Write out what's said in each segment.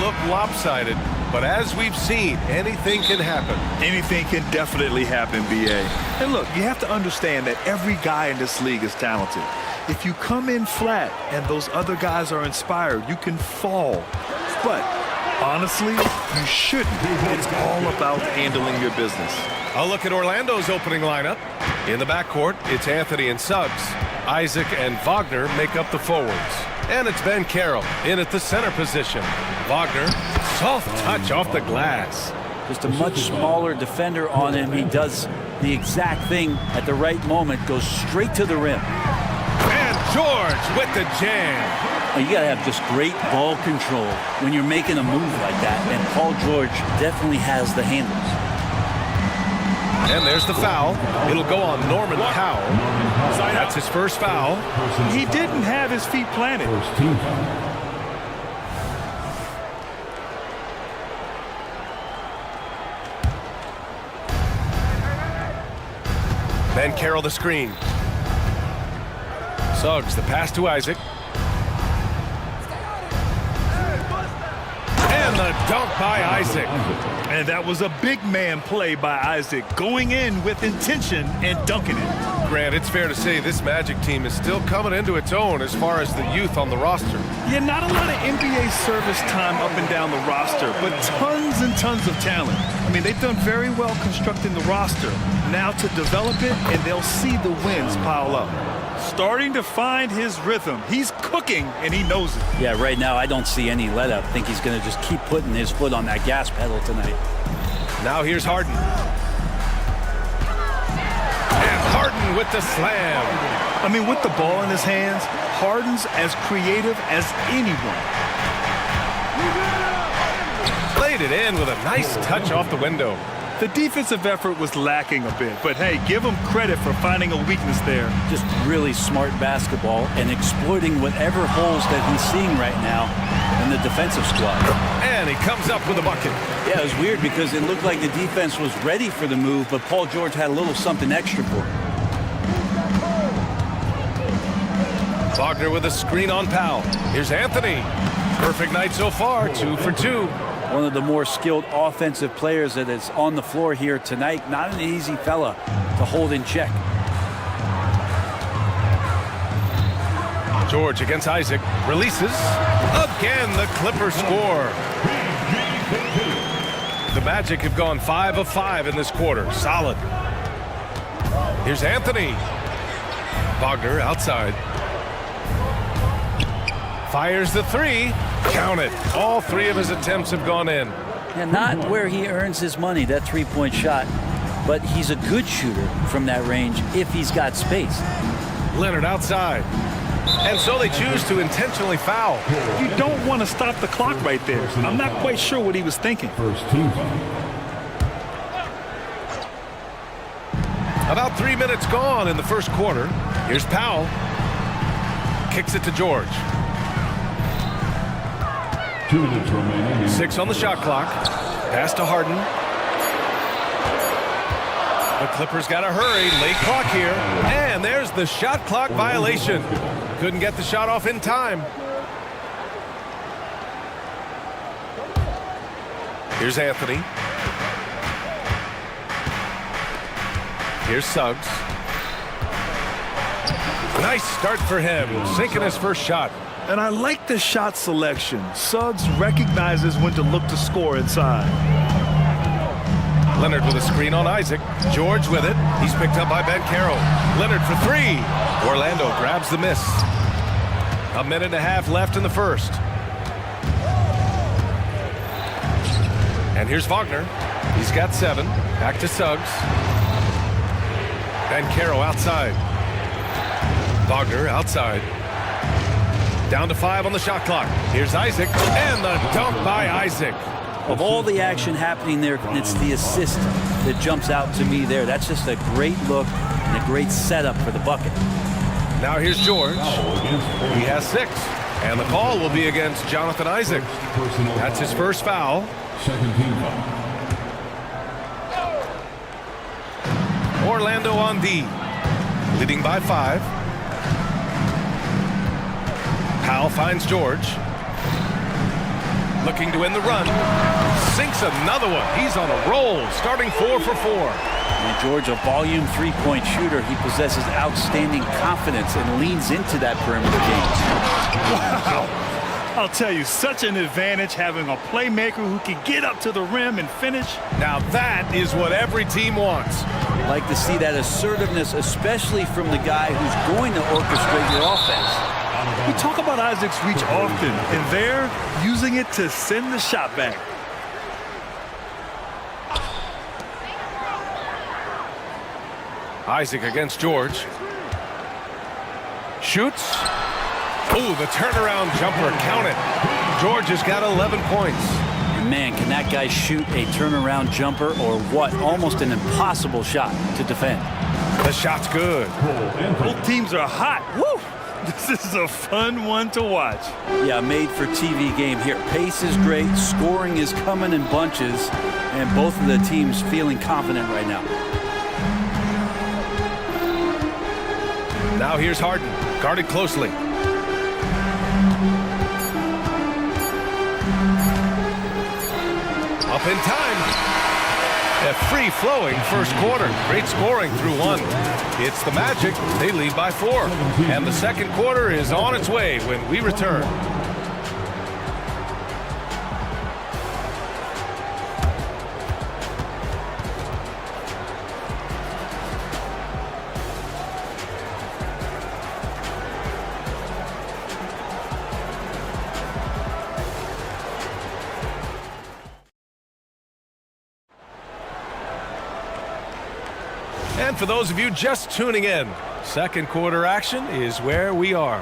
look lopsided, but as we've seen, anything can happen. Anything can definitely happen, BA. And look, you have to understand that every guy in this league is talented. If you come in flat and those other guys are inspired, you can fall. But honestly, you shouldn't. It's all about handling your business. A look at Orlando's opening lineup. In the backcourt, it's Anthony and Suggs. Isaac and Wagner make up the forwards. And it's Ben Carroll in at the center position. Wagner, soft touch off the glass. Just a much smaller defender on him. He does the exact thing at the right moment, goes straight to the rim. And George with the jam. You got to have just great ball control when you're making a move like that, and Paul George definitely has the handles. And there's the foul. It'll go on Norman Powell. That's his first foul. He didn't have his feet planted. Ben Carroll the screen. Suggs the pass to Isaac. And the dunk by Isaac. And that was a big man play by Isaac, going in with intention and dunking it. Grant, it's fair to say this Magic team is still coming into its own as far as the youth on the roster. Yeah, not a lot of NBA service time up and down the roster, but tons and tons of talent. I mean, they've done very well constructing the roster. Now to develop it, and they'll see the wins pile up. Starting to find his rhythm. He's cooking, and he knows it. Yeah, right now I don't see any let-up. I think he's going to just keep putting his foot on that gas pedal tonight. Now here's Harden. And Harden with the slam. I mean, with the ball in his hands, Harden's as creative as anyone. Played it in with a nice touch off the window. The defensive effort was lacking a bit, but hey, give him credit for finding a weakness there. Just really smart basketball and exploiting whatever holes that he's seeing right now in the defensive squad. And he comes up with a bucket. Yeah, it was weird because it looked like the defense was ready for the move, but Paul George had a little something extra for him. Wagner with a screen on Powell. Here's Anthony. Perfect night so far, 2 for 2. One of the more skilled offensive players that is on the floor here tonight. Not an easy fella to hold in check. George against Isaac. Releases. Again, the Clippers score. The Magic have gone 5 of 5 in this quarter. Solid. Here's Anthony. Wagner outside. Fires the three. Count it. All 3 of his attempts have gone in. And not where he earns his money, that three-point shot. But he's a good shooter from that range if he's got space. Leonard outside. And so they choose to intentionally foul. You don't want to stop the clock right there. I'm not quite sure what he was thinking. About 3 minutes gone in the first quarter. Here's Powell. Kicks it to George. 2 minutes remaining. 6 on the shot clock. Pass to Harden. The Clippers got to hurry. Late clock here. And there's the shot clock violation. Couldn't get the shot off in time. Here's Anthony. Here's Suggs. Nice start for him. Sinking his first shot. And I like the shot selection. Suggs recognizes when to look to score inside. Leonard with a screen on Isaac. George with it. He's picked up by Ben Carroll. Leonard for 3. Orlando grabs the miss. 1.5 minutes left in the first. And here's Wagner. He's got 7. Back to Suggs. Ben Carroll outside. Wagner outside. Down to 5 on the shot clock. Here's Isaac. And the dunk by Isaac. Of all the action happening there, it's the assist that jumps out to me there. That's just a great look and a great setup for the bucket. Now here's George. He has 6. And the call will be against Jonathan Isaac. That's his first foul. Second team foul. Orlando on D. Leading by 5. Powell finds George. looking to end the run. Sinks another one. He's on a roll, starting 4 for 4. And George, a volume three-point shooter, he possesses outstanding confidence and leans into that perimeter game. Wow. I'll tell you, such an advantage having a playmaker who can get up to the rim and finish. Now that is what every team wants. I'd like to see that assertiveness, especially from the guy who's going to orchestrate your offense. We talk about Isaac's reach often, and they're using it to send the shot back. Isaac against George. Shoots. Ooh, the turnaround jumper, count it. George has got 11 points. And man, can that guy shoot a turnaround jumper or what? Almost an impossible shot to defend. The shot's good. Both teams are hot. Woo! This is a fun one to watch. Yeah, made for TV game here. Pace is great, scoring is coming in bunches, and both of the teams feeling confident right now. Now here's Harden, guarded closely. Up in time. A free-flowing first quarter. Great scoring through one. It's the Magic. They lead by 4. And the second quarter is on its way when we return. And for those of you just tuning in, second quarter action is where we are.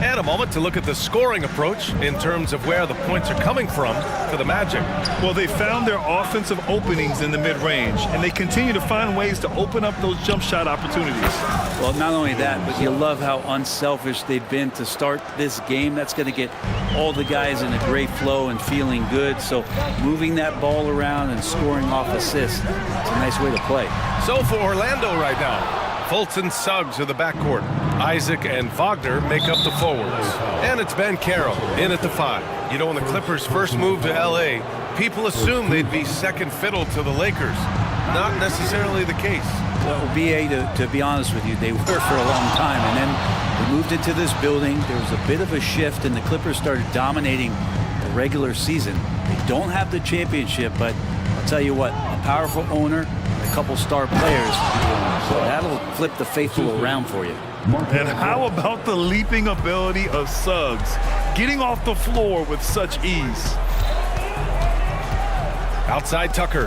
And a moment to look at the scoring approach in terms of where the points are coming from for the Magic. Well, they found their offensive openings in the mid-range, and they continue to find ways to open up those jump shot opportunities. Well, not only that, but you love how unselfish they've been to start this game. That's going to get all the guys in a great flow and feeling good. So moving that ball around and scoring off assists, it's a nice way to play. So for Orlando right now, Fultz and Suggs are the backcourt. Isaac and Wagner make up the forwards. And it's Ben Carroll in at the 5. You know, when the Clippers first moved to L.A., people assumed they'd be second fiddle to the Lakers. Not necessarily the case. Well, BA, to be honest with you, they were for a long time. And then we moved into this building. There was a bit of a shift, and the Clippers started dominating the regular season. They don't have the championship, but I'll tell you what, a powerful owner, a couple star players, that'll flip the faithful around for you. And how about the leaping ability of Suggs, getting off the floor with such ease? Outside Tucker.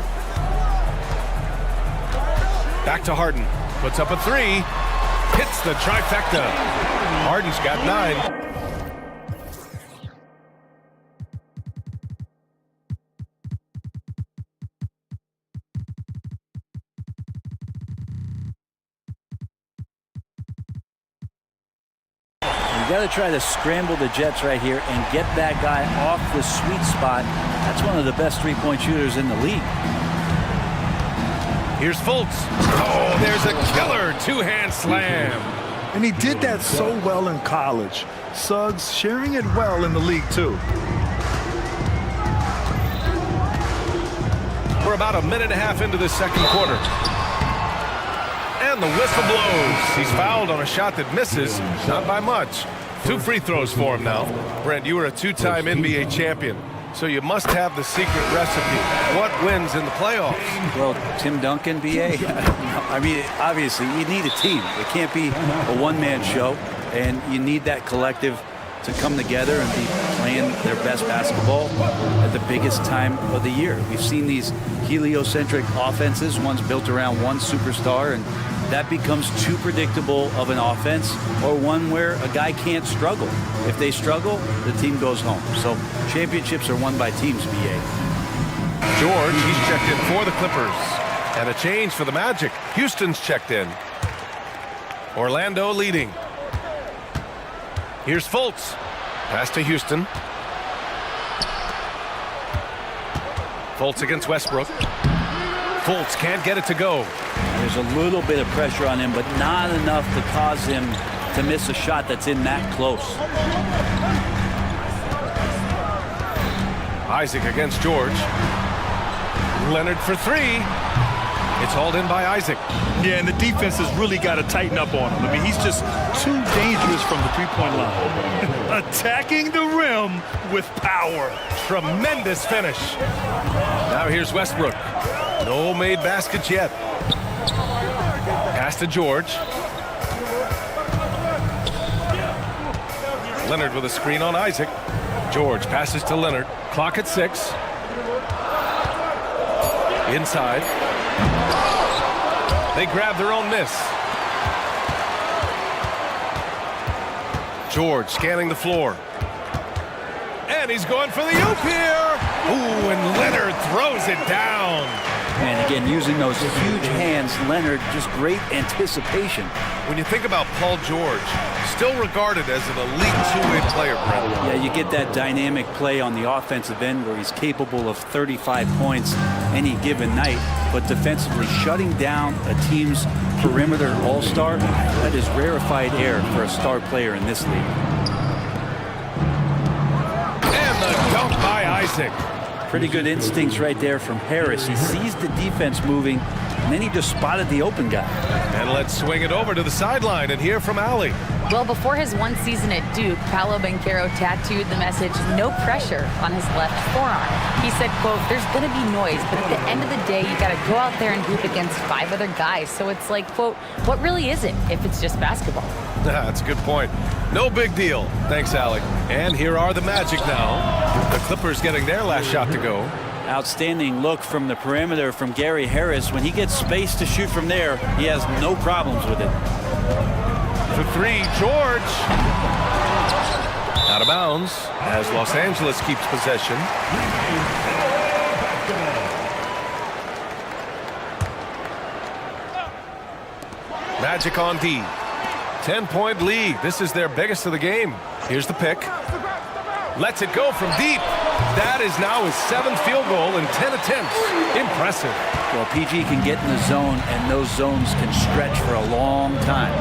Back to Harden. Puts up a 3. Hits the trifecta. Harden's got 9. You got to try to scramble the Jets right here and get that guy off the sweet spot. That's one of the best three-point shooters in the league. Here's Fultz. Oh, there's a killer two-hand slam. And he did that so well in college. Suggs sharing it well in the league, too. We're about a minute and a half into this second quarter. And the whistle blows. He's fouled on a shot that misses, not by much. 2 free throws for him now. Brent, you were a 2-time NBA champion, so you must have the secret recipe. What wins in the playoffs? Well, Tim Duncan, BA, I mean, obviously, you need a team. It can't be a one-man show, and you need that collective to come together and be playing their best basketball at the biggest time of the year. We've seen these heliocentric offenses, one's built around one superstar, and that becomes too predictable of an offense, or one where a guy can't struggle. If they struggle, the team goes home. So championships are won by teams, BA. George, he's checked in for the Clippers. And a change for the Magic. Houston's checked in. Orlando leading. Here's Fultz. Pass to Houston. Fultz against Westbrook. Fultz can't get it to go. There's a little bit of pressure on him, but not enough to cause him to miss a shot that's in that close. Isaac against George. Leonard for three. It's hauled in by Isaac. Yeah, and the defense has really got to tighten up on him. I mean, he's just too dangerous from the three-point line. Attacking the rim with power. Tremendous finish. Now here's Westbrook. No made baskets yet. Pass to George. Leonard with a screen on Isaac. George passes to Leonard. Clock at 6. Inside. They grab their own miss. George scanning the floor. And he's going for the oop here. Ooh, and Leonard throws it down. And again, using those huge hands, Leonard, just great anticipation. When you think about Paul George, still regarded as an elite two-way player, Brent. Yeah, you get that dynamic play on the offensive end where he's capable of 35 points any given night, but defensively shutting down a team's perimeter all-star, that is rarefied air for a star player in this league. And the dunk by Isaac. Pretty good instincts right there from Harris. He sees the defense moving, and then he just spotted the open guy. And let's swing it over to the sideline and hear from Allie. Well, before his one season at Duke, Paolo Banchero tattooed the message, "No pressure," on his left forearm. He said, quote, "There's going to be noise, but at the end of the day, you got to go out there and hoop against 5 other guys." So it's like, quote, what really is it if it's just basketball? That's a good point. No big deal. Thanks, Allie. And here are the Magic now. The Clippers getting their last shot to go. Outstanding look from the perimeter from Gary Harris. When he gets space to shoot from there, he has no problems with it. For three, George. Out of bounds as Los Angeles keeps possession. Magic on D. 10-point lead. This is their biggest of the game. Here's the pick. Lets it go from deep. That is now his 7th field goal in 10 attempts. Impressive. Well, PG can get in the zone, and those zones can stretch for a long time.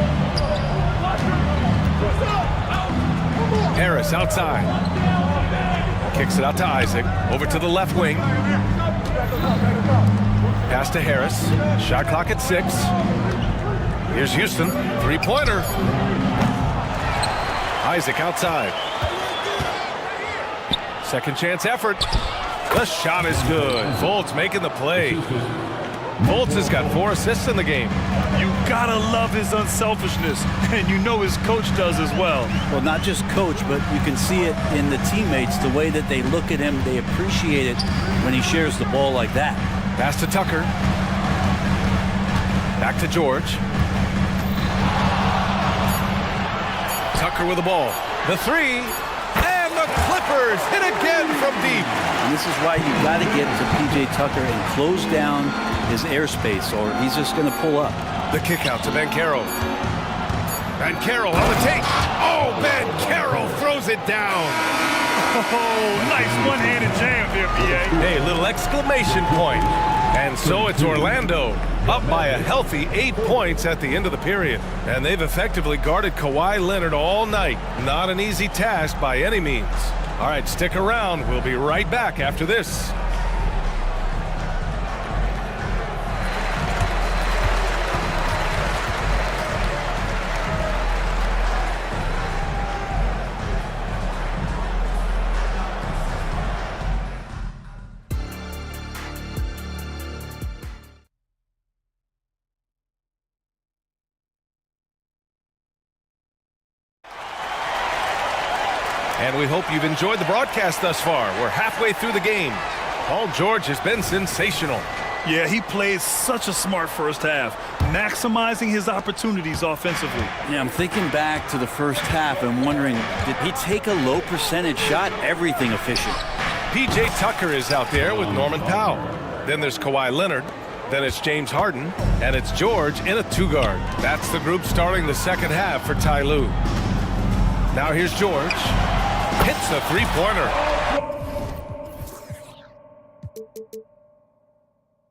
Harris outside. Kicks it out to Isaac. Over to the left wing. Pass to Harris. Shot clock at 6. Here's Houston. Three-pointer. Isaac outside. Second chance effort. The shot is good. Fultz making the play. Fultz has got 4 assists in the game. You gotta love his unselfishness, and you know his coach does as well. Well, not just coach, but you can see it in the teammates, the way that they look at him. They appreciate it when he shares the ball like that. Pass to Tucker. Back to George. Tucker with the ball. The three. And the Clippers hit again from deep. And this is why you've got to get to P.J. Tucker and close down his airspace, or he's just going to pull up. The kick out to Banchero. Banchero on the take. Oh, Banchero throws it down. Oh, nice one-handed jam here, B.A. Hey, little exclamation point. And so it's Orlando up by a healthy 8 points at the end of the period. And they've effectively guarded Kawhi Leonard all night. Not an easy task by any means. All right, stick around. We'll be right back after this. And we hope you've enjoyed the broadcast thus far. We're halfway through the game. Paul George has been sensational. Yeah, he played such a smart first half, maximizing his opportunities offensively. Yeah, I'm thinking back to the first half and wondering, did he take a low percentage shot? Everything efficient. P.J. Tucker is out there with Norman Powell. Then there's Kawhi Leonard. Then it's James Harden. And it's George in a 2-guard. That's the group starting the second half for Ty Lue. Now here's George. Hits a three-pointer.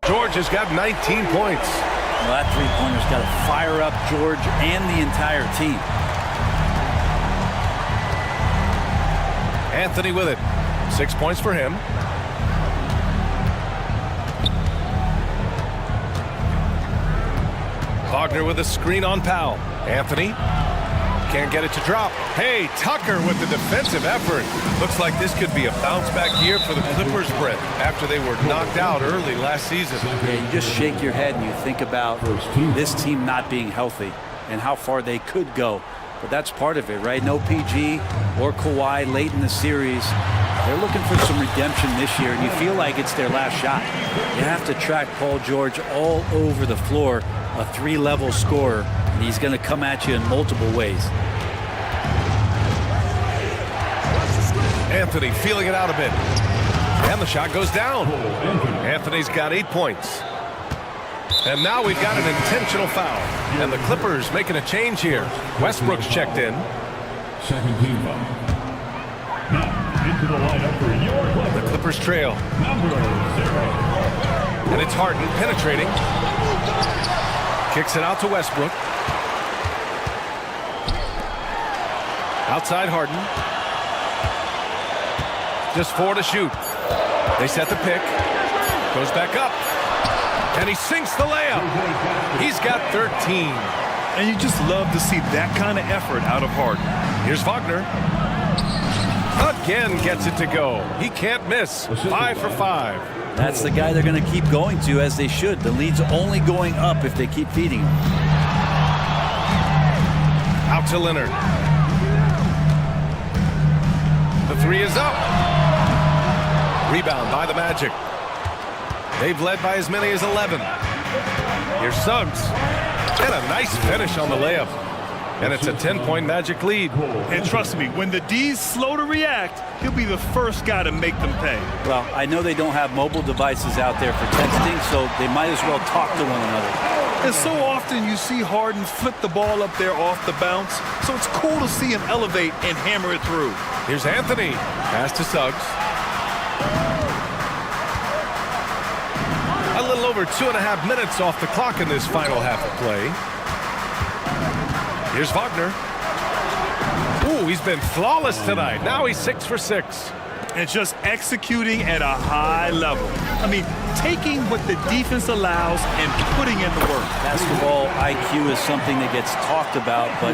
George has got 19 points. Well, that three-pointer's got to fire up George and the entire team. Anthony with it. 6 points for him. Wagner with a screen on Powell. Anthony can't get it to drop. Hey, Tucker with the defensive effort. Looks like this could be a bounce back year for the Clippers, Brett, after they were knocked out early last season. Yeah, you just shake your head and you think about this team not being healthy and how far they could go. But that's part of it, right? No PG or Kawhi late in the series. They're looking for some redemption this year, and you feel like it's their last shot. You have to track Paul George all over the floor, a three-level scorer, and he's going to come at you in multiple ways. Anthony feeling it out a bit. And the shot goes down. Anthony's got 8 points. And now we've got an intentional foul. And the Clippers making a change here. Westbrook's checked in. Second team foul. Now, into the lineup for your Clippers. The Clippers trail. Number 0. And it's Harden penetrating. Kicks it out to Westbrook. Outside Harden. Just 4 to shoot. They set the pick. Goes back up. And he sinks the layup. He's got 13. And you just love to see that kind of effort out of Harden. Here's Wagner. Again gets it to go. He can't miss. 5 for 5. That's the guy they're going to keep going to, as they should. The lead's only going up if they keep feeding him. Out to Leonard. The 3 is up. Rebound by the Magic. They've led by as many as 11. Here's Suggs. And a nice finish on the layup. And it's a 10-point Magic lead. And trust me, when the D's slow to react, he'll be the first guy to make them pay. Well, I know they don't have mobile devices out there for texting, so they might as well talk to one another. And so often you see Harden flip the ball up there off the bounce, so it's cool to see him elevate and hammer it through. Here's Anthony. Pass to Suggs. A little over 2.5 minutes off the clock in this final half of play. Here's Wagner. Ooh, he's been flawless tonight. Now he's 6 for 6. And just executing at a high level. I mean, taking what the defense allows and putting in the work. Basketball IQ is something that gets talked about, but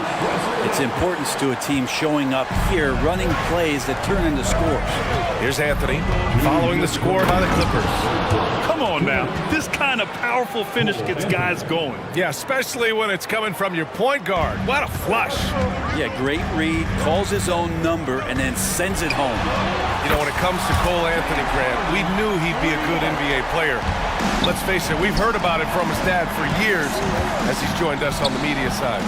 its importance to a team showing up here, running plays that turn into scores. Here's Anthony, following the score by the Clippers. Come on now. This kind of powerful finish gets guys going. Yeah, especially when it's coming from your point guard. What a flush. Yeah, great read, calls his own number, and then sends it home. You know, when it comes to Cole Anthony, Grant, we knew he'd be a good NBA player. Let's face it, we've heard about it from his dad for years as he's joined us on the media side.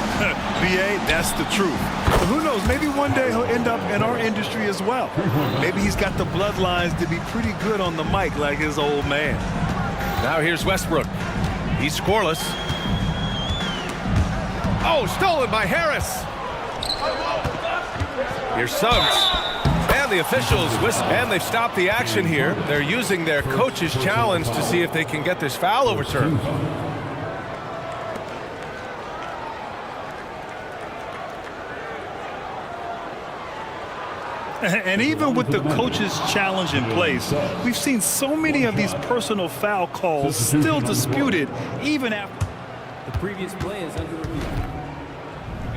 BA, that's the truth. But who knows, maybe one day he'll end up in our industry as well. Maybe he's got the bloodlines to be pretty good on the mic like his old man. Now here's Westbrook. He's scoreless. Oh, stolen by Harris. Here's Suggs. And the officials whistle. And they've stopped the action here. They're using their coach's challenge to see if they can get this foul overturned. And even with the coach's challenge in place, we've seen so many of these personal foul calls still disputed even after the previous play is under review.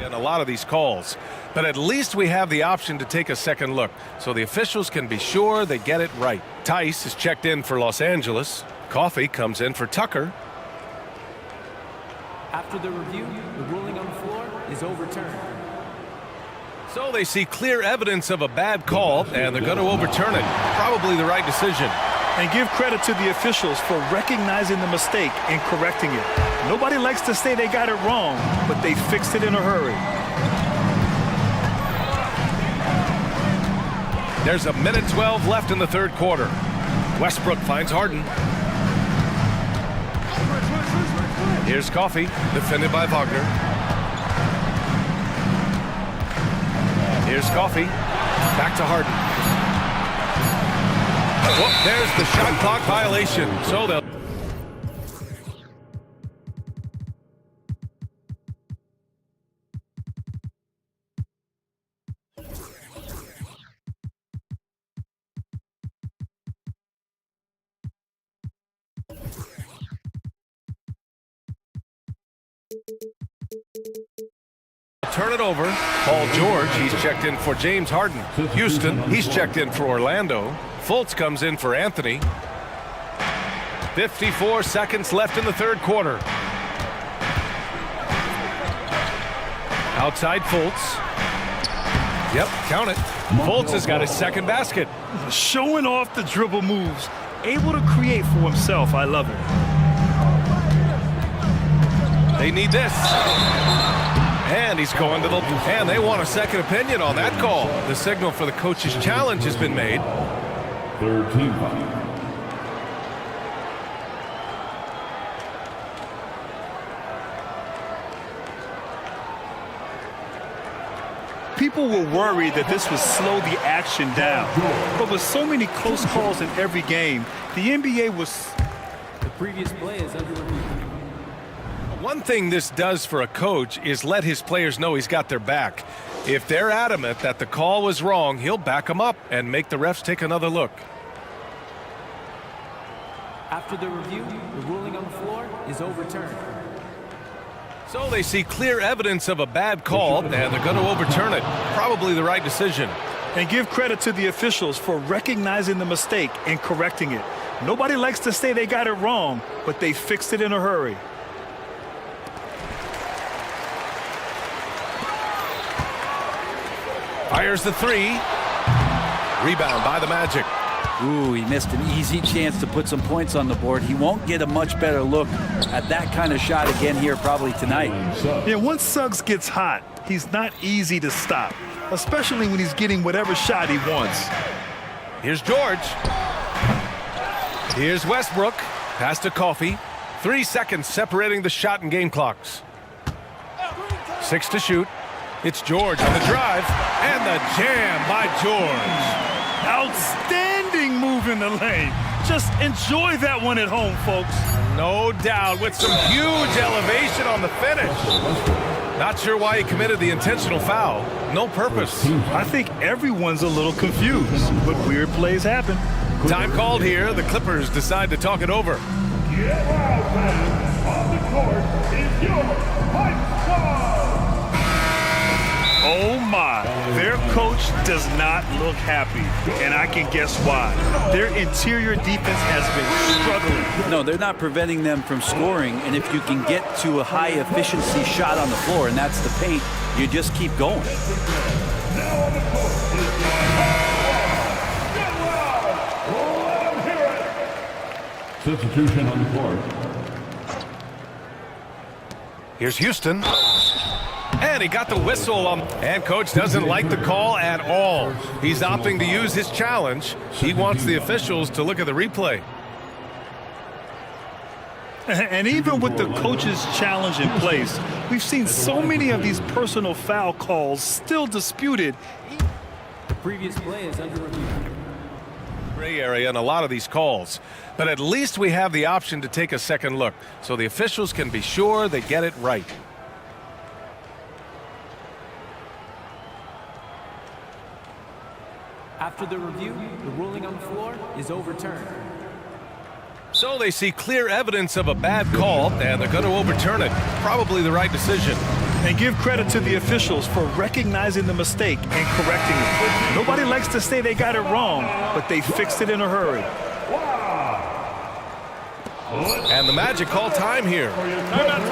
And a lot of these calls, but at least we have the option to take a second look so the officials can be sure they get it right. Tice is checked in for Los Angeles. Coffey comes in for Tucker. After the review, the ruling on the floor is overturned. So they see clear evidence of a bad call, and they're going to overturn it. Probably the right decision. And give credit to the officials for recognizing the mistake and correcting it. Nobody likes to say they got it wrong, but they fixed it in a hurry. There's a minute 12 left in the third quarter. Westbrook finds Harden. Here's Coffey, defended by Wagner. Here's Coffey, back to Harden. Well, there's the shot clock violation. So they'll Turn it over. Paul George, he's checked in for James Harden. Houston, he's checked in for Orlando. Fultz comes in for Anthony. 54 seconds left in the third quarter. Outside Fultz. Yep, count it. Fultz has got his second basket. Showing off the dribble moves. Able to create for himself. I love it. They need this. And he's going to the... And they want a second opinion on that call. The signal for the coach's challenge has been made. Third team foul. People were worried that this would slow the action down. But with so many close calls in every game, the NBA was... The previous play is under review. One thing this does for a coach is let his players know he's got their back. If they're adamant that the call was wrong, he'll back them up and make the refs take another look. After the review, the ruling on the floor is overturned. So they see clear evidence of a bad call, and they're going to overturn it. Probably the right decision. And give credit to the officials for recognizing the mistake and correcting it. Nobody likes to say they got it wrong, but they fixed it in a hurry. Fires the three. Rebound by the Magic. Ooh, he missed an easy chance to put some points on the board. He won't get a much better look at that kind of shot again here probably tonight. Yeah, once Suggs gets hot, he's not easy to stop, especially when he's getting whatever shot he wants. Here's George. Here's Westbrook. Pass to Coffey. 3 seconds separating the shot and game clocks. 6 to shoot. It's George on the drive. And the jam by George. Outstanding move in the lane. Just enjoy that one at home, folks. No doubt, with some huge elevation on the finish. Not sure why he committed the intentional foul. No purpose. I think everyone's a little confused, but weird plays happen. Time called here. The Clippers decide to talk it over. Get loud, fans. On the court is your hype star. Oh my, their coach does not look happy, and I can guess why. Their interior defense has been struggling. No, they're not preventing them from scoring, and if you can get to a high efficiency shot on the floor, and that's the paint, you just keep going. Now on the court is your get loud. Let them hear it. Substitution on the court. Here's Houston. And he got the whistle on. And coach doesn't like the call at all. He's opting to use his challenge. He wants the officials to look at the replay. And even with the coach's challenge in place, we've seen so many of these personal foul calls still disputed. The previous play is under review. Gray area in a lot of these calls. But at least we have the option to take a second look, so the officials can be sure they get it right. After the review, the ruling on the floor is overturned. So they see clear evidence of a bad call, and they're going to overturn it. Probably the right decision. And give credit to the officials for recognizing the mistake and correcting it. Nobody likes to say they got it wrong, but they fixed it in a hurry. And the Magic call time here. Timeout.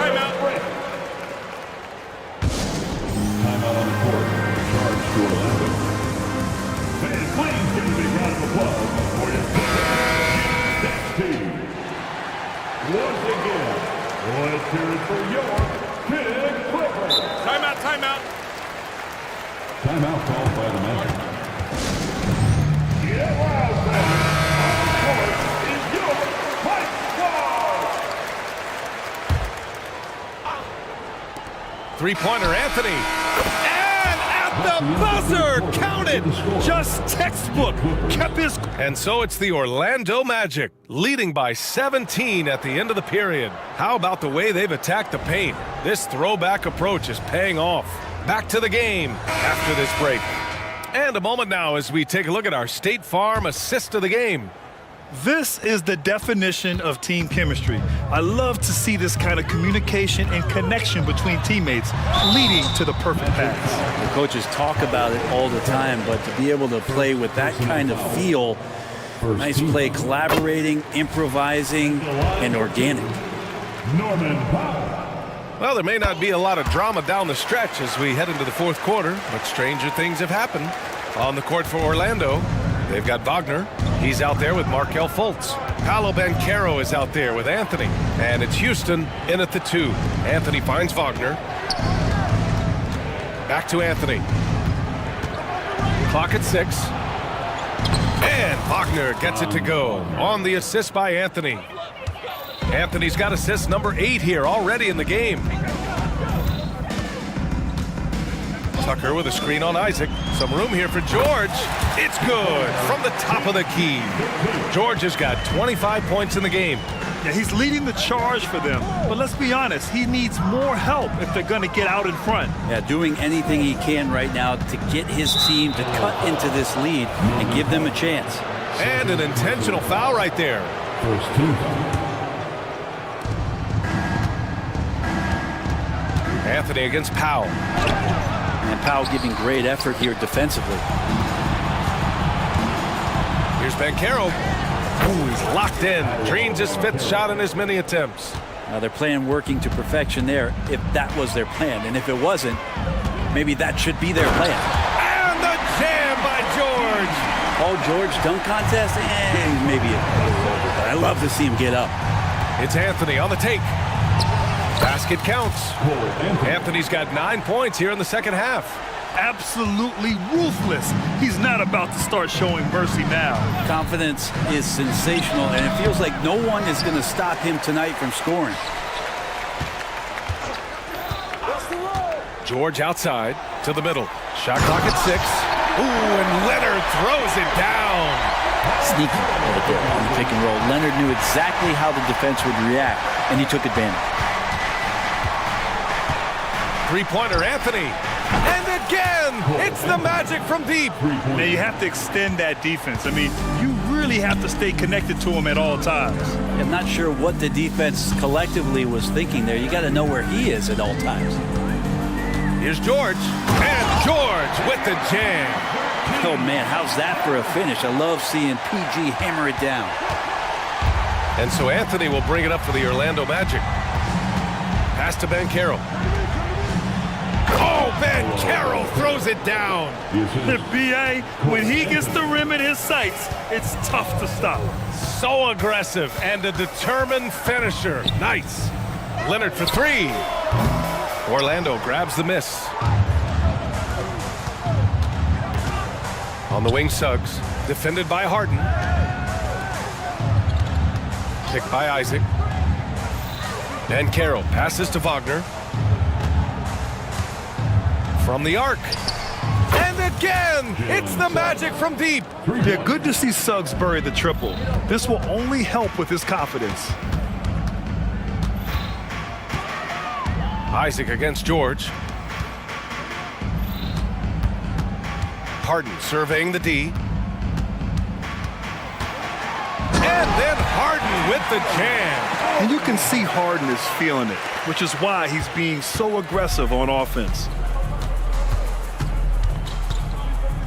Timeout on the court. Charge to Orlando. Fans, please give a big round of applause for your next team. Once again, let's hear it for your Big Clippers. Timeout. Timeout called by the Magic. Get loud, fans. On the court is your Hype Star. Three-pointer, Anthony. And at the buzzer, counted. Just textbook. Kept his... And so it's the Orlando Magic, leading by 17 at the end of the period. How about the way they've attacked the paint? This throwback approach is paying off. Back to the game after this break. And a moment now as we take a look at our State Farm assist of the game. This is the definition of team chemistry. I love to see this kind of communication and connection between teammates leading to the perfect pass. The coaches talk about it all the time, but to be able to play with that kind of feel, nice play, collaborating, improvising, and organic. Norman Powell. Well, there may not be a lot of drama down the stretch as we head into the fourth quarter, but stranger things have happened. On the court for Orlando, they've got Wagner. He's out there with Markel Fultz. Paolo Banchero is out there with Anthony. And it's Houston in at the 2. Anthony finds Wagner. Back to Anthony. Clock at 6. And Wagner gets it to go on the assist by Anthony. Anthony's got assist number 8 here already in the game. Tucker with a screen on Isaac. Some room here for George. It's good from the top of the key. George has got 25 points in the game. Yeah, he's leading the charge for them. But let's be honest, he needs more help if they're going to get out in front. Yeah, doing anything he can right now to get his team to cut into this lead and give them a chance. And an intentional foul right there. First team foul. Anthony against Powell. And Powell giving great effort here defensively. Here's Banchero. Ooh, he's locked in. Drains his 5th shot in as many attempts. Now they're playing working to perfection there if that was their plan. And if it wasn't, maybe that should be their plan. And the jam by George. Oh, George dunk contest? Maybe a little over, but I love to see him get up. It's Anthony on the take. Basket counts. Anthony's got 9 points here in the second half. Absolutely ruthless. He's not about to start showing mercy now. Confidence is sensational, and it feels like no one is going to stop him tonight from scoring. George outside to the middle. Shot clock at 6. Ooh, and Leonard throws it down. Sneaky right there on the pick and roll. Leonard knew exactly how the defense would react, and he took advantage. Three-pointer, Anthony. And again, it's the magic from deep. Now you have to extend that defense. I mean, you really have to stay connected to him at all times. I'm not sure what the defense collectively was thinking there. You got to know where he is at all times. Here's George. And George with the jam. Oh, man, how's that for a finish? I love seeing PG hammer it down. And so Anthony will bring it up for the Orlando Magic. Pass to Banchero. Oh, Banchero throws it down. The BA, when he gets the rim in his sights, it's tough to stop. So aggressive and a determined finisher. Nice. Leonard for 3. Orlando grabs the miss. On the wing, Suggs. Defended by Harden. Picked by Isaac. Banchero passes to Wagner. From the arc. And again, it's the magic from deep. Yeah, good to see Suggs bury the triple. This will only help with his confidence. Isaac against George. Harden surveying the D. And then Harden with the jam. And you can see Harden is feeling it, which is why he's being so aggressive on offense.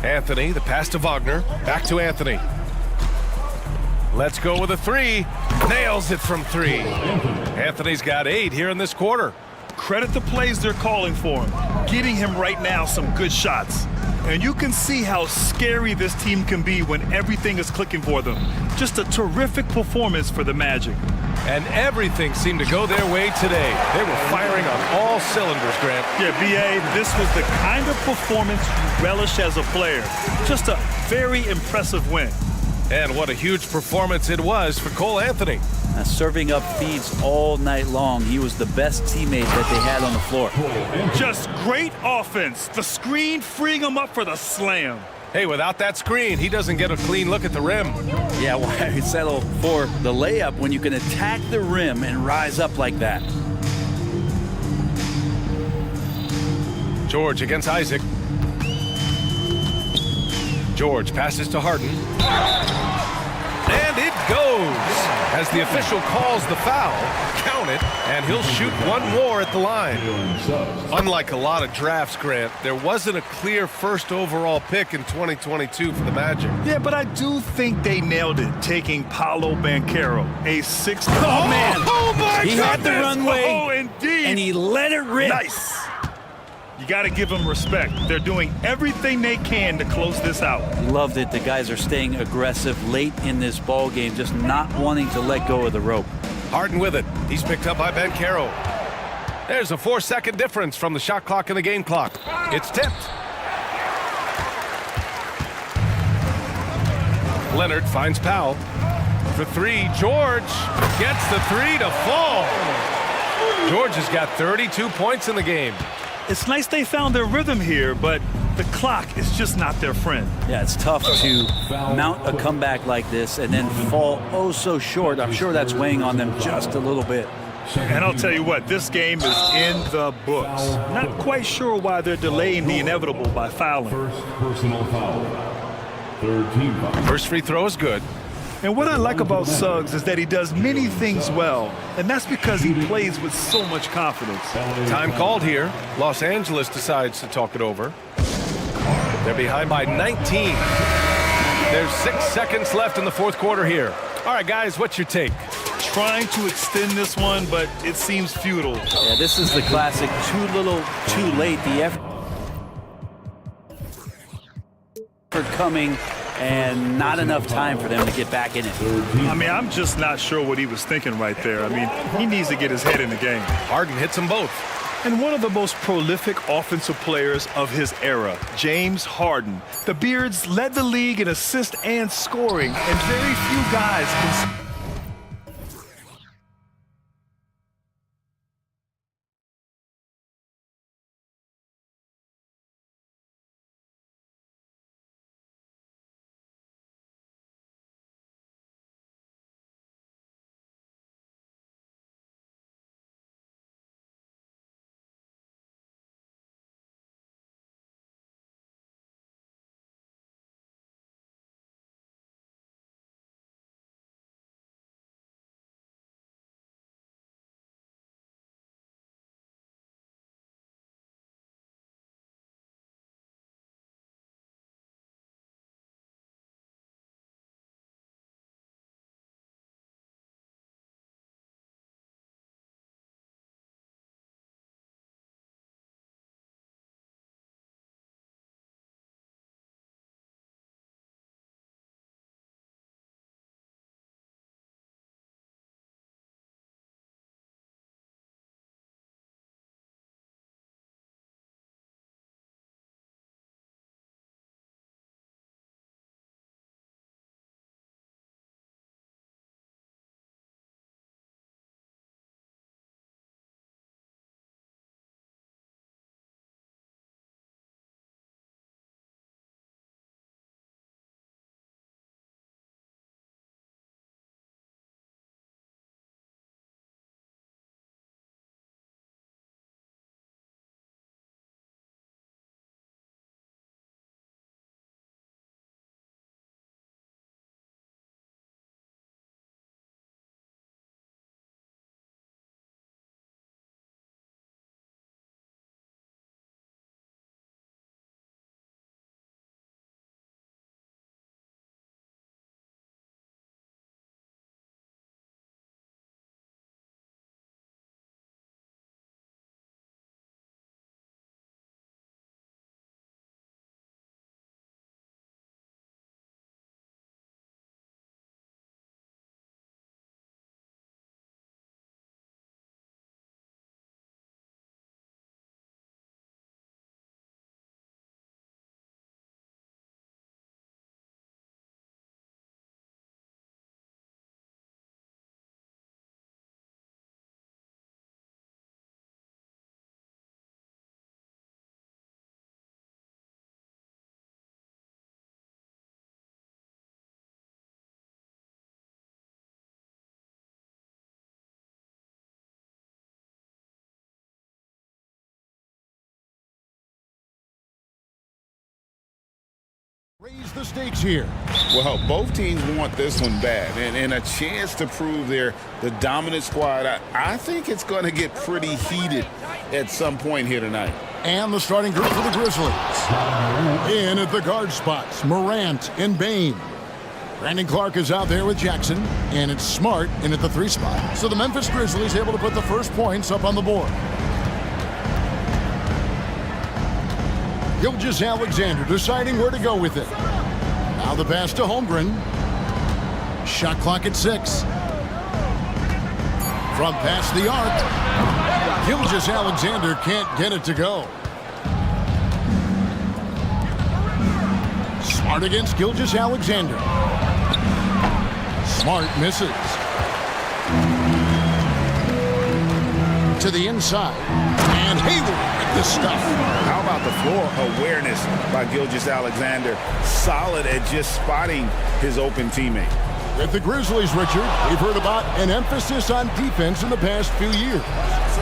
Anthony, the pass to Wagner. Back to Anthony. Let's go with a 3. Nails it from 3. Anthony's got 8 here in this quarter. Credit the plays they're calling for him, getting him right now some good shots. And you can see how scary this team can be when everything is clicking for them. Just a terrific performance for the Magic. And everything seemed to go their way today. They were firing on all cylinders, Grant. Yeah, B.A., this was the kind of performance you relish as a player. Just a very impressive win. And what a huge performance it was for Cole Anthony. Serving up feeds all night long. He was the best teammate that they had on the floor. Just great offense. The screen freeing him up for the slam. Hey, without that screen, he doesn't get a clean look at the rim. Yeah, why settle for the layup when you can attack the rim and rise up like that? George against Isaac. George passes to Harden. And it goes. As the official calls the foul, count it, and he'll shoot one more at the line. Unlike a lot of drafts, Grant, there wasn't a clear first overall pick in 2022 for the Magic. Yeah, but I do think they nailed it, taking Paolo Banchero, a 6. Oh, man. Oh, my He goodness. had the runway, Oh, indeed. and he let it rip. Nice. You got to give them respect. They're doing everything they can to close this out. Loved it. The guys are staying aggressive late in this ball game, just not wanting to let go of the rope. Harden with it. He's picked up by Banchero. There's a 4-second difference from the shot clock and the game clock. It's tipped. Leonard finds Powell. For three, George gets the three to fall. George has got 32 points in the game. It's nice they found their rhythm here, but the clock is just not their friend. Yeah, it's tough to mount a comeback like this and then fall oh so short. I'm sure that's weighing on them just a little bit. And I'll tell you what, this game is in the books. Not quite sure why they're delaying the inevitable by fouling. First personal foul. Third team foul. First free throw is good. And what I like about Suggs is that he does many things well, and that's because he plays with so much confidence. Time called here. Los Angeles decides to talk it over. They're behind by 19. There's 6 seconds left in the fourth quarter here. All right, guys, what's your take? Trying to extend this one, but it seems futile. Yeah, this is the classic too little, too late. The effort coming and not enough time for them to get back in it. I mean, I'm just not sure what he was thinking right there. I mean, he needs to get his head in the game. Harden hits them both. And one of the most prolific offensive players of his era, James Harden. The Beards led the league in assists and scoring, and very few guys can Raise the stakes here. Well, both teams want this one bad, and a chance to prove they're the dominant squad. I think it's going to get pretty heated at some point here tonight. And the starting group for the Grizzlies. In at the guard spots, Morant and Bain. Brandon Clark is out there with Jackson, and it's Smart in at the 3 spot. So the Memphis Grizzlies able to put the first points up on the board. Gilgeous-Alexander deciding where to go with it. Now the pass to Holmgren. Shot clock at 6. From past the arc. Gilgeous-Alexander can't get it to go. Smart against Gilgeous-Alexander. Smart misses. To the inside. And Hayward with the stuff. How about the floor awareness by Gilgeous-Alexander? Solid at just spotting his open teammate. With the Grizzlies, Richard, we've heard about an emphasis on defense in the past few years.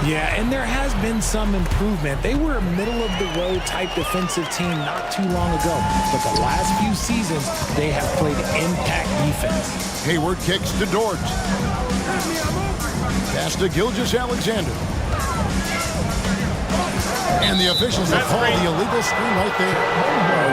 Yeah, and there has been some improvement. They were a middle-of-the-road type defensive team not too long ago. But the last few seasons, they have played impact defense. Hayward kicks to Dort. Pass to Gilgeous-Alexander. And the officials have called the illegal screen right there.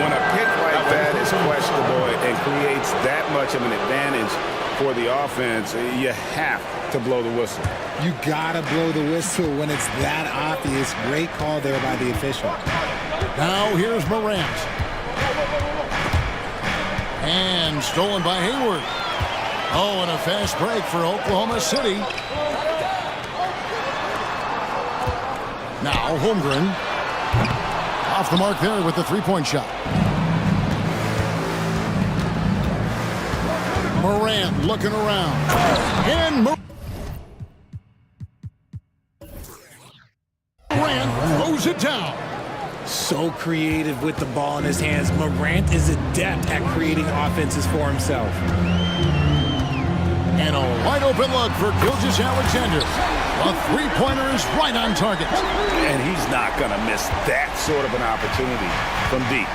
When a pick like that is questionable and creates that much of an advantage for the offense, you have to blow the whistle. You gotta blow the whistle when it's that obvious. Great call there by the official. Now here's Morant. And stolen by Hayward. Oh, and a fast break for Oklahoma City. Now Holmgren. Off the mark there with the 3-point shot. Morant looking around. And Morant throws it down. So creative with the ball in his hands. Morant is adept at creating offenses for himself. And a wide open look for Gilgeous-Alexander. A 3-pointer is right on target. And he's not going to miss that sort of an opportunity from deep.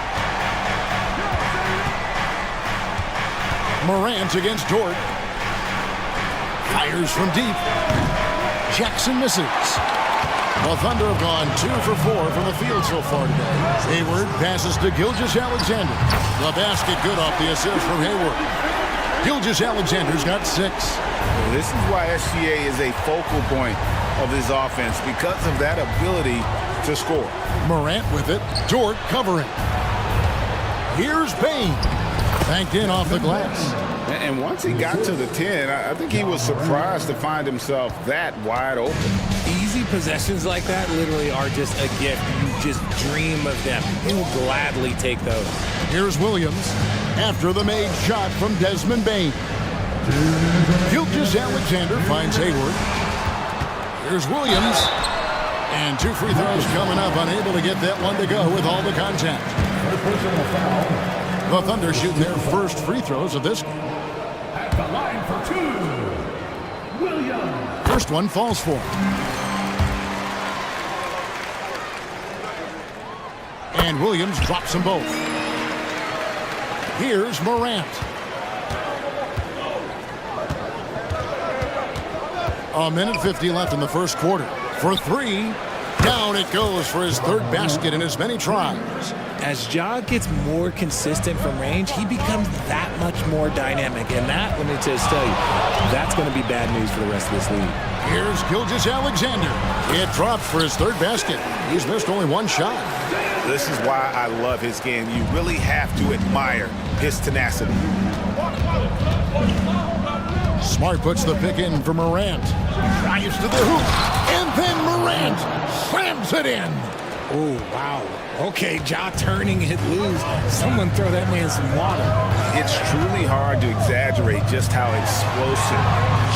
Morant against Dort. Fires from deep. Jackson misses. The Thunder have gone 2 for 4 from the field so far today. Hayward passes to Gilgeous-Alexander. The basket good off the assist from Hayward. Gilgeous-Alexander's got 6. This is why SGA is a focal point of this offense, because of that ability to score. Morant with it. Dort covering. Here's Bain. Banked in off the glass. And once he got to the 10, I think he was surprised to find himself that wide open. Easy possessions like that literally are just a gift. You just dream of them. He'll gladly take those. Here's Williams after the made shot from Desmond Bain. Gilgeous-Alexander finds Hayward. Here's Williams. And 2 free throws coming up. Unable to get that one to go with all the contact. The Thunder shoot their first free throws of this game. At the line for 2, Williams. First one falls for him. And Williams drops them both. Here's Morant. A minute 50 left in the first quarter. For 3, down it goes for his 3rd basket in as many tries. As Ja gets more consistent from range, he becomes that much more dynamic. And that, let me just tell you, that's going to be bad news for the rest of this league. Here's Gilgeous-Alexander. It dropped for his 3rd basket. He's missed only 1 shot. This is why I love his game. You really have to admire his tenacity. Smart puts the pick in for Morant. Drives to the hoop. And then Morant slams it in. Oh, wow. Okay, Ja turning it loose. Someone throw that man some water. It's truly hard to exaggerate just how explosive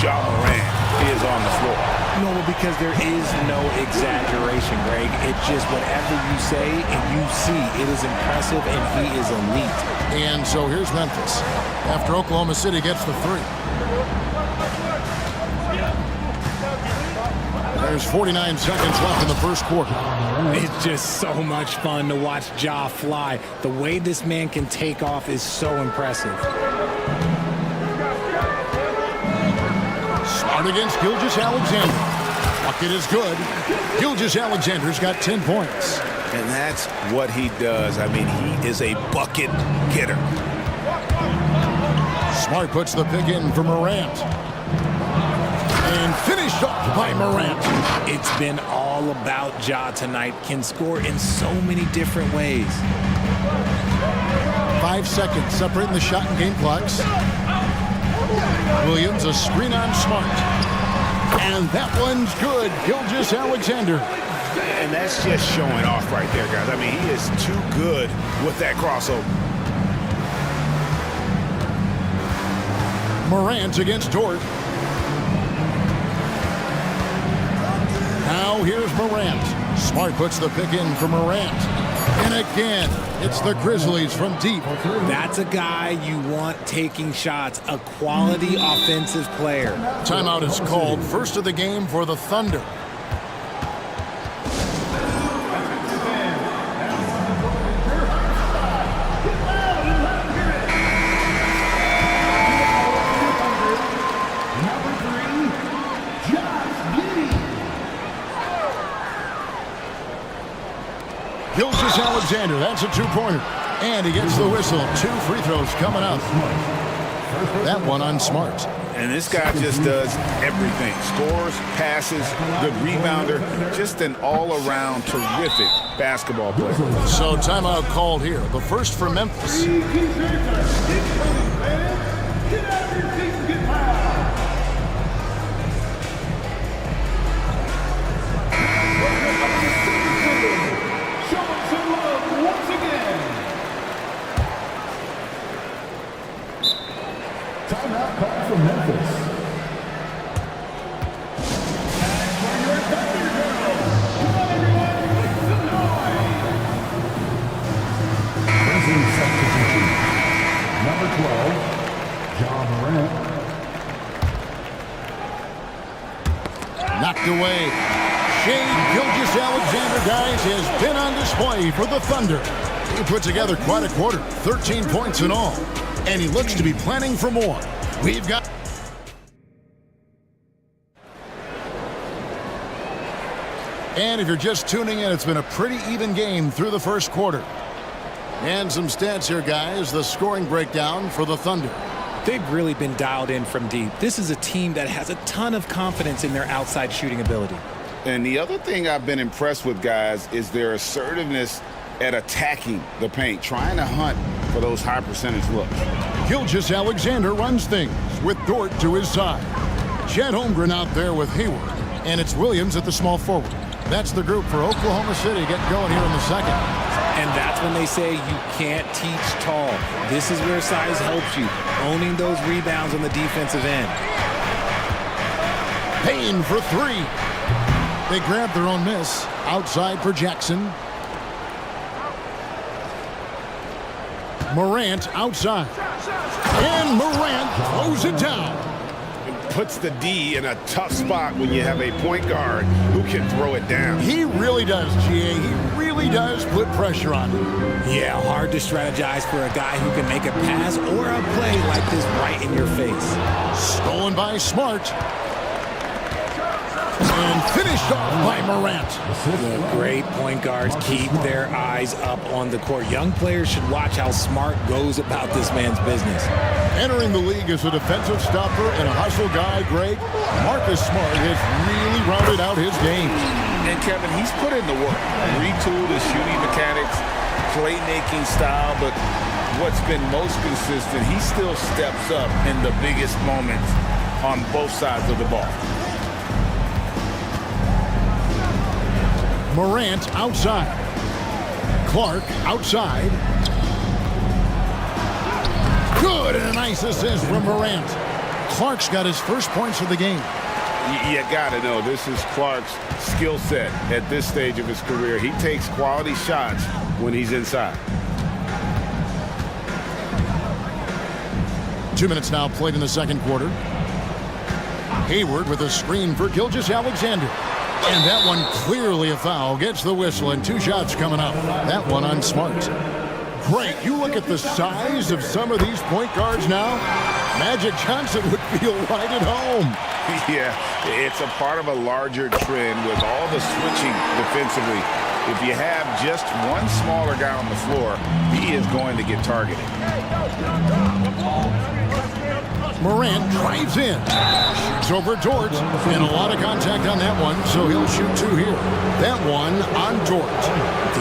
Ja Morant is on the floor. No, because there is no exaggeration, Greg. It's just whatever you say and you see. It is impressive, and he is elite. And so here's Memphis. After Oklahoma City gets the 3. There's 49 seconds left in the first quarter. It's just so much fun to watch Ja fly. The way this man can take off is so impressive. Smart against Gilgeous-Alexander. Bucket is good. Gilgeous-Alexander's got 10 points. And that's what he does. I mean, he is a bucket getter. Smart puts the pick in for Morant. And finished off by Morant. It's been all about Ja tonight. Can score in so many different ways. 5 seconds separating the shot and game clocks. Williams, a screen on Smart. And that one's good. Gilgeous-Alexander. And that's just showing off right there, guys. I mean, he is too good with that crossover. Morant against Dort. Now here's Morant. Smart puts the pick in for Morant. And again, it's the Grizzlies from deep. That's a guy you want taking shots, a quality offensive player. Timeout is called. First of the game for the Thunder. Gilgeous-Alexander, that's a two-pointer. And he gets the whistle. 2 free throws coming up. That one on Smart. And this guy just does everything. Scores, passes, good rebounder. Just an all-around terrific basketball player. So timeout called here. The first for Memphis. Timeout call from Memphis. Closing substitution. Number 12, Ja Morant. Knocked away. Shea Gilgeous-Alexander, guys, has been on display for the Thunder. He put together quite a quarter, 13 points in all. And he looks to be planning for more. We've got... And if you're just tuning in, it's been a pretty even game through the first quarter. And some stats here, guys. The scoring breakdown for the Thunder. They've really been dialed in from deep. This is a team that has a ton of confidence in their outside shooting ability. And the other thing I've been impressed with, guys, is their assertiveness at attacking the paint, trying to hunt for those high percentage looks. Gilgeous-Alexander runs things with Dort to his side. Chet Holmgren out there with Hayward. And it's Williams at the small forward. That's the group for Oklahoma City getting going here in the second. And that's when they say you can't teach tall. This is where size helps you, owning those rebounds on the defensive end. Payne for 3. They grab their own miss. Outside for Jackson. Morant outside. And Morant throws it down. Puts the D in a tough spot when you have a point guard who can throw it down. He really does, GA. He really does put pressure on him. Yeah, hard to strategize for a guy who can make a pass or a play like this right in your face. Stolen by Smart. And finished off by Morant. Great point guards keep their eyes up on the court. Young players should watch how Smart goes about this man's business. Entering the league as a defensive stopper and a hustle guy, Greg, Marcus Smart has really rounded out his game. And Kevin, he's put in the work. Retooled his shooting mechanics, playmaking style, but what's been most consistent, he still steps up in the biggest moments on both sides of the ball. Morant outside. Clark outside. Good, and a nice assist from Morant. Clark's got his first points of the game. You gotta know, this is Clark's skill set at this stage of his career. He takes quality shots when he's inside. 2 minutes now played in the second quarter. Hayward with a screen for Gilgeous-Alexander. And that one clearly a foul. Gets the whistle and 2 shots coming up. That one on Smart. Great. You look at the size of some of these point guards now. Magic Johnson would feel right at home. Yeah, it's a part of a larger trend with all the switching defensively. If you have just one smaller guy on the floor, he is going to get targeted. Morant drives in. Shoots over Dort. And a lot of contact on that one, so he'll shoot 2 here. That one on Dort.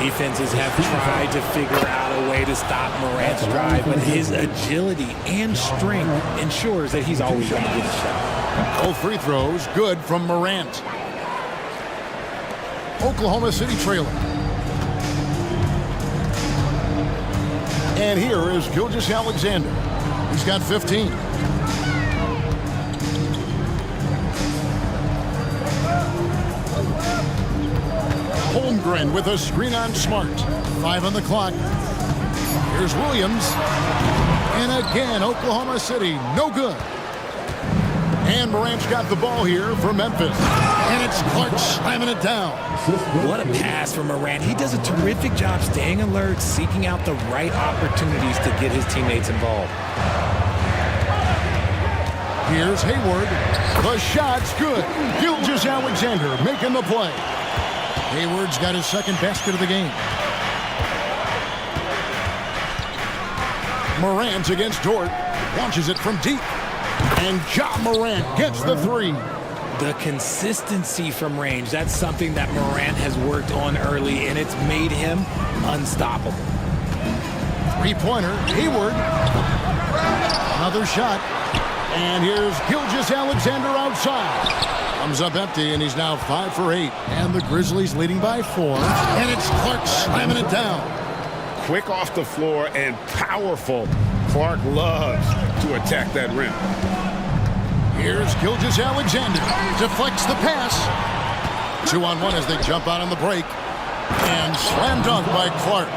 Defenses have tried to figure out a way to stop Morant's drive, but his agility and strength ensures that he's always going to get a shot. Both free throws good from Morant. Oklahoma City trailing. And here is Gilgeous-Alexander. He's got 15. Holmgren with a screen on Smart. 5 on the clock. Here's Williams. And again, Oklahoma City, no good. And Morant's got the ball here for Memphis. And it's Clark slamming it down. What a pass from Morant. He does a terrific job staying alert, seeking out the right opportunities to get his teammates involved. Here's Hayward. The shot's good. Gilgeous-Alexander making the play. Hayward's got his 2nd basket of the game. Morant against Dort. Launches it from deep. And Ja Morant gets the 3. The consistency from range, that's something that Morant has worked on early, and it's made him unstoppable. 3-pointer, Hayward. Another shot. And here's Gilgeous-Alexander outside. Comes up empty, and he's now 5 for 8. And the Grizzlies leading by 4. And it's Clark slamming it down. Quick off the floor and powerful. Clark loves to attack that rim. Here's Gilgeous-Alexander. Deflects the pass. 2-on-1 as they jump out on the break. And slam dunk by Clark.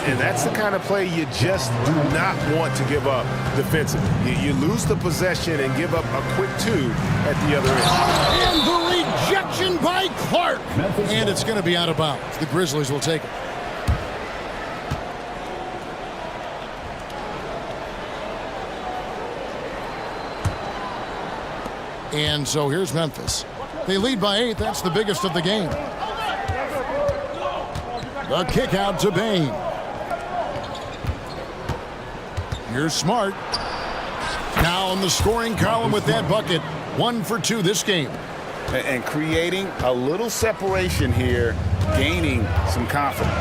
And that's the kind of play you just do not want to give up defensively. You lose the possession and give up a quick 2 at the other end. And the rejection by Clark. And it's going to be out of bounds. The Grizzlies will take it. And so here's Memphis. They lead by 8. That's the biggest of the game. The kick out to Bain. Here's Smart. Now in the scoring column with that bucket. 1 for 2 this game. And creating a little separation here, gaining some confidence.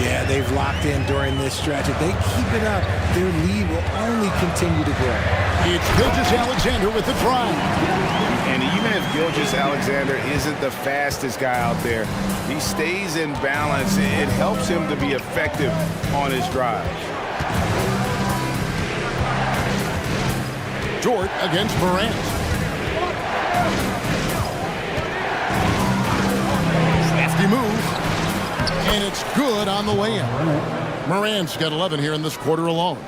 Yeah, they've locked in during this stretch. If they keep it up, their lead will only continue to grow. It's Gilgeous-Alexander with the drive. And even if Gilgeous-Alexander isn't the fastest guy out there, he stays in balance. It helps him to be effective on his drive. Dort against Morant. Crafty move. And it's good on the way in. Morant's got 11 here in this quarter alone.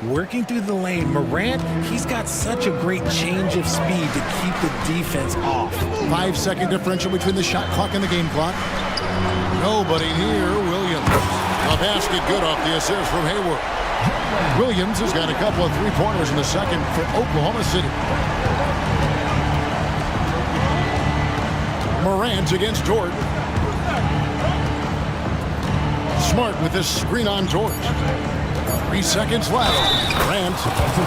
Working through the lane, Morant, he's got such a great change of speed to keep the defense off. 5-second differential between the shot clock and the game clock. Nobody near Williams. A basket good off the assist from Hayward. Williams has got a couple of 3-pointers in the second for Oklahoma City. Morant against Dort. Smart with this screen on Dort. 3 seconds left. Grant,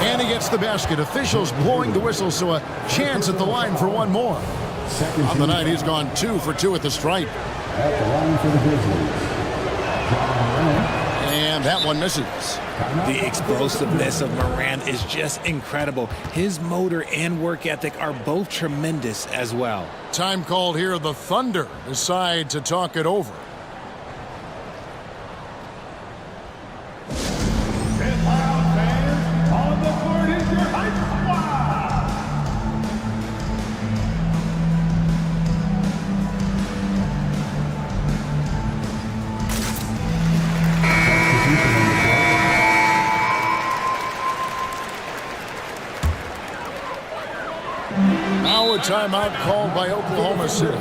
and he gets the basket. Officials blowing the whistle, so a chance at the line for one more. On the night, he's gone 2 for 2 at the stripe. At the line for the Grizzlies, And that one misses. The explosiveness of Morant is just incredible. His motor and work ethic are both tremendous as well. Time called here. The Thunder decide to talk it over. on the court is your high squad. Now a timeout called by Oklahoma City.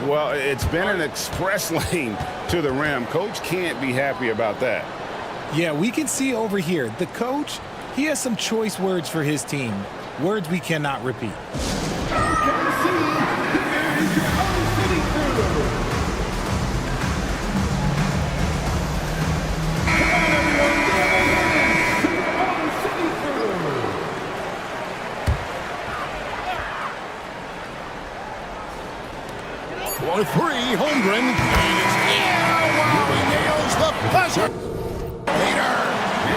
Well, it's been an express lane to the rim. Coach can't be happy about that. Yeah, we can see over here, the coach, he has some choice words for his team. Words we cannot repeat. For three, Holmgren. And it's he nails the buzzer. Later.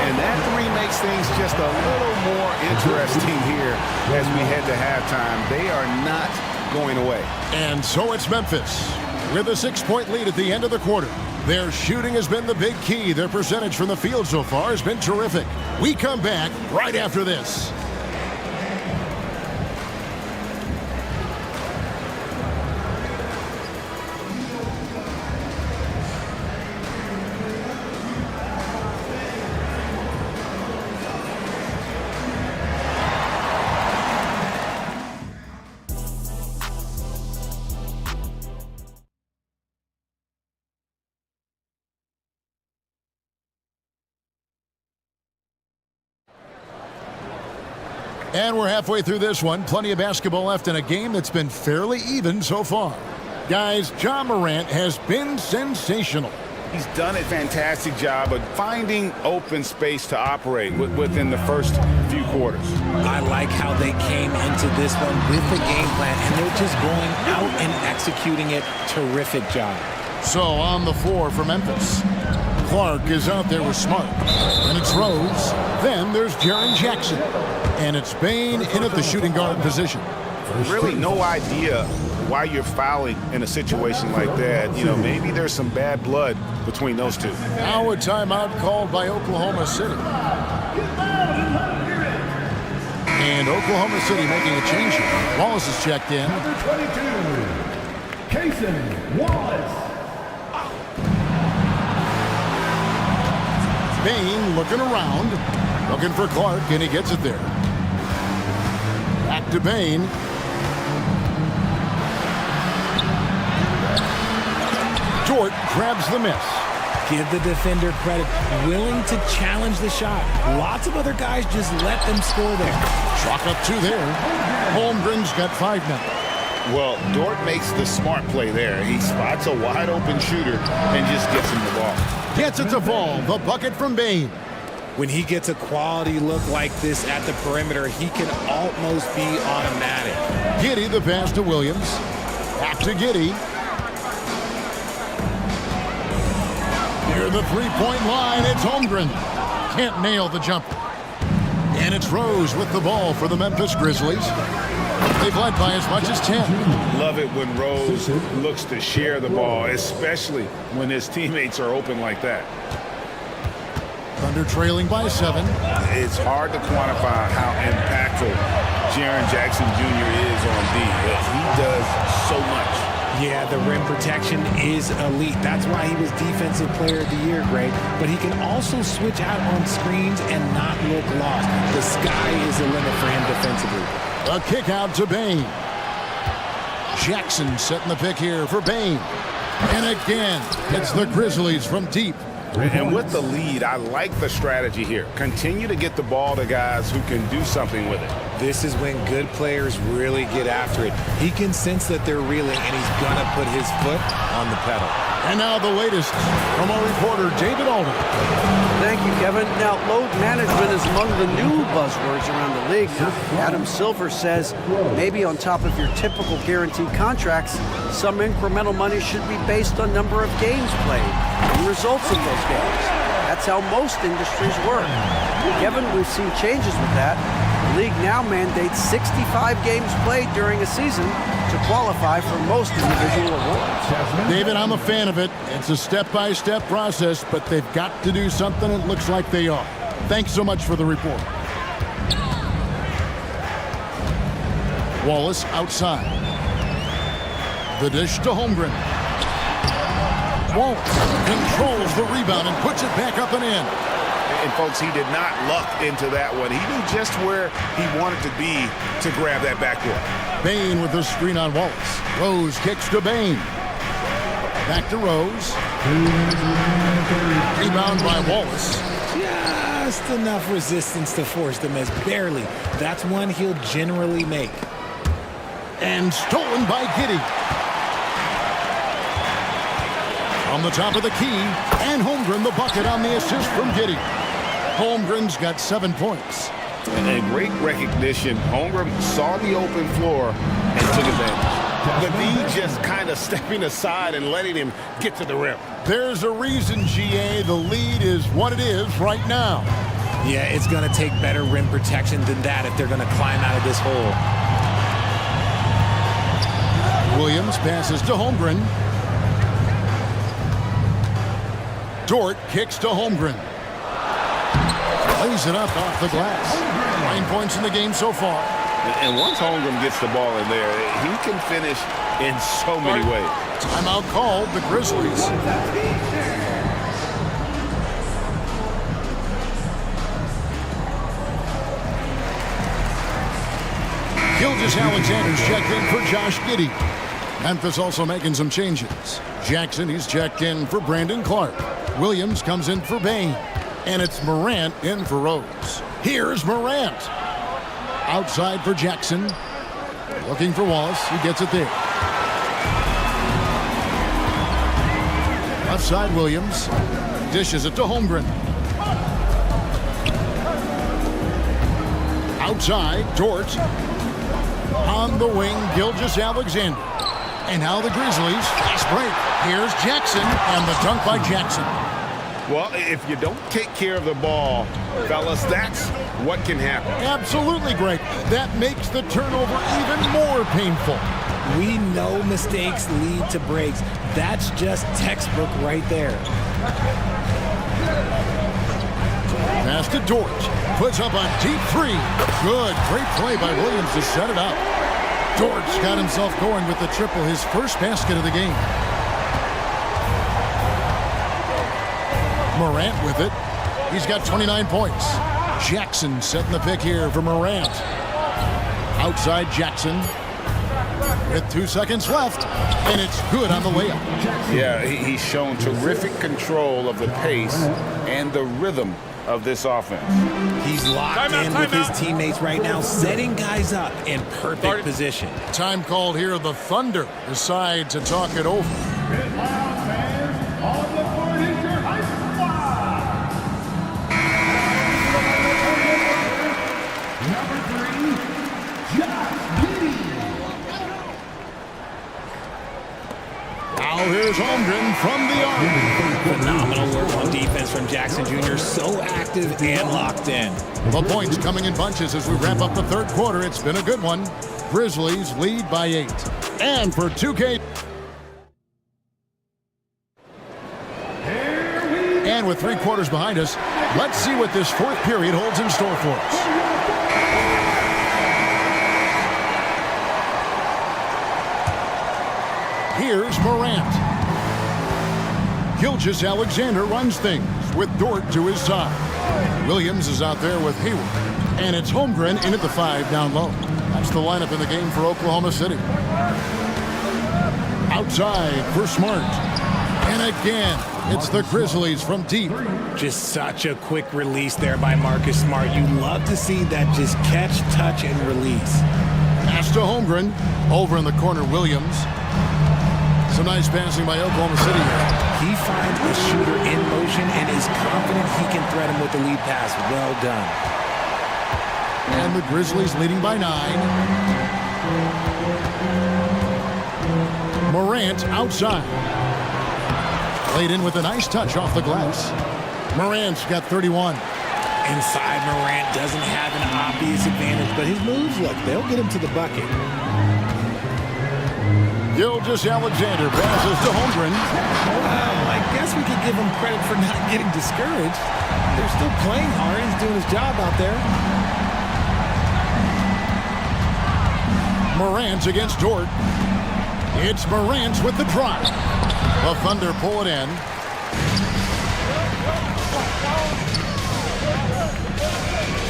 And that three makes things just a little more interesting here as we head to halftime. They are not going away. And so it's Memphis with a 6-point lead at the end of the quarter. Their shooting has been the big key. Their percentage from the field so far has been terrific. We come back right after this. And we're halfway through this one. Plenty of basketball left in a game that's been fairly even so far. Guys, Ja Morant has been sensational. He's done a fantastic job of finding open space to operate within the first few quarters. I like how they came into this one with the game plan, and they're just going out and executing it. Terrific job. So on the floor for Memphis, Clark is out there with Smart. And it's Rose. Then there's Jaren Jackson. And it's Bain in at the shooting guard position. Really no idea why you're fouling in a situation like that. You know, maybe there's some bad blood between those two. Now a timeout called by Oklahoma City. And Oklahoma City making a change here. Wallace is checked in. Number 22, Cason Wallace. Bain looking around, looking for Clark, and he gets it there. Back to Bain. Dort grabs the miss. Give the defender credit, willing to challenge the shot. Lots of other guys just let them score there. Chalk up two there. Holmgren's got 5 now. Well, Dort makes the smart play there. He spots a wide open shooter and just gets him the ball. Gets it to fall. The bucket from Bain. When he gets a quality look like this at the perimeter, he can almost be automatic. Giddey the pass to Williams. Back to Giddey. Near the three-point line, it's Holmgren. Can't nail the jumper. And it's Rose with the ball for the Memphis Grizzlies. They've led by as much as 10. Love it when Rose looks to share the ball, especially when his teammates are open like that. Thunder trailing by 7. It's hard to quantify how impactful Jaren Jackson Jr. is on D. He does so much. Yeah, the rim protection is elite. That's why he was Defensive Player of the Year, Greg. But he can also switch out on screens and not look lost. The sky is the limit for him defensively. A kick out to Bain. Jackson setting the pick here for Bain. And again, it's the Grizzlies from deep. And with the lead, I like the strategy here. Continue to get the ball to guys who can do something with it. This is when good players really get after it. He can sense that they're reeling, and he's going to put his foot on the pedal. And now the latest from our reporter, David Alden. Thank you, Kevin. Now, load management is among the new buzzwords around the league. Adam Silver says maybe on top of your typical guaranteed contracts, some incremental money should be based on number of games played and results of those games. That's how most industries work. Kevin, we've seen changes with that. The league now mandates 65 games played during a season to qualify for most individual awards. David, I'm a fan of it. It's a step-by-step process, but they've got to do something. It looks like they are. Thanks so much for the report. Wallace outside. The dish to Holmgren. Wallace controls the rebound and puts it back up and in. And folks, he did not luck into that one. He knew just where he wanted to be to grab that backboard. Bain with the screen on Wallace. Rose kicks to Bain. Back to Rose. Rebound by Wallace. Just enough resistance to force the miss. Barely. That's one he'll generally make. And stolen by Giddey. On the top of the key, and Holmgren the bucket on the assist from Giddey. Holmgren's got 7 points. And great recognition. Holmgren saw the open floor and took advantage. The D just kind of stepping aside and letting him get to the rim. There's a reason, GA, the lead is what it is right now. Yeah, it's going to take better rim protection than that if they're going to climb out of this hole. Williams passes to Holmgren. Dort kicks to Holmgren. Lays it up off the glass. 9 points in the game so far. And once Holmgren gets the ball in there, he can finish in so many ways. Timeout called, the Grizzlies. Gilgeous-Alexander's checked in for Josh Giddey. Memphis also making some changes. Jackson, he's checked in for Brandon Clark. Williams comes in for Bain. And it's Morant in for Rose. Here's Morant. Outside for Jackson. Looking for Wallace. He gets it there. Left side, Williams. Dishes it to Holmgren. Outside, Dort. On the wing, Gilgeous-Alexander. And now the Grizzlies. Fast break. Here's Jackson. And the dunk by Jackson. Well, if you don't take care of the ball, fellas, that's what can happen. Absolutely, Greg. That makes the turnover even more painful. We know mistakes lead to breaks. That's just textbook right there. Pass to Dort. Puts up a deep three. Good. Great play by Williams to set it up. Dort's got himself going with the triple, his first basket of the game. Morant with it. He's got 29 points. Jackson setting the pick here for Morant. Outside Jackson. With 2 seconds left. And it's good on the layup. Yeah, he's shown terrific control of the pace and the rhythm of this offense. He's locked in with his teammates right now, setting guys up in perfect position. Time called here. The Thunder decide to talk it over. Now here's Holmgren from the arc. Phenomenal work on defense from Jackson Jr. So active and locked in. The points coming in bunches as we wrap up the third quarter. It's been a good one. Grizzlies lead by 8. And for 2K. And with 3 quarters behind us, let's see what this fourth period holds in store for us. Here's Morant. Gilgeous-Alexander runs things with Dort to his side. Williams is out there with Hayward. And it's Holmgren in at the 5 down low. That's the lineup in the game for Oklahoma City. Outside for Smart. And again, it's the Grizzlies from deep. Just such a quick release there by Marcus Smart. You love to see that just catch, touch, and release. Pass to Holmgren. Over in the corner, Williams. Some nice passing by Oklahoma City. He finds a shooter in motion and is confident he can threat him with the lead pass. Well done. And the Grizzlies leading by 9. Morant outside. Laid in with a nice touch off the glass. Morant's got 31. Inside, Morant doesn't have an obvious advantage, but his moves, look, they'll get him to the bucket. Gilgeous-Alexander passes to Holmgren. I guess we could give him credit for not getting discouraged. They're still playing hard. He's doing his job out there. Morant against Dort. It's Morant with the drive. The Thunder pull it in.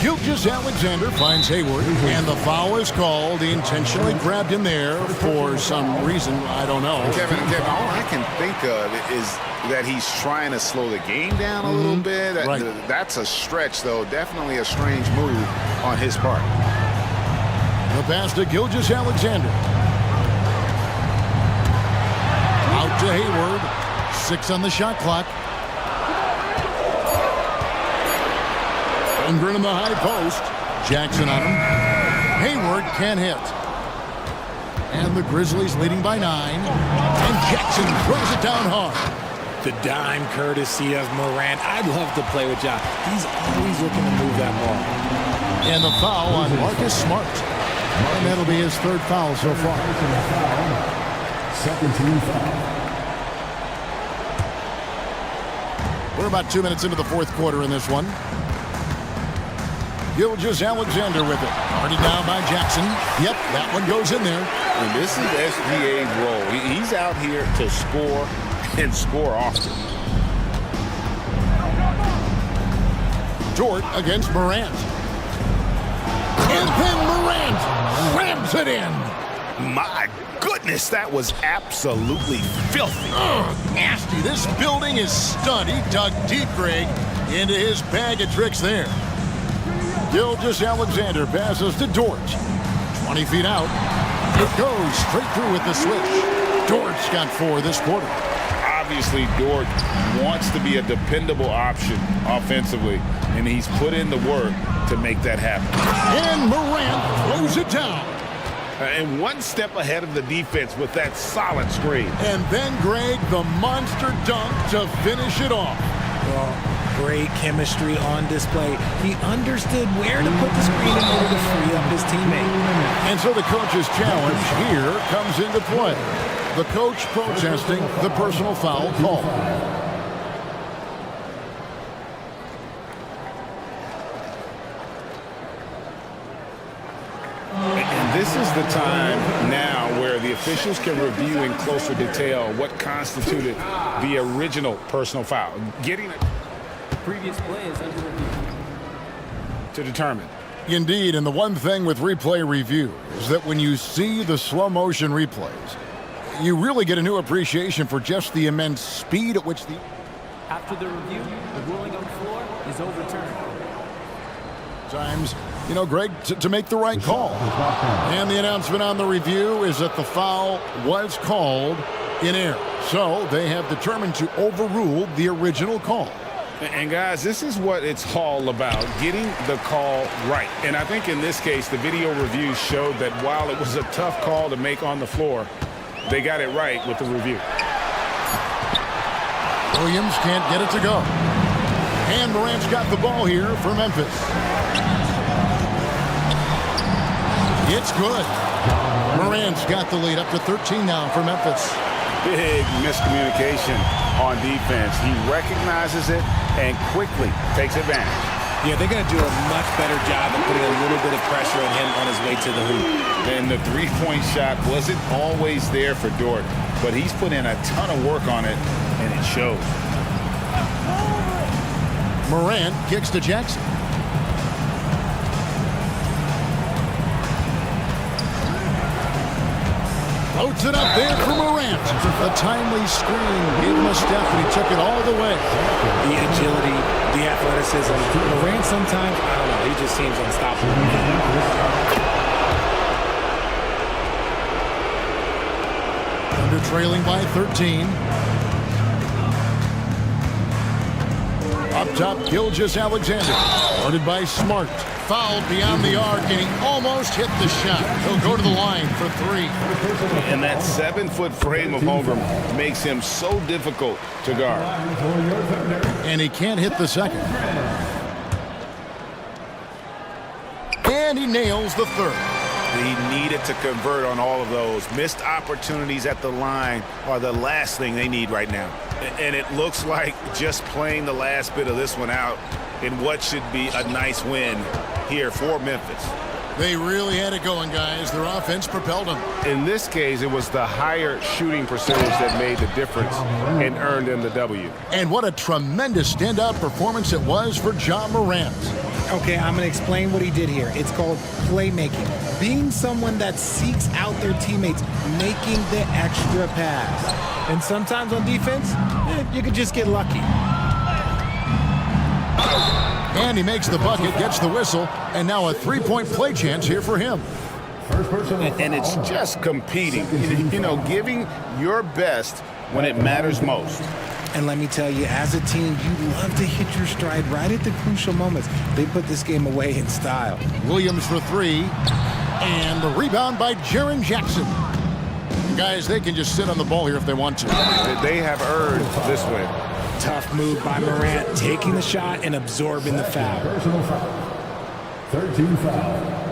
Gilgeous-Alexander finds Hayward, and the foul is called. He intentionally grabbed him there for some reason. I don't know. Kevin, all I can think of is that he's trying to slow the game down a little bit. That's a stretch, though. Definitely a strange move on his part. The pass to Gilgeous-Alexander. Out to Hayward. 6 on the shot clock. Holmgren in the high post. Jackson on him. Hayward can't hit. And the Grizzlies leading by 9. And Jackson throws it down hard. The dime courtesy of Morant. I'd love to play with John. He's always looking to move that ball. And the foul on Marcus Smart. And that'll be his 3rd foul so far. Second team foul. We're about 2 minutes into the 4th quarter in this one. Gilgeous-Alexander with it. Already down by Jackson. Yep, that one goes in there. And this is SGA's role. He's out here to score and score often. Dort against Morant. And then Morant slams it in. My goodness, that was absolutely filthy. Nasty. This building is stunned. He dug deep, Greg, into his bag of tricks there. Gilgeous-Alexander passes to Dort. 20 feet out. It goes straight through with the switch. Dort's got 4 this quarter. Obviously, Dort wants to be a dependable option offensively, and he's put in the work to make that happen. And Morant throws it down. And one step ahead of the defense with that solid screen. And then, Greg, the monster dunk to finish it off. Great chemistry on display. He understood where to put the screen in order to free up his teammate. And so the coach's challenge here comes into play. The coach protesting the personal foul call. And this is the time now where the officials can review in closer detail what constituted the original personal foul. Getting it. Previous play is under review. To determine. Indeed, and the one thing with replay review is that when you see the slow motion replays, you really get a new appreciation for just the immense speed at which the... After the review, the ruling on the floor is overturned. Times, you know, Greg, to make the right call. And the announcement on the review is that the foul was called in error. So they have determined to overrule the original call. And guys, this is what it's all about, getting the call right. And I think in this case, the video review showed that while it was a tough call to make on the floor, they got it right with the review. Williams can't get it to go. And Morant's got the ball here for Memphis. It's good. Morant's got the lead up to 13 now for Memphis. Big miscommunication on defense. He recognizes it and quickly takes advantage. Yeah, they're going to do a much better job of putting a little bit of pressure on him on his way to the hoop. And the three-point shot wasn't always there for Dort, but he's put in a ton of work on it, and it shows. Morant kicks to Jackson. Floats it up there for Morant. A timely screen gave him a step, and he took it all the way. The agility, the athleticism. Morant sometimes, I don't know, he just seems unstoppable. Thunder trailing by 13. Up top, Gilgeous-Alexander. Guarded by Smart. Fouled beyond the arc, and he almost hit the shot. He'll go to the line for 3. And that 7-foot frame of Holmgren makes him so difficult to guard. And he can't hit the second. And he nails the third. He needed to convert on all of those. Missed opportunities at the line are the last thing they need right now. And it looks like just playing the last bit of this one out in what should be a nice win here for Memphis. They really had it going, guys. Their offense propelled them. In this case, it was the higher shooting percentage that made the difference and earned them the W. And what a tremendous standout performance it was for Ja Morant. Okay, I'm going to explain what he did here. It's called playmaking. Being someone that seeks out their teammates, making the extra pass. And sometimes on defense, you can just get lucky. And he makes the bucket, gets the whistle, and now a three-point play chance here for him. And it's just competing, you know, giving your best when it matters most. And let me tell you, as a team, you love to hit your stride right at the crucial moments. They put this game away in style. Williams for three, and the rebound by Jaren Jackson. Guys, they can just sit on the ball here if they want to. They have earned this win. Tough move by Morant, taking the shot and absorbing the foul. Personal foul. 13 foul.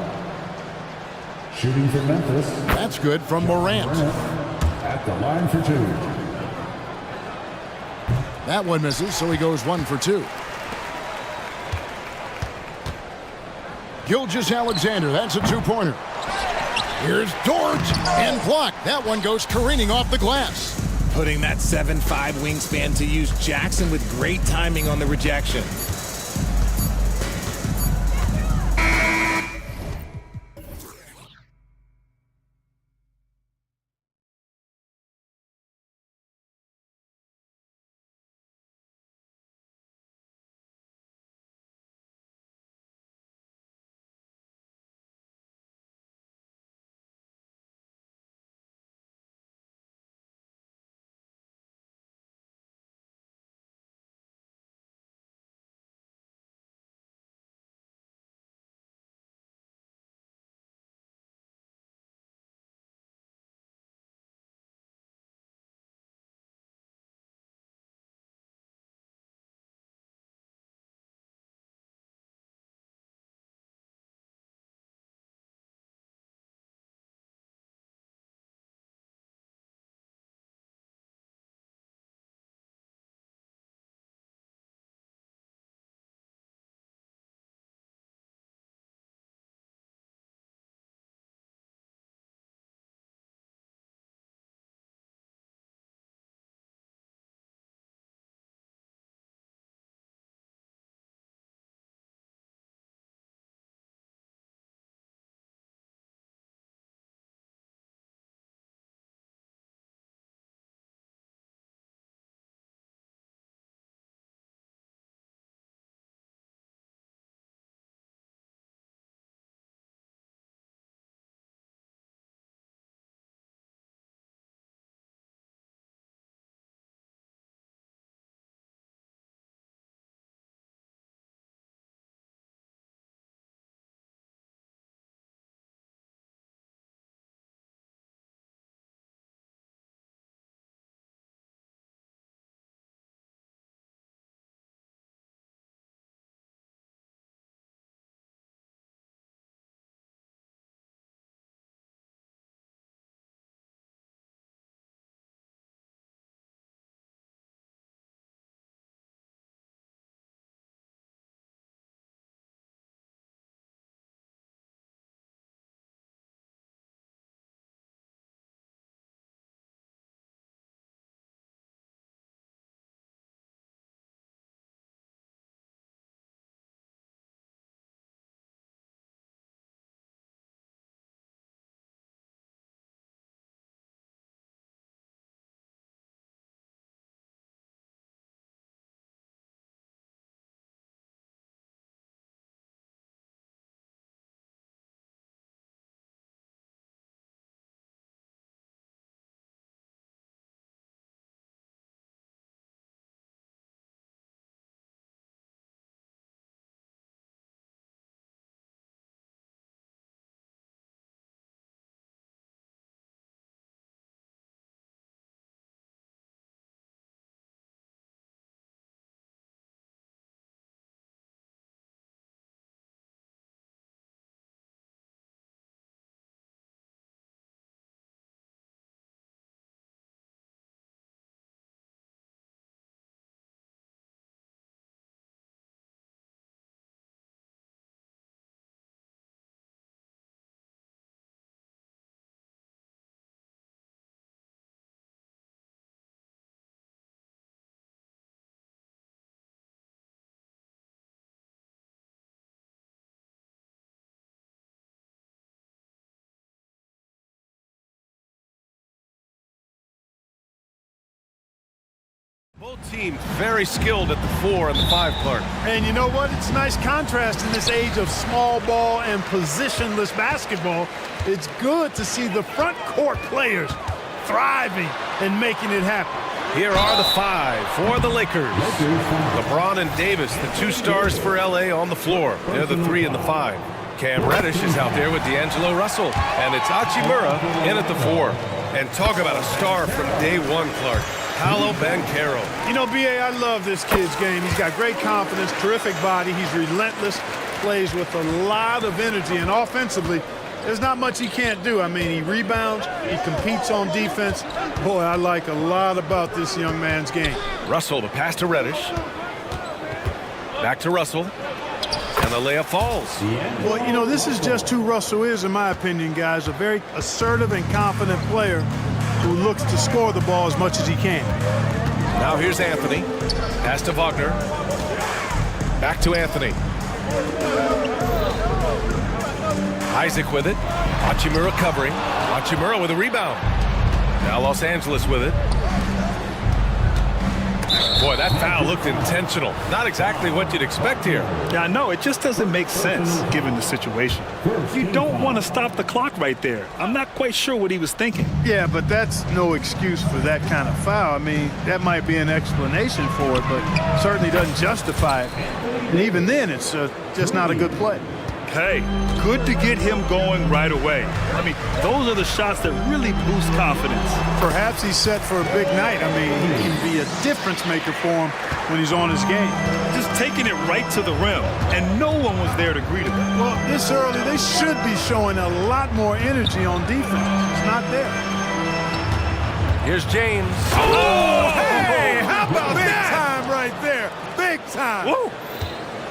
Shooting for Memphis. That's good from Morant. At the line for two. That one misses, so he goes 1 for 2. Gilgeous-Alexander, that's a two-pointer. Here's Dort, and blocked. That one goes careening off the glass. Putting that 7'5" wingspan to use. Jackson with great timing on the rejection. Both teams very skilled at the 4 and the 5, Clark. And you know what? It's a nice contrast in this age of small ball and positionless basketball. It's good to see the front court players thriving and making it happen. Here are the 5 for the Lakers. LeBron and Davis, the 2 stars for LA on the floor. They're the 3 and the 5. Cam Reddish is out there with D'Angelo Russell. And it's Hachimura in at the 4. And talk about a star from day one, Clark. Paolo Banchero. You know, B.A., I love this kid's game. He's got great confidence, terrific body. He's relentless, plays with a lot of energy. And offensively, there's not much he can't do. I mean, he rebounds, he competes on defense. Boy, I like a lot about this young man's game. Russell to pass to Reddish. Back to Russell. And the layup falls. Well, you know, this is just who Russell is, in my opinion, guys. A very assertive and confident player who looks to score the ball as much as he can. Now here's Anthony. Pass to Wagner. Back to Anthony. Isaac with it. Hachimura covering. Hachimura with a rebound. Now Los Angeles with it. Boy, that foul looked intentional. Not exactly what you'd expect here. Yeah, I know. It just doesn't make sense given the situation. You don't want to stop the clock right there. I'm not quite sure what he was thinking. Yeah, but that's no excuse for that kind of foul. I mean, that might be an explanation for it, but certainly doesn't justify it. And even then, it's just not a good play. Hey, good to get him going right away. I mean, those are the shots that really boost confidence. Perhaps he's set for a big night. I mean, he can be a difference maker for him when he's on his game. Just taking it right to the rim, and no one was there to greet him. Well, this early, they should be showing a lot more energy on defense. It's not there. Here's James. Oh, hey, how about big time right there? Big time. Woo.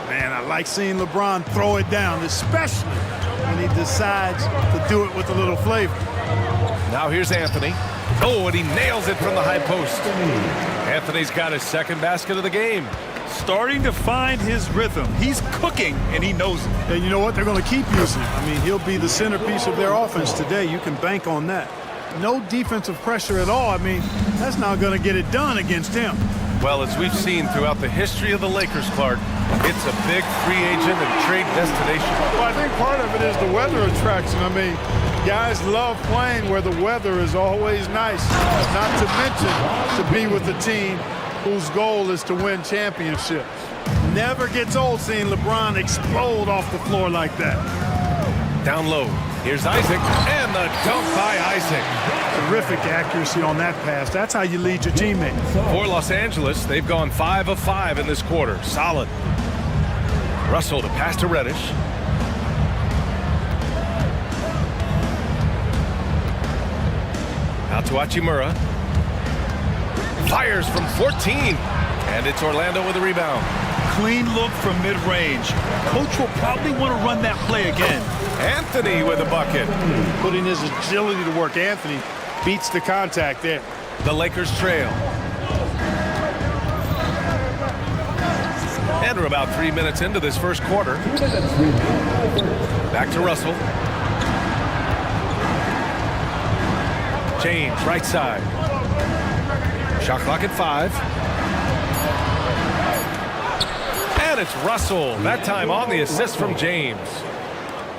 Man, I like seeing LeBron throw it down, especially when he decides to do it with a little flavor. Now here's Anthony. Oh, and he nails it from the high post. Anthony's got his second basket of the game. Starting to find his rhythm. He's cooking, and he knows it. And you know what? They're going to keep using him. I mean, he'll be the centerpiece of their offense today. You can bank on that. No defensive pressure at all. I mean, that's not going to get it done against him. Well, as we've seen throughout the history of the Lakers, Clark, it's a big free agent and trade destination. Well, I think part of it is the weather attraction. I mean, guys love playing where the weather is always nice. Not to mention to be with a team whose goal is to win championships. Never gets old seeing LeBron explode off the floor like that. Down low. Here's Isaac, and the dunk by Isaac. Terrific accuracy on that pass. That's how you lead your teammate. For Los Angeles, they've gone 5 of 5 in this quarter. Solid. Russell to pass to Reddish. Out to Hachimura. Fires from 14. And it's Orlando with a rebound. Clean look from mid-range. Coach will probably want to run that play again. Anthony with a bucket. Putting his agility to work. Anthony beats the contact there. The Lakers trail. And we're about 3 minutes into this first quarter. Back to Russell. James, right side. Shot clock at 5. And it's Russell. That time on the assist from James.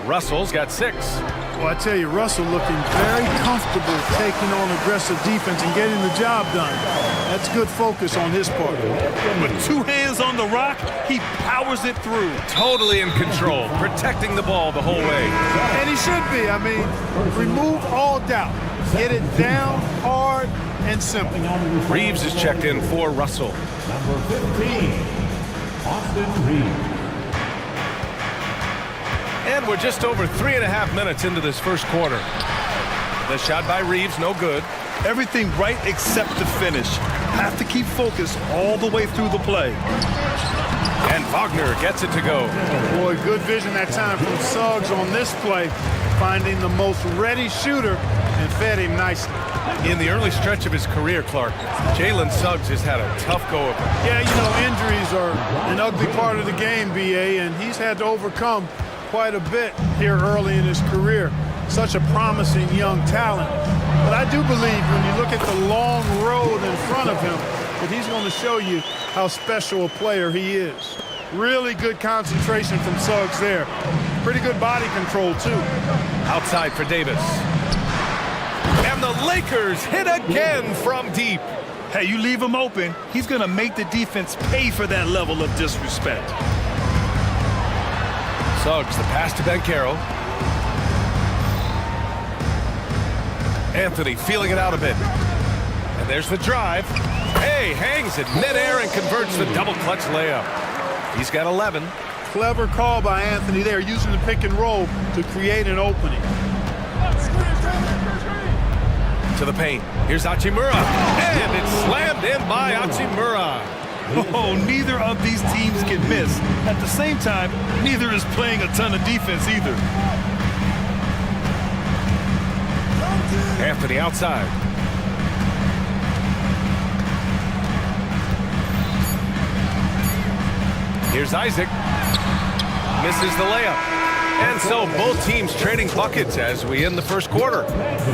Russell's got 6. Well, I tell you, Russell looking very comfortable taking on aggressive defense and getting the job done. That's good focus on his part. With 2 hands on the rock, he powers it through. Totally in control, protecting the ball the whole way. And he should be. I mean, remove all doubt. Get it down hard and simple. Reeves is checked in for Russell. Number 15, Austin Reeves. And we're just over 3.5 minutes into this first quarter. The shot by Reeves, no good. Everything right except the finish. Have to keep focused all the way through the play. And Wagner gets it to go. Boy, good vision that time from Suggs on this play, finding the most ready shooter and fed him nicely. In the early stretch of his career, Clark, Jalen Suggs has had a tough go of it. Yeah, you know, injuries are an ugly part of the game, B.A., and he's had to overcome quite a bit here early in his career. Such a promising young talent. But I do believe when you look at the long road in front of him, but he's going to show you how special a player he is. Really good concentration from Suggs there. Pretty good body control, too. Outside for Davis. And the Lakers hit again from deep. Hey, you leave him open, he's going to make the defense pay for that level of disrespect. Suggs, the pass to Banchero. Anthony feeling it out a bit. And there's the drive. Hey, hangs it midair and converts the double clutch layup. He's got 11. Clever call by Anthony there, using the pick and roll to create an opening. To the paint. Here's Hachimura. And it's slammed in by Hachimura. Oh, neither of these teams can miss. At the same time, neither is playing a ton of defense either. Anthony outside. Here's Isaac. Misses the layup. And so both teams trading buckets as we end the first quarter.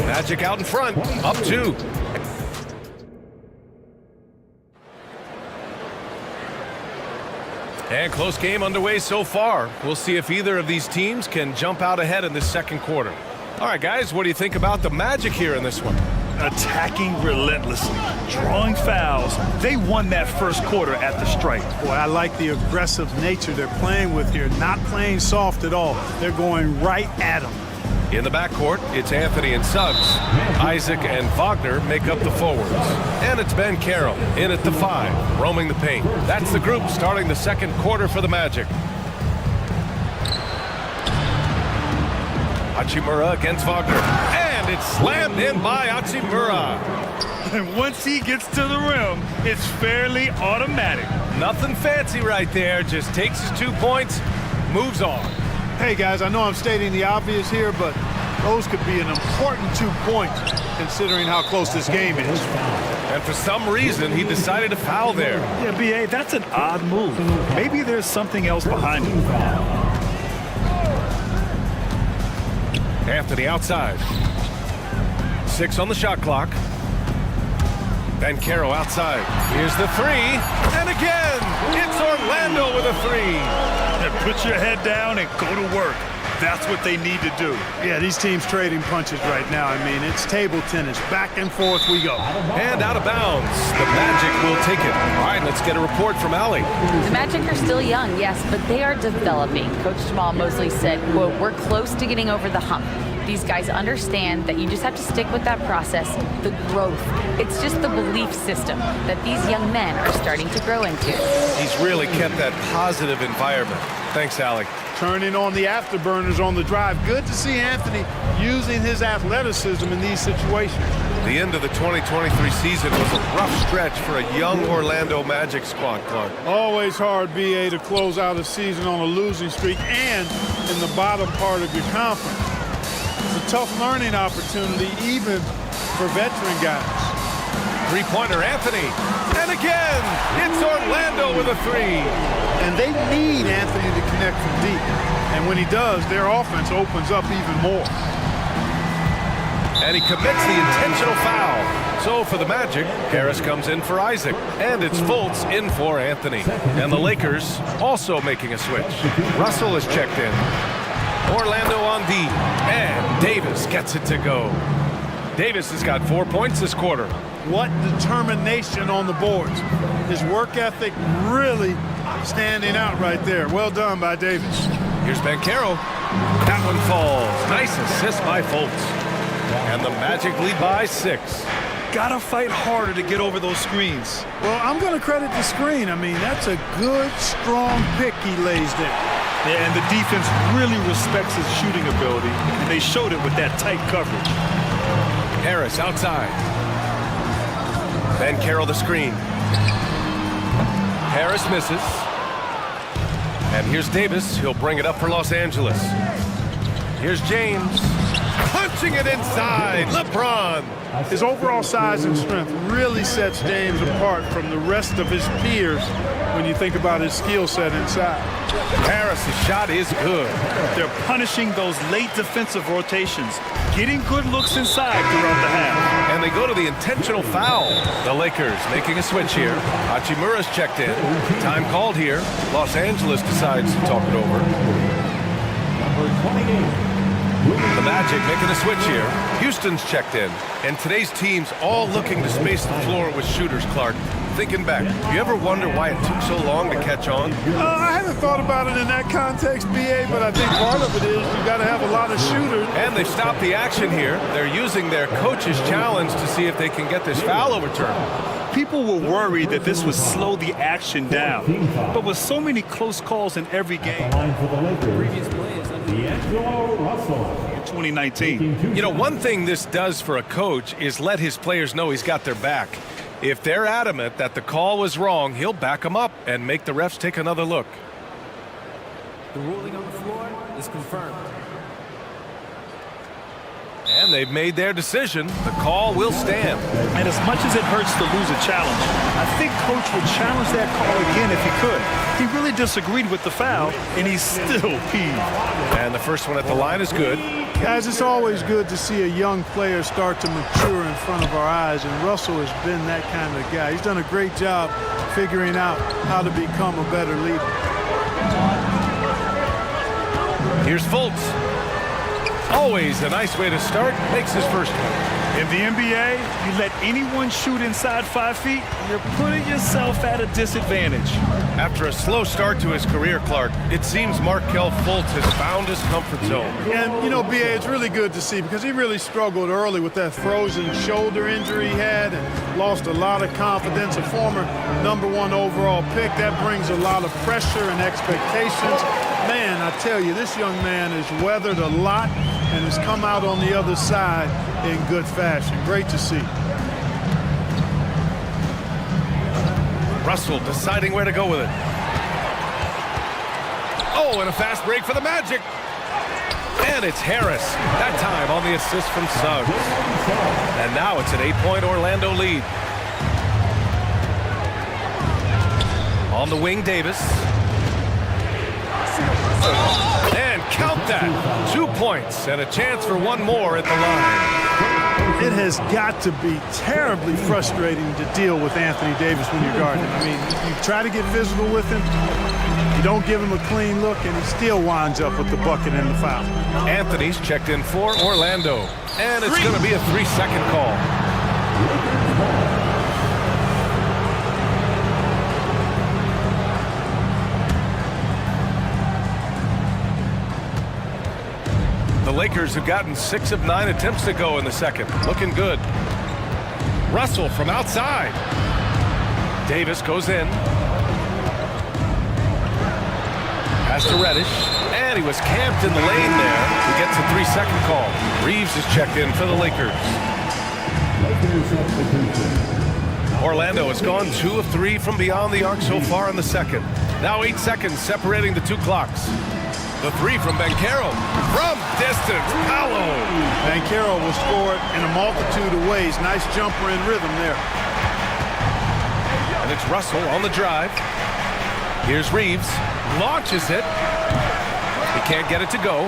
Magic out in front, up 2. And close game underway so far. We'll see if either of these teams can jump out ahead in this second quarter. All right, guys, what do you think about the Magic here in this one? Attacking relentlessly, drawing fouls. They won that first quarter at the stripe. Boy, I like the aggressive nature they're playing with here. Not playing soft at all. They're going right at them. In the backcourt, it's Anthony and Suggs. Isaac and Wagner make up the forwards. And it's Banchero in at the 5, roaming the paint. That's the group starting the second quarter for the Magic. Hachimura against Wagner. And it's slammed in by Hachimura. And once he gets to the rim, it's fairly automatic. Nothing fancy right there. Just takes his 2 points, moves on. Hey, guys, I know I'm stating the obvious here, but those could be an important 2 points considering how close this game is. And for some reason, he decided to foul there. Yeah, B.A., that's an odd move. Maybe there's something else behind it. Anthony outside. 6 on the shot clock. Banchero outside. Here's the 3. And again, it's Orlando with a 3. And put your head down and go to work. That's what they need to do. Yeah, these teams trading punches right now. I mean, it's table tennis. Back and forth we go. And out of bounds. The Magic will take it. All right, let's get a report from Allie. The Magic are still young, yes, but they are developing. Coach Jamal Mosley said, quote, "We're close to getting over the hump." These guys understand that you just have to stick with that process, the growth. It's just the belief system that these young men are starting to grow into. He's really kept that positive environment. Thanks, Allie. Turning on the afterburners on the drive. Good to see Anthony using his athleticism in these situations. The end of the 2023 season was a rough stretch for a young Orlando Magic squad, Clark. Always hard, B.A., to close out a season on a losing streak and in the bottom part of your conference. It's a tough learning opportunity, even for veteran guys. Three-pointer, Anthony. And again, it's Orlando with a 3. And they need Anthony to connect from deep. And when he does, their offense opens up even more. And he commits the intentional foul. So for the Magic, Harris comes in for Isaac. And it's Fultz in for Anthony. And the Lakers also making a switch. Russell is checked in. Orlando on D. And Davis gets it to go. Davis has got 4 points this quarter. What determination on the boards. His work ethic really standing out right there. Well done by Davis. Here's Banchero. That one falls. Nice assist by Fultz. And the Magic lead by 6. Gotta fight harder to get over those screens. Well, I'm going to credit the screen. I mean, that's a good, strong pick he lays there. Yeah, and the defense really respects his shooting ability, and they showed it with that tight coverage. Harris outside. Banchero the screen. Harris misses. And here's Davis. He'll bring it up for Los Angeles. Here's James. Punching it inside. LeBron. His overall size and strength really sets James apart from the rest of his peers when you think about his skill set inside. Harris's shot is good. They're punishing those late defensive rotations, getting good looks inside throughout the half. And they go to the intentional foul. The Lakers making a switch here. Hachimura's checked in. Time called here. Los Angeles decides to talk it over. The Magic making a switch here. Houston's checked in. And today's teams all looking to space the floor with shooters, Clark. Thinking back, you ever wonder why it took so long to catch on? I haven't thought about it in that context, BA, but I think part of it is you've got to have a lot of shooters. And they've stopped the action here. They're using their coach's challenge to see if they can get this foul overturned. People were worried that this would slow the action down. But with so many close calls in every game, Previous play is under in 2019. You know, one thing this does for a coach is let his players know he's got their back. If they're adamant that the call was wrong, he'll back them up and make the refs take another look. The ruling on the floor is confirmed. And they've made their decision. The call will stand. And as much as it hurts to lose a challenge, I think Coach would challenge that call again if he could. He really disagreed with the foul, and he's still peeved. And the first one at the line is good. Guys, it's always good to see a young player start to mature in front of our eyes, and Russell has been that kind of guy. He's done a great job figuring out how to become a better leader. Here's Fultz. Always a nice way to start. Makes his first one. In the NBA, you let anyone shoot inside 5 feet, you're putting yourself at a disadvantage. After a slow start to his career, Clark, it seems Markelle Fultz has found his comfort zone. And, you know, BA, it's really good to see because he really struggled early with that frozen shoulder injury he had and lost a lot of confidence. A former #1 overall pick, that brings a lot of pressure and expectations. Man, I tell you, this young man has weathered a lot and has come out on the other side in good fashion. Great to see. Russell deciding where to go with it. Oh, and a fast break for the Magic. And it's Harris, that time on the assist from Suggs. And now it's an 8-point Orlando lead. On the wing, Davis. And count that. 2 points and a chance for one more at the line. It has got to be terribly frustrating to deal with Anthony Davis when you're guarding him. I mean, you try to get physical with him, you don't give him a clean look, and he still winds up with the bucket and the foul. Anthony's checked in for Orlando. And it's going to be a 3-second call. The Lakers have gotten 6 of 9 attempts to go in the second. Looking good. Russell from outside. Davis goes in. Pass to Reddish. And he was camped in the lane there. He gets a 3-second call. Reeves is checked in for the Lakers. Orlando has gone 2 of 3 from beyond the arc so far in the second. Now 8 seconds separating the two clocks. The 3 from Banchero. From distance, Paolo. Banchero will score it in a multitude of ways. Nice jumper in rhythm there. And it's Russell on the drive. Here's Reeves. Launches it. He can't get it to go.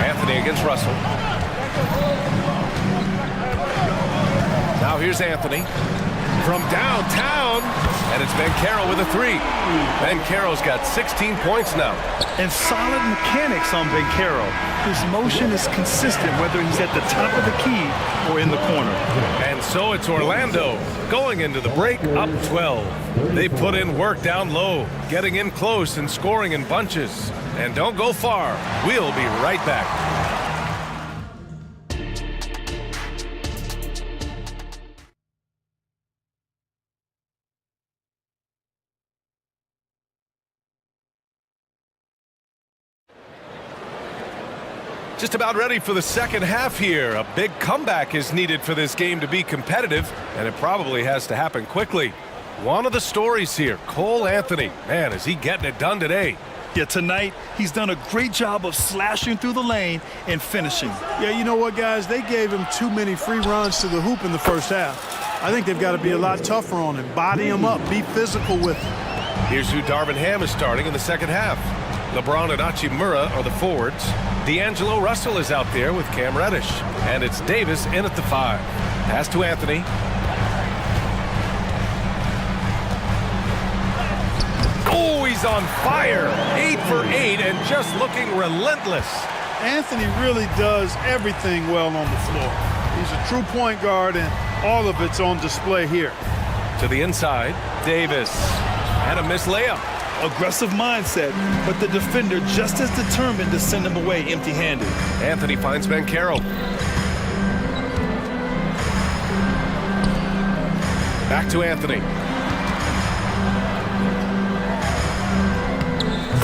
Anthony against Russell. Now here's Anthony. From downtown, and it's Banchero with a 3. Banchero's got 16 points now. And solid mechanics on Banchero. His motion is consistent whether he's at the top of the key or in the corner. And so it's Orlando going into the break up 12. They put in work down low, getting in close and scoring in bunches. And don't go far. We'll be right back. Just about ready for the second half here. A big comeback is needed for this game to be competitive, and it probably has to happen quickly. One of the stories here, Cole Anthony. Man, is he getting it done today. Yeah, tonight, he's done a great job of slashing through the lane and finishing. Yeah, you know what, guys? They gave him too many free runs to the hoop in the first half. I think they've got to be a lot tougher on him. Body him up. Be physical with him. Here's who Darvin Ham is starting in the second half. LeBron and Hachimura are the forwards. D'Angelo Russell is out there with Cam Reddish. And it's Davis in at the 5. Pass to Anthony. Oh, he's on fire. 8 for 8 and just looking relentless. Anthony really does everything well on the floor. He's a true point guard, and all of it's on display here. To the inside, Davis. And a missed layup. Aggressive mindset, but the defender just as determined to send him away empty-handed. Anthony finds Banchero. Back to Anthony.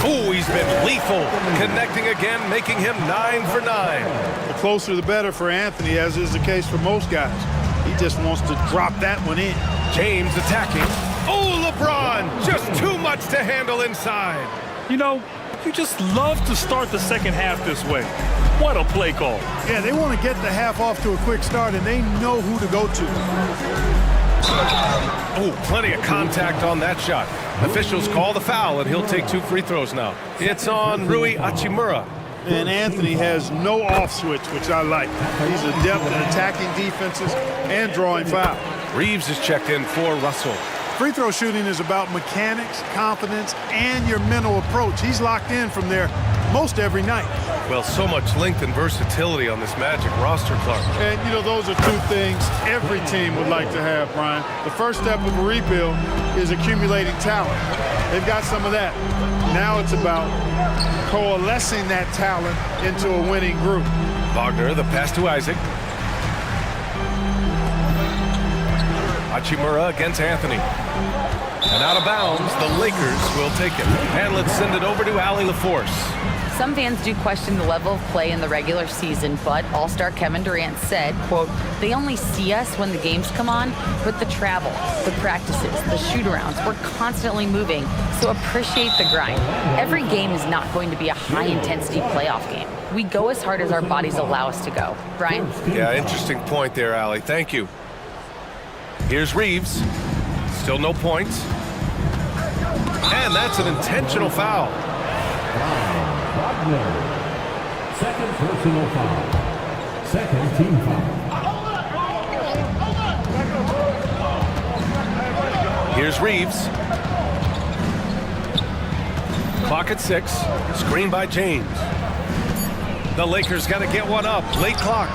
Oh, he's been lethal. Connecting again, making him 9 for 9. The closer the better for Anthony, as is the case for most guys. He just wants to drop that one in. James attacking. Oh, LeBron! Just too much to handle inside. You know, you just love to start the second half this way. What a play call. Yeah, they want to get the half off to a quick start, and they know who to go to. Oh, plenty of contact on that shot. Officials call the foul, and he'll take 2 free throws now. It's on Rui Hachimura. And Anthony has no off switch, which I like. He's adept at attacking defenses and drawing foul. Reeves is checked in for Russell. Free throw shooting is about mechanics, confidence, and your mental approach. He's locked in from there most every night. Well, so much length and versatility on this Magic roster, Clark. And, you know, those are 2 things every team would like to have, Brian. The first step of a rebuild is accumulating talent. They've got some of that. Now it's about coalescing that talent into a winning group. Wagner, the pass to Isaac. Hachimura against Anthony. And out of bounds, the Lakers will take it. And let's send it over to Allie LaForce. Some fans do question the level of play in the regular season, but All-Star Kevin Durant said, quote, "They only see us when the games come on, but the travel, the practices, the shoot-arounds, we're constantly moving, so appreciate the grind. Every game is not going to be a high-intensity playoff game. We go as hard as our bodies allow us to go." Brian? Yeah, interesting point there, Allie. Thank you. Here's Reeves. Still no points. And that's an intentional foul. Second personal foul. Second team foul. Here's Reeves. Clock at 6. Screen by James. The Lakers got to get one up. Late clock.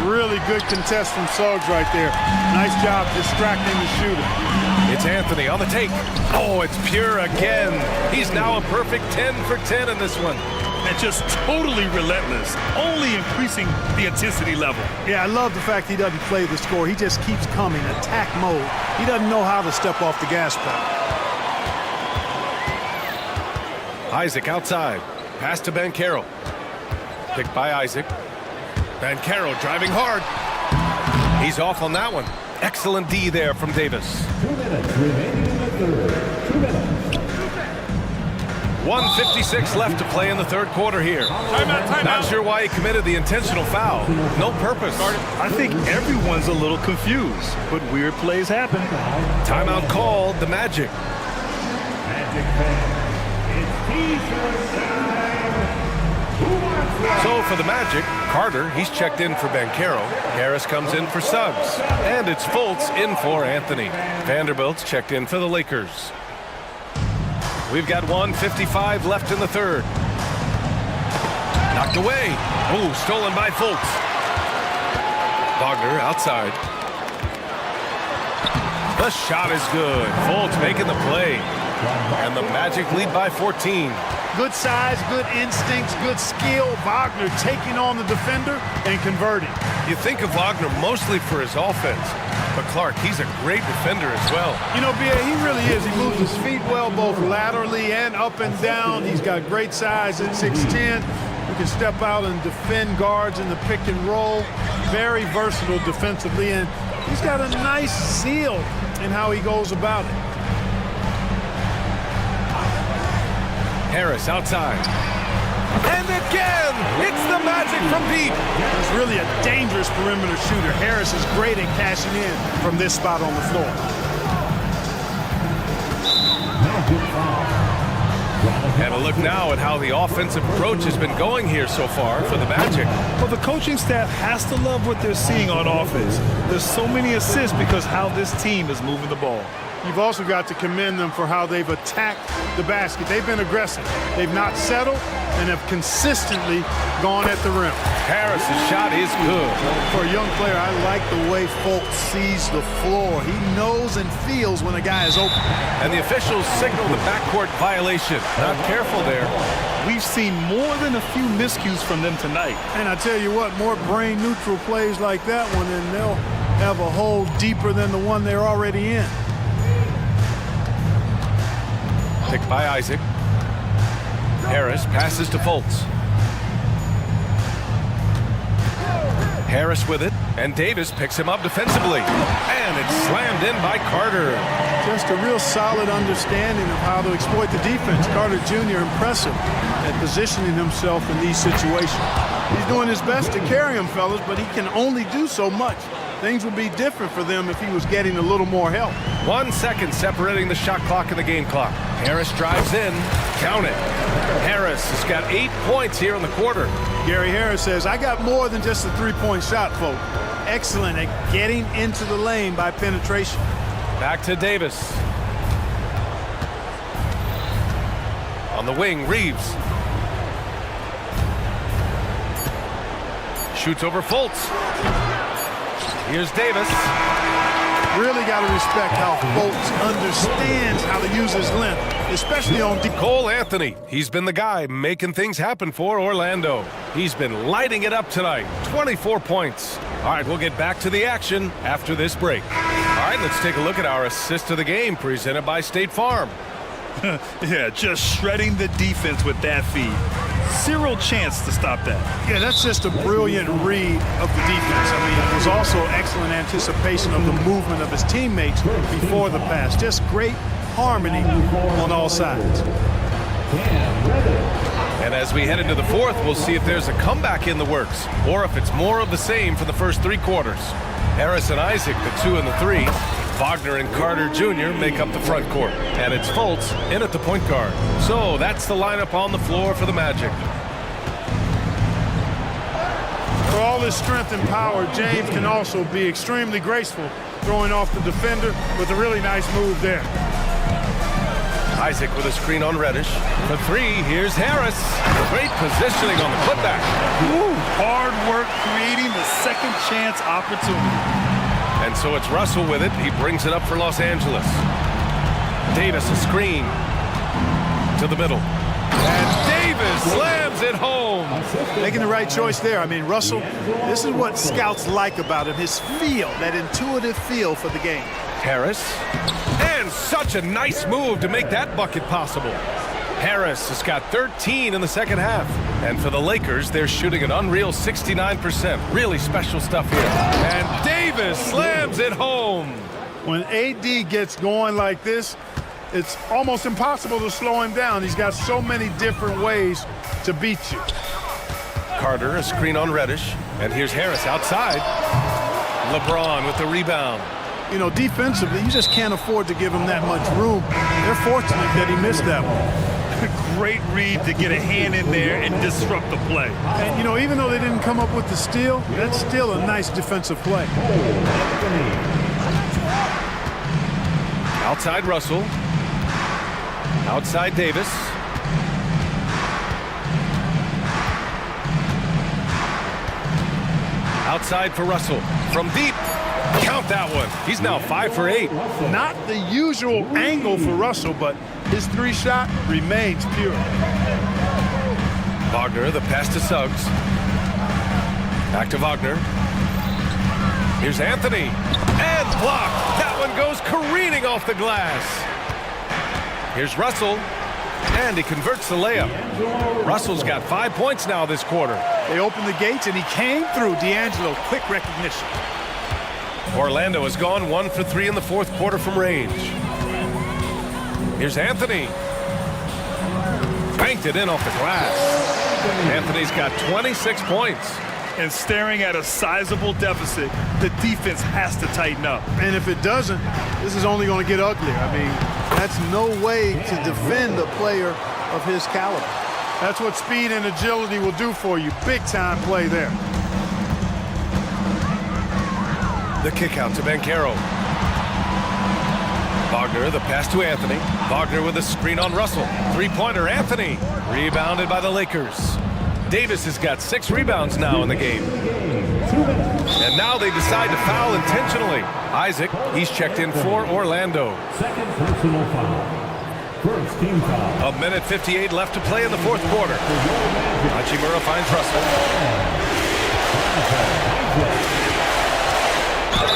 Really good contest from Suggs right there. Nice job distracting the shooter. It's Anthony on the take. Oh, it's Pure again. He's now a perfect 10 for 10 in this one. And just totally relentless, only increasing the intensity level. Yeah, I love the fact he doesn't play the score. He just keeps coming, attack mode. He doesn't know how to step off the gas pedal. Isaac outside. Pass to Banchero. Picked by Isaac. Banchero driving hard. He's off on that one. Excellent D there from Davis. 2 minutes remaining in the third. 2 minutes. 1:56 left to play in the third quarter here. Not sure why he committed the intentional foul. No purpose. I think everyone's a little confused, but weird plays happen. Timeout called, the Magic. Magic fans, it's T-shirt time. So for the Magic, Carter, he's checked in for Banchero. Harris comes in for Suggs. And it's Fultz in for Anthony. Vanderbilt's checked in for the Lakers. We've got 1:55 left in the third. Knocked away. Oh, stolen by Fultz. Wagner outside. The shot is good. Fultz making the play. And the Magic lead by 14. Good size, good instincts, good skill. Wagner taking on the defender and converting. You think of Wagner mostly for his offense, but Clark, he's a great defender as well. You know, B.A., he really is. He moves his feet well, both laterally and up and down. He's got great size at 6'10". He can step out and defend guards in the pick and roll. Very versatile defensively, and he's got a nice seal in how he goes about it. Harris outside. And again, it's the Magic from deep. He's really a dangerous perimeter shooter. Harris is great at cashing in from this spot on the floor. And a look now at how the offensive approach has been going here so far for the Magic. Well, the coaching staff has to love what they're seeing on offense. There's so many assists because how this team is moving the ball. You've also got to commend them for how they've attacked the basket. They've been aggressive. They've not settled and have consistently gone at the rim. Harris's shot is good. For a young player, I like the way Fultz sees the floor. He knows and feels when a guy is open. And the officials signal the backcourt violation. Not careful there. We've seen more than a few miscues from them tonight. And I tell you what, more brain-neutral plays like that one, and they'll have a hole deeper than the one they're already in. Picked by Isaac. Harris passes to Fultz. Harris with it, and Davis picks him up defensively. And it's slammed in by Carter. Just a real solid understanding of how to exploit the defense. Carter Jr. impressive at positioning himself in these situations. He's doing his best to carry him, fellas, but he can only do so much. Things would be different for them if he was getting a little more help. 1 second separating the shot clock and the game clock. Harris drives in. Count it. Harris has got 8 points here in the quarter. Gary Harris says, I got more than just a three-point shot, folks. Excellent at getting into the lane by penetration. Back to Davis. On the wing, Reeves. Shoots over Fultz. Here's Davis. Really got to respect how Fultz understands how to use his length, especially on deep. Cole Anthony. He's been the guy making things happen for Orlando. He's been lighting it up tonight. 24 points. All right, we'll get back to the action after this break. All right, let's take a look at our assist of the game presented by State Farm. Yeah, just shredding the defense with that feed. Zero chance to stop that. Yeah, that's just a brilliant read of the defense. I mean, it was also excellent anticipation of the movement of his teammates before the pass. Just great harmony on all sides. And as we head into the fourth, we'll see if there's a comeback in the works or if it's more of the same for the first three quarters. Harris and Isaac, the 2 and the 3. Wagner and Carter Jr. make up the front court. And it's Fultz in at the point guard. So that's the lineup on the floor for the Magic. For all his strength and power, James can also be extremely graceful, throwing off the defender with a really nice move there. Isaac with a screen on Reddish. For 3, here's Harris. Great positioning on the putback. Ooh, hard work creating the second chance opportunity. And so it's Russell with it. He brings it up for Los Angeles. Davis a screen to the middle. And Davis slams it home. Making the right choice there. I mean, Russell, this is what scouts like about him. His feel, that intuitive feel for the game. Harris. And such a nice move to make that bucket possible. Harris has got 13 in the second half. And for the Lakers, they're shooting an unreal 69%. Really special stuff here. And Davis slams it home. When AD gets going like this, it's almost impossible to slow him down. He's got so many different ways to beat you. Carter, a screen on Reddish. And here's Harris outside. LeBron with the rebound. You know, defensively, you just can't afford to give him that much room. They're fortunate that he missed that one. Great read to get a hand in there and disrupt the play. And, you know, even though they didn't come up with the steal, that's still a nice defensive play. Outside Russell. Outside Davis. Outside for Russell. From deep. Count that one. He's now 5 for 8. Not the usual angle for Russell, but his 3-shot remains pure. Wagner, the pass to Suggs. Back to Wagner. Here's Anthony. And blocked. That one goes careening off the glass. Here's Russell. And he converts the layup. Russell's got 5 points now this quarter. They opened the gates and he came through. D'Angelo, quick recognition. Orlando has gone 1 for 3 in the fourth quarter from range. Here's Anthony. Banked it in off the glass. Anthony's got 26 points. And staring at a sizable deficit, the defense has to tighten up. And if it doesn't, this is only going to get uglier. I mean, that's no way to defend a player of his caliber. That's what speed and agility will do for you. Big time play there. The kick out to Banchero. Wagner, the pass to Anthony. Wagner with a screen on Russell. Three-pointer, Anthony. Rebounded by the Lakers. Davis has got 6 rebounds now in the game. And now they decide to foul intentionally. Isaac, he's checked in for Orlando. Second personal foul. First team foul. 1:58 left to play in the fourth quarter. Hachimura finds Russell.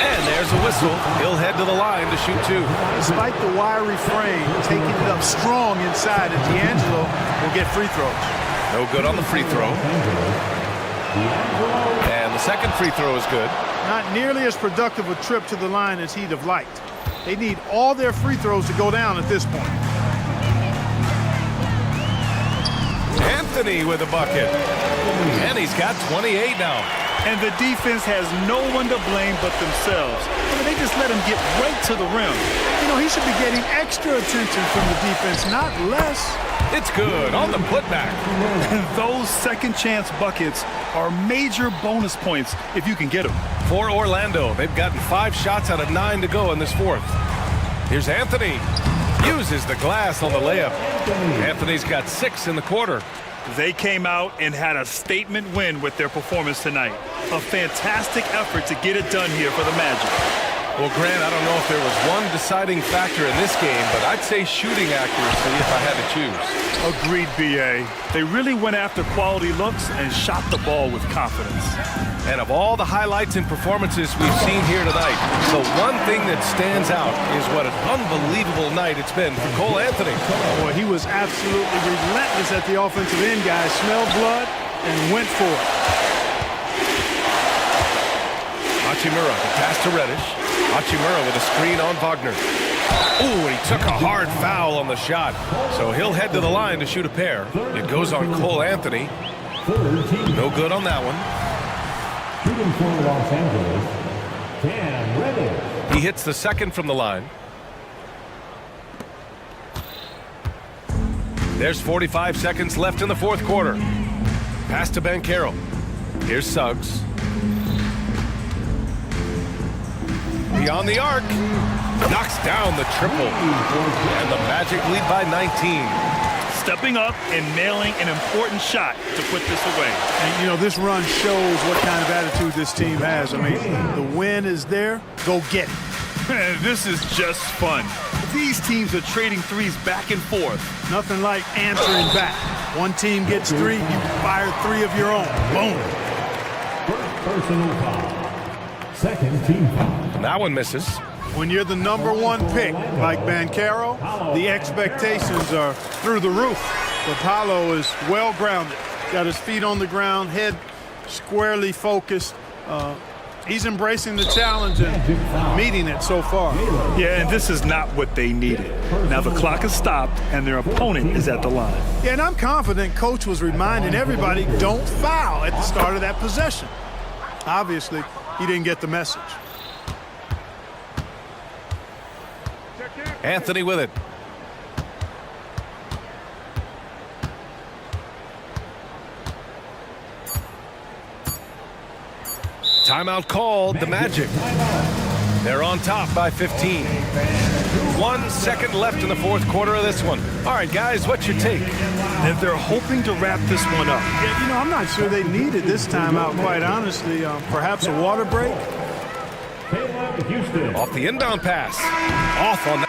And there's a whistle. He'll head to the line to shoot 2. Despite the wiry frame, taking it up strong inside, and D'Angelo will get free throws. No good on the free throw. And the second free throw is good. Not nearly as productive a trip to the line as he'd have liked. They need all their free throws to go down at this point. Anthony with a bucket. And he's got 28 now. And the defense has no one to blame but themselves. I mean, they just let him get right to the rim. You know, he should be getting extra attention from the defense, not less. It's good on the putback. Those second chance buckets are major bonus points if you can get them. For Orlando, they've gotten 5 shots out of 9 to go in this fourth. Here's Anthony. Uses the glass on the layup. Anthony's got 6 in the quarter. They came out and had a statement win with their performance tonight. A fantastic effort to get it done here for the Magic. Well, Grant, I don't know if there was one deciding factor in this game, but I'd say shooting accuracy if I had to choose. Agreed, B.A. They really went after quality looks and shot the ball with confidence. And of all the highlights and performances we've seen here tonight, the one thing that stands out is what an unbelievable night it's been for Cole Anthony. Boy, he was absolutely relentless at the offensive end, guys. Smelled blood and went for it. Hachimura, the pass to Reddish. Hachimura with a screen on Wagner. Ooh, he took a hard foul on the shot. So he'll head to the line to shoot a pair. It goes on Cole Anthony. No good on that one. Shooting for Los Angeles, Cam Reddish. He hits the second from the line. There's 45 seconds left in the fourth quarter. Pass to Banchero. Here's Suggs. Beyond the arc. Knocks down the triple. And the Magic lead by 19. Stepping up and nailing an important shot to put this away. And, you know, this run shows what kind of attitude this team has. I mean, the win is there. Go get it. This is just fun. These teams are trading threes back and forth. Nothing like answering back. One team gets 3, you fire 3 of your own. Boom. First personal foul. Second team foul. And that one misses. When you're the #1 pick, like Banchero, the expectations are through the roof. But Paolo is well-grounded. Got his feet on the ground, head squarely focused. He's embracing the challenge and meeting it so far. Yeah, and this is not what they needed. Now the clock is stopped, and their opponent is at the line. Yeah, and I'm confident Coach was reminding everybody, don't foul at the start of that possession. Obviously, he didn't get the message. Anthony with it. Timeout called, the Magic. They're on top by 15. 1 second left in the fourth quarter of this one. All right, guys, what's your take? And they're hoping to wrap this one up. Yeah, you know, I'm not sure they needed this timeout, quite honestly. Perhaps a water break? Off the inbound pass. Off on that.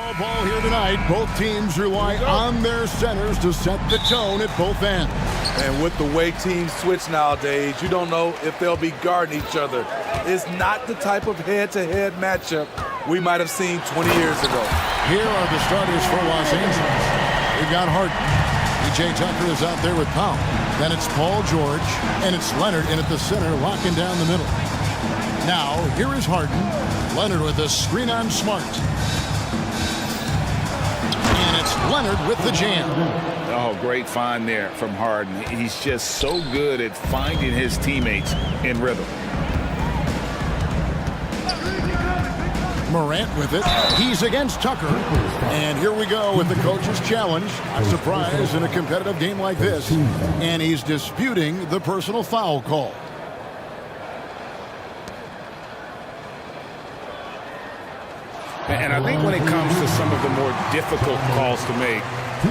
Small ball here tonight. Both teams rely on their centers to set the tone at both ends. And with the way teams switch nowadays, you don't know if they'll be guarding each other. It's not the type of head-to-head matchup we might have seen 20 years ago. Here are the starters for Los Angeles. We've got Harden. PJ Tucker is out there with Powell. Then it's Paul George, and it's Leonard in at the center, locking down the middle. Now, here is Harden. Leonard with a screen on Smart. And it's Leonard with the jam. Oh, great find there from Harden. He's just so good at finding his teammates in rhythm. Morant with it. He's against Tucker. And here we go with the coach's challenge. I'm surprised in a competitive game like this. And he's disputing the personal foul call. And I think when it comes to some of the more difficult calls to make,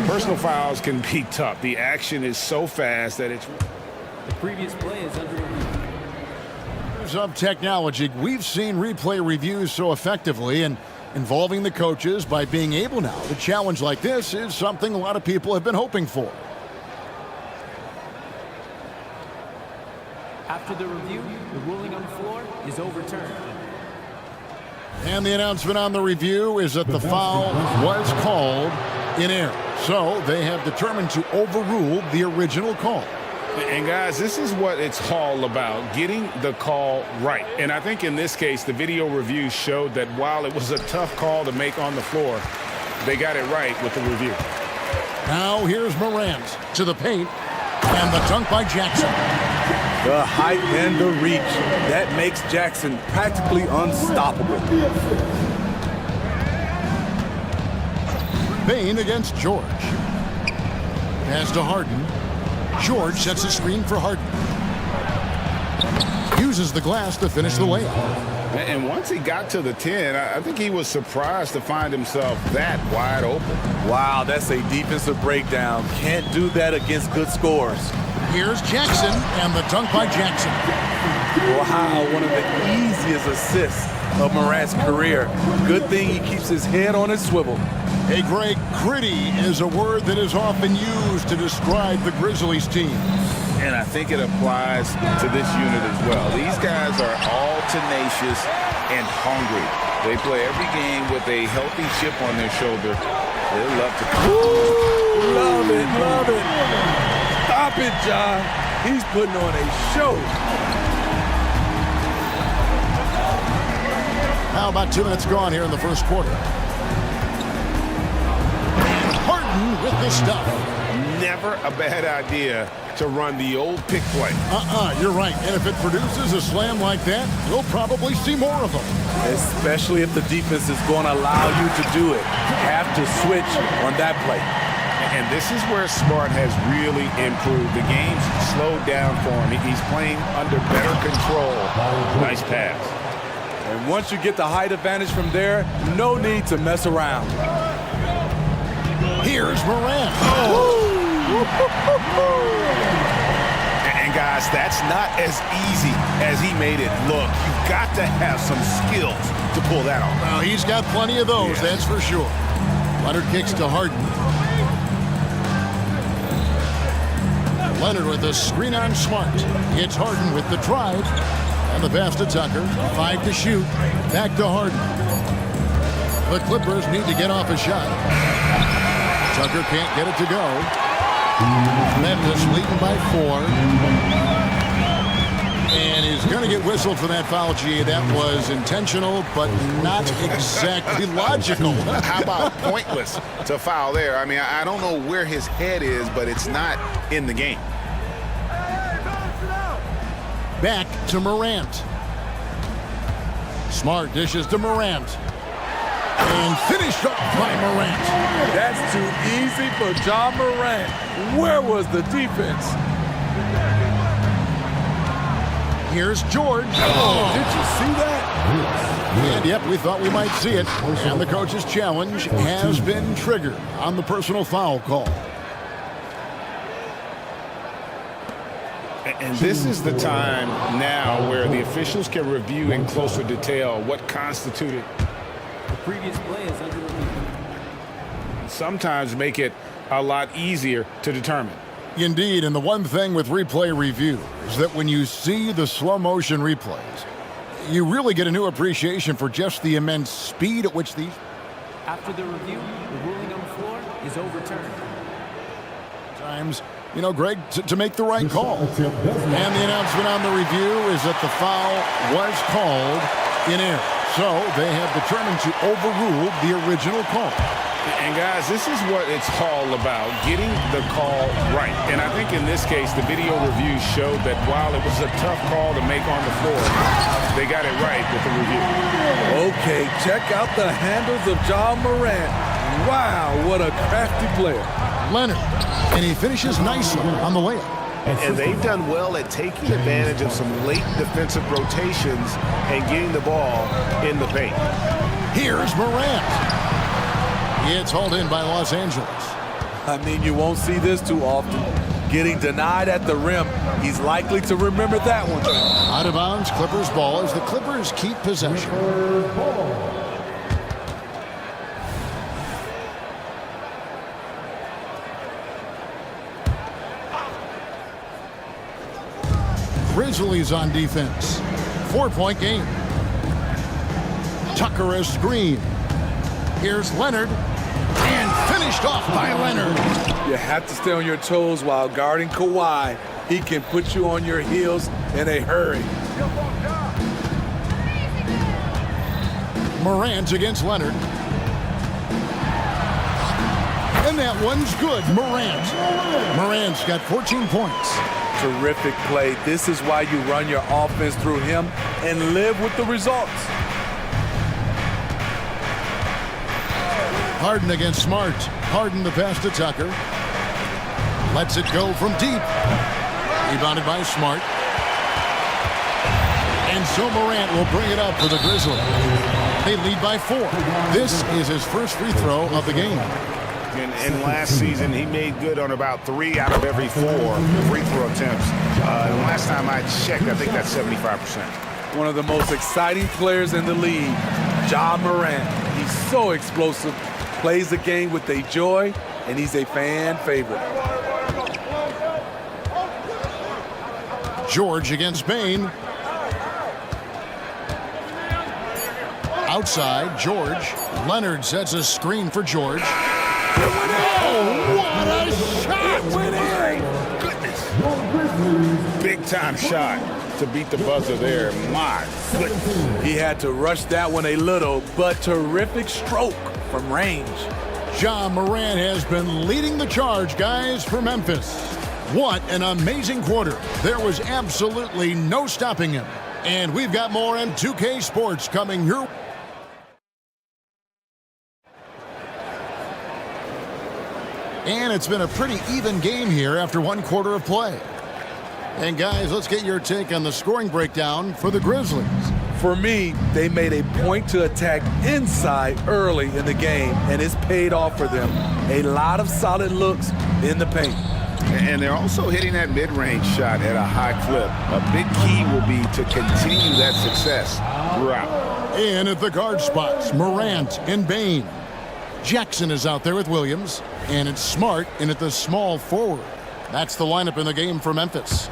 personal fouls can be tough. The action is so fast that it's... The previous play is under review. Of technology, we've seen replay reviews so effectively, and involving the coaches by being able now to challenge like this is something a lot of people have been hoping for. After the review, the ruling on the floor is overturned. And the announcement on the review is that the foul was called in error. So they have determined to overrule the original call. And guys, this is what it's all about, getting the call right. And I think in this case, the video review showed that while it was a tough call to make on the floor, they got it right with the review. Now here's Morant to the paint, and the dunk by Jackson. The height and the reach, that makes Jackson practically unstoppable. Payne against George. Pass to Harden. George sets a screen for Harden. Uses the glass to finish the layup. And once he got to the 10, I think he was surprised to find himself that wide open. Wow, that's a defensive breakdown. Can't do that against good scores. Here's Jackson, and the dunk by Jackson. Wow, one of the easiest assists of Morant's career. Good thing he keeps his head on his swivel. Hey, Greg, gritty is a word that is often used to describe the Grizzlies team. And I think it applies to this unit as well. These guys are all tenacious and hungry. They play every game with a healthy chip on their shoulder. They love to... Ooh, love it, love it. Stop it, John. He's putting on a show. Now about 2 minutes gone here in the first quarter. With the stuff. Never a bad idea to run the old pick play. You're right. And if it produces a slam like that, we'll probably see more of them. Especially if the defense is going to allow you to do it. Have to switch on that play. And this is where Smart has really improved. The game's slowed down for him. He's playing under better control. Nice pass. And once you get the height advantage from there, no need to mess around. Here's Morant. And guys, that's not as easy as he made it look. You've got to have some skills to pull that off. Well, he's got plenty of those, that's for sure. Leonard kicks to Harden. Leonard with a screen on Smart. Hits Harden with the drive. And the pass to Tucker. 5 to shoot. Back to Harden. The Clippers need to get off a shot. Tucker can't get it to go. Memphis leading by 4. And he's going to get whistled for that foul, G. That was intentional, but not exactly logical. How about pointless to foul there? I mean, I don't know where his head is, but it's not in the game. Back to Morant. Smart dishes to Morant. And finished off by Morant. That's too easy for John Morant. Where was the defense? Here's George. Oh, did you see that? And yep, we thought we might see it. And the coach's challenge has been triggered on the personal foul call. And this is the time now where the officials can review in closer detail what constituted. The previous play is under review. sometimes make it a lot easier to determine. Indeed, and the one thing with replay review is that when you see the slow motion replays, you really get a new appreciation for just the immense speed at which these... After the review, the ruling on the floor is overturned. Times, you know, Greg, to make the right call. And the announcement on the review is that the foul was called in error. So they have determined to overrule the original call. And guys, this is what it's all about, getting the call right. And I think in this case, the video review showed that while it was a tough call to make on the floor, they got it right with the review. Okay, check out the handles of John Morant. Wow, what a crafty player. Leonard, and he finishes nicely on the layup. And they've done well at taking advantage of some late defensive rotations and getting the ball in the paint. Here's Morant. It's hauled in by Los Angeles. I mean, you won't see this too often. Getting denied at the rim, he's likely to remember that one. Out of bounds, Clippers ball as the Clippers keep possession. Grizzlies on defense. 4-point game. Tucker a screen. Here's Leonard. And finished off by Leonard. You have to stay on your toes while guarding Kawhi. He can put you on your heels in a hurry. Morant against Leonard. And that one's good. Morant's got 14 points. Terrific play. This is why you run your offense through him and live with the results. Harden against Smart. Harden the pass to Tucker. Lets it go from deep. Rebounded by Smart. And so Morant will bring it up for the Grizzlies. They lead by 4. This is his first free throw of the game. And last season, he made good on about 3 out of every 4 free throw attempts. And last time I checked, I think that's 75%. One of the most exciting players in the league, John Morant. He's so explosive, plays the game with a joy, and he's a fan favorite. George against Bain. Outside, George. Leonard sets a screen for George. Oh, what a shot! Goodness. Big time shot to beat the buzzer there. My goodness. He had to rush that one a little, but terrific stroke from range. Ja Morant has been leading the charge, guys, for Memphis. What an amazing quarter. There was absolutely no stopping him. And we've got more in 2K Sports coming your way. And it's been a pretty even game here after 1 quarter of play. And guys, let's get your take on the scoring breakdown for the Grizzlies. For me, they made a point to attack inside early in the game, and it's paid off for them. A lot of solid looks in the paint. And they're also hitting that mid-range shot at a high clip. A big key will be to continue that success throughout. In at the guard spots, Morant and Bain. Jackson is out there with Williams, and it's Smart in at the small forward. That's the lineup in the game for Memphis.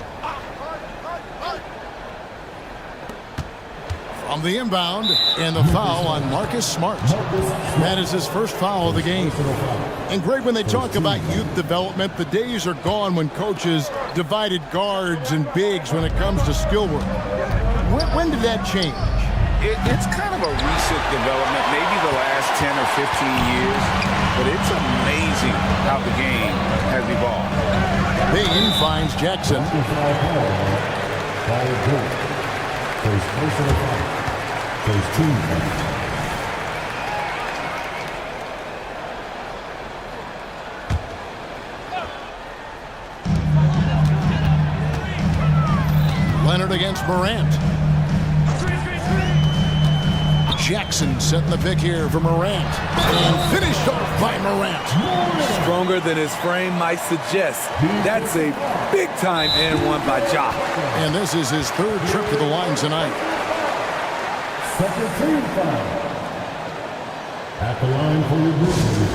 From the inbound, and the foul on Marcus Smart. That is his first foul of the game. And Greg, when they talk about youth development, the days are gone when coaches divided guards and bigs when it comes to skill work. When did that change? It's kind of a recent development, maybe the last 10 or 15 years, but it's amazing how the game has evolved. Bain finds Jackson. Leonard against Morant. Jackson setting the pick here for Morant. And finished off by Morant. Stronger than his frame might suggest. That's a big-time and one by Ja. And this is his 3rd trip to the line tonight. Second team foul. At the line for your Grizzlies,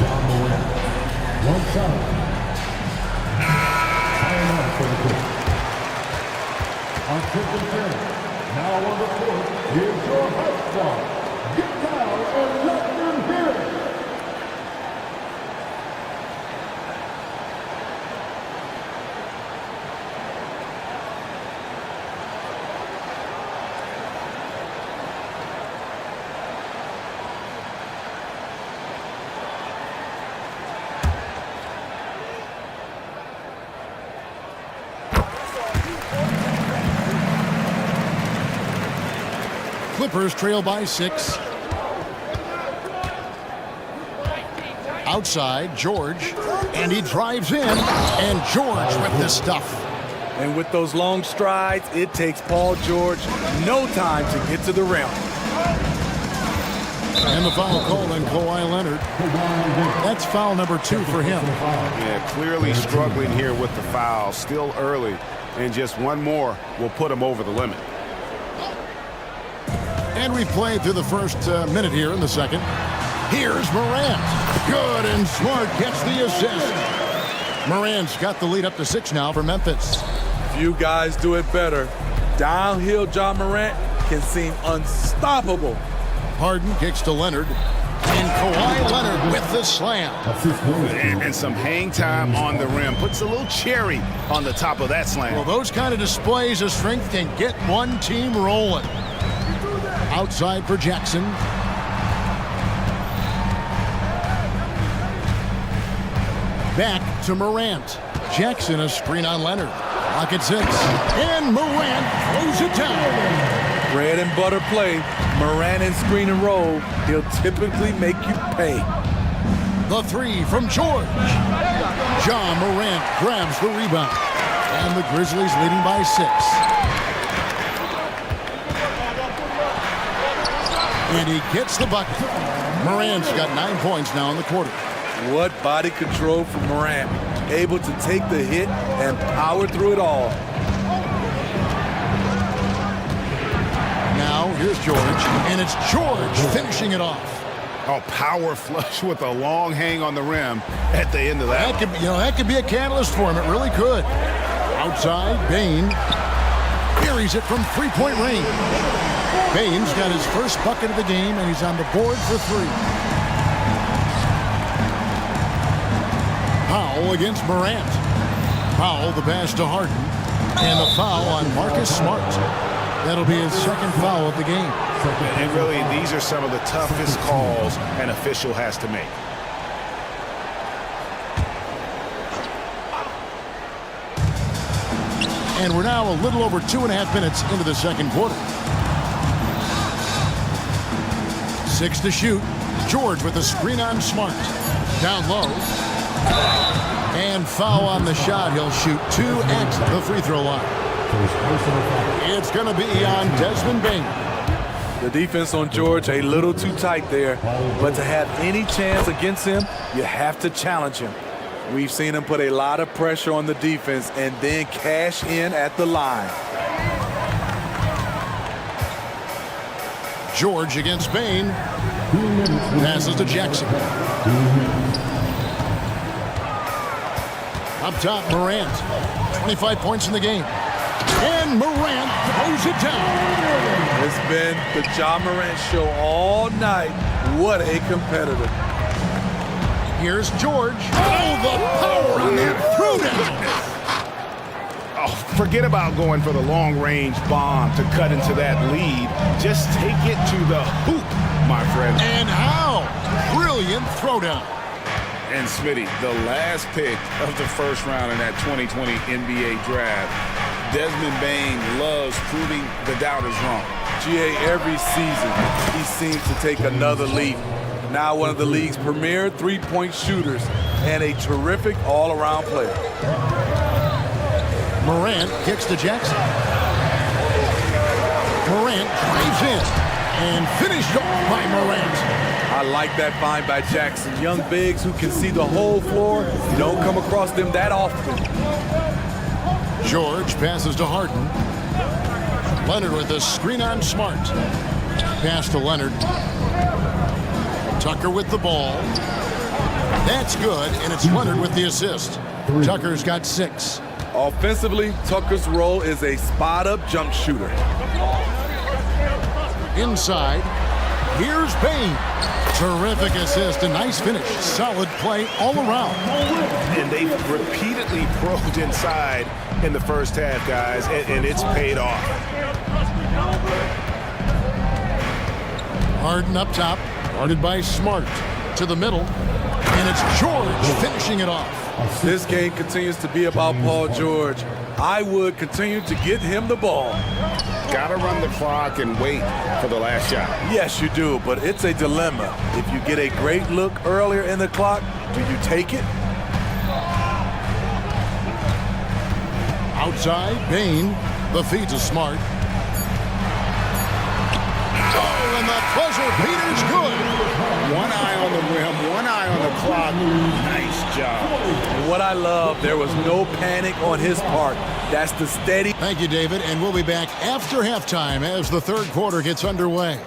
John Moran. One foul. Timeout for the court. On taking care. Now on the court, here's your host squad. Get down and let them hear it. Clippers trail by 6. Outside, George, and he drives in, and George with this stuff. And with those long strides, it takes Paul George no time to get to the rim. And the foul called on Kawhi Leonard. That's foul number 2 for him. Yeah, clearly struggling here with the foul. Still early, and just one more will put him over the limit. And we played through the first minute here in the second. Here's Morant. Good and smart gets the assist. Morant's got the lead up to 6 now for Memphis. Few guys do it better. Downhill John Morant can seem unstoppable. Harden kicks to Leonard. And Kawhi Leonard with the slam. And some hang time on the rim. Puts a little cherry on the top of that slam. Well, those kind of displays of strength can get one team rolling. Outside for Jackson. Back to Morant. Jackson a screen on Leonard. Pocket 6. And Morant throws it down. Bread and butter play. Morant and screen and roll. He'll typically make you pay. The 3 from George. John Morant grabs the rebound. And the Grizzlies leading by 6. And he gets the bucket. Morant's got 9 points now in the quarter. What body control from Morant. Able to take the hit and power through it all. Now here's George. And it's George finishing it off. Oh, power flush with a long hang on the rim at the end of that. That could be a catalyst for him. It really could. Outside, Bane buries it from three-point range. Bane's got his first bucket of the game, and he's on the board for 3. Powell against Morant. Powell, the pass to Harden. And a foul on Marcus Smart. That'll be his second foul of the game. And really, these are some of the toughest calls an official has to make. And we're now a little over 2.5 minutes into the second quarter. 6 to shoot. George with a screen on Smart. Down low. And foul on the shot. He'll shoot 2 at the free throw line. It's going to be on Desmond Bane. The defense on George a little too tight there. But to have any chance against him, you have to challenge him. We've seen him put a lot of pressure on the defense and then cash in at the line. George against Bane. Passes to Jackson. Up top, Morant. 25 points in the game. And Morant throws it down. It's been the John Morant show all night. What a competitor. Here's George. Oh, the power on that throwdown. Oh, forget about going for the long-range bomb to cut into that lead. Just take it to the hoop, my friend. And how? Brilliant throwdown. And Smitty, the last pick of the first round in that 2020 NBA draft, Desmond Bane loves proving the doubters wrong. GA, every season, he seems to take another leap. Now one of the league's premier three-point shooters and a terrific all-around player. Morant kicks to Jackson. Morant drives in and finished off by Morant. I like that find by Jackson. Young bigs who can see the whole floor, you don't come across them that often. George passes to Harden. Leonard with a screen on Smart. Pass to Leonard. Tucker with the ball. That's good, and it's Leonard with the assist. Tucker's got 6. Offensively, Tucker's role is a spot-up jump shooter. Inside, here's Payne. Terrific assist, a nice finish. Solid play all around. And they've repeatedly probed inside in the first half, guys, and it's paid off. Harden up top, guarded by Smart. To the middle, and it's George finishing it off. This game continues to be about Paul George. I would continue to get him the ball. Gotta run the clock and wait for the last shot. Yes, you do, but it's a dilemma. If you get a great look earlier in the clock, do you take it? Outside, Bain. The feed to Smart. Oh, and the buzzer beater's good. One eye on the rim, one eye on the clock. Nice job. And what I love, there was no panic on his part. That's the steady. Thank you, David, and we'll be back after halftime as the third quarter gets underway.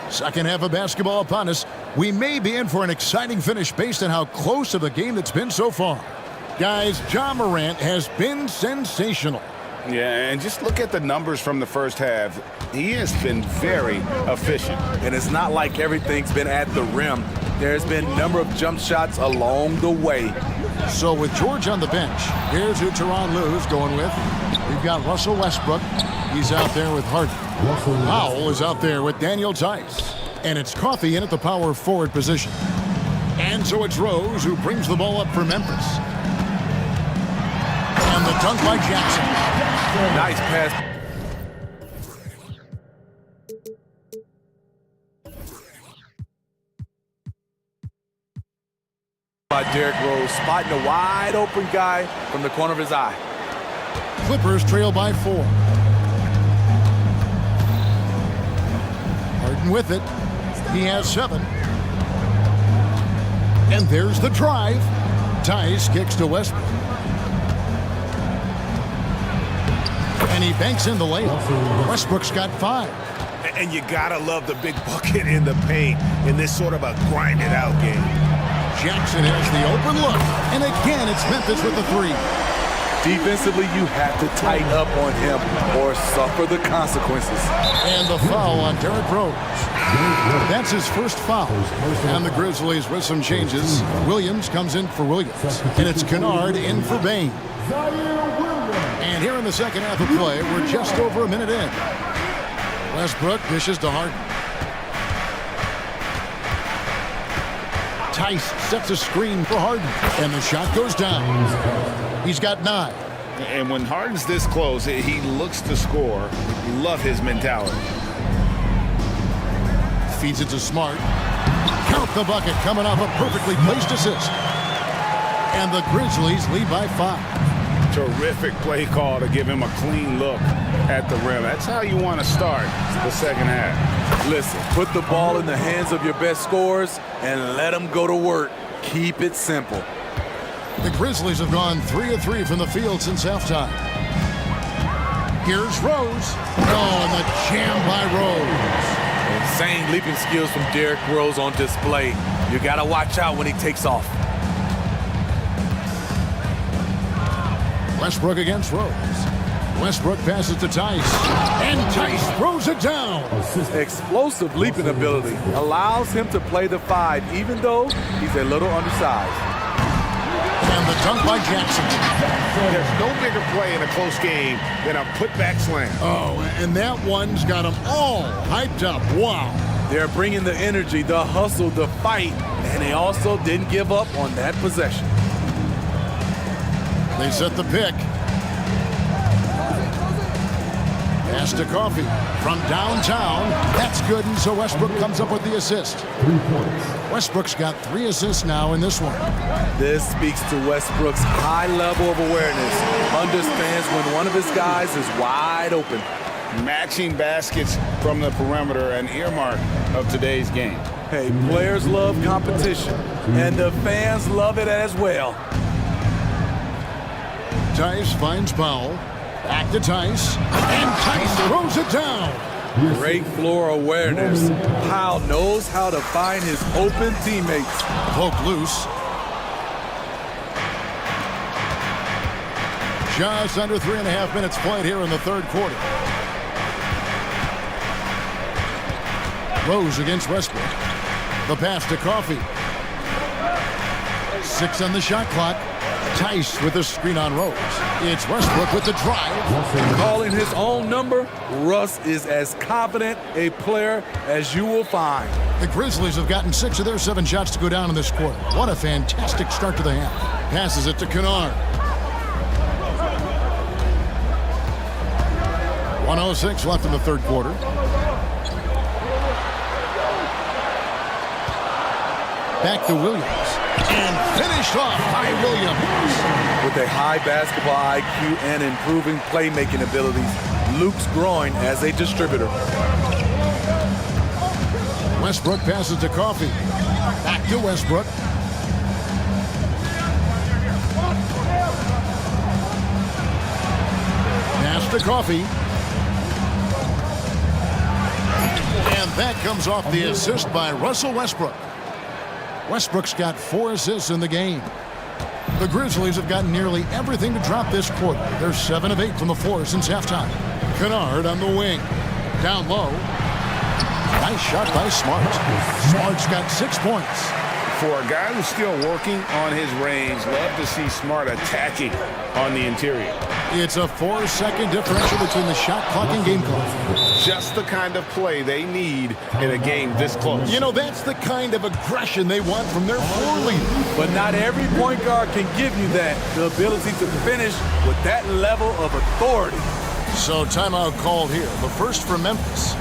Second half of basketball upon us. We may be in for an exciting finish based on how close of a game it's been so far. Guys, Ja Morant has been sensational. Yeah, and just look at the numbers from the first half. He has been very efficient. And it's not like everything's been at the rim. There's been a number of jump shots along the way. So with George on the bench, here's who Tyronn Lue's going with. We've got Russell Westbrook. He's out there with Harden. Powell is out there with Daniel Tice. And it's Coffey in at the power forward position. And so it's Rose who brings the ball up for Memphis. And the dunk by Jackson. Nice pass. By Derrick Rose, spotting a wide open guy from the corner of his eye. Clippers trail by 4. Harden with it. He has 7. And there's the drive. Tice kicks to Westbrook. And he banks in the layup. Westbrook's got 5. And you gotta love the big bucket in the paint in this sort of a grind-it-out game. Jackson has the open look. And again, it's Memphis with the 3. Defensively, you have to tighten up on him or suffer the consequences. And the foul on Derrick Rose. That's his first foul. And the Grizzlies with some changes. Williams comes in for Williams. And it's Kennard in for Bain. And here in the second half of play, we're just over a minute in. Westbrook dishes to Harden. Tice sets a screen for Harden. And the shot goes down. He's got 9. And when Harden's this close, he looks to score. Love his mentality. Feeds it to Smart. Count the bucket coming off a perfectly placed assist. And the Grizzlies lead by 5. Terrific play call to give him a clean look at the rim. That's how you want to start the second half. Listen, put the ball in the hands of your best scorers and let them go to work. Keep it simple. The Grizzlies have gone 3 of 3 from the field since halftime. Here's Rose. Oh, and the jam by Rose. Insane leaping skills from Derrick Rose on display. You got to watch out when he takes off. Westbrook against Rose. Westbrook passes to Tice. And Tice throws it down. Explosive leaping ability allows him to play the 5, even though he's a little undersized. And the dunk by Jackson. There's no bigger play in a close game than a putback slam. Oh, and that one's got them all hyped up. Wow. They're bringing the energy, the hustle, the fight, and they also didn't give up on that possession. They set the pick. Pass to Coffee from downtown. That's good, and so Westbrook comes up with the assist. Westbrook's got 3 assists now in this one. This speaks to Westbrook's high level of awareness. Understands when one of his guys is wide open. Matching baskets from the perimeter, an earmark of today's game. Hey, players love competition, and the fans love it as well. Tice finds Powell. Back to Tice. And Tice throws it down. Great floor awareness. Powell knows how to find his open teammates. Poke loose. Just under 3.5 minutes played here in the third quarter. Rose against Westbrook. The pass to Coffee. 6 on the shot clock. Tice with the screen on Rose. It's Westbrook with the drive. Calling his own number, Russ is as confident a player as you will find. The Grizzlies have gotten 6 of their 7 shots to go down in this quarter. What a fantastic start to the half. Passes it to Kennard. 1:06 left in the third quarter. Back to Williams. And finished off by Williams. With a high basketball IQ and improving playmaking abilities, Luke's growing as a distributor. Westbrook passes to Coffee. Back to Westbrook. Pass to Coffee. And that comes off the assist by Russell Westbrook. Westbrook's got 4 assists in the game. The Grizzlies have gotten nearly everything to drop this quarter. They're 7 of 8 from the floor since halftime. Kennard on the wing. Down low. Nice shot by Smart. Smart's got 6 points. For a guy who's still working on his range, love to see Smart attacking on the interior. It's a 4-second differential between the shot clock and game clock. Just the kind of play they need in a game this close. You know, that's the kind of aggression they want from their floor leader. But not every point guard can give you that. The ability to finish with that level of authority. So timeout called here. The first for Memphis.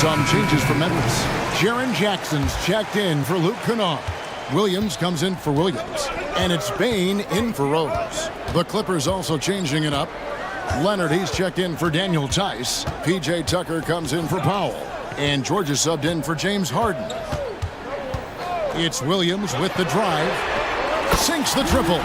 Some changes for Memphis. Jaren Jackson's checked in for Luke Kennard. Williams comes in for Williams. And it's Bane in for Rose. The Clippers also changing it up. Leonard, he's checked in for Daniel Tice. P.J. Tucker comes in for Powell. And Georgia subbed in for James Harden. It's Williams with the drive. Sinks the triple.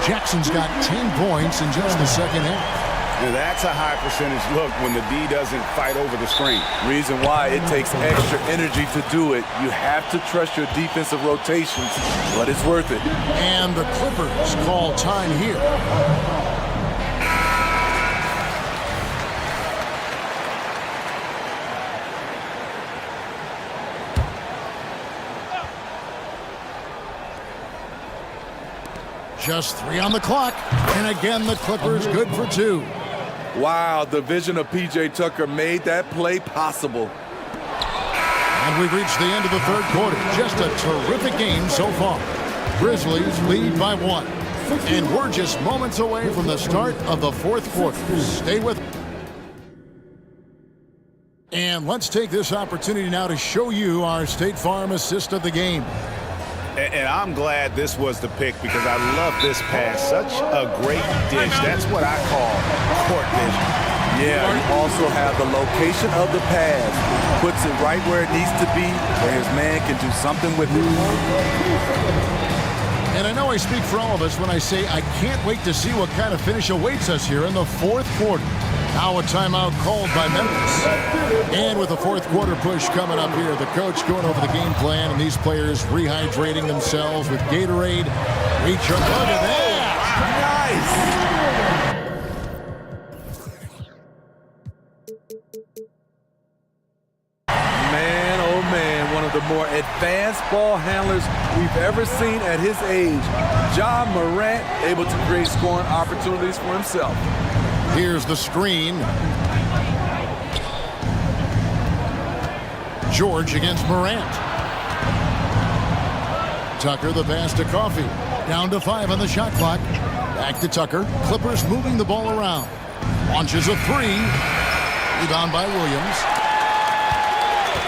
Jackson's got 10 points in just the second half. Now that's a high percentage look when the D doesn't fight over the screen. Reason why it takes extra energy to do it. You have to trust your defensive rotations, but it's worth it. And the Clippers call time here. Just 3 on the clock. And again, the Clippers good for 2. Wow, the vision of P.J. Tucker made that play possible. And we've reached the end of the third quarter. Just a terrific game so far. Grizzlies lead by 1. And we're just moments away from the start of the fourth quarter. Stay with us. And let's take this opportunity now to show you our State Farm assist of the game. And I'm glad this was the pick because I love this pass. Such a great dish. That's what I call court vision. Yeah, you also have the location of the pass. Puts it right where it needs to be, where his man can do something with it. And I know I speak for all of us when I say I can't wait to see what kind of finish awaits us here in the fourth quarter. Now a timeout called by Memphis. And with the fourth quarter push coming up here, the coach going over the game plan and these players rehydrating themselves with Gatorade. Reach your look at that. Nice. Man, oh man, one of the more advanced ball handlers we've ever seen at his age. Ja Morant able to create scoring opportunities for himself. Here's the screen. George against Morant. Tucker the pass to Coffey. Down to 5 on the shot clock. Back to Tucker. Clippers moving the ball around. Launches a 3. Rebound by Williams.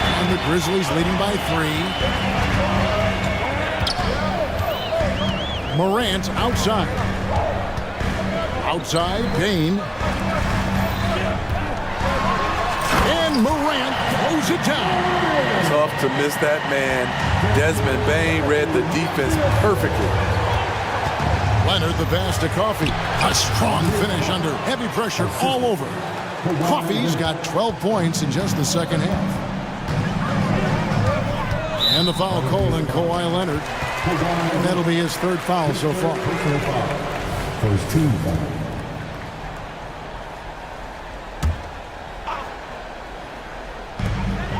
And the Grizzlies leading by 3. Morant outside. Outside, Bain. And Morant throws it down. Tough to miss that man. Desmond Bain read the defense perfectly. Leonard the pass to Coffey. A strong finish under heavy pressure all over. Coffey's got 12 points in just the second half. And the foul call on Kawhi Leonard. And that'll be his 3rd foul so far. First team foul.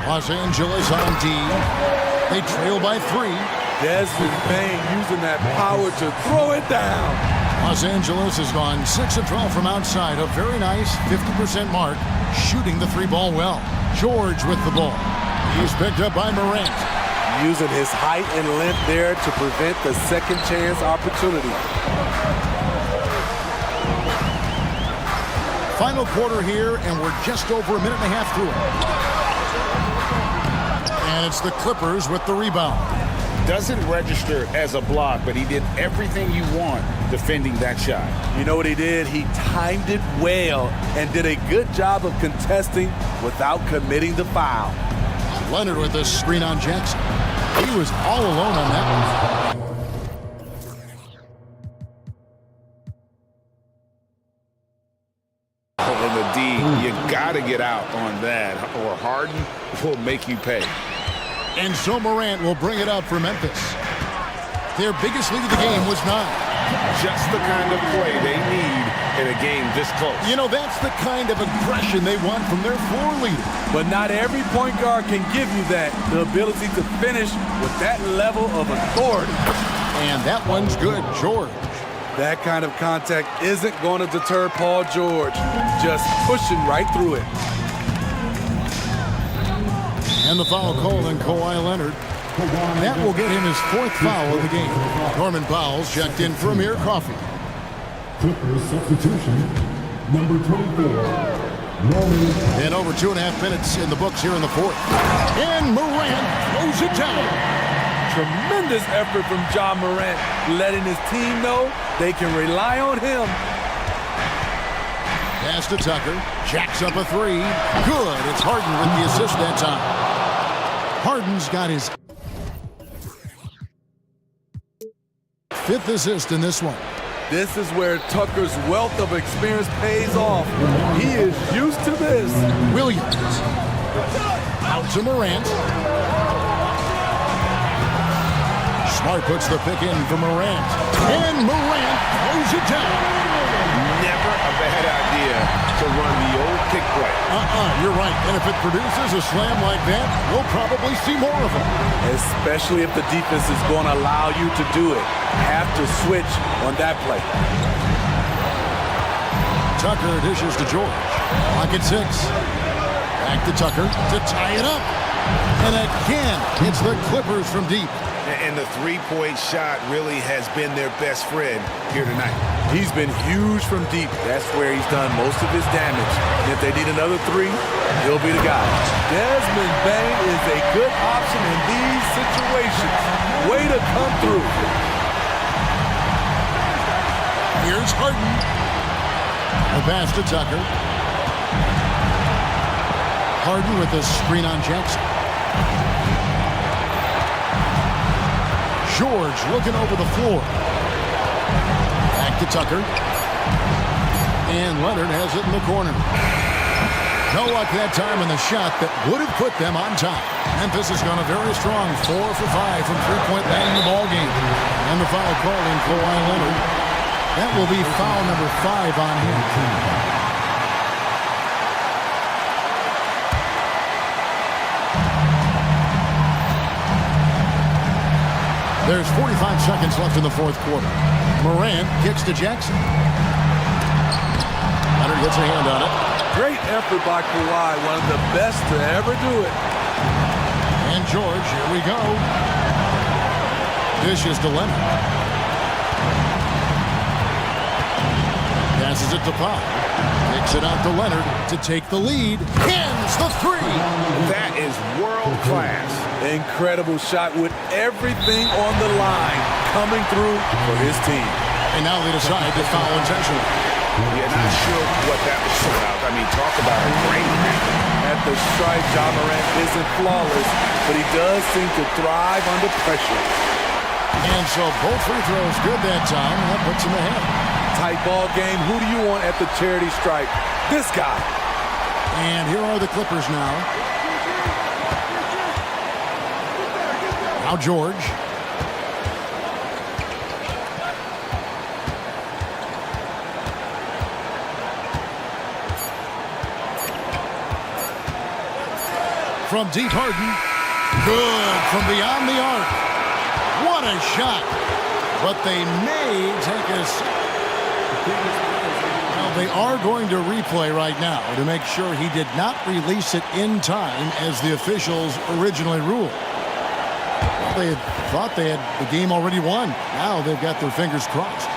Los Angeles on D. They trail by 3. Desmond Bain using that power to throw it down. Los Angeles has gone 6 of 12 from outside. A very nice 50% mark. Shooting the 3-ball well. George with the ball. He's picked up by Morant. Using his height and length there to prevent the second chance opportunity. Final quarter here, and we're just over a minute and a half through it. And it's the Clippers with the rebound. Doesn't register as a block, but he did everything you want defending that shot. You know what he did? He timed it well and did a good job of contesting without committing the foul. Leonard with a screen on Jackson. He was all alone on that one. In the D, you got to get out on that, or Harden will make you pay. And so Morant will bring it up for Memphis. Their biggest lead of the game was 9. Just the kind of play they need in a game this close. You know, that's the kind of aggression they want from their floor leader. But not every point guard can give you that. The ability to finish with that level of authority. And that one's good, George. That kind of contact isn't going to deter Paul George. Just pushing right through it. And the foul called on Kawhi Leonard. That will get him his 4th foul of the game. Norman Powell's checked in for Amir Coffey. Clippers substitution, number 24, Norman. And over 2.5 minutes in the books here in the 4th. And Morant throws it down. Tremendous effort from Ja Morant, letting his team know they can rely on him. Pass to Tucker. Jacks up a 3. Good. It's Harden with the assist that time. Harden's got his 5th assist in this one. This is where Tucker's wealth of experience pays off. He is used to this. Williams. Out to Morant. Smart puts the pick in for Morant. And Morant throws it down. Never a bad idea to run the old pick play. You're right. And if it produces a slam like that, we'll probably see more of it. Especially if the defense is going to allow you to do it. Have to switch on that play. Tucker dishes to George. Clock at 6. Back to Tucker to tie it up. And again, it's the Clippers from deep. And the 3-point shot really has been their best friend here tonight. He's been huge from deep. That's where he's done most of his damage. And if they need another 3, he'll be the guy. Desmond Bain is a good option in these situations. Way to come through. Here's Harden. The pass to Tucker. Harden with a screen on Jackson. George looking over the floor. Back to Tucker. And Leonard has it in the corner. No luck that time on the shot that would have put them on top. Memphis has gone a very strong 4 for 5 from 3-point land in the ball game. And the foul called in Kawhi Leonard. That will be foul number 5 on him. There's 45 seconds left in the 4th quarter. Morant kicks to Jackson. Leonard gets a hand on it. Great effort by Kawhi, one of the best to ever do it. And George, here we go. Dish is to Leonard. Passes it to Pop. Kicks it out to Leonard to take the lead. Hins the three. That is world class. Incredible shot with everything on the line coming through for his team. And now they decide to foul intentionally. Yeah, not sure what that was about. I mean, talk about a great handle. At the stripe, Ja Morant isn't flawless, but he does seem to thrive under pressure. And so both free throws good that time, and that puts him ahead. Tight ball game. Who do you want at the charity stripe? This guy. And here are the Clippers now. Now George. From deep, Harden. Good from beyond the arc. What a shot. But they may take us. Well, they are going to replay right now to make sure he did not release it in time as the officials originally ruled. Well, they had thought they had the game already won. Now they've got their fingers crossed.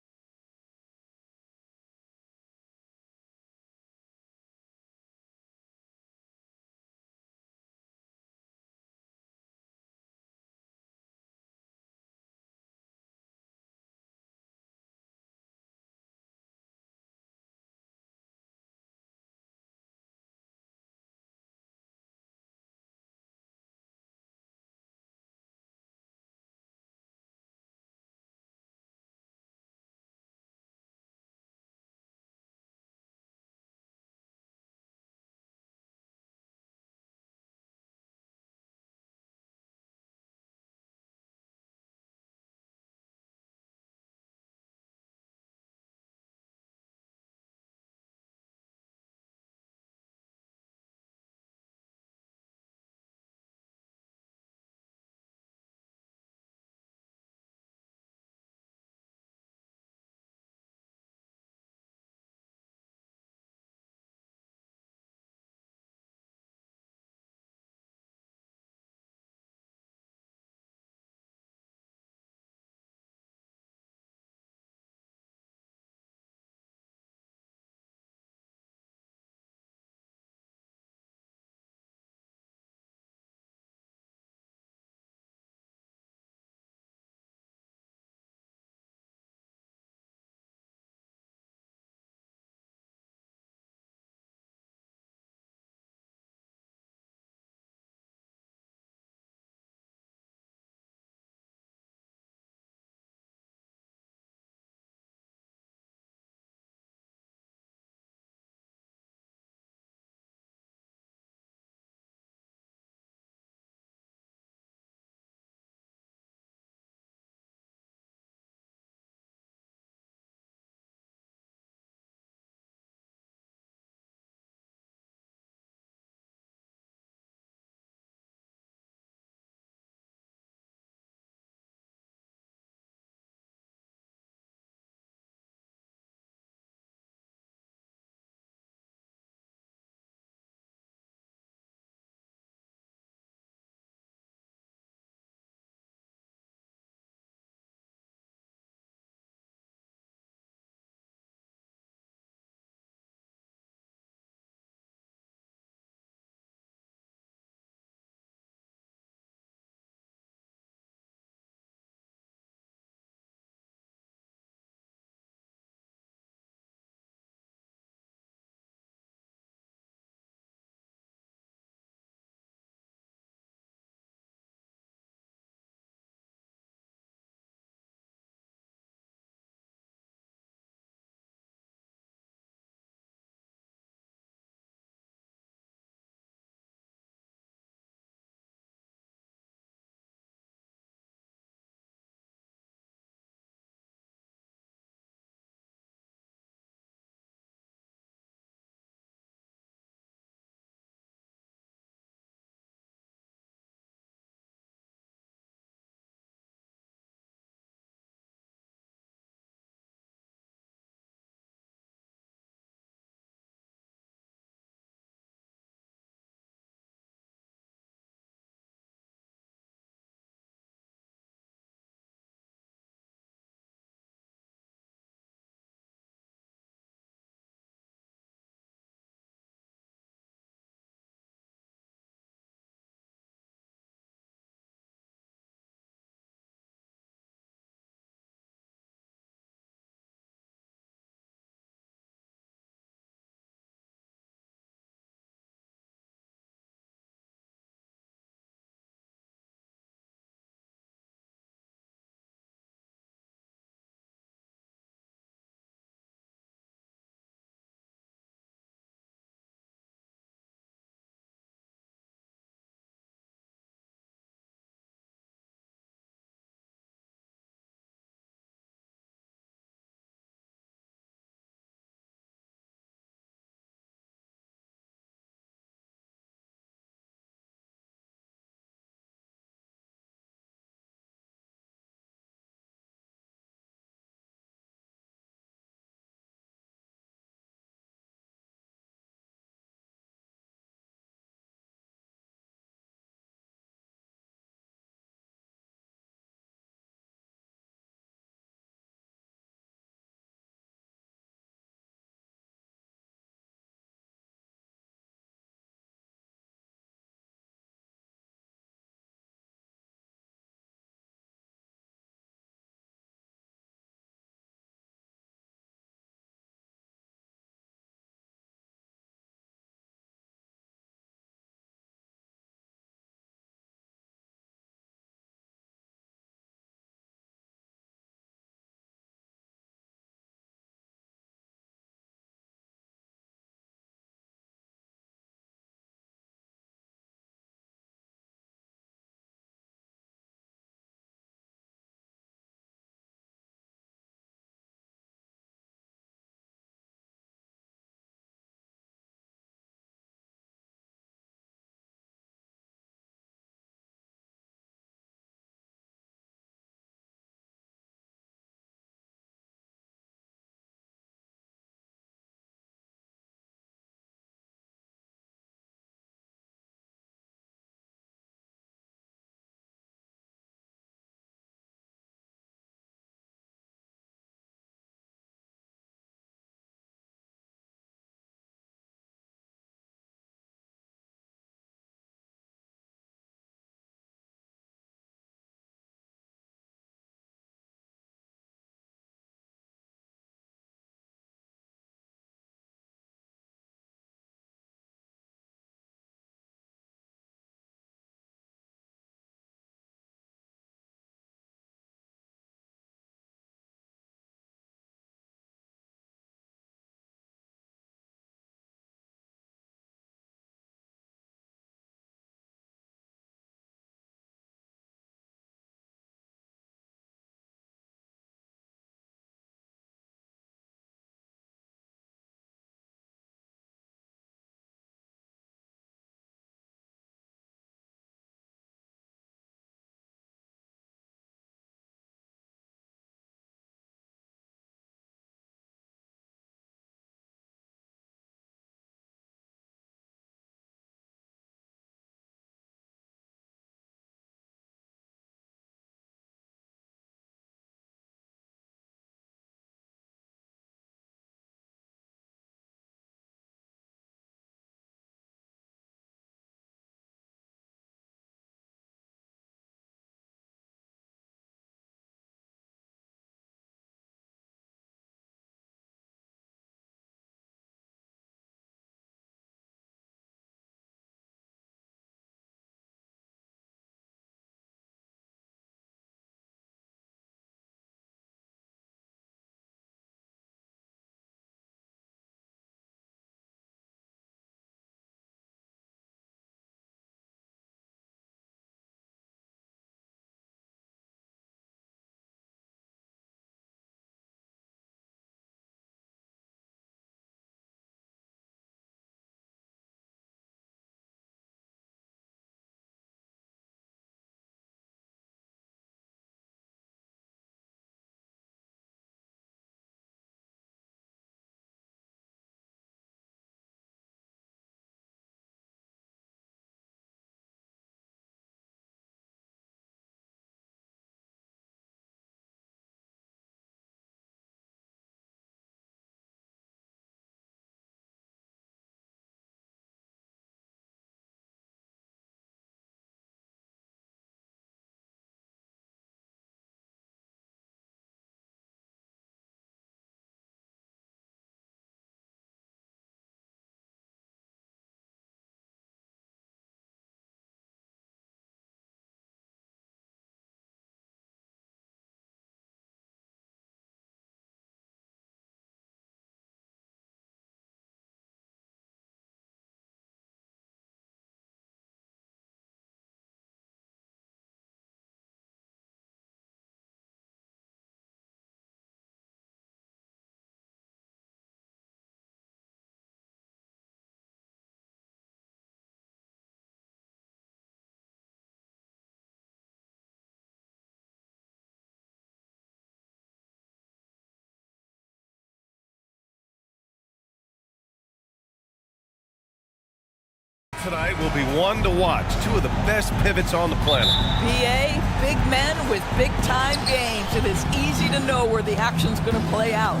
tonight will be one to watch. Two of the best pivots on the planet. BA, big men with big-time games. It is easy to know where the action's going to play out.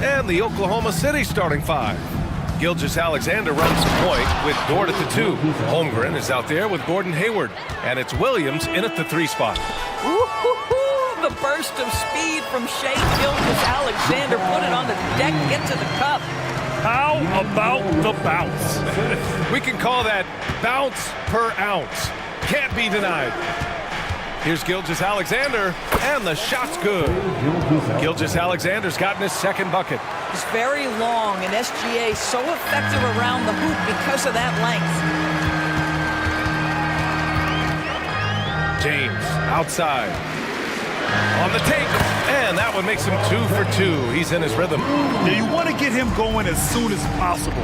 And the Oklahoma City starting five. Gilgeous-Alexander runs the point with Dort at the 2. Holmgren is out there with Gordon Hayward. And it's Williams in at the 3 spot. Woo-hoo-hoo! The burst of speed from Shea Gilgeous-Alexander. Put it on the deck, get to the cup. How about the bounce? We can call that bounce per ounce. Can't be denied. Here's Gilgeous-Alexander, and the shot's good. Gilgeous-Alexander's gotten his second bucket. It's very long, and SGA so effective around the hoop because of that length. James outside. On the take, and that one makes him 2 for 2. He's in his rhythm. Yeah, you want to get him going as soon as possible.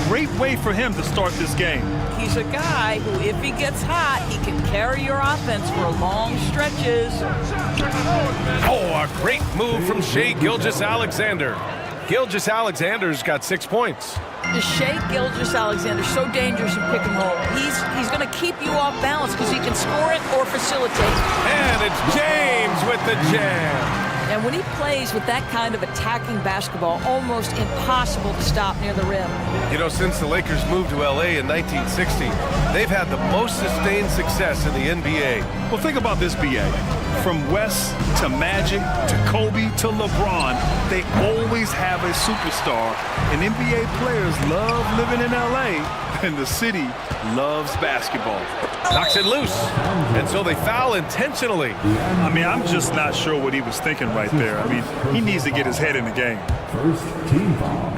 Great way for him to start this game. He's a guy who, if he gets hot, he can carry your offense for long stretches. Oh, a great move from Shea Gilgeous-Alexander. Gilgeous-Alexander's got 6 points. Shea Gilgeous-Alexander, so dangerous in pick and roll. He's going to keep you off balance because he can score it or facilitate. And it's James with the jam. And when he plays with that kind of attacking basketball, almost impossible to stop near the rim. You know, since the Lakers moved to LA in 1960, they've had the most sustained success in the NBA. Well, think about this, BA. From West to Magic to Kobe to LeBron, they always have a superstar. And NBA players love living in LA, and the city loves basketball. Knocks it loose, and so they foul intentionally. I mean, I'm just not sure what he was thinking right there. I mean, he needs to get his head in the game. First team foul.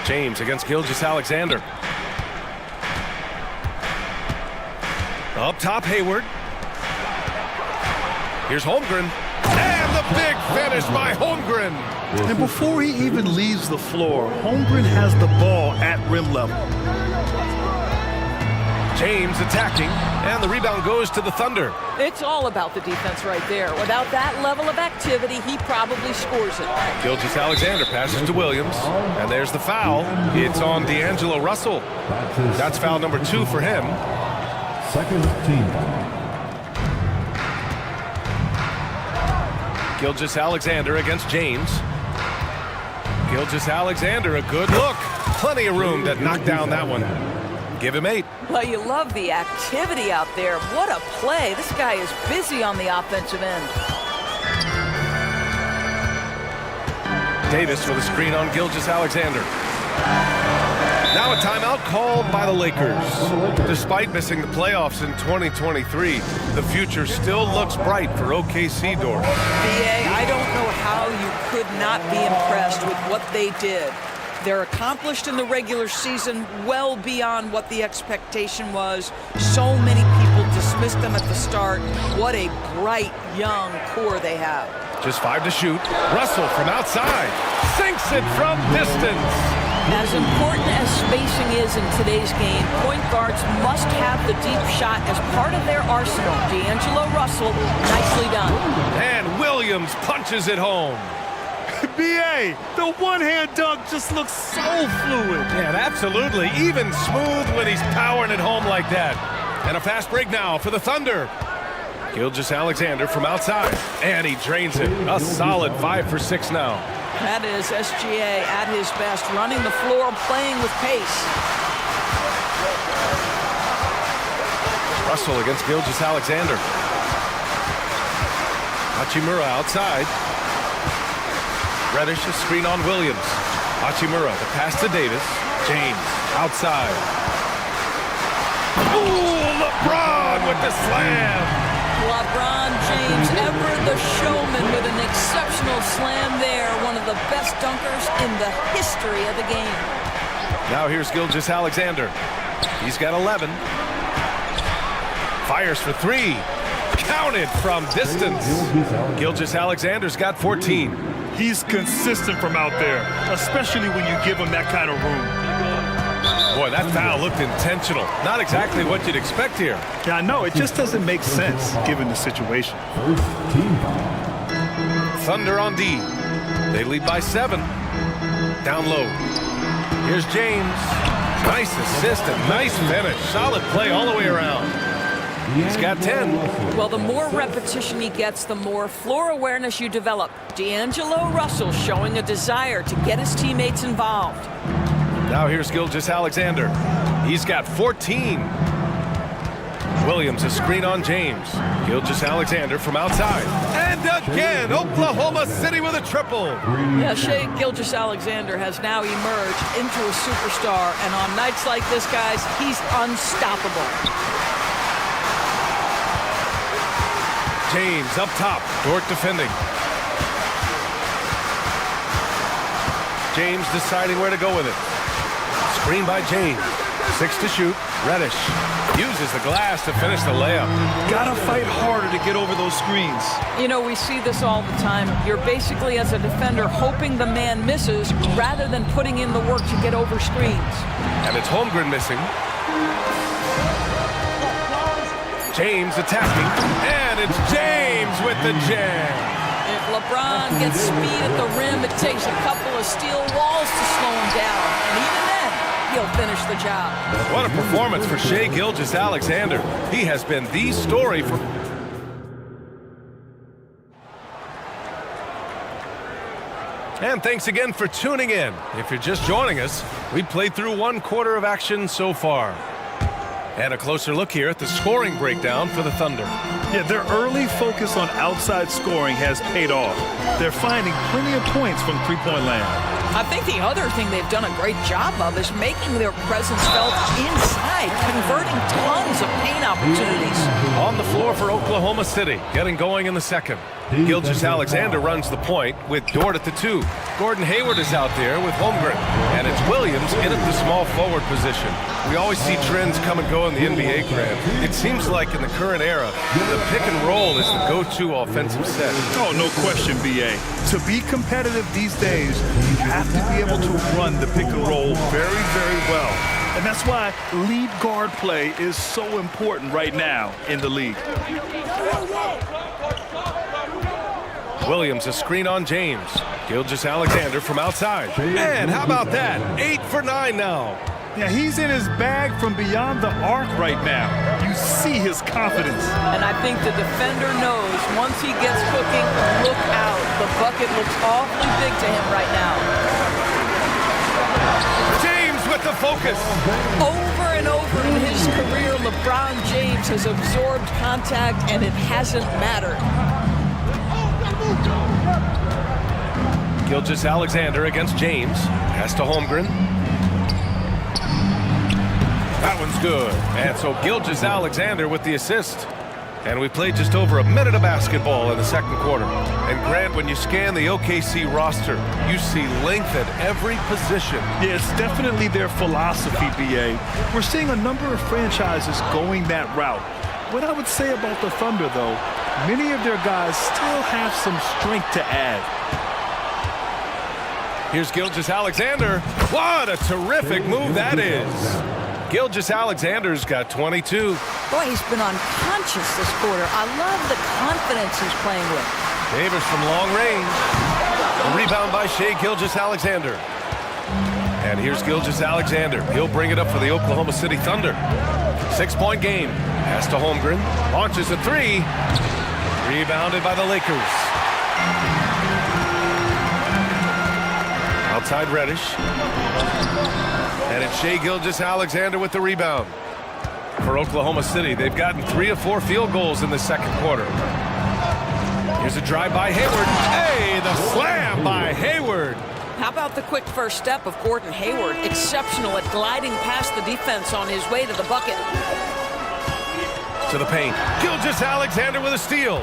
James against Gilgeous-Alexander. Up top, Hayward. Here's Holmgren. And the big finish by Holmgren. And before he even leaves the floor, Holmgren has the ball at rim level. James attacking, and the rebound goes to the Thunder. It's all about the defense right there. Without that level of activity, he probably scores it. Gilgeous-Alexander passes to Williams, and there's the foul. It's on D'Angelo Russell. That's foul number 2 for him. Second team foul. Gilgeous-Alexander against James. Gilgeous-Alexander, a good look. Plenty of room to knock down that one. Give him 8. Well, you love the activity out there. What a play. This guy is busy on the offensive end. Davis with a screen on Gilgeous-Alexander. Now a timeout called by the Lakers. Despite missing the playoffs in 2023, the future still looks bright for OKC Dort. BA, I don't know how you could not be impressed with what they did. They're accomplished in the regular season well beyond what the expectation was. So many people dismissed them at the start. What a bright, young core they have. Just 5 to shoot. Russell from outside. Sinks it from distance. As important as spacing is in today's game, point guards must have the deep shot as part of their arsenal. D'Angelo Russell, nicely done. And Williams punches it home. BA, the one-hand dunk just looks so fluid. Yeah, absolutely. Even smooth when he's powering it home like that. And a fast break now for the Thunder. Gilgeous-Alexander from outside. And he drains it. A solid 5 for 6 now. That is SGA at his best, running the floor, playing with pace. Russell against Gilgeous-Alexander. Hachimura outside. Reddish, a screen on Williams. Hachimura, the pass to Davis. James, outside. Ooh, LeBron with the slam. LeBron James, ever the showman with an exceptional slam there. One of the best dunkers in the history of the game. Now here's Gilgeous-Alexander. He's got 11. Fires for 3. Counted from distance. Gilgeous-Alexander's got 14. He's consistent from out there, especially when you give him that kind of room. Boy, that foul looked intentional. Not exactly what you'd expect here. Yeah, I know. It just doesn't make sense given the situation. First team foul. Thunder on D. They lead by 7. Down low. Here's James. Nice assist and nice finish. Solid play all the way around. He's got 10. Well, the more repetition he gets, the more floor awareness you develop. D'Angelo Russell showing a desire to get his teammates involved. Now here's Gilgeous-Alexander. He's got 14. Williams, a screen on James. Gilgeous-Alexander from outside. And again, Oklahoma City with a triple. Yeah, Shai Gilgeous-Alexander has now emerged into a superstar, and on nights like this, guys, he's unstoppable. James up top, Dort defending. James deciding where to go with it. Screen by James. 6 to shoot. Reddish uses the glass to finish the layup. Gotta fight harder to get over those screens. You know, we see this all the time. You're basically, as a defender, hoping the man misses rather than putting in the work to get over screens. And it's Holmgren missing. James attacking, and it's James with the jam. If LeBron gets speed at the rim, it takes a couple of steel walls to slow him down. And even then, he'll finish the job. What a performance for Shai Gilgeous-Alexander. He has been the story for... And thanks again for tuning in. If you're just joining us, we played through 1 quarter of action so far. And a closer look here at the scoring breakdown for the Thunder. Yeah, their early focus on outside scoring has paid off. They're finding plenty of points from three-point land. I think the other thing they've done a great job of is making their presence felt inside, converting tons of paint opportunities. On the floor for Oklahoma City, getting going in the second. Gilgeous-Alexander runs the point with Dort at the 2. Gordon Hayward is out there with Holmgren. And it's Williams in at the small forward position. We always see trends come and go in the NBA, Grant. It seems like in the current era, the pick and roll is the go-to offensive set. Oh, no question, B.A. To be competitive these days, you have to be able to run the pick and roll very, very well. And that's why lead guard play is so important right now in the league. Williams, a screen on James. Gilgeous-Alexander from outside. And how about that? 8 for 9 now. Yeah, he's in his bag from beyond the arc right now. You see his confidence. And I think the defender knows once he gets cooking, look out. The bucket looks awfully big to him right now. James with the focus. Over and over in his career, LeBron James has absorbed contact, and it hasn't mattered. Gilgeous-Alexander against James. Pass to Holmgren. That one's good. And so Gilgeous-Alexander with the assist. And we played just over a minute of basketball in the second quarter. And Grant, when you scan the OKC roster, you see length at every position. Yeah, it's definitely their philosophy, B.A. We're seeing a number of franchises going that route. What I would say about the Thunder, though, many of their guys still have some strength to add. Here's Gilgeous-Alexander. What a terrific move that is. Gilgeous-Alexander's got 22. Boy, he's been unconscious this quarter. I love the confidence he's playing with. Davis from long range. A rebound by Shai Gilgeous-Alexander. And here's Gilgeous-Alexander. He'll bring it up for the Oklahoma City Thunder. 6-point game. Pass to Holmgren. Launches a 3. Rebounded by the Lakers. Outside Reddish. And it's Shai Gilgeous-Alexander with the rebound. For Oklahoma City, they've gotten 3 of 4 field goals in the second quarter. Here's a drive by Hayward. Hey, the slam by Hayward. How about the quick first step of Gordon Hayward? Exceptional at gliding past the defense on his way to the bucket. To the paint. Gilgeous-Alexander with a steal.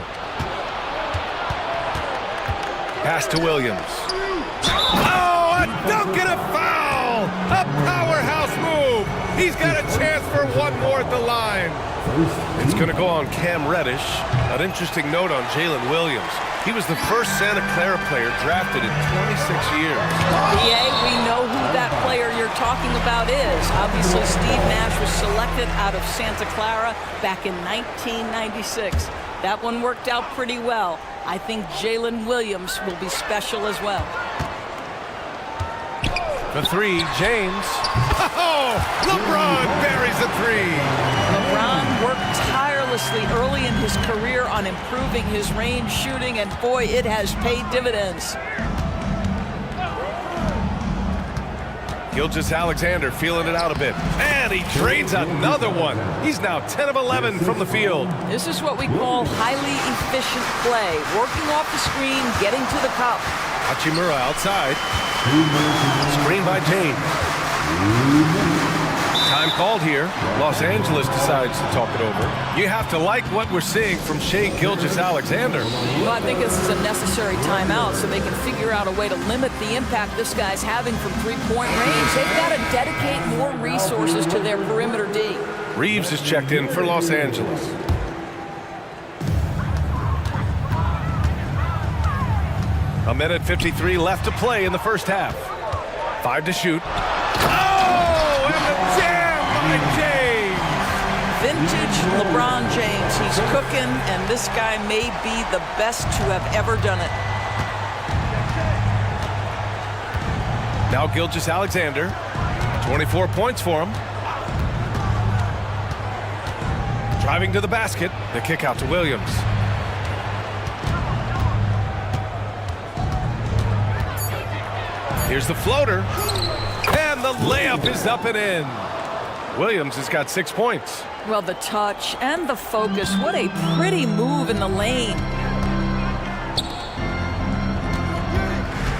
Pass to Williams. Oh, a dunk and a foul! A powerhouse move! He's got a chance for one more at the line. It's going to go on Cam Reddish. An interesting note on Jalen Williams. He was the first Santa Clara player drafted in 26 years. Yeah, we know who that player you're talking about is. Obviously, Steve Nash was selected out of Santa Clara back in 1996. That one worked out pretty well. I think Jalen Williams will be special as well. The three, James. Oh, LeBron buries a three. LeBron worked tirelessly early in his career on improving his range shooting, and boy, it has paid dividends. Gilgeous-Alexander feeling it out a bit. And he trades another one. He's now 10 of 11 from the field. This is what we call highly efficient play. Working off the screen, getting to the cup. Hachimura outside. Screen by James. Time called here. Los Angeles decides to talk it over. You have to like what we're seeing from Shai Gilgeous-Alexander. Well, I think this is a necessary timeout so they can figure out a way to limit the impact this guy's having from three-point range. They've got to dedicate more resources to their perimeter D. Reeves is checked in for Los Angeles. A minute 53 left to play in the first half. 5 to shoot. Oh, and the jam by James! Vintage LeBron James. He's cooking, and this guy may be the best to have ever done it. Now Gilgeous-Alexander. 24 points for him. Driving to the basket. The kick out to Williams. Here's the floater. And the layup is up and in. Williams has got 6 points. Well, the touch and the focus. What a pretty move in the lane.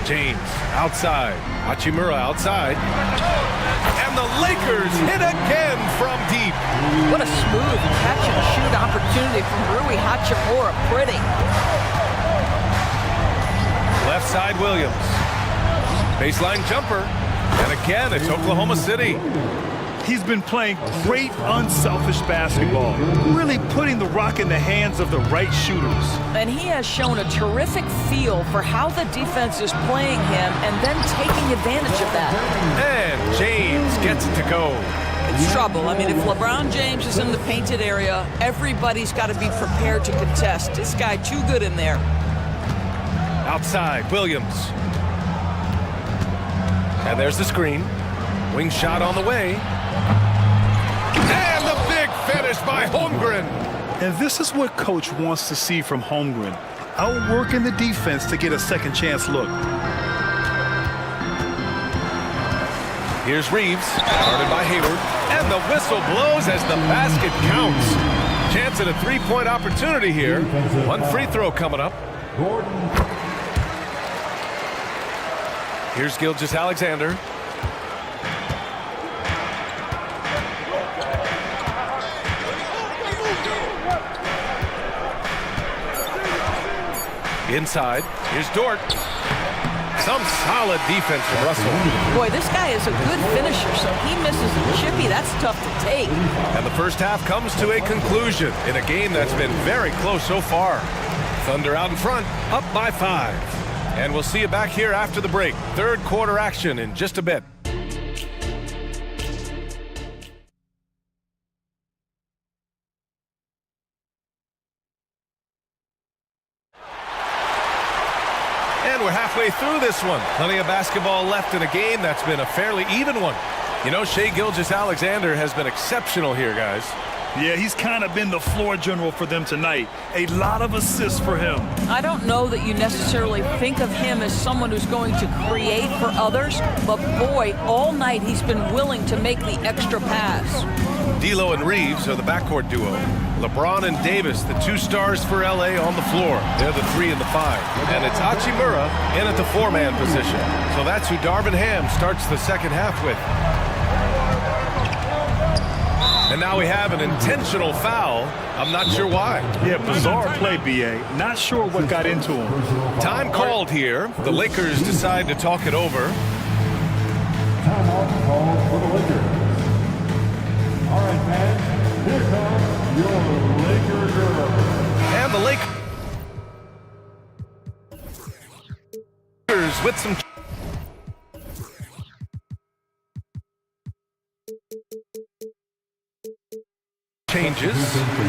James outside. Hachimura outside. And the Lakers hit again from deep. What a smooth catch and shoot opportunity from Rui Hachimura. Pretty. Left side Williams. Baseline jumper. And again, it's Oklahoma City. He's been playing great, unselfish basketball, really putting the rock in the hands of the right shooters. And he has shown a terrific feel for how the defense is playing him and then taking advantage of that. And James gets it to go. It's trouble. I mean, if LeBron James is in the painted area, everybody's got to be prepared to contest. This guy too good in there. Outside, Williams. And there's the screen. Wing shot on the way. And the big finish by Holmgren. And this is what coach wants to see from Holmgren. Outworking the defense to get a second chance look. Here's Reeves, guarded by Hayward. And the whistle blows as the basket counts. Chance at a three-point opportunity here. One free throw coming up. Here's Gilgeous-Alexander. Inside, here's Dort. Some solid defense from Russell. Boy, this guy is a good finisher, so he misses a chippy. That's tough to take. And the first half comes to a conclusion in a game that's been very close so far. Thunder out in front, up by 5. And we'll see you back here after the break. Third quarter action in just a bit. And we're halfway through this one. Plenty of basketball left in a game that's been a fairly even one. You know, Shai Gilgeous-Alexander has been exceptional here, guys. Yeah, he's kind of been the floor general for them tonight. A lot of assists for him. I don't know that you necessarily think of him as someone who's going to create for others, but boy, all night he's been willing to make the extra pass. D'Lo and Reeves are the backcourt duo. LeBron and Davis, the 2 stars for LA on the floor. They're the 3 and the 5. And it's Hachimura in at the 4-man position. So that's who Darvin Ham starts the second half with. And now we have an intentional foul. I'm not sure why. Yeah, bizarre play, B.A. Not sure what got into him. Time called here. The Lakers decide to talk it over. Timeout called for the Lakers. All right, fans, here comes your Laker girl. And the Lakers with some changes.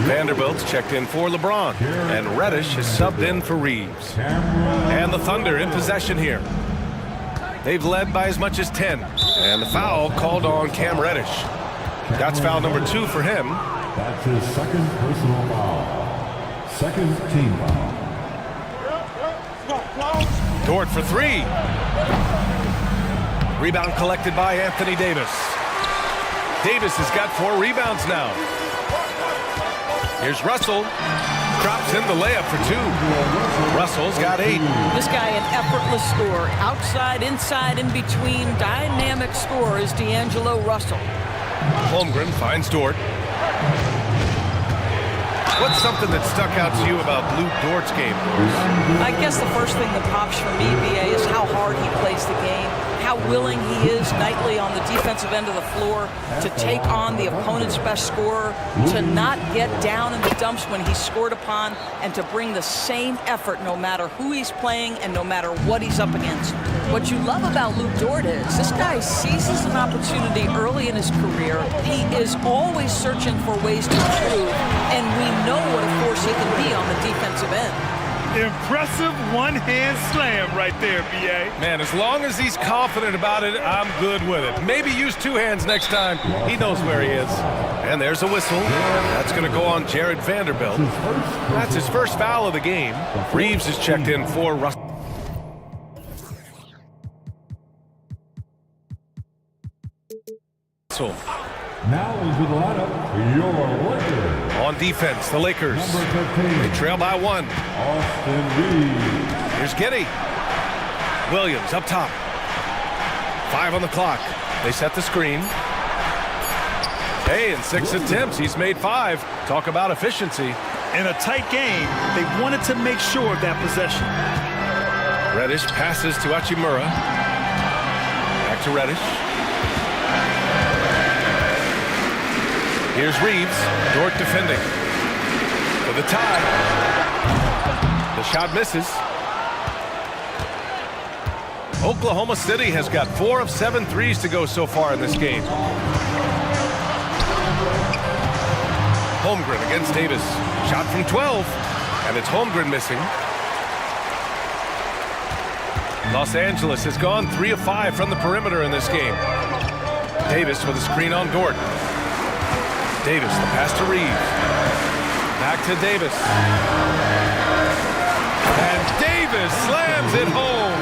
Vanderbilt's checked in for LeBron. And Reddish is subbed in for Reeves. And the Thunder in possession here. They've led by as much as 10. And the foul called on Cam Reddish. That's foul number 2 for him. That's his second personal foul. Second team foul. Dort for 3. Rebound collected by Anthony Davis. Davis has got 4 rebounds now. Here's Russell. Drops in the layup for 2. Russell's got 8. This guy, an effortless scorer. Outside, inside, in between. Dynamic scorer is D'Angelo Russell. Holmgren finds Dort. What's something that stuck out to you about Lou Dort's game? I guess the first thing that pops for me, BA, is how hard he plays the game, how willing he is nightly on the defensive end of the floor to take on the opponent's best scorer, to not get down in the dumps when he's scored upon, and to bring the same effort no matter who he's playing and no matter what he's up against. What you love about Lou Dort is this guy seizes an opportunity early in his career. He is always searching for ways to improve, and we know what a force he can be on the defensive end. Impressive one-hand slam right there, B.A. Man, as long as he's confident about it, I'm good with it. Maybe use 2 hands next time. He knows where he is. And there's a whistle. That's going to go on Jared Vanderbilt. That's his first foul of the game. Reeves is checked in for Russell. Now into the lineup, your Lakers. On defense, the Lakers. Number 15. They trail by 1. Austin Reeves. Here's Giddey. Williams up top. 5 on the clock. They set the screen. Hey, in 6 attempts, he's made 5. Talk about efficiency. In a tight game, they wanted to make sure of that possession. Reddish passes to Hachimura. Back to Reddish. Here's Reeves. Dort defending. For the tie. The shot misses. Oklahoma City has got 4 of 7 threes to go so far in this game. Holmgren against Davis. Shot from 12. And it's Holmgren missing. Los Angeles has gone 3 of 5 from the perimeter in this game. Davis with a screen on Dort. Davis, the pass to Reeves. Back to Davis. And Davis slams it home.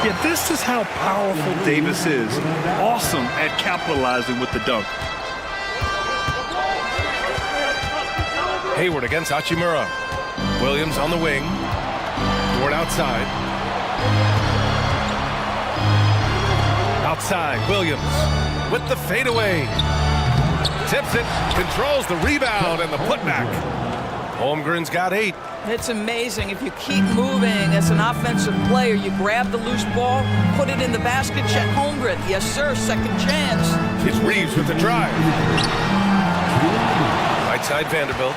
Yeah, this is how powerful Davis is. Awesome at capitalizing with the dunk. Hayward against Hachimura. Williams on the wing. Dort outside. Outside, Williams with the fadeaway. Tips it, controls the rebound and the putback. Holmgren's got 8. It's amazing. If you keep moving as an offensive player, you grab the loose ball, put it in the basket, check Holmgren. Yes, sir, second chance. It's Reeves with the drive. Right side, Vanderbilt.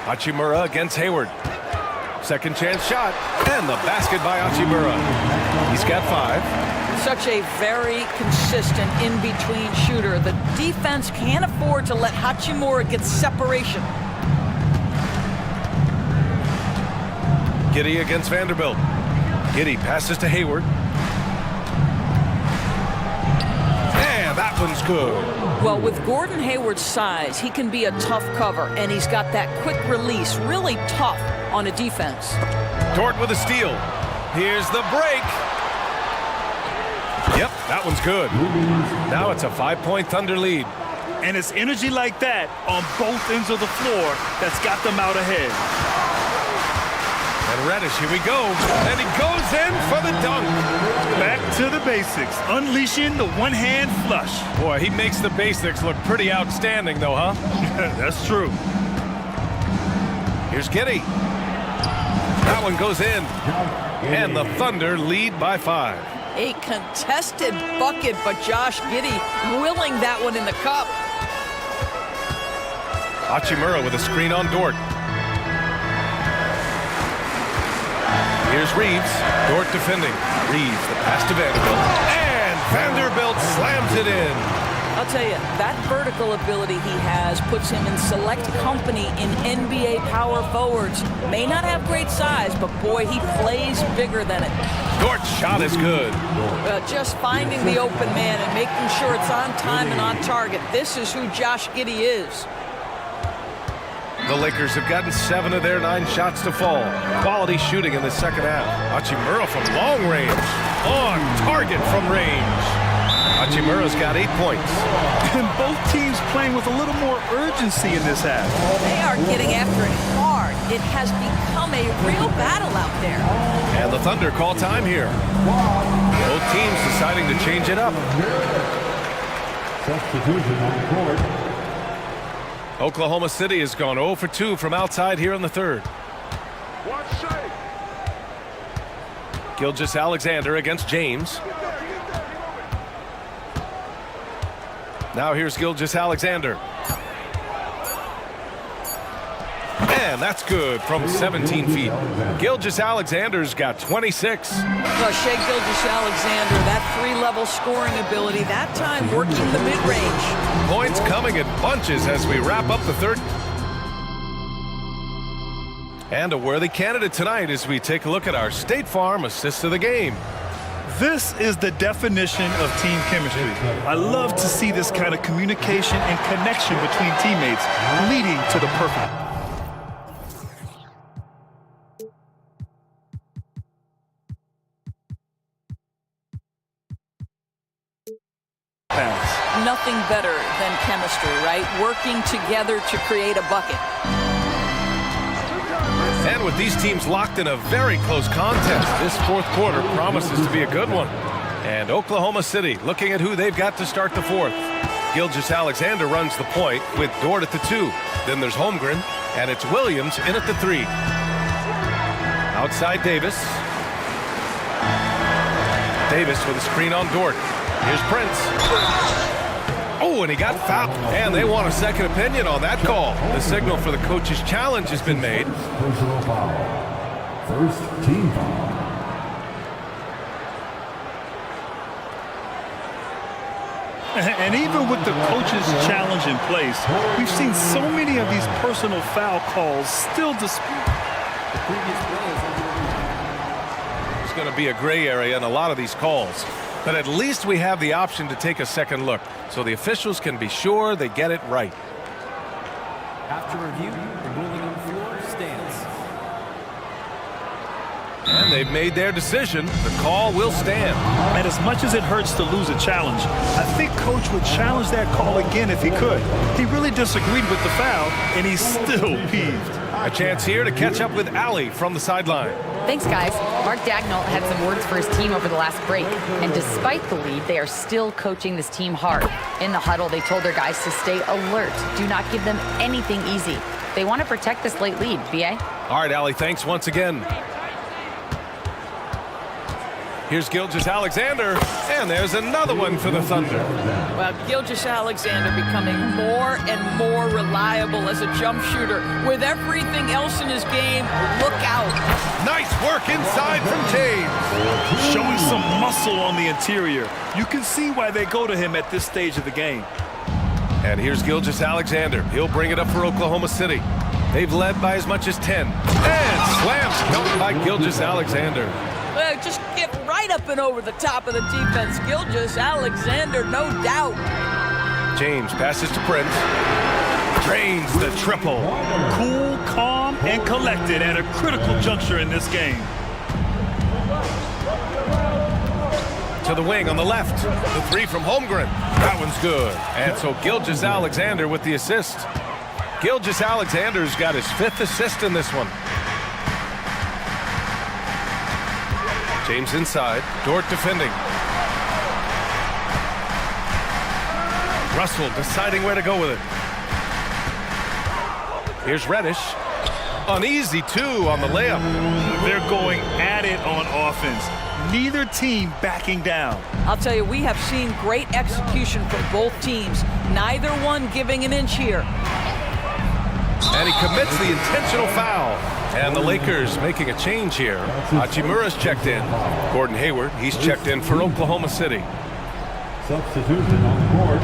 Hachimura against Hayward. Second chance shot. And the basket by Hachimura. He's got 5. Such a very consistent in-between shooter. The defense can't afford to let Hachimura get separation. Giddey against Vanderbilt. Giddey passes to Hayward. And that one's good. Well, with Gordon Hayward's size, he can be a tough cover, and he's got that quick release, really tough on a defense. Dort with a steal. Here's the break. Yep, that one's good. Now it's a 5-point Thunder lead. And it's energy like that on both ends of the floor that's got them out ahead. And Reddish, here we go. And he goes in for the dunk. Back to the basics, unleashing the one-hand flush. Boy, he makes the basics look pretty outstanding, though, huh? That's true. Here's Giddey. That one goes in. And the Thunder lead by 5. A contested bucket, but Josh Giddey willing that one in the cup. Hachimura with a screen on Dort. Here's Reeves. Dort defending. Reeves, the pass to Vanderbilt. And Vanderbilt slams it in. I'll tell you, that vertical ability he has puts him in select company in NBA power forwards. May not have great size, but boy, he plays bigger than it. Dort's shot is good. Just finding the open man and making sure it's on time and on target. This is who Josh Giddey is. The Lakers have gotten 7 of their 9 shots to fall. Quality shooting in the second half. Hachimura from long range. On target from range. Hachimura's got 8 points. And both teams playing with a little more urgency in this half. They are getting after it hard. It has become a real battle out there. And the Thunder call time here. Both teams deciding to change it up. Substitution on the court. Oklahoma City has gone 0 for 2 from outside here in the third. Gilgeous-Alexander against James. Now here's Gilgeous-Alexander. And that's good from 17 feet. Gilgeous-Alexander's got 26. Well, Shai Gilgeous-Alexander, that 3-level scoring ability, that time working the mid-range. Points coming in bunches as we wrap up the third. And a worthy candidate tonight as we take a look at our State Farm assist of the game. This is the definition of team chemistry. I love to see this kind of communication and connection between teammates leading to the perfect. Pass. Nothing better than chemistry, right? Working together to create a bucket. And with these teams locked in a very close contest, this fourth quarter promises to be a good one. And Oklahoma City looking at who they've got to start the fourth. Gilgeous-Alexander runs the point with Dort at the 2. Then there's Holmgren, and it's Williams in at the 3. Outside Davis. Davis with a screen on Dort. Here's Prince. Oh, and he got fouled. And they want a second opinion on that call. The signal for the coach's challenge has been made. Personal foul. First team foul. And even with the coach's challenge in place, we've seen so many of these personal foul calls still disputed. There's going to be a gray area in a lot of these calls. But at least we have the option to take a second look, so the officials can be sure they get it right. After review, the ruling on the floor stands. And they've made their decision. The call will stand. And as much as it hurts to lose a challenge, I think Coach would challenge that call again if he could. He really disagreed with the foul, and he's still peeved. A chance here to catch up with Allie from the sideline. Thanks, guys. Mark Dagnall had some words for his team over the last break. And despite the lead, they are still coaching this team hard. In the huddle, they told their guys to stay alert. Do not give them anything easy. They want to protect this late lead, B.A. All right, Allie, thanks once again. Here's Gilgeous-Alexander, and there's another one for the Thunder. Well, Gilgeous-Alexander becoming more and more reliable as a jump shooter. With everything else in his game, look out. Nice work inside from James. Showing some muscle on the interior. You can see why they go to him at this stage of the game. And here's Gilgeous-Alexander. He'll bring it up for Oklahoma City. They've led by as much as 10. And slams dunked by Gilgeous-Alexander. Well, just get right up and over the top of the defense. Gilgeous-Alexander, no doubt. James passes to Prince. Drains the triple. Cool, calm, and collected at a critical juncture in this game. To the wing on the left. The 3 from Holmgren. That one's good. And so Gilgeous-Alexander with the assist. Gilgeous-Alexander's got his 5th assist in this one. James inside. Dort defending. Russell deciding where to go with it. Here's Reddish. An easy 2 on the layup. They're going at it on offense. Neither team backing down. I'll tell you, we have seen great execution from both teams. Neither one giving an inch here. And he commits the intentional foul. And the Lakers making a change here. Hachimura's checked in. Gordon Hayward, he's checked in for Oklahoma City. Substitution on the court.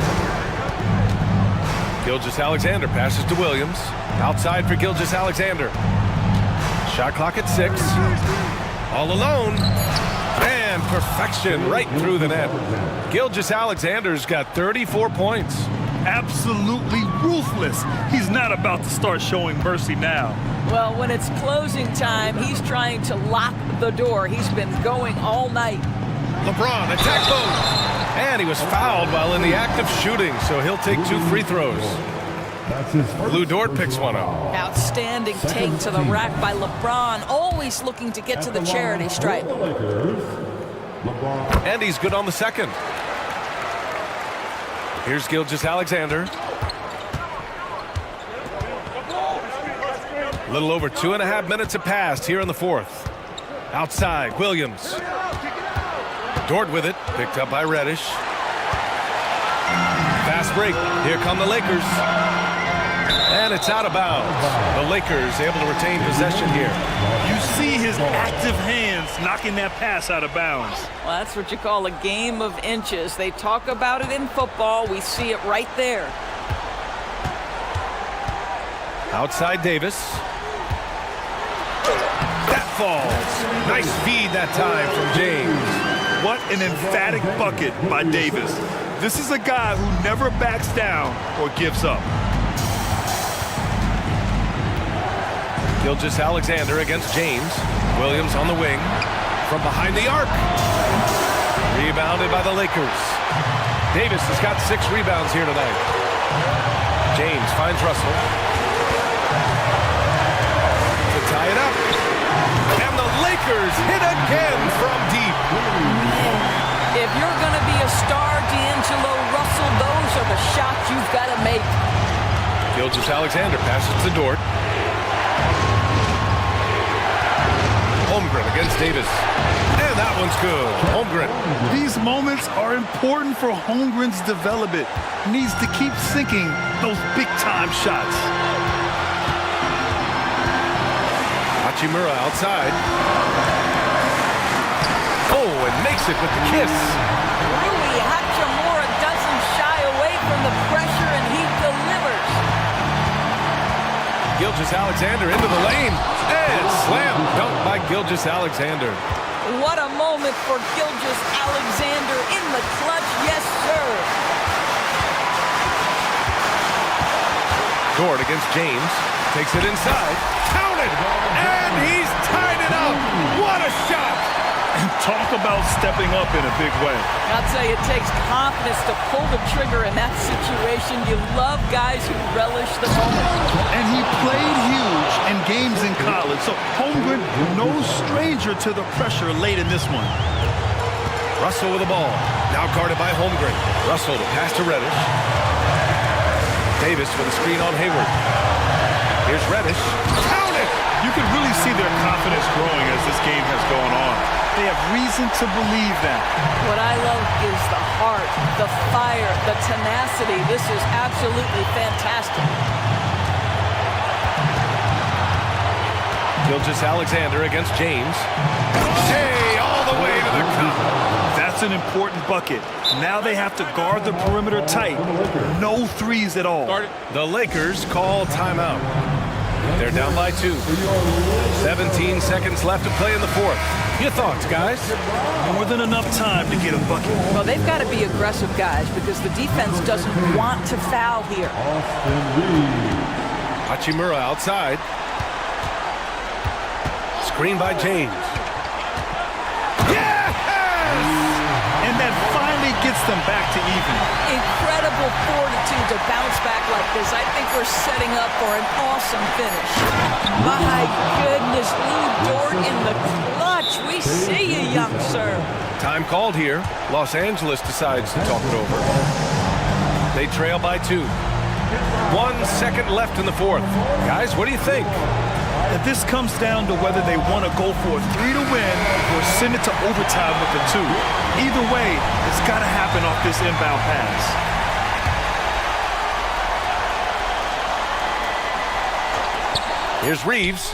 Gilgeous-Alexander passes to Williams. Outside for Gilgeous-Alexander. Shot clock at 6. All alone. And perfection right through the net. Gilgeous-Alexander's got 34 points. Absolutely ruthless. He's not about to start showing mercy now. Well, when it's closing time, he's trying to lock the door. He's been going all night. LeBron, attack mode. And he was fouled while in the act of shooting, so he'll take 2 free throws. Lou Dort picks one up. Outstanding take to the rack by LeBron, always looking to get to the charity stripe. And he's good on the second. Here's Gilgeous-Alexander. A little over 2.5 minutes have passed here in the fourth. Outside, Williams. Dort with it, picked up by Reddish. Fast break, here come the Lakers. And it's out of bounds. The Lakers able to retain possession here. You see his active hands knocking that pass out of bounds. Well, that's what you call a game of inches. They talk about it in football. We see it right there. Outside Davis. That falls. Nice feed that time from James. What an emphatic bucket by Davis. This is a guy who never backs down or gives up. Gilgeous-Alexander against James. Williams on the wing. From behind the arc. Rebounded by the Lakers. Davis has got 6 rebounds here tonight. James finds Russell. To tie it up. And the Lakers hit again from deep. If you're going to be a star, D'Angelo Russell, those are the shots you've got to make. Gilgeous-Alexander passes to Dort. Holmgren against Davis. And that one's good. Holmgren. These moments are important for Holmgren's development. He needs to keep sinking those big-time shots. Hachimura outside. Oh, and makes it with the kiss. Rui Hachimura doesn't shy away from the pressure, and he delivers. Gilgeous-Alexander into the lane. And slam dunk by Gilgeous-Alexander. What a moment for Gilgeous-Alexander in the clutch. Yes, sir. Dort against James. Takes it inside. Counted. And he's tied it up. What a shot. Talk about stepping up in a big way. I'll tell you, it takes confidence to pull the trigger in that situation. You love guys who relish the moment. And he played huge in games in college, so Holmgren, no stranger to the pressure late in this one. Russell with the ball. Now guarded by Holmgren. Russell to pass to Reddish. Davis with a screen on Hayward. Here's Reddish. Count it! You can really see their confidence growing as this game has gone on. They have reason to believe that. What I love is the heart, the fire, the tenacity. This is absolutely fantastic. Gilgeous-Alexander against James. Hey, all the way to the cup. That's an important bucket. Now they have to guard the perimeter tight. No threes at all. The Lakers call timeout. They're down by 2. 17 seconds left to play in the fourth. Your thoughts, guys? More than enough time to get a bucket. Well, they've got to be aggressive, guys, because the defense doesn't want to foul here. Hachimura outside. Screen by James. Yes! And that finally gets them back to even. Incredible fortitude to bounce back like this. I think we're setting up for an awesome finish. My goodness, Lou Dort in the clutch. We see you, young sir. Time called here. Los Angeles decides to talk it over. They trail by 2. 1 second left in the fourth. Guys, what do you think? And this comes down to whether they want to go for a 3 to win or send it to overtime with a 2. Either way, it's got to happen off this inbound pass. Here's Reeves.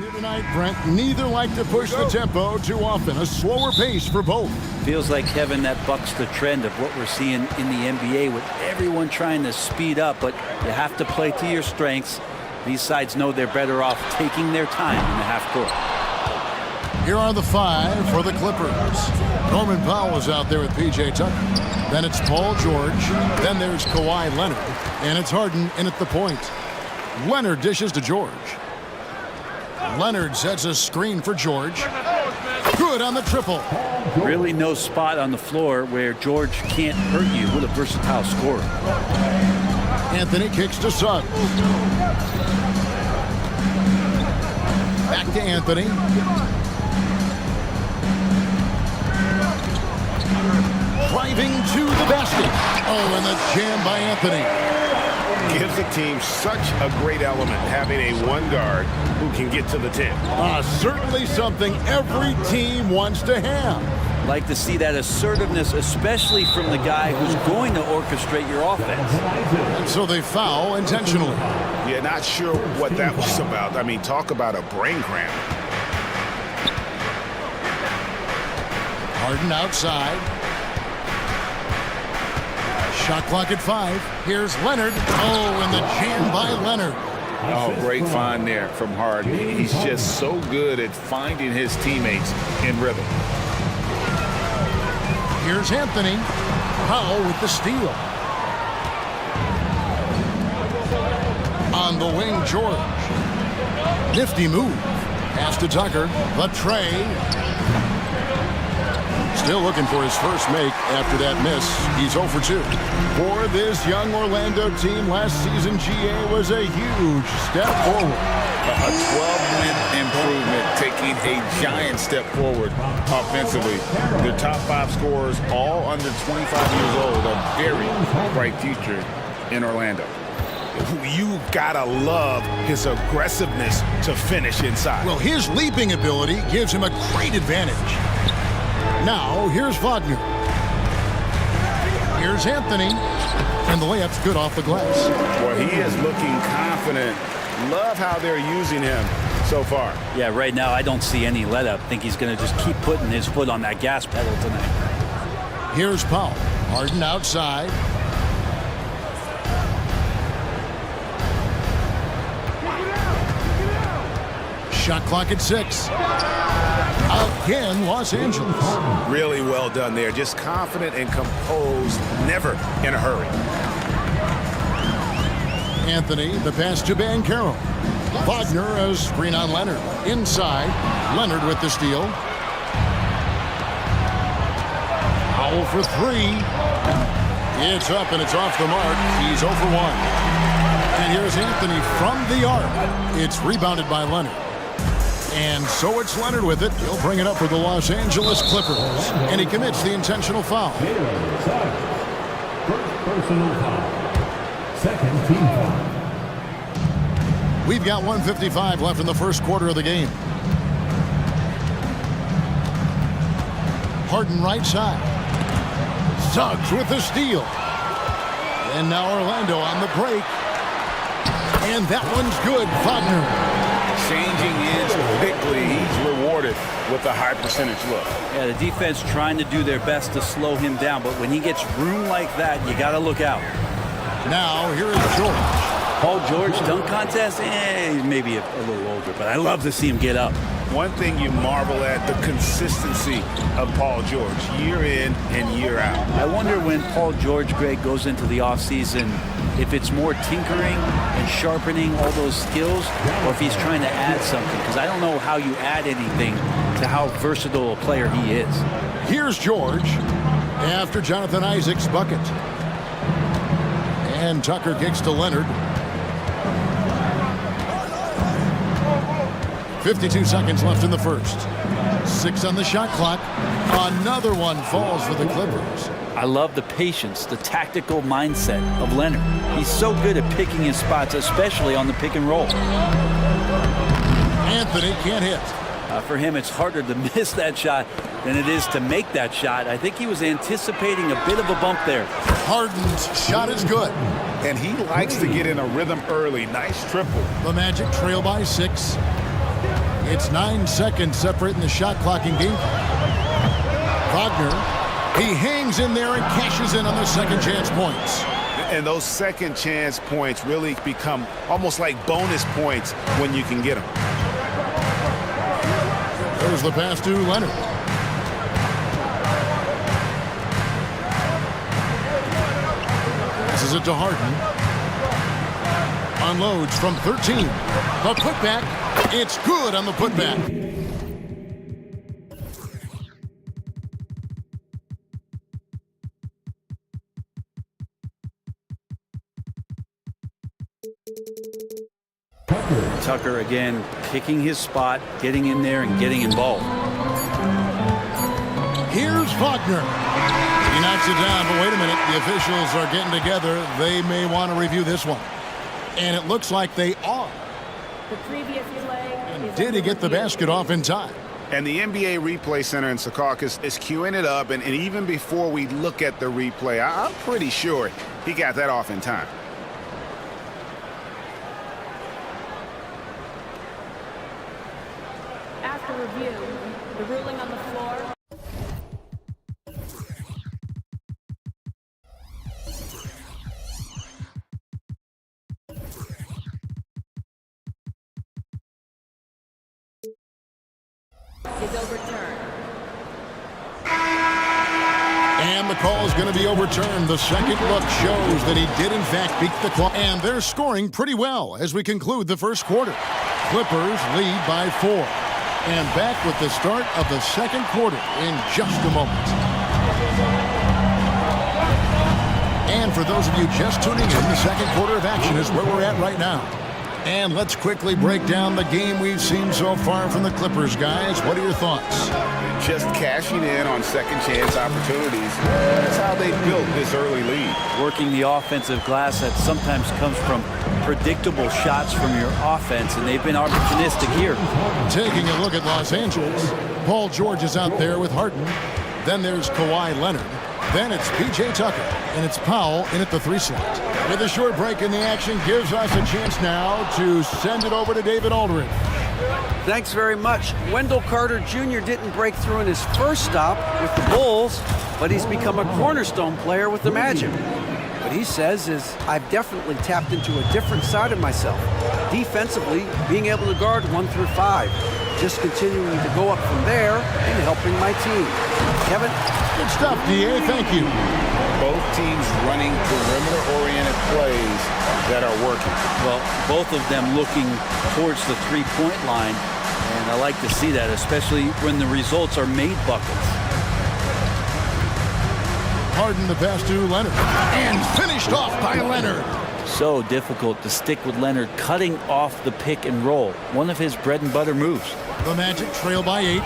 Here tonight, Brent, neither like to push the tempo too often. A slower pace for both. Feels like, Kevin, that bucks the trend of what we're seeing in the NBA with everyone trying to speed up, but you have to play to your strengths. These sides know they're better off taking their time in the half court. Here are the 5 for the Clippers. Norman Powell is out there with P.J. Tucker. Then it's Paul George. Then there's Kawhi Leonard. And it's Harden in at the point. Leonard dishes to George. Leonard sets a screen for George. Good on the triple. Really no spot on the floor where George can't hurt you with a versatile scorer. Anthony kicks to Suggs. Back to Anthony. Driving to the basket. Oh, and the jam by Anthony. Gives the team such a great element having a one guard who can get to the 10. Certainly something every team wants to have. Like to see that assertiveness, especially from the guy who's going to orchestrate your offense. So they foul intentionally. Yeah, not sure what that was about. I mean, talk about a brain cramp. Harden outside. Shot clock at 5. Here's Leonard. Oh, and the jam by Leonard. Oh, great find there from Harden. He's just so good at finding his teammates in rhythm. Here's Anthony. Powell with the steal. On the wing, George. Nifty move. Pass to Tucker. The tray. Still looking for his first make after that miss. He's 0 for 2. For this young Orlando team, last season GA was a huge step forward. A 12-win improvement, taking a giant step forward offensively. Their top 5 scorers, all under 25 years old, a very bright future in Orlando. You gotta love his aggressiveness to finish inside. Well, his leaping ability gives him a great advantage. Now, here's Wagner. Here's Anthony. And the layup's good off the glass. Boy, he is looking confident. Love how they're using him so far. Yeah, right now I don't see any let up. I think he's going to just keep putting his foot on that gas pedal tonight. Here's Powell. Harden outside. Shot clock at 6. Again, Los Angeles. Really well done there. Just confident and composed, never in a hurry. Anthony, the pass to Banchero. Wagner, a screen on Leonard. Inside, Leonard with the steal. Powell for 3. It's up and it's off the mark. He's 0 for 1. And here's Anthony from the arc. It's rebounded by Leonard. And so it's Leonard with it. He'll bring it up for the Los Angeles Clippers. And he commits the intentional foul. First personal foul. Second team foul. We've got 1:55 left in the first quarter of the game. Harden right side. Suggs with the steal. And now Orlando on the break. And that one's good. Wagner. Changing ends quickly. He's rewarded with a high percentage look. Yeah, the defense trying to do their best to slow him down, but when he gets room like that, you got to look out. Now, here is George. Paul George dunk contest? He's maybe a little older, but I love to see him get up. One thing you marvel at, the consistency of Paul George, year in and year out. I wonder when Paul George, Greg, goes into the offseason, if it's more tinkering and sharpening all those skills, or if he's trying to add something, because I don't know how you add anything to how versatile a player he is. Here's George after Jonathan Isaac's bucket. And Tucker kicks to Leonard. 52 seconds left in the first. 6 on the shot clock. Another one falls for the Clippers. I love the patience, the tactical mindset of Leonard. He's so good at picking his spots, especially on the pick and roll. Anthony can't hit. For him, it's harder to miss that shot than it is to make that shot. I think he was anticipating a bit of a bump there. Harden's shot is good. And he likes to get in a rhythm early. Nice triple. The Magic trail by 6. It's 9 seconds separating the shot clock and game clock. Wagner, he hangs in there and cashes in on the second chance points. And those second chance points really become almost like bonus points when you can get them. There's the pass to Leonard. This is it to Harden. Unloads from 13. The putback. It's good on the putback. Tucker again picking his spot, getting in there and getting involved. Here's Wagner. He knocks it down, but wait a minute. The officials are getting together. They may want to review this one. And it looks like they are. The previous play. And did he get the basket off in time? And the NBA Replay Center in Secaucus is queuing it up. And even before we look at the replay, I'm pretty sure he got that off in time. After review, the ruling on the floor. Is overturned. And the call is going to be overturned. The second look shows that he did, in fact, beat the clock. And they're scoring pretty well as we conclude the first quarter. Clippers lead by 4. And back with the start of the second quarter in just a moment. And for those of you just tuning in, the second quarter of action is where we're at right now. And let's quickly break down the game we've seen so far from the Clippers, guys. What are your thoughts? Just cashing in on second chance opportunities. That's how they built this early lead. Working the offensive glass that sometimes comes from predictable shots from your offense, and they've been opportunistic here. Taking a look at Los Angeles, Paul George is out there with Harden. Then there's Kawhi Leonard. Then it's P.J. Tucker, and it's Powell in at the 3 slot. With a short break in the action, gives us a chance now to send it over to David Aldridge. Thanks very much. Wendell Carter Jr. didn't break through in his first stop with the Bulls, but he's become a cornerstone player with the Magic. What he says is, I've definitely tapped into a different side of myself. Defensively, being able to guard 1 through 5. Just continuing to go up from there and helping my team. Kevin? Good stuff, D.A. Thank you. Both teams running perimeter-oriented plays that are working. Well, both of them looking towards the three-point line, and I like to see that, especially when the results are made buckets. Harden the pass to Leonard. And finished off by Leonard. So difficult to stick with Leonard cutting off the pick and roll. One of his bread and butter moves. The Magic trail by 8.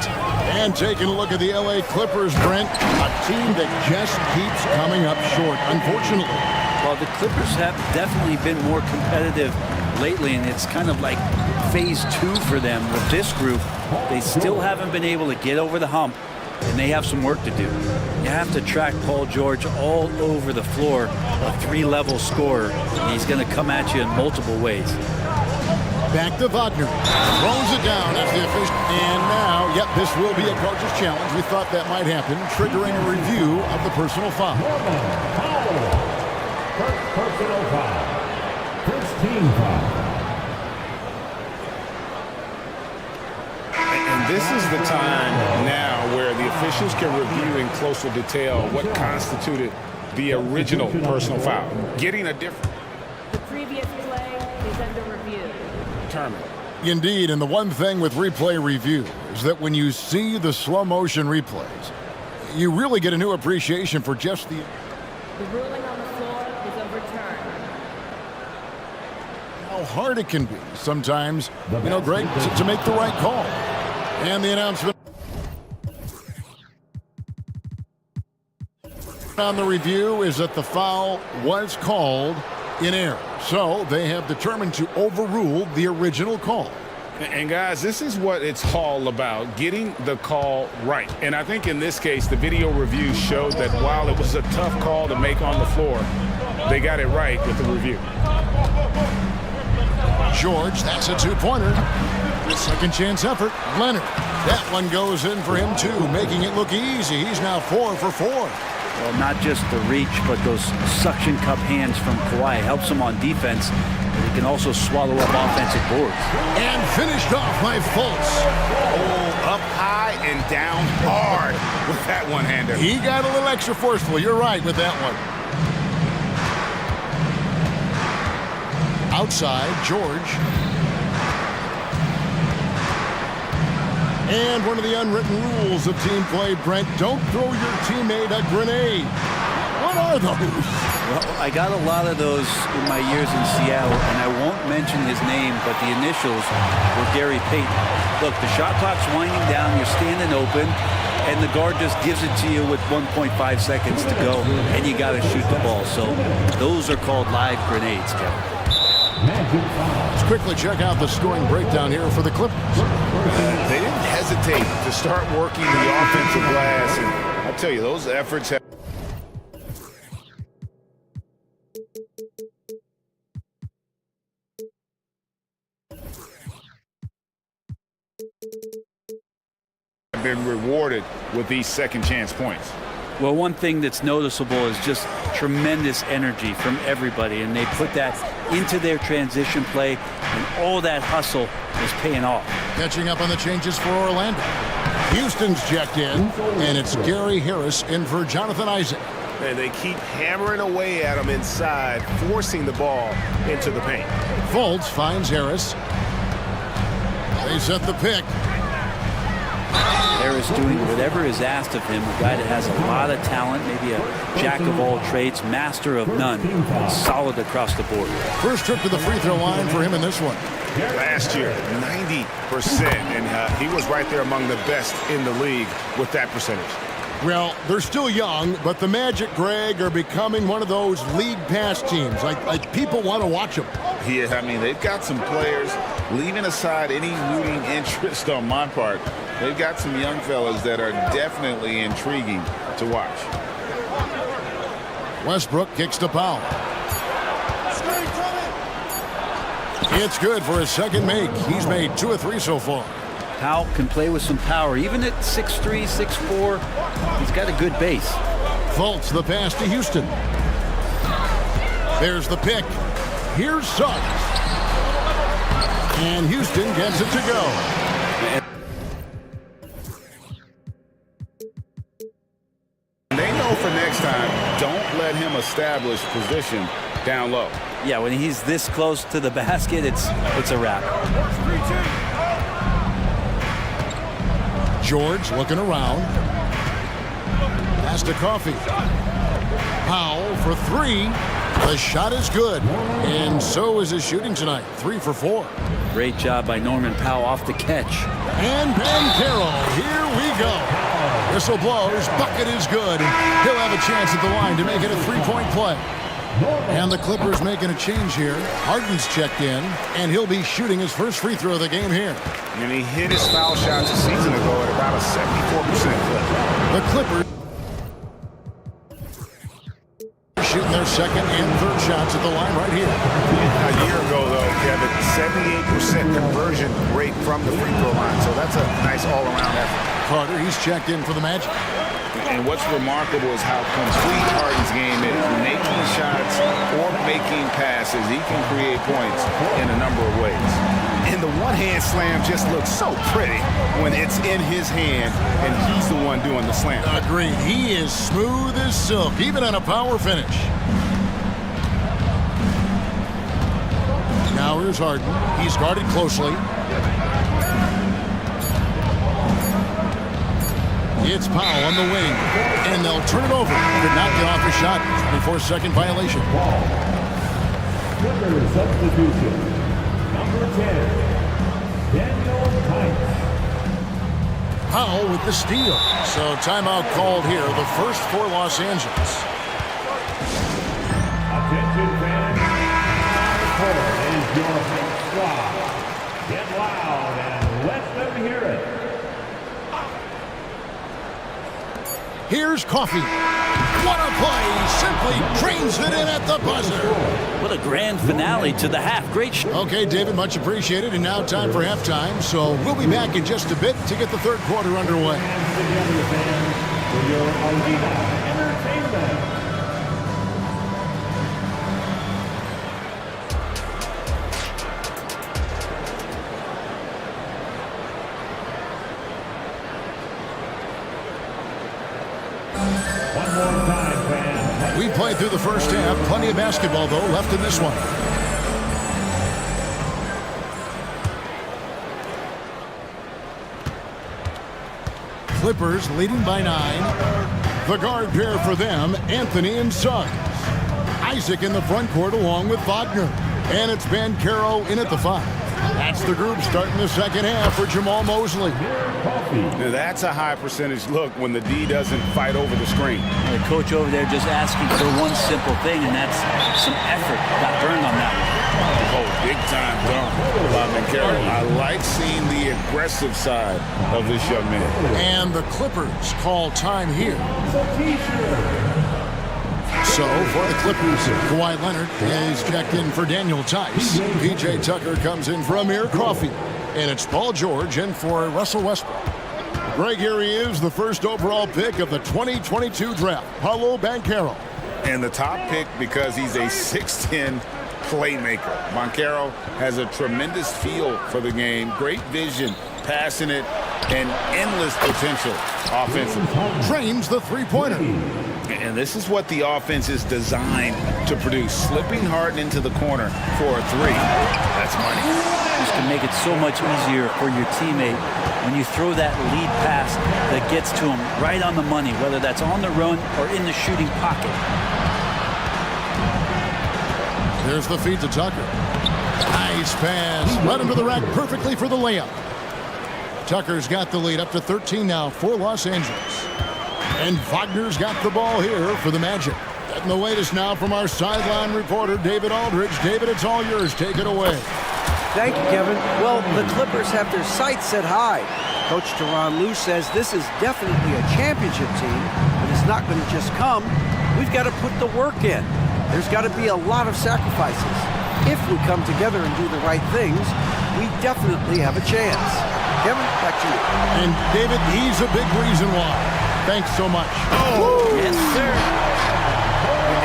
And taking a look at the L.A. Clippers, Brent. A team that just keeps coming up short, unfortunately. Well, the Clippers have definitely been more competitive lately, and it's kind of like phase 2 for them with this group. They still haven't been able to get over the hump, and they have some work to do. You have to track Paul George all over the floor, a 3-level scorer, and he's going to come at you in multiple ways. Back to Wagner. Throws it down as the official. And now, yep, this will be a coach's challenge. We thought that might happen, triggering a review of the personal foul. Personal foul. First team foul. And this is the time now where the officials can review in closer detail what constituted the original personal foul. Getting a different... The previous play is under review. Determined. Indeed, and the one thing with replay review is that when you see the slow motion replays, you really get a new appreciation for just the... The ruling on the floor is overturned. How hard it can be sometimes, you know, Greg, to make the right call. And the announcement on the review is that the foul was called in error. So they have determined to overrule the original call. And guys, this is what it's all about, getting the call right. And I think in this case, the video review showed that while it was a tough call to make on the floor, they got it right with the review. George, that's a two-pointer. Second chance effort. Leonard. That one goes in for him, too, making it look easy. He's now 4 for 4. Well, not just the reach, but those suction cup hands from Kawhi helps him on defense. He can also swallow up offensive boards. And finished off by Fultz. Oh, up high and down hard with that one-hander. He got a little extra forceful. You're right with that one. Outside, George. And one of the unwritten rules of team play, Brent, don't throw your teammate a grenade. What are those? Well, I got a lot of those in my years in Seattle, and I won't mention his name, but the initials were Gary Payton. Look, the shot clock's winding down, you're standing open, and the guard just gives it to you with 1.5 seconds to go, and you got to shoot the ball. So those are called live grenades, Kevin. Let's quickly check out the scoring breakdown here for the Clippers. They didn't hesitate to start working the offensive glass, and I'll tell you, those efforts have been rewarded with these second chance points. Well, one thing that's noticeable is just tremendous energy from everybody, and they put that into their transition play, and all that hustle is paying off. Catching up on the changes for Orlando. Houston's checked in, and it's Gary Harris in for Jonathan Isaac. And they keep hammering away at him inside, forcing the ball into the paint. Fultz finds Harris. They set the pick. Harris doing whatever is asked of him, a guy that has a lot of talent, maybe a jack of all trades, master of none, solid across the board. First trip to the free throw line for him in this one. Last year, 90%, and he was right there among the best in the league with that percentage. Well, they're still young, but the Magic, Greg, are becoming one of those league pass teams. Like people want to watch them. Yeah, I mean, they've got some players, leaving aside any rooting interest on my part, they've got some young fellas that are definitely intriguing to watch. Westbrook kicks to Powell. It's good for his second make. He's made 2 of 3 so far. Powell can play with some power. Even at 6'3", 6'4", he's got a good base. Fultz the pass to Houston. There's the pick. Here's Suggs. And Houston gets it to go. They know for next time, don't let him establish position down low. Yeah, when he's this close to the basket, it's a wrap. George looking around. Pass to Coffey. Powell for 3. The shot is good. And so is his shooting tonight. 3 for 4. Great job by Norman Powell off the catch. And Ben Carroll. Here we go. Whistle blows. Bucket is good. He'll have a chance at the line to make it a 3-point play. And the Clippers making a change here. Harden's checked in, and he'll be shooting his first free throw of the game here. And he hit his foul shots a season ago at about a 74% clip. The Clippers shooting their second and third shots at the line right here. A year ago, though, Kevin, 78% conversion rate from the free throw line. So that's a nice all-around effort. Carter, he's checked in for the Magic. And what's remarkable is how complete Harden's game is. Making shots or making passes, he can create points in a number of ways. And the one-hand slam just looks so pretty when it's in his hand and he's the one doing the slam. Agreed. He is smooth as silk, even on a power finish. Now here's Harden. He's guarded closely. It's Powell on the wing, and they'll turn it over. Could not get off the shot. 24-second violation. Clippers substitution. Number 10, Daniel Tice. Powell with the steal. So timeout called here, the first for Los Angeles. Attention fans, court is your big squad. Get loud and let them hear it. Here's Coffey. What a play! Simply drains it in at the buzzer. What a grand finale to the half. Great. Okay, David, much appreciated. And now time for halftime. So we'll be back in just a bit to get the third quarter underway. We played through the first half. Plenty of basketball, though, left in this one. Clippers leading by 9. The guard pair for them, Anthony and Suggs. Isaac in the front court along with Wagner. And it's Bancaro in at the 5. That's the group starting the second half for Jamal Mosley. That's a high percentage look when the D doesn't fight over the screen. The coach over there just asking for one simple thing, and that's some effort. Got burned on that one. Oh, big time dunk by Bancaro. I like seeing the aggressive side of this young man. And the Clippers call time here. So, for the Clippers, Kawhi Leonard is checked in for Daniel Tice. P.J. Tucker comes in for Amir Coffey. And it's Paul George in for Russell Westbrook. Greg, here he is, the first overall pick of the 2022 draft, Paolo Bancaro. And the top pick because he's a 6'10" playmaker. Bancaro has a tremendous feel for the game, great vision, passing it, and endless potential offensively. Drains the three-pointer. And this is what the offense is designed to produce. Slipping hard into the corner for a 3. That's money. This can make it so much easier for your teammate when you throw that lead pass that gets to him right on the money, whether that's on the run or in the shooting pocket. There's the feed to Tucker. Nice pass. Led him to the rack perfectly for the layup. Tucker's got the lead up to 13 now for Los Angeles. And Wagner's got the ball here for the Magic. Getting the latest now from our sideline reporter, David Aldridge. David, it's all yours. Take it away. Thank you, Kevin. Well, the Clippers have their sights set high. Coach Tyronn Lue says this is definitely a championship team, but it's not going to just come. We've got to put the work in. There's got to be a lot of sacrifices. If we come together and do the right things, we definitely have a chance. Kevin, back to you. And David, he's a big reason why. Thanks so much. Oh, yes, sir.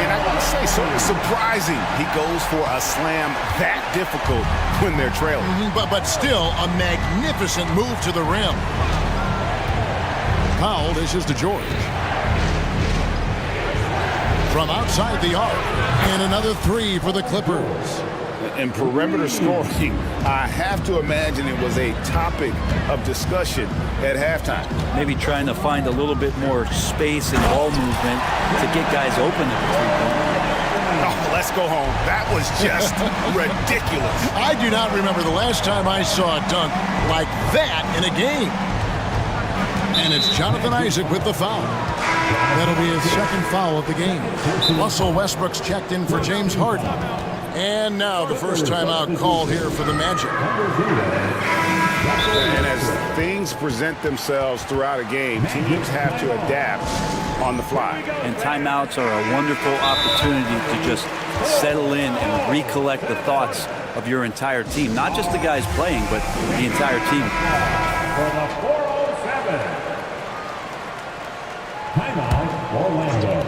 And I gotta say, sort of surprising he goes for a slam that difficult when they're trailing. But still, a magnificent move to the rim. Powell dishes to George. From outside the arc, and another 3 for the Clippers. And perimeter scoring, I have to imagine it was a topic of discussion at halftime. Maybe trying to find a little bit more space and ball movement to get guys open at the three-point. Oh, let's go home. That was just ridiculous. I do not remember the last time I saw a dunk like that in a game. And it's Jonathan Isaac with the foul. That'll be his second foul of the game. Russell Westbrook's checked in for James Harden. And now the first timeout called here for the Magic. And as things present themselves throughout a game, teams have to adapt on the fly. And timeouts are a wonderful opportunity to just settle in and recollect the thoughts of your entire team. Not just the guys playing, but the entire team. For the 407. Timeout, Orlando.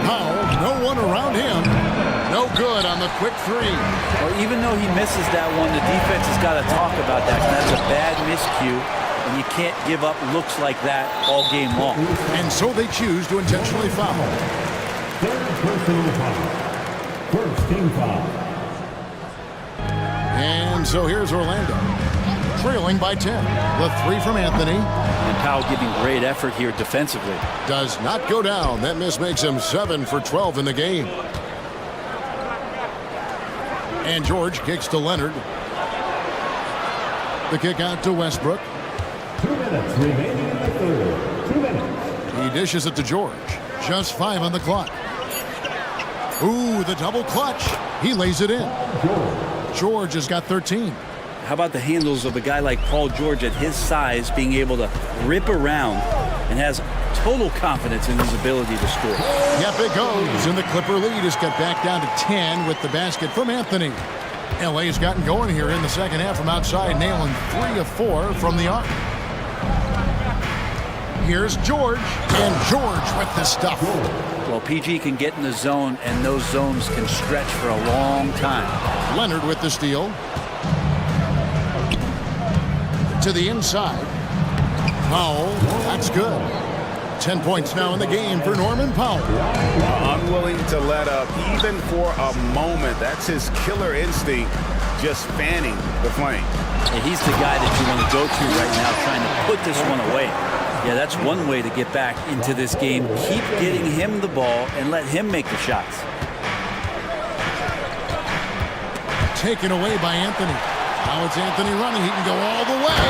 Powell, no one around him. No good on the quick 3. Well, even though he misses that one, the defense has got to talk about that. That's a bad miscue, and you can't give up looks like that all game long. And so they choose to intentionally foul. Third personal foul. First team foul. And so here's Orlando, trailing by 10. The 3 from Anthony. And Powell giving great effort here defensively. Does not go down. That miss makes him 7 for 12 in the game. And George kicks to Leonard. The kick out to Westbrook. 2 minutes remaining in the third. 2 minutes. He dishes it to George. Just 5 on the clock. Ooh, the double clutch. He lays it in. George has got 13. How about the handles of a guy like Paul George at his size being able to rip around and has total confidence in his ability to score. Yep, it goes. And the Clipper lead is cut back down to 10 with the basket from Anthony. LA's gotten going here in the second half from outside, nailing 3 of 4 from the arc. Here's George, and George with the stuff. Well, PG can get in the zone, and those zones can stretch for a long time. Leonard with the steal. To the inside. Powell, that's good. 10 points now in the game for Norman Powell. Unwilling to let up even for a moment. That's his killer instinct, just fanning the flame. And he's the guy that you want to go to right now, trying to put this one away. Yeah, that's one way to get back into this game. Keep getting him the ball and let him make the shots. Taken away by Anthony. Now it's Anthony running. He can go all the way.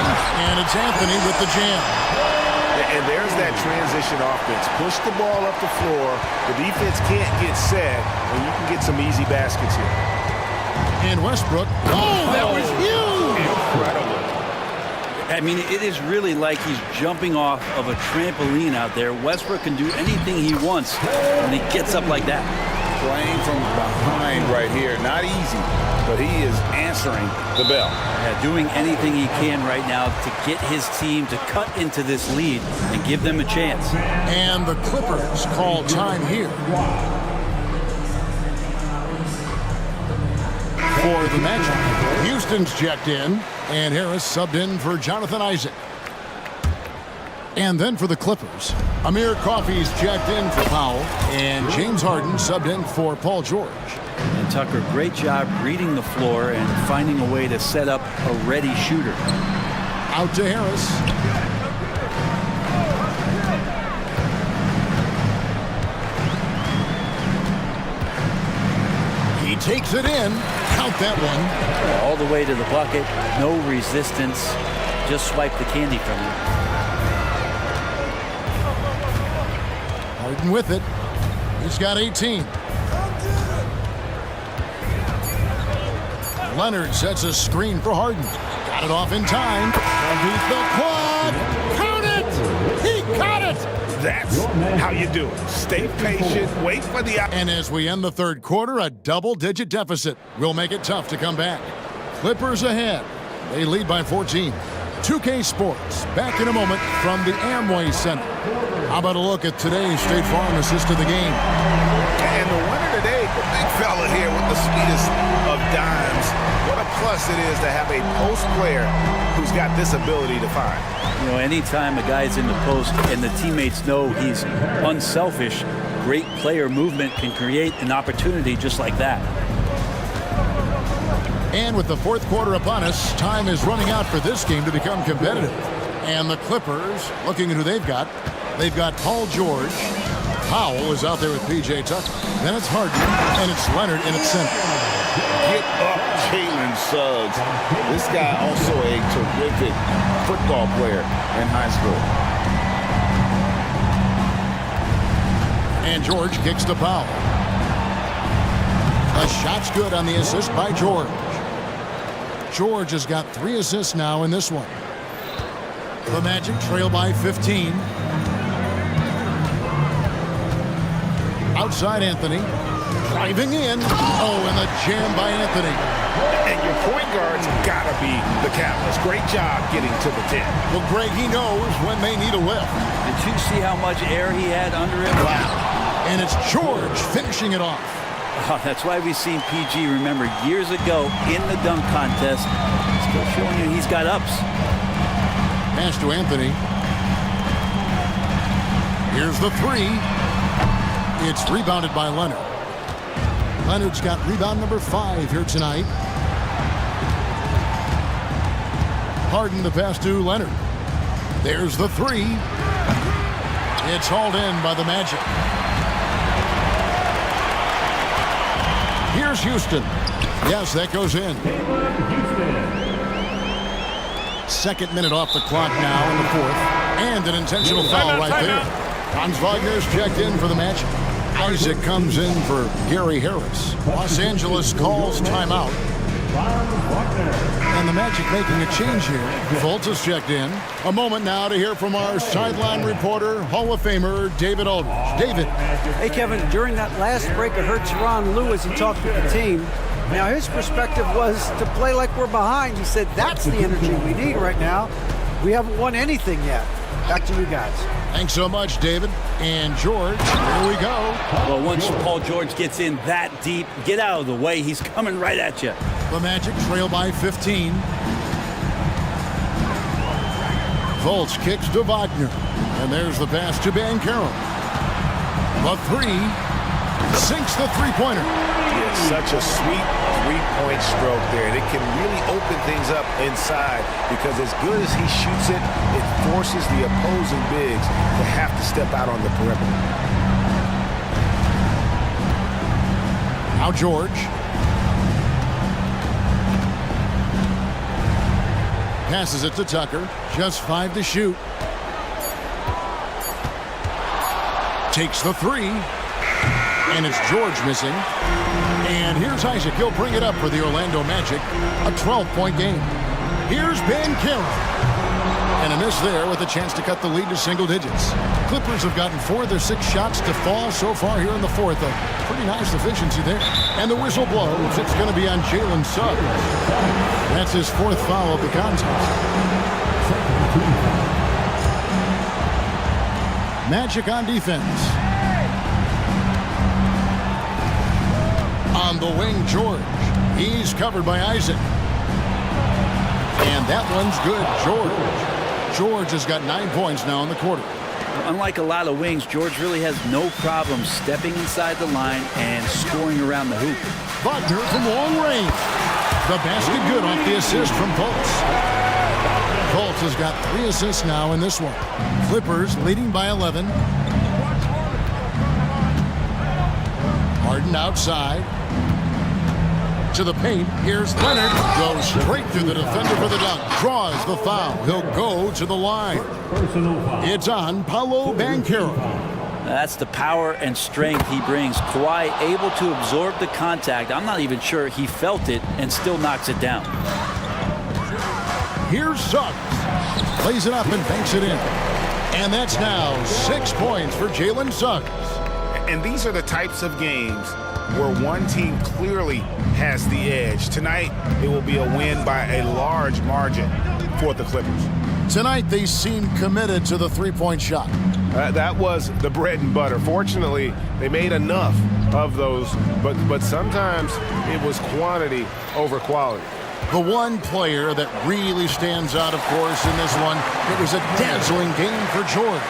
And it's Anthony with the jam. And there's that transition offense. Push the ball up the floor. The defense can't get set, and you can get some easy baskets here. And Westbrook. Oh, that was huge! Incredible. I mean, it is really like he's jumping off of a trampoline out there. Westbrook can do anything he wants when he gets up like that. Playing from behind right here. Not easy, but he is answering the bell. Yeah, doing anything he can right now to get his team to cut into this lead and give them a chance. And the Clippers call time here. For the matchup, Houston's checked in, and Harris subbed in for Jonathan Isaac. And then for the Clippers, Amir Coffey's checked in for Powell, and James Harden subbed in for Paul George. And Tucker, great job reading the floor and finding a way to set up a ready shooter. Out to Harris. He takes it in. Count that one. All the way to the bucket. No resistance. Just swipe the candy from him. Harden with it. He's got 18. Leonard sets a screen for Harden. Got it off in time. Underneath the quad. Count it! He caught it! That's how you do it. Stay patient, wait for the... And as we end the third quarter, a double-digit deficit will make it tough to come back. Clippers ahead. They lead by 14. 2K Sports, back in a moment from the Amway Center. How about a look at today's State Farm assist of the game? And the winner today, the big fella here with the sweetest of dimes. What a plus it is to have a post player who's got this ability to find. You know, anytime a guy's in the post and the teammates know he's unselfish, great player movement can create an opportunity just like that. And with the fourth quarter upon us, time is running out for this game to become competitive. And the Clippers, looking at who they've got Paul George. Powell is out there with P.J. Tucker. Then it's Harden, and it's Leonard in its center. Get up, Jalen Suggs. This guy also a terrific football player in high school. And George kicks to Powell. The shot's good on the assist by George. George has got 3 assists now in this one. The Magic trail by 15. Outside Anthony. Driving in. Oh, and the jam by Anthony. And your point guard's got to be the catalyst. Great job getting to the 10. Well, Greg, he knows when they need a lift. Did you see how much air he had under him? Wow. And it's George finishing it off. Oh, that's why we've seen PG, remember, years ago in the dunk contest. Still showing you he's got ups. Pass to Anthony. Here's the 3. It's rebounded by Leonard. Leonard's got rebound number 5 here tonight. Harden the pass to Leonard. There's the 3. It's hauled in by the Magic. Here's Houston. Yes, that goes in. Second minute off the clock now in the fourth. And an intentional foul right there. Franz Wagner's checked in for the Magic. Isaac comes in for Gary Harris. Los Angeles calls timeout. And the Magic making a change here. Fultz is checked in. A moment now to hear from our sideline reporter, Hall of Famer David Aldridge. David. Hey, Kevin, during that last break, I heard Tyronn Lue as he talked with the team. Now, his perspective was to play like we're behind. He said, that's the energy we need right now. We haven't won anything yet. Back to you guys. Thanks so much, David. And George, here we go. Well, once Paul George gets in that deep, get out of the way. He's coming right at you. The Magic trail by 15. Fultz kicks to Wagner. And there's the pass to Banchero. The three. Sinks the three-pointer. Yeah, such a sweet three-point stroke there. And it can really open things up inside because as good as he shoots it, it forces the opposing bigs to have to step out on the perimeter. Now George. Passes it to Tucker. Just 5 to shoot. Takes the three. And it's George missing. And here's Isaac. He'll bring it up for the Orlando Magic. A 12-point game. Here's Banchero. And a miss there with a chance to cut the lead to single digits. Clippers have gotten 4 of their 6 shots to fall so far here in the fourth. A pretty nice efficiency there. And the whistle blows. It's going to be on Jalen Suggs. That's his 4th foul of the contest. Magic on defense. On the wing, George. He's covered by Isaac. And that one's good, George. George has got 9 points now in the quarter. Unlike a lot of wings, George really has no problem stepping inside the line and scoring around the hoop. Wagner from long range. The basket good off the assist from Fultz. Fultz has got 3 assists now in this one. Clippers leading by 11. Harden outside. To the paint. Here's Leonard. Goes straight through the defender for the dunk. Draws the foul. He'll go to the line. It's on Paolo Banchero. That's the power and strength he brings. Kawhi able to absorb the contact. I'm not even sure he felt it and still knocks it down. Here's Suggs. Plays it up and banks it in. And that's now 6 points for Jalen Suggs. And these are the types of games where one team clearly has the edge. Tonight, it will be a win by a large margin for the Clippers. Tonight, they seem committed to the three-point shot. That was the bread and butter. Fortunately, they made enough of those, but sometimes it was quantity over quality. The one player that really stands out, of course, in this one, it was a dazzling game for George.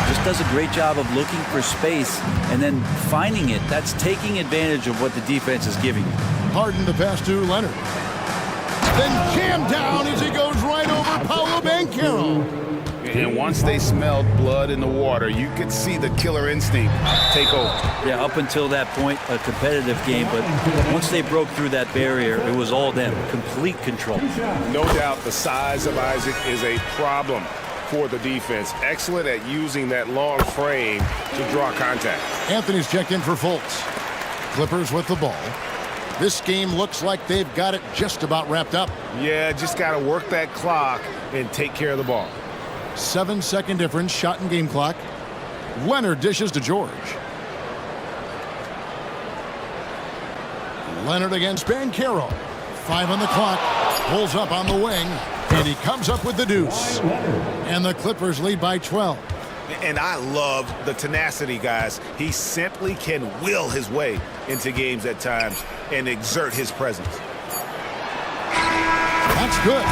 Just does a great job of looking for space and then finding it. That's taking advantage of what the defense is giving you. Harden the pass to Leonard. Then jammed down as he goes right over Paolo Banchero. And once they smelled blood in the water, you could see the killer instinct take over. Yeah, up until that point, a competitive game, but once they broke through that barrier, it was all them. Complete control. No doubt the size of Isaac is a problem for the defense. Excellent at using that long frame to draw contact. Anthony's checked in for Fultz. Clippers with the ball. This game looks like they've got it just about wrapped up. Yeah, just got to work that clock and take care of the ball. 7-second difference, shot and game clock. Leonard dishes to George. Leonard against Banchero. 5 on the clock. Pulls up on the wing. And he comes up with the deuce. And the Clippers lead by 12. And I love the tenacity, guys. He simply can will his way into games at times and exert his presence. That's good.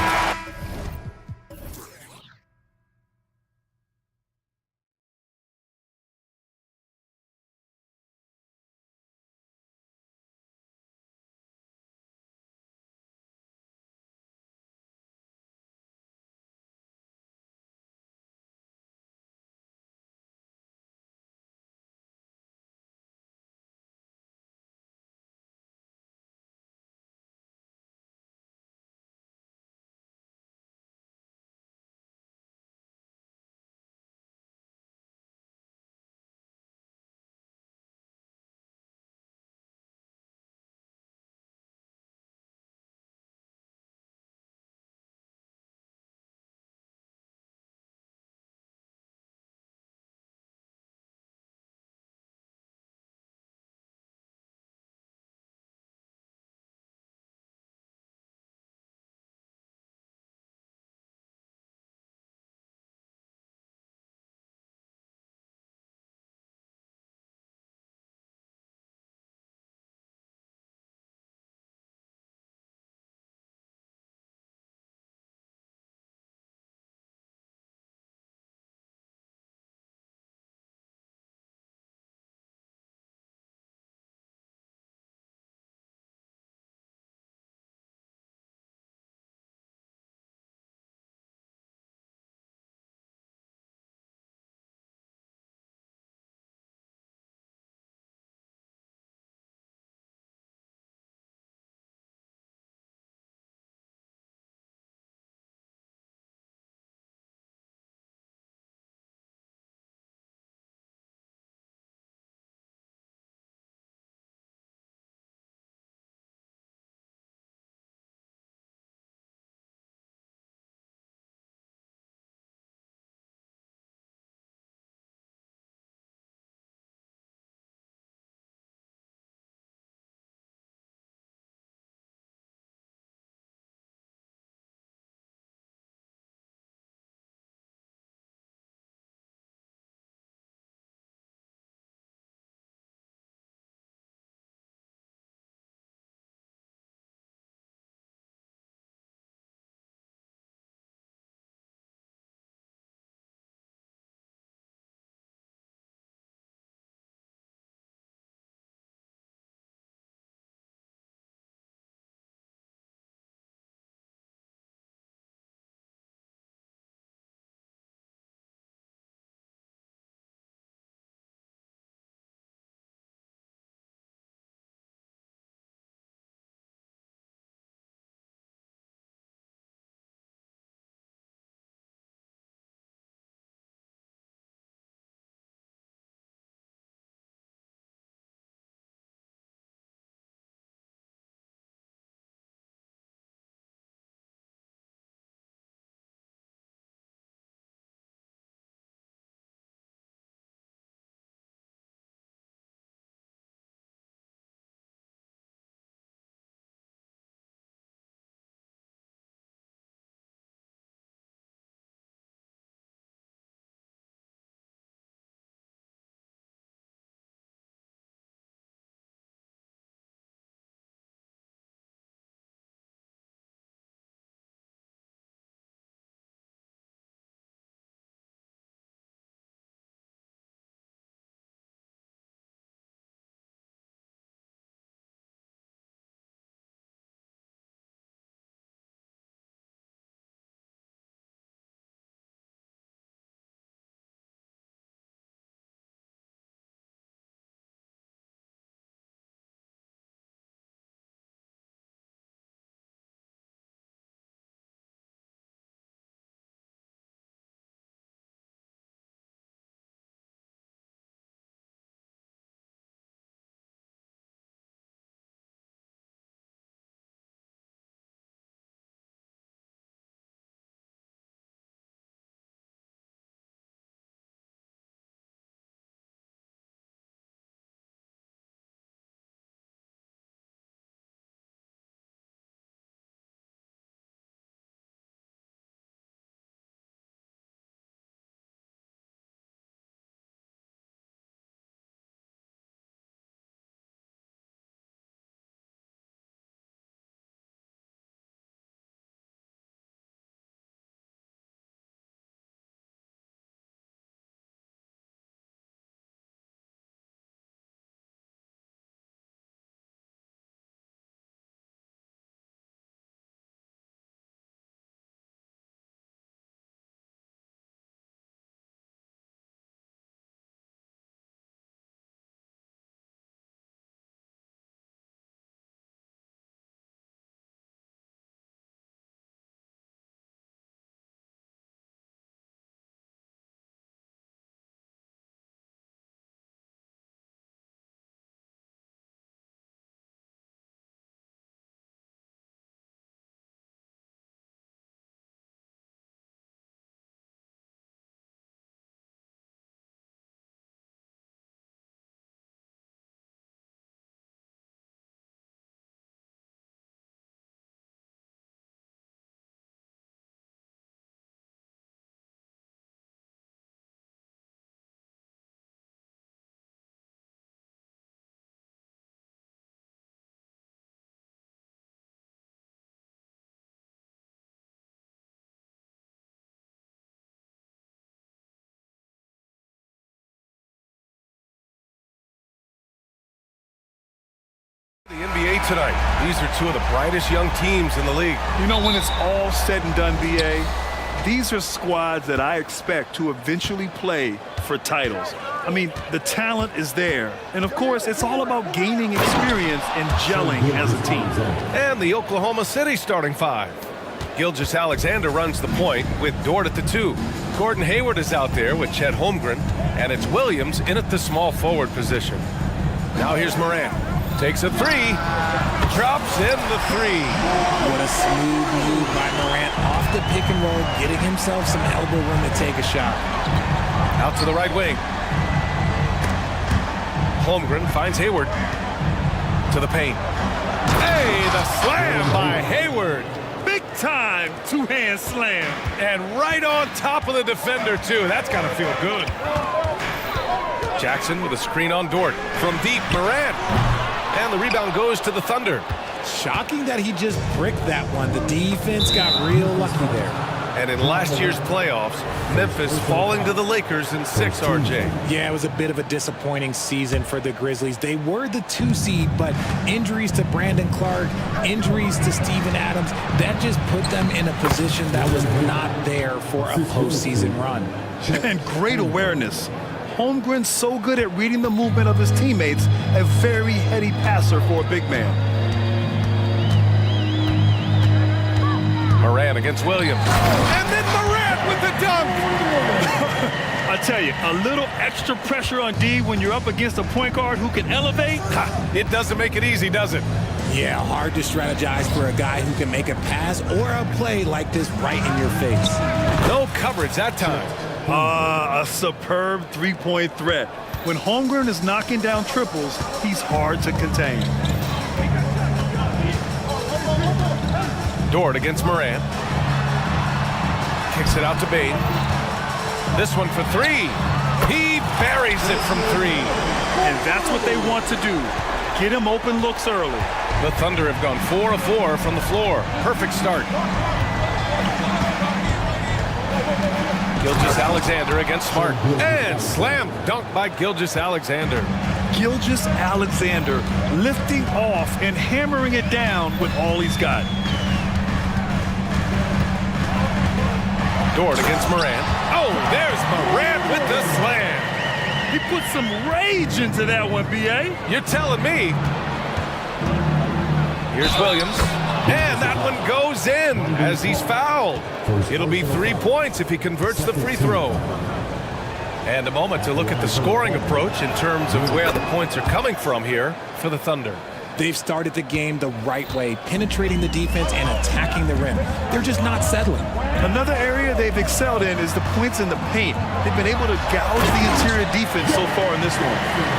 NBA tonight. These are two of the brightest young teams in the league. You know, when it's all said and done, BA, these are squads that I expect to eventually play for titles. I mean, the talent is there. And, of course, it's all about gaining experience and gelling as a team. And the Oklahoma City starting five. Gilgeous-Alexander runs the point with Dort at the 2. Gordon Hayward is out there with Chet Holmgren, and it's Williams in at the small forward position. Now here's Morant. Takes a 3. Drops in the 3. What a smooth move by Morant off the pick and roll, getting himself some elbow room to take a shot. Out to the right wing. Holmgren finds Hayward to the paint. Hey, the slam by Hayward. Big time two-hand slam. And right on top of the defender, too. That's got to feel good. Jackson with a screen on Dort. From deep, Morant. And the rebound goes to the Thunder. Shocking that he just bricked that one. The defense got real lucky there. And in last year's playoffs, Memphis falling to the Lakers in 6, RJ. Yeah, it was a bit of a disappointing season for the Grizzlies. They were the 2 seed, but injuries to Brandon Clark, injuries to Steven Adams, that just put them in a position that was not there for a postseason run. And great awareness. Holmgren's so good at reading the movement of his teammates, a very heady passer for a big man. Morant against Williams. And then Morant with the dunk! I tell you, a little extra pressure on D when you're up against a point guard who can elevate. It doesn't make it easy, does it? Yeah, hard to strategize for a guy who can make a pass or a play like this right in your face. No coverage that time. A superb three-point threat. When Holmgren is knocking down triples, he's hard to contain. Dort against Morant. Kicks it out to Bane. This one for 3. He buries it from 3. And that's what they want to do. Get him open looks early. The Thunder have gone 4 of 4 from the floor. Perfect start. Gilgeous-Alexander against Smart. And slam dunk by Gilgeous-Alexander. Gilgeous-Alexander lifting off and hammering it down with all he's got. Dort against Morant. Oh, there's Morant with the slam. He put some rage into that one, B.A. You're telling me. Here's Williams. And that one goes in as he's fouled. It'll be 3 points if he converts the free throw. And a moment to look at the scoring approach in terms of where the points are coming from here for the Thunder. They've started the game the right way, penetrating the defense and attacking the rim. They're just not settling. Another area they've excelled in is the points in the paint. They've been able to gouge the interior defense so far in this one.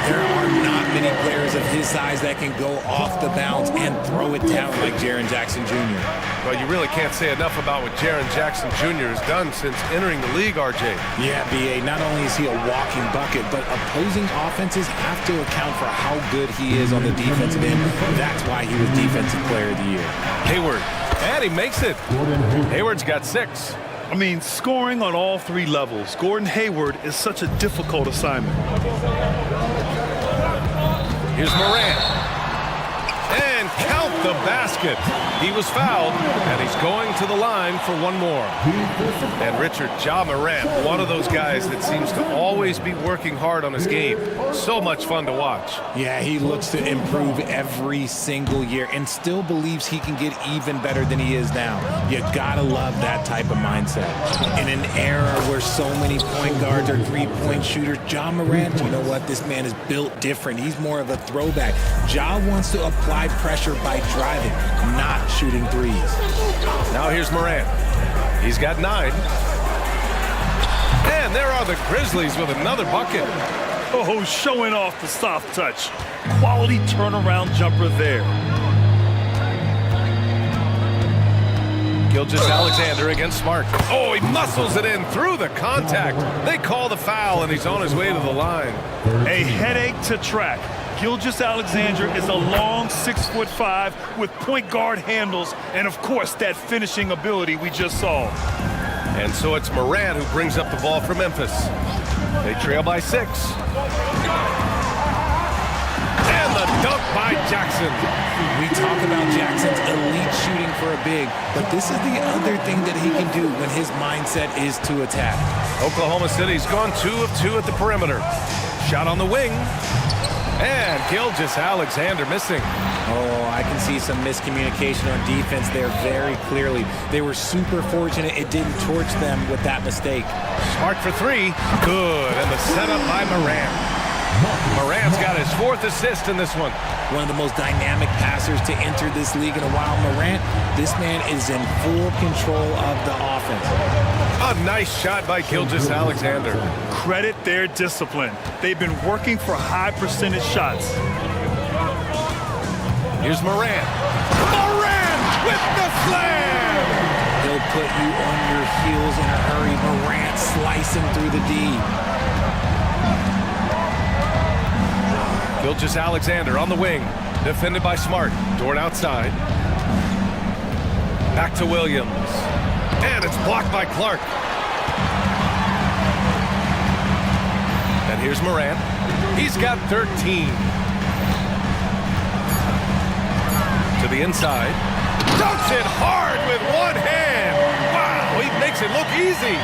There are not many players of his size that can go off the bounce and throw it down like Jaren Jackson Jr. Well, you really can't say enough about what Jaren Jackson Jr. has done since entering the league, RJ. Yeah, B.A., not only is he a walking bucket, but opposing offenses have to account for how good he is on the defensive end. That's why he was Defensive Player of the Year. Hayward, and he makes it. Hayward's got 6. I mean, scoring on all 3 levels. Gordon Hayward is such a difficult assignment. Here's Morant. And count the basket. He was fouled, and he's going to the line for one more. And Richard, Ja Morant, one of those guys that seems to always be working hard on his game. So much fun to watch. Yeah, he looks to improve every single year and still believes he can get even better than he is now. You gotta love that type of mindset. In an era where so many point guards are three-point shooters, Ja Morant, you know what? This man is built different. He's more of a throwback. Ja wants to apply pressure by driving, not shooting threes. Now here's Morant. He's got 9. And there are the Grizzlies with another bucket. Oh, showing off the soft touch. Quality turnaround jumper there. Gilgeous-Alexander against Smart. Oh, he muscles it in through the contact. They call the foul, and he's on his way to the line. A headache to track. Gilgeous-Alexander is a long 6'5" with point guard handles and, of course, that finishing ability we just saw. And so it's Morant who brings up the ball for Memphis. They trail by 6. And the dunk by Jackson. We talk about Jackson's elite shooting for a big, but this is the other thing that he can do when his mindset is to attack. Oklahoma City's gone 2 of 2 at the perimeter. Shot on the wing. And Gilgeous-Alexander missing. Oh, I can see some miscommunication on defense there very clearly. They were super fortunate it didn't torch them with that mistake. Smart for 3. Good. And the setup by Morant. Morant's got his 4th assist in this one. One of the most dynamic passers to enter this league in a while. Morant, this man is in full control of the offense. A nice shot by Gilgeous-Alexander. Credit their discipline. They've been working for high percentage shots. Here's Morant. Morant with the slam! He'll put you on your heels in a hurry. Morant slicing through the D. Gilgeous-Alexander on the wing. Defended by Smart. Dort outside. Back to Williams. And it's blocked by Clark. And here's Morant. He's got 13. To the inside. Dunks it hard with one hand. Wow, he makes it look easy.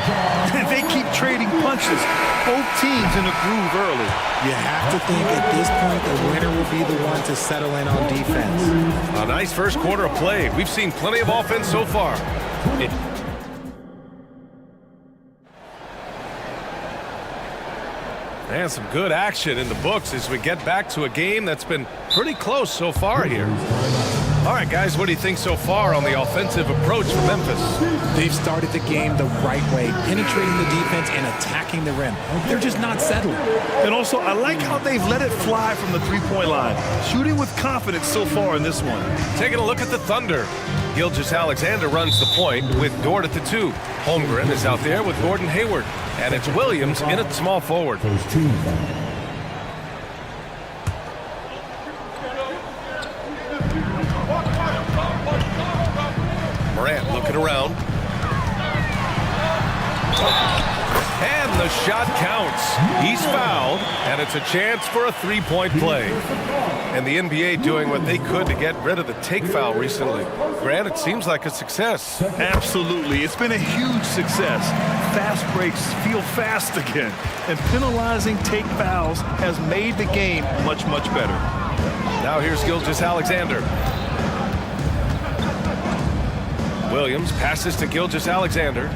They keep trading punches. Both teams in a groove early. You have to think at this point the winner will be the one to settle in on defense. A nice first quarter of play. We've seen plenty of offense so far. And some good action in the books as we get back to a game that's been pretty close so far here. All right, guys, what do you think so far on the offensive approach for Memphis? They've started the game the right way, penetrating the defense and attacking the rim. They're just not settling. And also, I like how they've let it fly from the three-point line. Shooting with confidence so far in this one. Taking a look at the Thunder. Gilgeous-Alexander runs the point with Dort at the 2. Holmgren is out there with Gordon Hayward. And it's Williams in at small forward. Morant looking around. And the shot counts. He's fouled, and it's a chance for a three-point play. And the NBA doing what they could to get rid of the take foul recently. Grant, it seems like a success. Absolutely. It's been a huge success. Fast breaks feel fast again. And penalizing take fouls has made the game much, much better. Now here's Gilgeous-Alexander. Williams passes to Gilgeous-Alexander.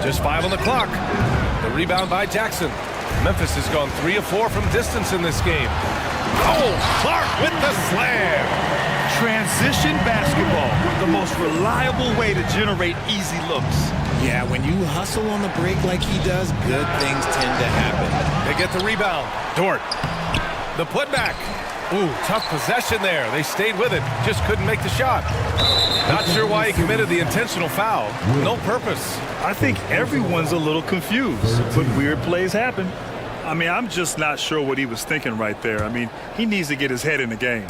Just 5 on the clock. The rebound by Jackson. Memphis has gone 3 of 4 from distance in this game. Oh, Clark with the slam. Transition basketball, the most reliable way to generate easy looks. Yeah, when you hustle on the break like he does, good things tend to happen. They get the rebound. Dort. The putback. Ooh, tough possession there. They stayed with it. Just couldn't make the shot. Not sure why he committed the intentional foul. No purpose. I think everyone's a little confused, but weird plays happen. I mean, I'm just not sure what he was thinking right there. I mean, he needs to get his head in the game.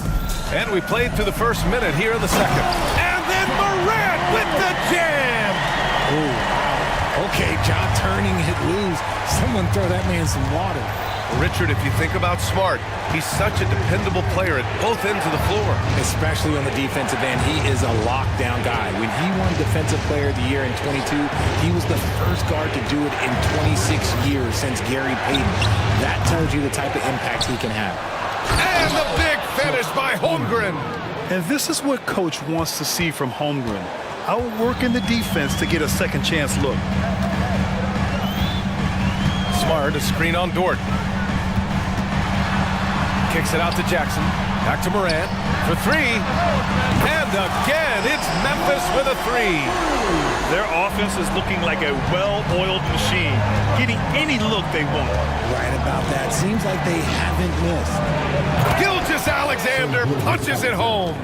And we played through the first minute here in the second. And then Morant with the jam. Ooh, wow. Okay, John turning it loose. Someone throw that man some water. Richard, if you think about Smart, he's such a dependable player at both ends of the floor. Especially on the defensive end, he is a lockdown guy. When he won Defensive Player of the Year in 22, he was the first guard to do it in 26 years since Gary Payton. That tells you the type of impact he can have. And the big finish by Holmgren. And this is what Coach wants to see from Holmgren. Outworking the defense to get a second chance look. Smart, a screen on Dort. Kicks it out to Jackson. Back to Morant for 3. And again, it's Memphis with a 3. Their offense is looking like a well-oiled machine, getting any look they want. Right about that. Seems like they haven't missed. Gilgeous-Alexander punches it home.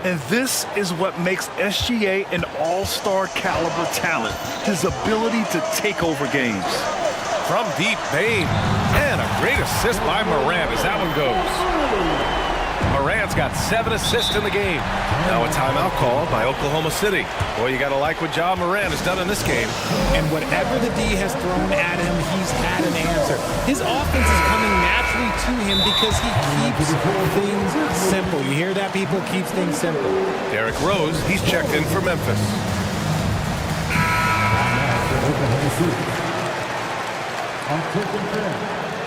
And this is what makes SGA an all-star caliber talent, his ability to take over games. From deep, Bain. And a great assist by Morant as that one goes. Moran's got 7 assists in the game. Now a timeout called by Oklahoma City. Boy, you got to like what Ja Moran has done in this game. And whatever the D has thrown at him, he's had an answer. His offense is coming naturally to him because he keeps things simple. You hear that, people? Keeps things simple. Derrick Rose, he's checked in for Memphis. On taking 10.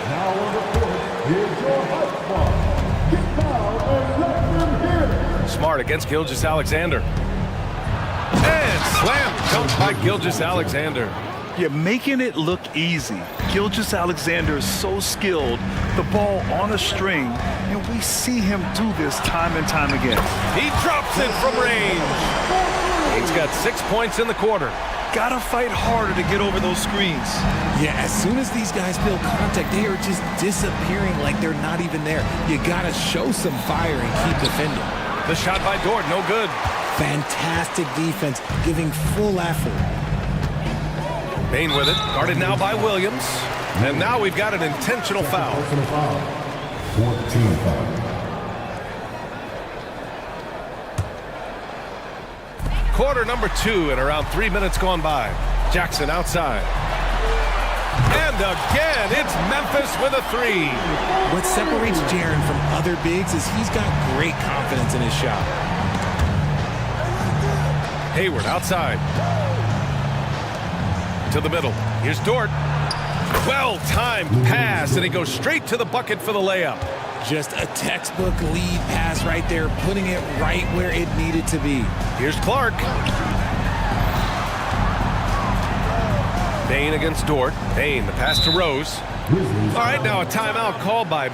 Now on the court, here's your hot spot. Get down and let them hit. Smart against Gilgeous-Alexander. And slam dunk by Gilgeous-Alexander. You're making it look easy. Gilgeous-Alexander is so skilled, the ball on a string, and we see him do this time and time again. He drops it from range. He's got 6 points in the quarter. Gotta fight harder to get over those screens. Yeah, as soon as these guys feel contact, they are just disappearing like they're not even there. You gotta show some fire and keep defending. The shot by Dort, no good. Fantastic defense, giving full effort. Bain with it, guarded now by Williams. And now we've got an intentional foul. 14 foul. Quarter number 2 and around 3 minutes gone by. Jackson outside. And again, it's Memphis with a 3. What separates Jaren from other bigs is he's got great confidence in his shot. Hayward outside. To the middle. Here's Dort. Well-timed pass, and he goes straight to the bucket for the layup. Just a textbook lead pass right there, putting it right where it needed to be. Here's Clark. Bain against Dort. Bain, the pass to Rose. All right, now a timeout called by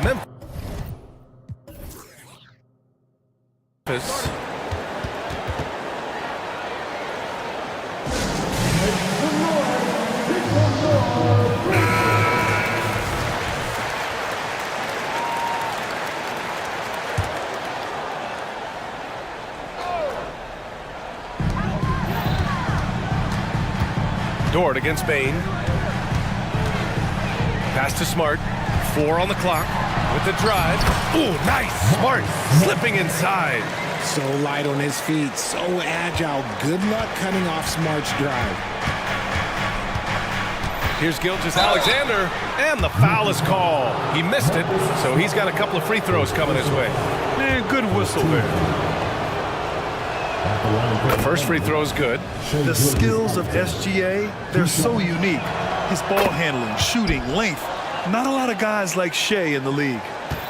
Memphis. Dort against Bain. Pass to Smart. 4 on the clock with the drive. Ooh, nice. Smart slipping inside. So light on his feet, so agile. Good luck cutting off Smart's drive. Here's Gilgeous-Alexander, and the foul is called. He missed it, so he's got a couple of free throws coming his way. Man, good whistle there. The first free throw is good. The skills of SGA, they're so unique. His ball handling, shooting, length. Not a lot of guys like Shea in the league.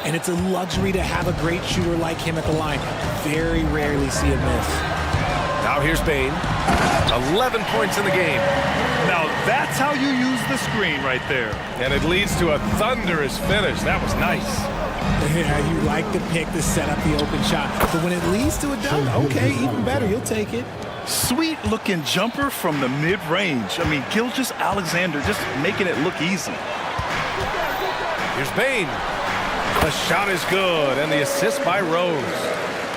And it's a luxury to have a great shooter like him at the line. Very rarely see a miss. Now here's Bain. 11 points in the game. Now that's how you use the screen right there. And it leads to a thunderous finish. That was nice. Yeah, you like the pick to set up the open shot. But when it leads to a dunk, okay, even better, you'll take it. Sweet looking jumper from the mid-range. I mean, Gilgeous-Alexander just making it look easy. Here's Bain. The shot is good, and the assist by Rose.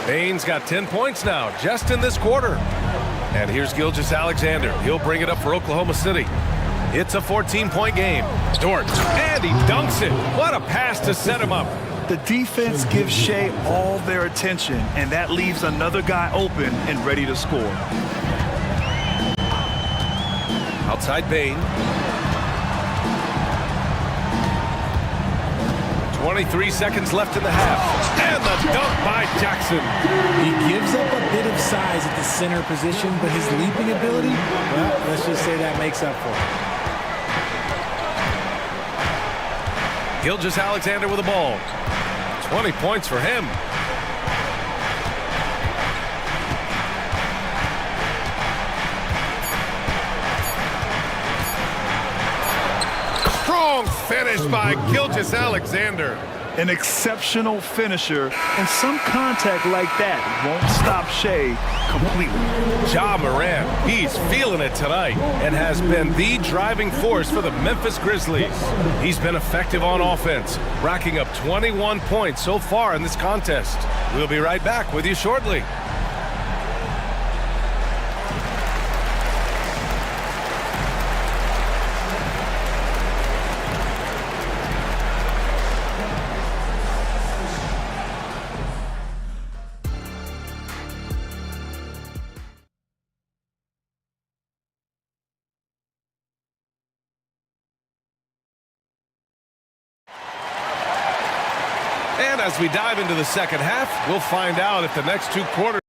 Bain's got 10 points now, just in this quarter. And here's Gilgeous-Alexander. He'll bring it up for Oklahoma City. It's a 14-point game. Dort, and he dunks it. What a pass to set him up. The defense gives Shea all their attention, and that leaves another guy open and ready to score. Outside Bain. 23 seconds left in the half. And the dunk by Jackson. He gives up a bit of size at the center position, but his leaping ability, well, let's just say that makes up for it. Gilgeous-Alexander with the ball. 20 points for him. Strong finish by Gilgeous-Alexander. An exceptional finisher, and some contact like that won't stop Shea completely. Ja Moran, he's feeling it tonight and has been the driving force for the Memphis Grizzlies. He's been effective on offense, racking up 21 points so far in this contest. We'll be right back with you shortly. And as we dive into the second half, we'll find out if the next two quarters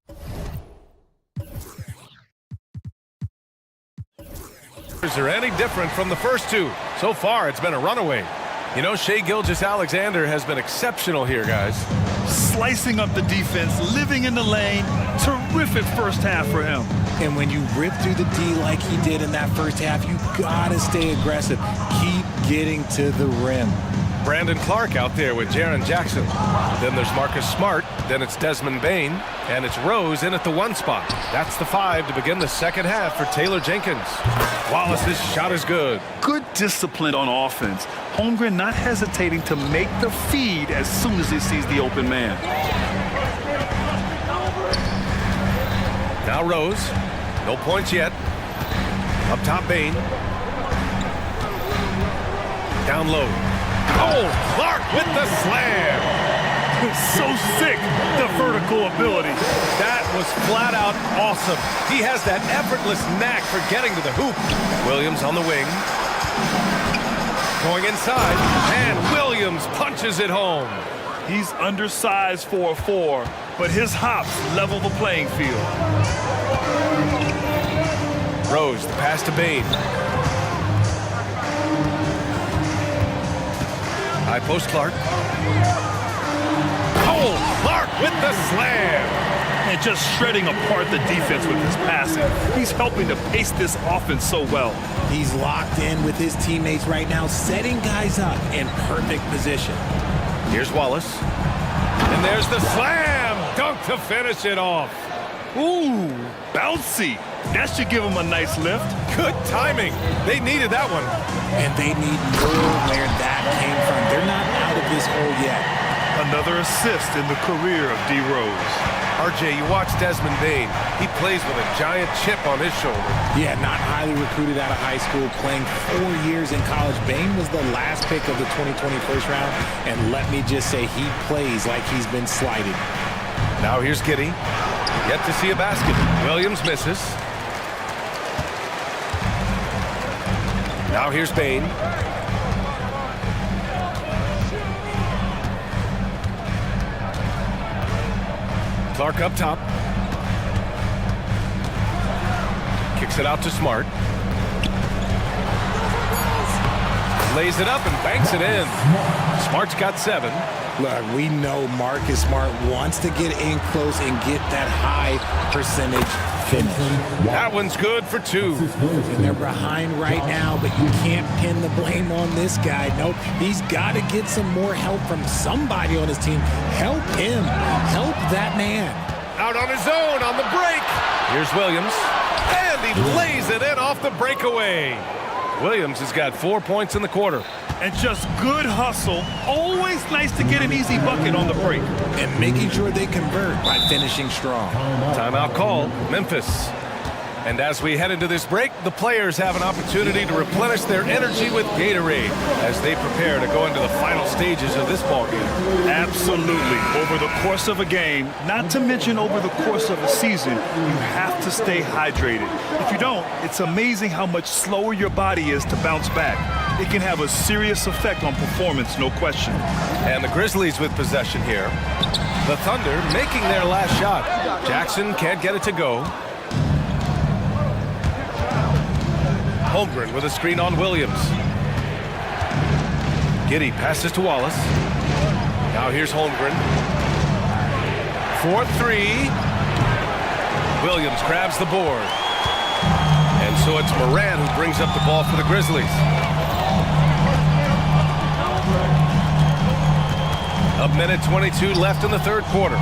are any different from the first two. So far, it's been a runaway. You know, Shai Gilgeous-Alexander has been exceptional here, guys. Slicing up the defense, living in the lane. Terrific first half for him. And when you rip through the D like he did in that first half, you gotta stay aggressive. Keep getting to the rim. Brandon Clark out there with Jaren Jackson. Then there's Marcus Smart. Then it's Desmond Bain. And it's Rose in at the 1 spot. That's the 5 to begin the second half for Taylor Jenkins. Wallace's shot is good. Good discipline on offense. Holmgren not hesitating to make the feed as soon as he sees the open man. Now Rose. No points yet. Up top, Bain. Down low. Oh, Clark with the slam. So sick, the vertical ability. That was flat out awesome. He has that effortless knack for getting to the hoop. Williams on the wing. Going inside, and Williams punches it home. He's undersized for a 4, but his hops level the playing field. Rose, the pass to Bain. High post Clark. Oh, Clark with the slam. And just shredding apart the defense with his passing. He's helping to pace this offense so well. He's locked in with his teammates right now, setting guys up in perfect position. Here's Wallace. And there's the slam. Dunk to finish it off. Ooh, bouncy. That should give him a nice lift. Good timing. They needed that one. And they need more where that came from. They're not out of this hole yet. Another assist in the career of D. Rose. RJ, you watch Desmond Bain. He plays with a giant chip on his shoulder. Yeah, not highly recruited out of high school, playing 4 years in college. Bain was the last pick of the 2020 first round, and let me just say he plays like he's been slighted. Now here's Giddey. Yet to see a basket. Williams misses. Now here's Bain. Clark up top. Kicks it out to Smart. Lays it up and banks it in. Smart's got 7. Look, we know Marcus Smart wants to get in close and get that high percentage finish. That one's good for 2. And they're behind right now, but you can't pin the blame on this guy. Nope, he's got to get some more help from somebody on his team. Help him. Help that man. Out on his own on the break. Here's Williams. And he lays it in off the breakaway. Williams has got 4 points in the quarter. And just good hustle. Always nice to get an easy bucket on the break. And making sure they convert by finishing strong. Timeout call, Memphis. And as we head into this break, the players have an opportunity to replenish their energy with Gatorade as they prepare to go into the final stages of this ballgame. Absolutely. Over the course of a game, not to mention over the course of a season, you have to stay hydrated. If you don't, it's amazing how much slower your body is to bounce back. It can have a serious effect on performance, no question. And the Grizzlies with possession here. The Thunder making their last shot. Jackson can't get it to go. Holmgren with a screen on Williams. Giddey passes to Wallace. Now here's Holmgren. 4-3. Williams grabs the board. And so it's Moran who brings up the ball for the Grizzlies. A minute 22 left in the third quarter.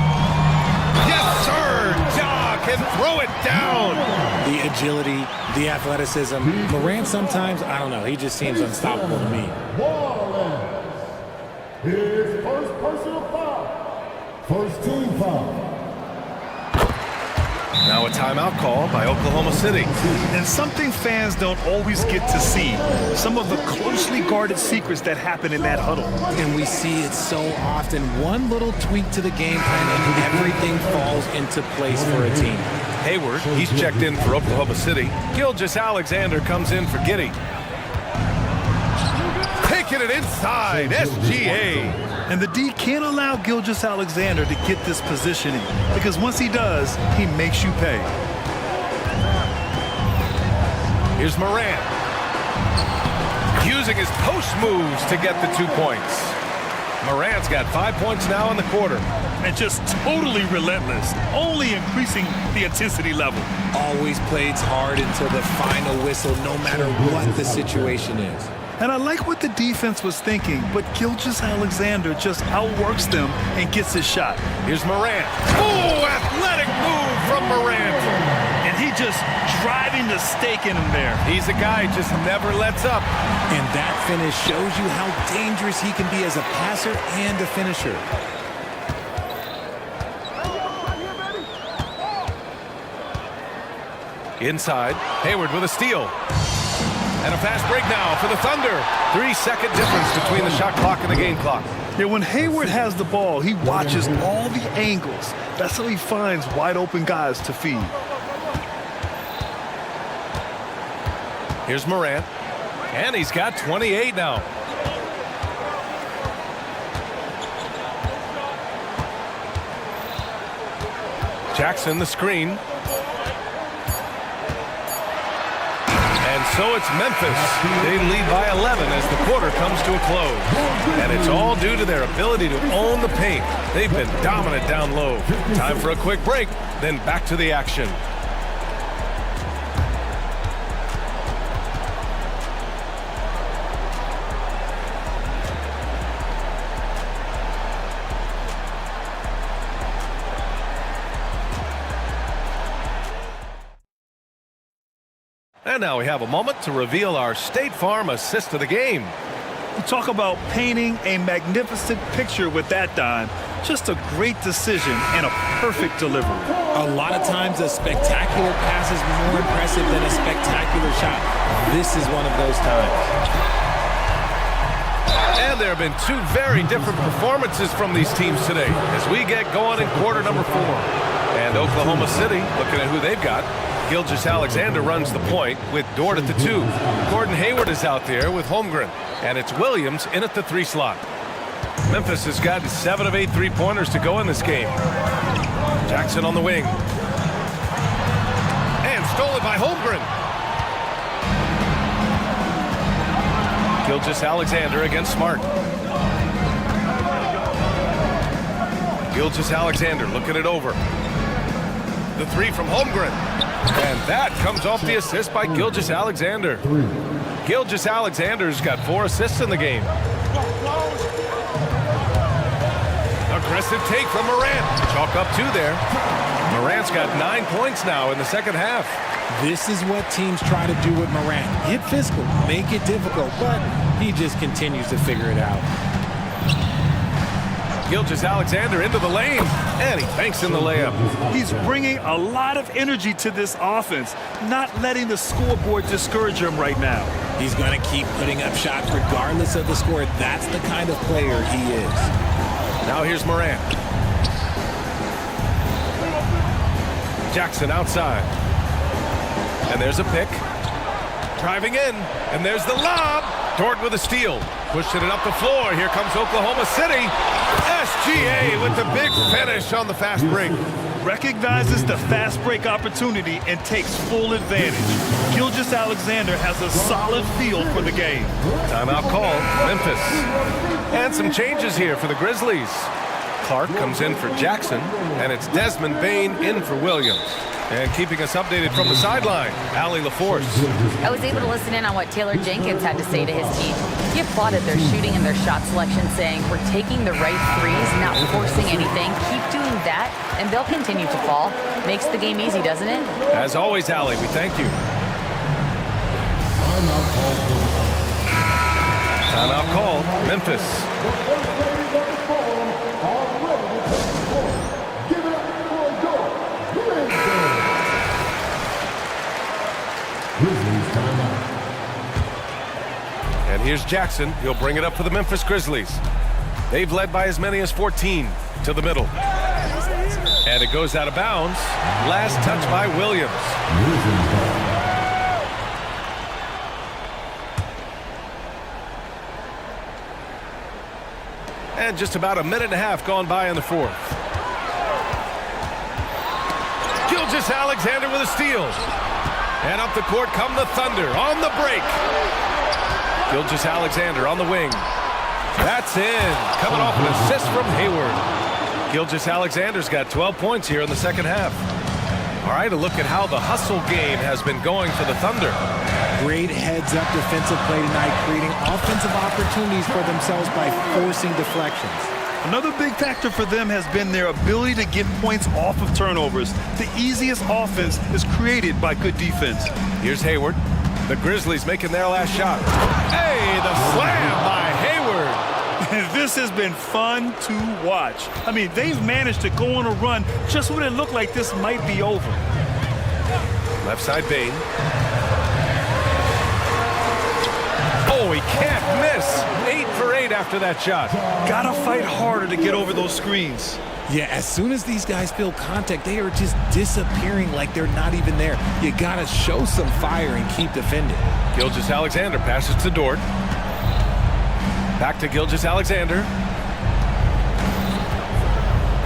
Yes, sir! Ja can throw it down. The agility, the athleticism. Morant sometimes, I don't know, he just seems unstoppable to me. His first personal foul. First team foul. Now a timeout call by Oklahoma City. And something fans don't always get to see. Some of the closely guarded secrets that happen in that huddle. And we see it so often. One little tweak to the game plan and everything falls into place for a team. Hayward, he's checked in for Oklahoma City. Gilgeous-Alexander comes in for Giddey. Taken Taking it inside, SGA. And the D can't allow Gilgeous-Alexander to get this positioning, because once he does, he makes you pay. Here's Morant. Using his post moves to get the 2 points. Morant's got 5 points now in the quarter. And just totally relentless, only increasing the intensity level. Always plays hard until the final whistle, no matter what the situation is. And I like what the defense was thinking, but Gilgeous-Alexander just outworks them and gets his shot. Here's Morant. Oh, athletic move from Morant. And he just driving the stake in him there. He's a guy who just never lets up. And that finish shows you how dangerous he can be as a passer and a finisher. Inside, Hayward with a steal. And a fast break now for the Thunder. 3-second difference between the shot clock and the game clock. Yeah, when Hayward has the ball, he watches all the angles. That's how he finds wide open guys to feed. Here's Morant. And he's got 28 now. Jackson the screen. And so it's Memphis. They lead by 11 as the quarter comes to a close. And it's all due to their ability to own the paint. They've been dominant down low. Time for a quick break, then back to the action. And now we have a moment to reveal our State Farm assist of the game. You talk about painting a magnificent picture with that dime. Just a great decision and a perfect delivery. A lot of times a spectacular pass is more impressive than a spectacular shot. This is one of those times. And there have been two very different performances from these teams today as we get going in quarter number 4. And Oklahoma City, looking at who they've got, Gilgeous-Alexander runs the point with Dort at the 2. Gordon Hayward is out there with Holmgren. And it's Williams in at the 3 slot. Memphis has gotten 7 of 8 3-pointers to go in this game. Jackson on the wing. And stolen by Holmgren. Gilgeous-Alexander against Smart. Gilgeous-Alexander looking it over. The 3 from Holmgren. And that comes off the assist by Gilgeous-Alexander. Gilgeous-Alexander's got 4 assists in the game. Aggressive take from Morant. Chalk up 2 there. Morant's got 9 points now in the second half. This is what teams try to do with Morant. Get physical, make it difficult, but he just continues to figure it out. Gilgeous-Alexander into the lane, and he banks in the layup. He's bringing a lot of energy to this offense, not letting the scoreboard discourage him right now. He's going to keep putting up shots regardless of the score. That's the kind of player he is. Now here's Morant. Jackson outside. And there's a pick. Driving in, and there's the lob. Dort with a steal. Pushing it up the floor. Here comes Oklahoma City. SGA with the big finish on the fast break. Recognizes the fast break opportunity and takes full advantage. Gilgeous-Alexander has a solid feel for the game. Timeout called, Memphis. And some changes here for the Grizzlies. Clark comes in for Jackson, and it's Desmond Bane in for Williams. And keeping us updated from the sideline, Allie LaForce. I was able to listen in on what Taylor Jenkins had to say to his team. He applauded their shooting and their shot selection, saying, "We're taking the right threes, not forcing anything. Keep doing that, and they'll continue to fall." Makes the game easy, doesn't it? As always, Allie, we thank you. Timeout called, Memphis. And here's Jackson. He'll bring it up for the Memphis Grizzlies. They've led by as many as 14 to the middle. And it goes out of bounds. Last touch by Williams. And just about a minute and a half gone by in the fourth. Gilgeous-Alexander with a steal. And up the court come the Thunder on the break. Gilgeous-Alexander on the wing. That's in. Coming off an assist from Hayward. Gilgeous-Alexander's got 12 points here in the second half. All right, a look at how the hustle game has been going for the Thunder. Great heads-up defensive play tonight, creating offensive opportunities for themselves by forcing deflections. Another big factor for them has been their ability to get points off of turnovers. The easiest offense is created by good defense. Here's Hayward. The Grizzlies making their last shot. Hey, the slam by Hayward. This has been fun to watch. I mean, they've managed to go on a run just when it looked like this might be over. Left side Bain. Oh, he can't miss. 8 for 8 after that shot. Gotta fight harder to get over those screens. Yeah, as soon as these guys feel contact, they are just disappearing like they're not even there. You gotta show some fire and keep defending. Gilgeous-Alexander passes to Dort. Back to Gilgeous-Alexander.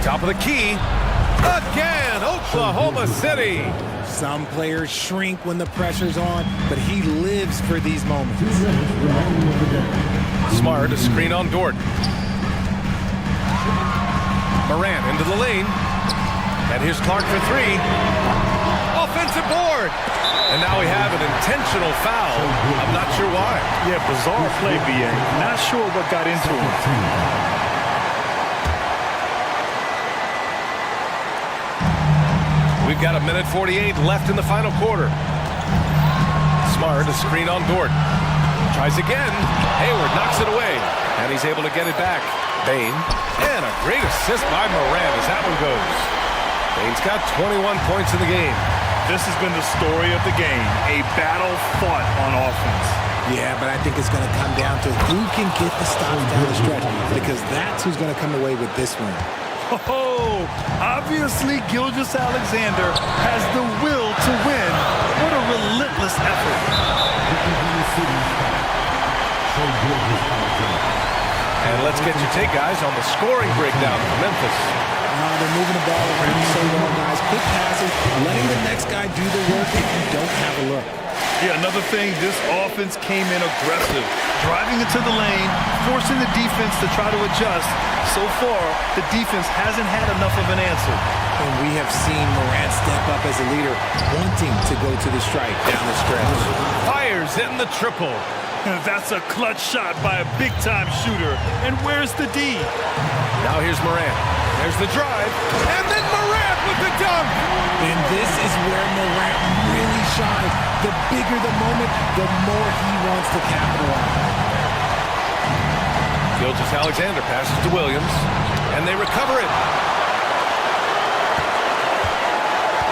Top of the key. Again, Oklahoma City. Some players shrink when the pressure's on, but he lives for these moments. Smart, a screen on Dort. Morant into the lane. And here's Clark for three. Offensive board. And now we have an intentional foul. I'm not sure why. Yeah, bizarre play, BA. Not sure what got into him. We've got a minute 48 left in the final quarter. Smart, a screen on Dort. Tries again. Hayward knocks it away. And he's able to get it back. Bain. And a great assist by Morant as that one goes. Bain's got 21 points in the game. This has been the story of the game. A battle fought on offense. Yeah, but I think it's going to come down to who can get the stops down the stretch, because that's who's going to come away with this one. Oh, obviously Gilgeous-Alexander has the will to win. What a relentless effort. And let's get your take, guys, on the scoring breakdown for Memphis. They're moving the ball around so well, guys. Quick passes, letting the next guy do the work if you don't have a look. Yeah, another thing, this offense came in aggressive, driving into the lane, forcing the defense to try to adjust. So far, the defense hasn't had enough of an answer. And we have seen Morant step up as a leader, wanting to go to the strike down the stretch. Fires in the triple. That's a clutch shot by a big-time shooter. And where's the D? Now here's Morant. There's the drive. And then Morant with the dunk. And this is where Morant really shines. The bigger the moment, the more he wants to capitalize. Gilgeous-Alexander passes to Williams. And they recover it.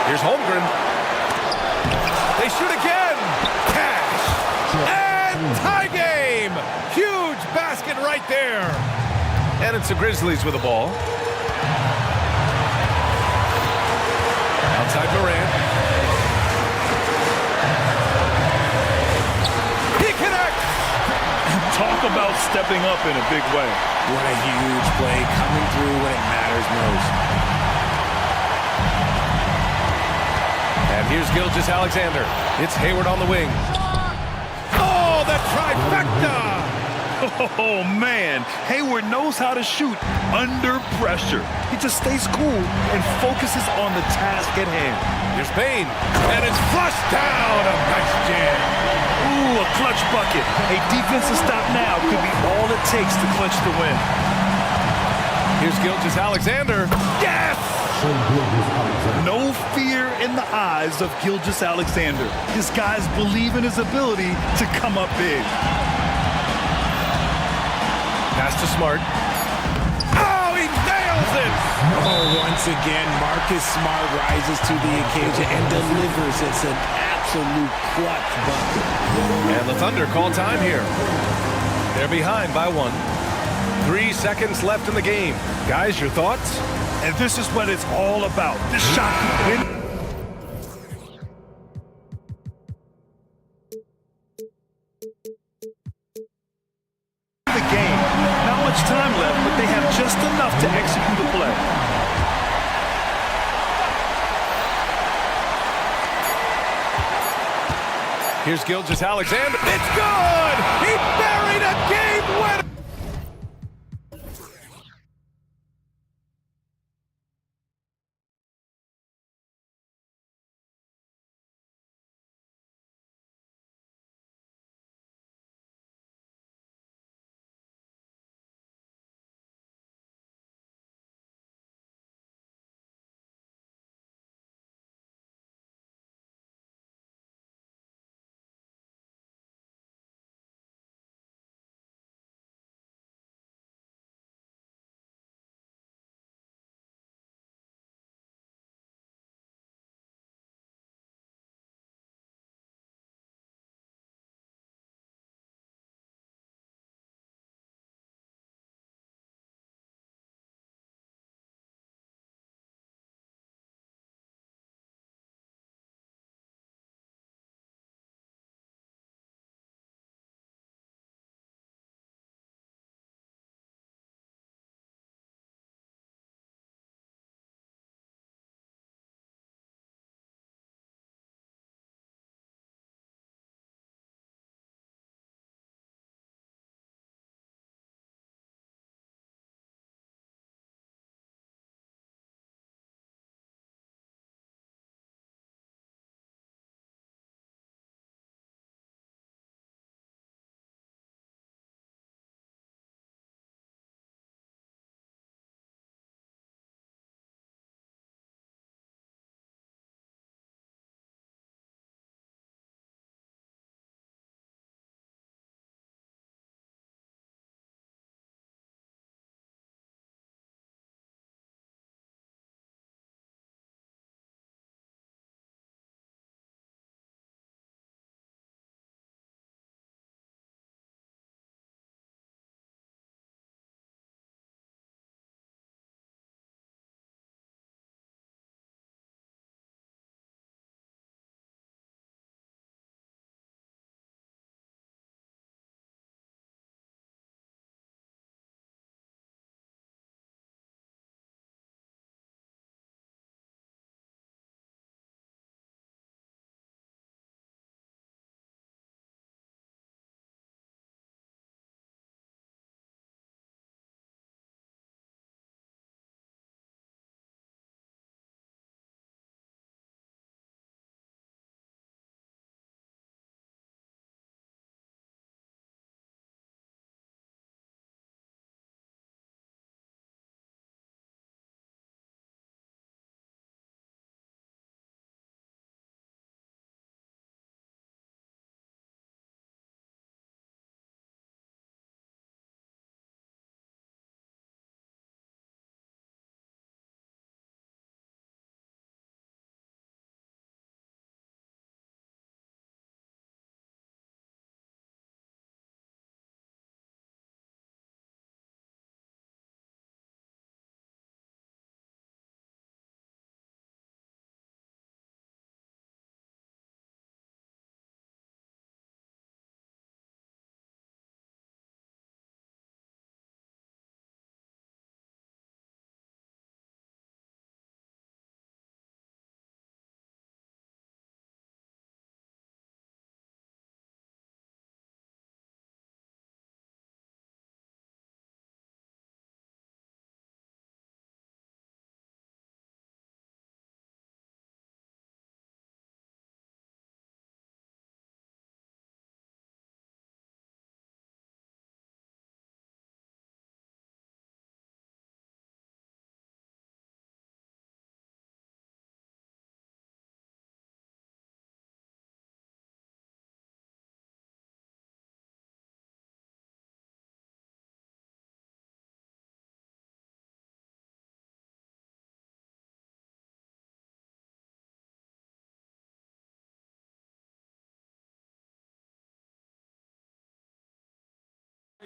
Here's Holmgren. They shoot again. Cash. And tie game. Huge basket right there. And it's the Grizzlies with the ball. Outside Morant. He connects. Talk about stepping up in a big way. What a huge play, coming through when it matters most. And here's Gilgeous-Alexander. It's Hayward on the wing. Oh, the trifecta! Oh, man. Hayward knows how to shoot under pressure. He just stays cool and focuses on the task at hand. Here's Bain. And it's flushed down. A nice jam. Ooh, a clutch bucket. A defensive stop now could be all it takes to clinch the win. Here's Gilgeous-Alexander. Yes! No fear in the eyes of Gilgeous-Alexander. His guys believe in his ability to come up big. Pass to Smart. Oh, he nails it! Oh, once again, Marcus Smart rises to the occasion and delivers. It's an absolute clutch bucket. And the Thunder call time here. They're behind by 1. 3 seconds left in the game. Guys, your thoughts? And this is what it's all about. This shot could win. The game. Not much time left, but they Here's Gilgeous-Alexander. It's good! He buried a game winner!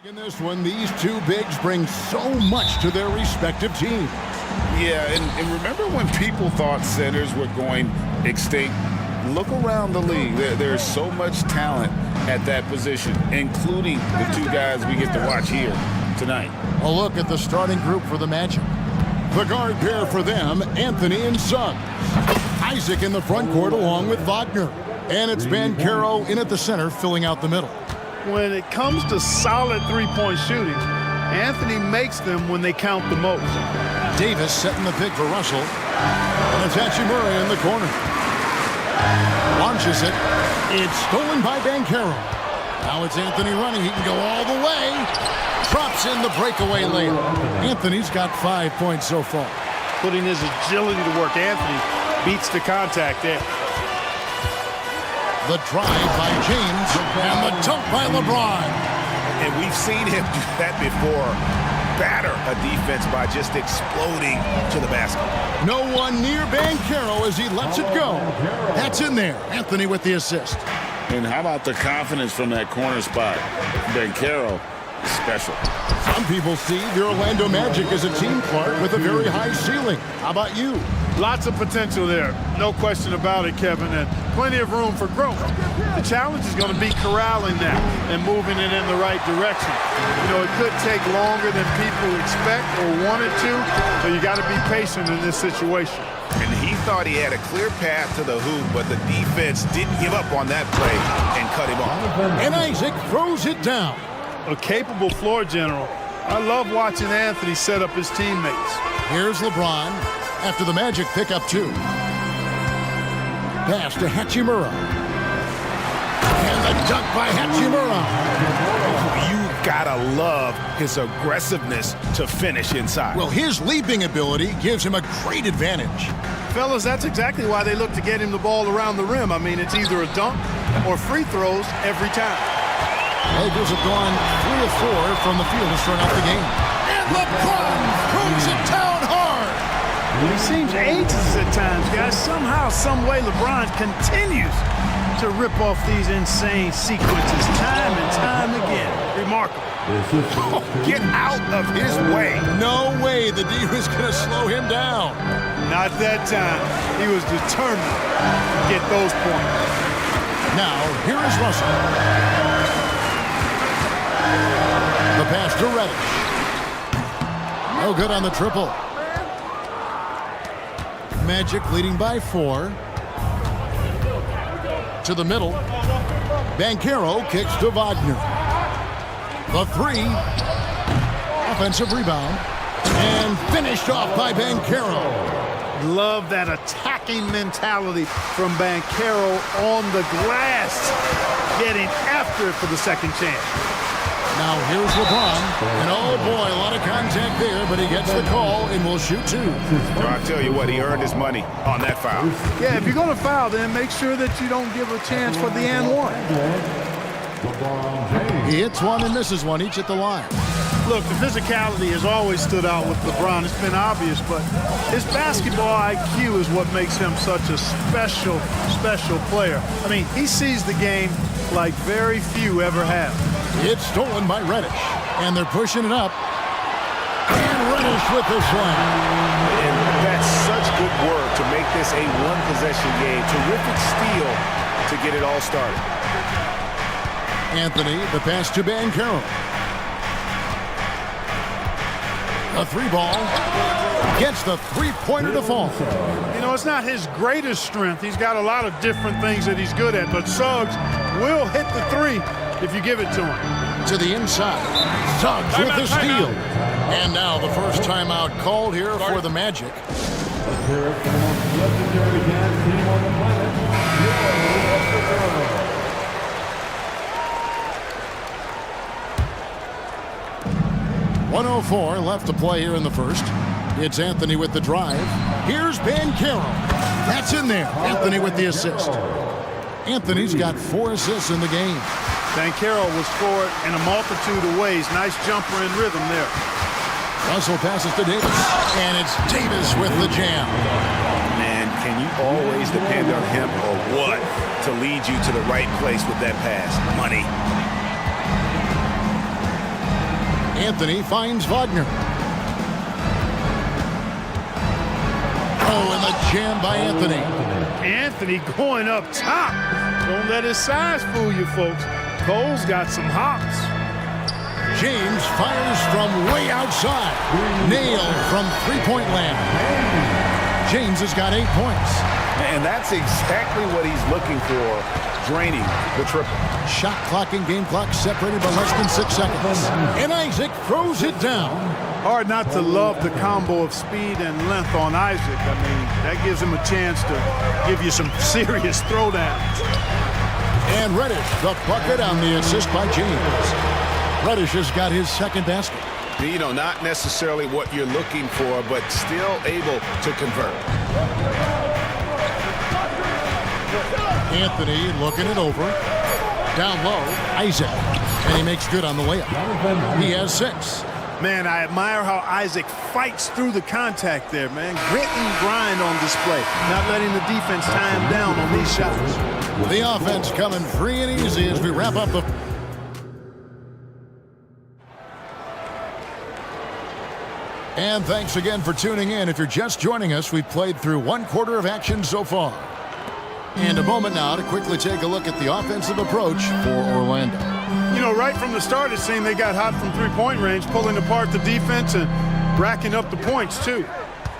In this one, these two bigs bring so much to their respective teams. Yeah, and remember when people thought centers were going extinct? Look around the league. There's so much talent at that position, including the two guys we get to watch here tonight. A look at the starting group for the matchup. The guard pair for them, Anthony and Suggs. Isaac in the front court along with Wagner. And it's Banchero in at the center, filling out the middle. When it comes to solid three-point shooting, Anthony makes them when they count the most. Davis setting the pick for Russell. And it's Hachimura in the corner. Launches it. It's stolen by Banchero. Now it's Anthony running. He can go all the way. Drops in the breakaway layup. Anthony's got 5 points so far. Putting his agility to work. Anthony beats the contact there. The drive by James and the dunk by LeBron. And we've seen him do that before. Batter a defense by just exploding to the basket. No one near Banchero as he lets it go. That's in there. Anthony with the assist. And how about the confidence from that corner spot? Banchero is special. Some people see the Orlando Magic as a team, Clark, with a very high ceiling. How about you? Lots of potential there. No question about it, Kevin, and plenty of room for growth. The challenge is going to be corralling that and moving it in the right direction. You know, it could take longer than people expect or wanted to, so you got to be patient in this situation. And he thought he had a clear path to the hoop, but the defense didn't give up on that play and cut him off. And Isaac throws it down. A capable floor general. I love watching Anthony set up his teammates. Here's LeBron after the Magic pick up 2. Pass to Hachimura. And the dunk by Hachimura. You gotta love his aggressiveness to finish inside. Well, his leaping ability gives him a great advantage. Fellas, that's exactly why they look to get him the ball around the rim. I mean, it's either a dunk or free throws every time. Lakers have gone 3 of 4 from the field to start out the game. And LeBron throws it down hard. He seems ageless at times, guys. Somehow, some way, LeBron continues to rip off these insane sequences time and time again. Remarkable. Oh, get out of his way. No way the D was going to slow him down. Not that time. He was determined to get those points. Now, here is Russell. The pass to Reddish. No good on the triple. Magic leading by 4. To the middle. Banchero kicks to Wagner. The 3. Offensive rebound. And finished off by Banchero. Love that attacking mentality from Banchero on the glass. Getting after it for the second chance. Now here's LeBron, and oh boy, a lot of contact there, but he gets the call and will shoot 2. I'll tell you what, he earned his money on that foul. Yeah, if you're going to foul, then make sure that you don't give a chance for the and one. He hits one and misses one, each at the line. Look, the physicality has always stood out with LeBron. It's been obvious, but his basketball IQ is what makes him such a special, special player. I mean, he sees the game like very few ever have. It's stolen by Reddish, and they're pushing it up. And Reddish with the slam. And that's such good work to make this a one-possession game. Terrific steal to get it all started. Anthony, the pass to Banchero. A 3-ball. Gets the 3-pointer to fall. You know, it's not his greatest strength. He's got a lot of different things that he's good at, but Suggs will hit the 3 if you give it to him. To the inside. Suggs with the steal. And now the first timeout called here for the Magic. .104 left to play here in the first. It's Anthony with the drive. Here's Banchero. That's in there. Anthony with the assist. Anthony's got 4 assists in the game. Banchero will score it in a multitude of ways. Nice jumper and rhythm there. Russell passes to Davis. And it's Davis with the jam. Man, can you always depend on him or what to lead you to the right place with that pass? Money. Anthony finds Wagner. Oh, and the jam by Anthony. Anthony going up top. Don't let his size fool you, folks. Cole's got some hops. James fires from way outside. Nailed from three-point land. James has got 8 points. And that's exactly what he's looking for, draining the triple. Shot clock and game clock separated by less than 6 seconds. And Isaac throws it down. Hard not to love the combo of speed and length on Isaac. I mean, that gives him a chance to give you some serious throwdowns. And Reddish, the bucket on the assist by James. Reddish has got his second basket. You know, not necessarily what you're looking for, but still able to convert. Anthony looking it over. Down low, Isaac. And he makes good on the layup. He has 6. Man, I admire how Isaac fights through the contact there, man. Grit and grind on display. Not letting the defense tie him down on these shots. The offense coming free and easy as we wrap up the... And thanks again for tuning in. If you're just joining us, we've played through 1 quarter of action so far. And a moment now to quickly take a look at the offensive approach for Orlando. You know, right from the start, it seemed they got hot from three-point range, pulling apart the defense and racking up the points, too.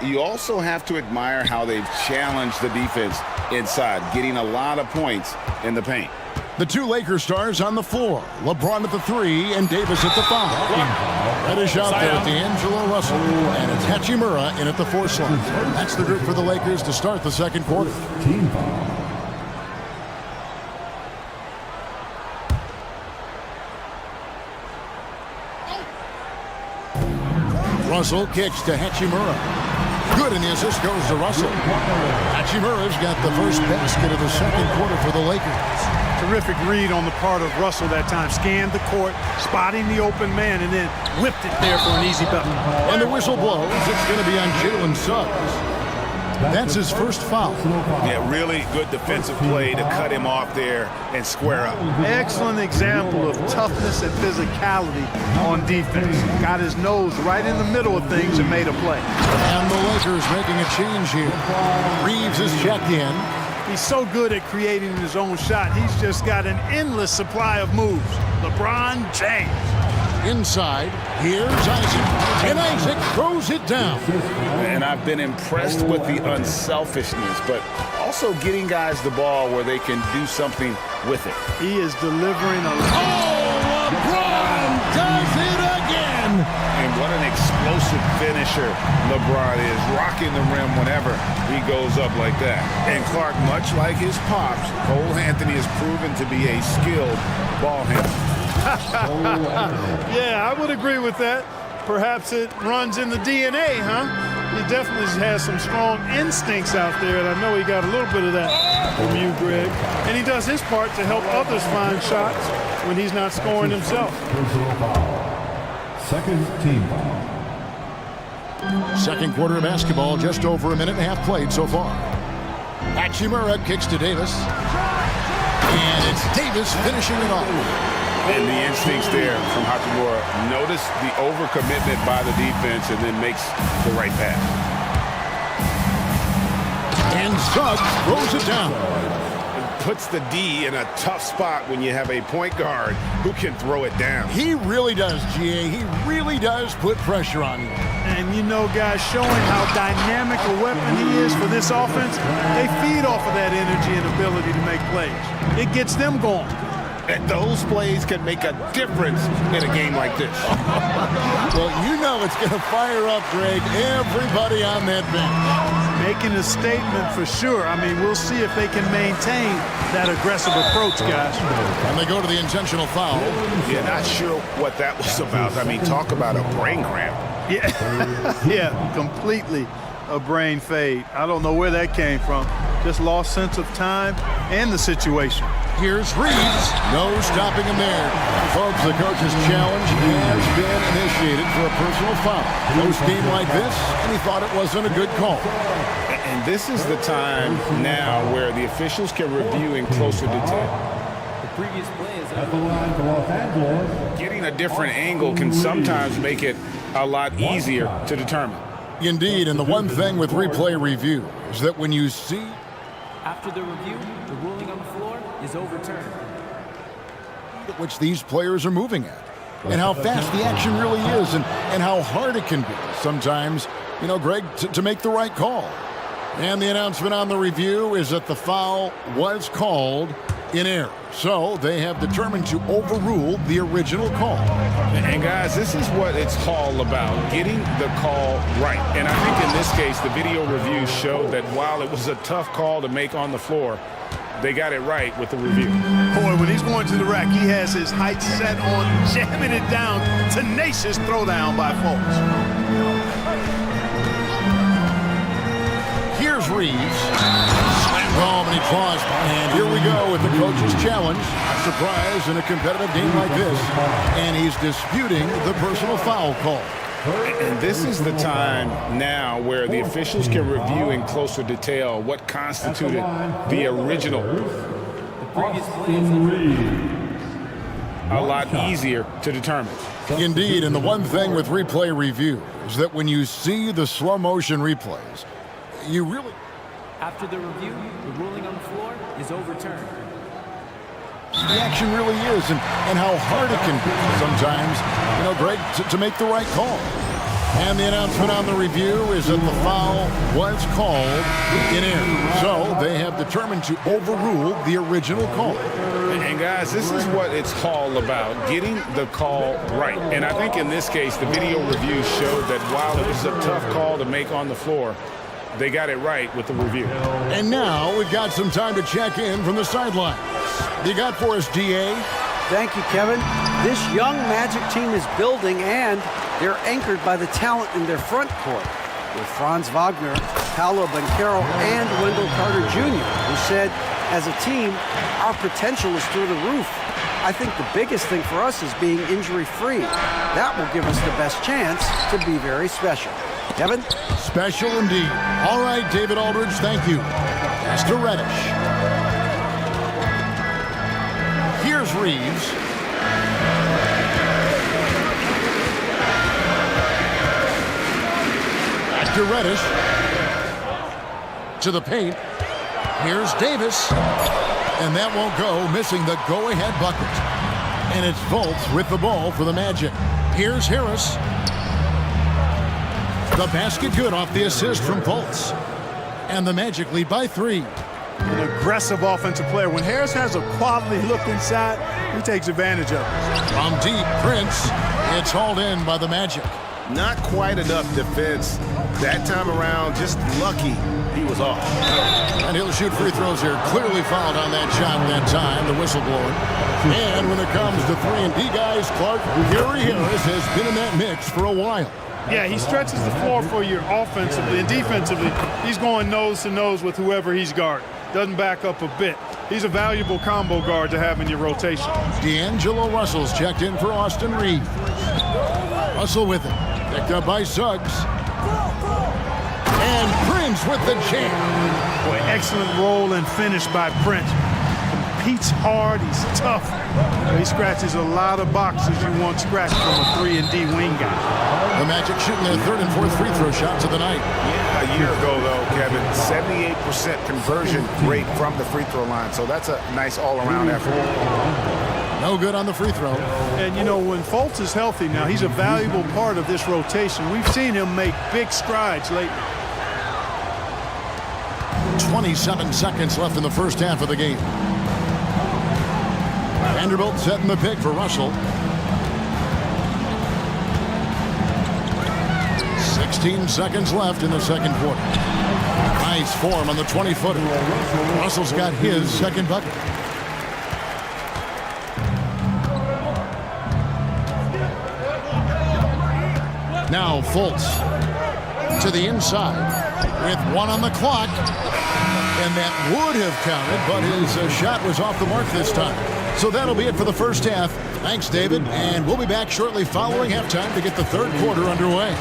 You also have to admire how they've challenged the defense inside, getting a lot of points in the paint. The 2 Lakers stars on the floor. LeBron at the 3 and Davis at the 5. Reddish out there at D'Angelo Russell. And it's Hachimura in at the 4 slot. That's the group for the Lakers to start the second quarter. Team foul. Russell kicks to Hachimura. Good, and the assist goes to Russell. Hachimura's got the first basket of the second quarter for the Lakers. Terrific read on the part of Russell that time. Scanned the court, spotting the open man, and then whipped it there for an easy bucket. And the whistle blows. It's going to be on Jalen Suggs. That's his first foul. Yeah, really good defensive play to cut him off there and square up. Excellent example of toughness and physicality on defense. Got his nose right in the middle of things and made a play. And the Lakers making a change here. Reeves is checked in. He's so good at creating his own shot. He's just got an endless supply of moves. LeBron James. Inside, here's Isaac. And Isaac throws it down. And I've been impressed with the unselfishness, but also getting guys the ball where they can do something with it. He is delivering a... Oh, LeBron does it again! And what an explosive finisher LeBron is, rocking the rim whenever he goes up like that. And Clark, much like his pops, Cole Anthony has proven to be a skilled ball handler. Yeah, I would agree with that. Perhaps it runs in the DNA, huh? He definitely has some strong instincts out there, and I know he got a little bit of that from you, Greg. And he does his part to help others find shots when he's not scoring himself. Second team foul. Second quarter of basketball, just over 1.5 minutes played so far. Hachimura kicks to Davis. And it's Davis finishing it off. And the instincts there from Hachimura. Notice the overcommitment by the defense and then makes the right pass. And Suggs throws it down. Puts the D in a tough spot when you have a point guard who can throw it down. He really does, GA. He really does put pressure on you. And you know, guys, showing how dynamic a weapon he is for this offense, they feed off of that energy and ability to make plays. It gets them going. And those plays can make a difference in a game like this. Well, you know it's going to fire up, Greg, everybody on that bench. Making a statement for sure. I mean, we'll see if they can maintain that aggressive approach, guys. And they go to the intentional foul. Yeah, not sure what that was about. I mean, talk about a brain cramp. Yeah, yeah, completely a brain fade. I don't know where that came from. Just lost sense of time and the situation. Here's Reeves. No stopping him there. Folks, the coach's challenge has been initiated for a personal foul. Close game like this, and he thought it wasn't a good call. And this is the time now where the officials can review in closer detail. The previous play is At the line for Los Angeles. Getting a different angle can sometimes make it a lot easier to determine. Indeed, and the one thing with replay review is that when you see... After the review, the ruling on the floor is overturned. ...which these players are moving at, and how fast the action really is, and how hard it can be sometimes, you know, Greg, to make the right call. And the announcement on the review is that the foul was called in error. So they have determined to overrule the original call. And guys, this is what it's all about, getting the call right. And I think in this case, the video review showed that while it was a tough call to make on the floor, they got it right with the review. Boy, when he's going to the rack, he has his height set on jamming it down. Tenacious throwdown by Fultz. Here's Reeves. Slam home, and he draws. And here we go with the coach's challenge. Not surprised in a competitive game like this. And he's disputing the personal foul call. And this is the time now where the officials can review in closer detail what constituted the original. A lot easier to determine. Indeed, and the one thing with replay review is that when you see the slow motion replays, you really... After the review, the ruling on the floor is overturned. The action really is, and how hard it can be sometimes, you know, Greg, to make the right call. And the announcement on the review is that the foul was called in error. So they have determined to overrule the original call. And guys, this is what it's all about, getting the call right. And I think in this case, the video review showed that while it was a tough call to make on the floor, they got it right with the review. And now we've got some time to check in from the sideline. You got for us, DA? Thank you, Kevin. This young Magic team is building, and they're anchored by the talent in their front court, with Franz Wagner, Paolo Banchero, and Wendell Carter Jr., who said, as a team, our potential is through the roof. I think the biggest thing for us is being injury-free. That will give us the best chance to be very special. Kevin? Special indeed. All right, David Aldridge, thank you. Pass to Reddish. Here's Reeves. Back to Reddish. To the paint. Here's Davis. And that won't go, missing the go-ahead bucket. And it's Fultz with the ball for the Magic. Here's Harris. The basket good off the assist from Fultz. And the Magic lead by 3. An aggressive offensive player. When Harris has a quality look inside, he takes advantage of it. From deep, Prince. It's hauled in by the Magic. Not quite enough defense that time around. Just lucky he was off. And he'll shoot free throws here. Clearly fouled on that shot that time, the whistle blowing. And when it comes to 3-and-D guys, Clark, Gary Harris has been in that mix for a while. Yeah, he stretches the floor for you offensively and defensively. He's going nose to nose with whoever he's guarding. Doesn't back up a bit. He's a valuable combo guard to have in your rotation. D'Angelo Russell's checked in for Austin Reed. Russell with it. Picked up by Suggs. And Prince with the jam. Boy, excellent roll and finish by Prince. Competes hard, he's tough. He scratches a lot of boxes you want scratched from a 3-and-D wing guy. The Magic shooting their third and fourth free throw shots of the night. Yeah, a year ago, though, Kevin, 78% conversion rate from the free throw line. So that's a nice all-around effort. No good on the free throw. And, you know, when Fultz is healthy now, he's a valuable part of this rotation. We've seen him make big strides lately. 27 seconds left in the first half of the game. Vanderbilt setting the pick for Russell. 16 seconds left in the second quarter. Nice form on the 20-footer. Russell's got his second bucket. Now Fultz to the inside with 1 on the clock. And that would have counted, but his shot was off the mark this time. So that'll be it for the first half. Thanks, David. And we'll be back shortly following halftime to get the third quarter underway.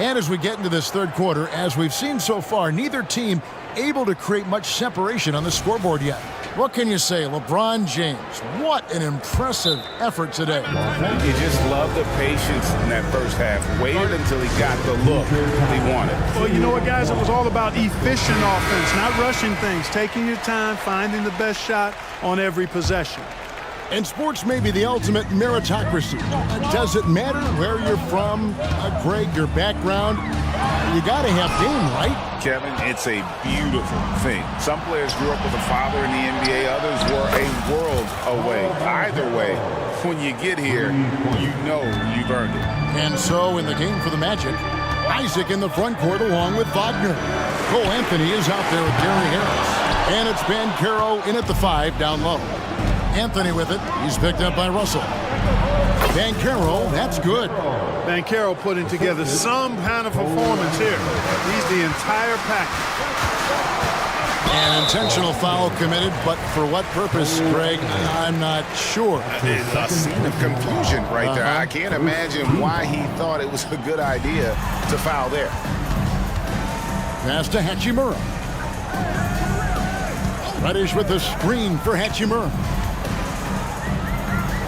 And as we get into this third quarter, as we've seen so far, neither team able to create much separation on the scoreboard yet. What can you say, LeBron James? What an impressive effort today. You just love the patience in that first half. Waited until he got the look he wanted. Well, you know what, guys? It was all about efficient offense, not rushing things, taking your time, finding the best shot on every possession. And sports may be the ultimate meritocracy. Does it matter where you're from, Greg, your background? You got to have game, right? Kevin, it's a beautiful thing. Some players grew up with a father in the NBA. Others were a world away. Either way, when you get here, you know you've earned it. And so in the game for the Magic, Isaac in the front court along with Wagner. Cole Anthony is out there with Gary Harris. And it's Banchero in at the 5 down low. Anthony with it. He's picked up by Russell. Banchero, that's good. Banchero putting together some kind of performance here. He's the entire package. An intentional foul committed, but for what purpose, Greg? I'm not sure. It's a scene of confusion right there. I can't imagine why he thought it was a good idea to foul there. Pass to Hachimura. Reddish with the screen for Hachimura.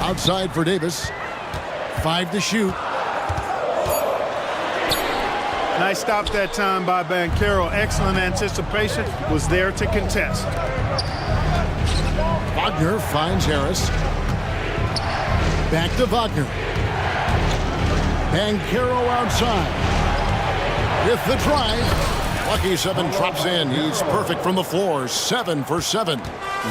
Outside for Davis. 5 to shoot. Nice stop that time by Banchero. Excellent anticipation. Was there to contest. Wagner finds Harris. Back to Wagner. Banchero outside. With the drive. Lucky 7 drops in. He's perfect from the floor. 7 for 7.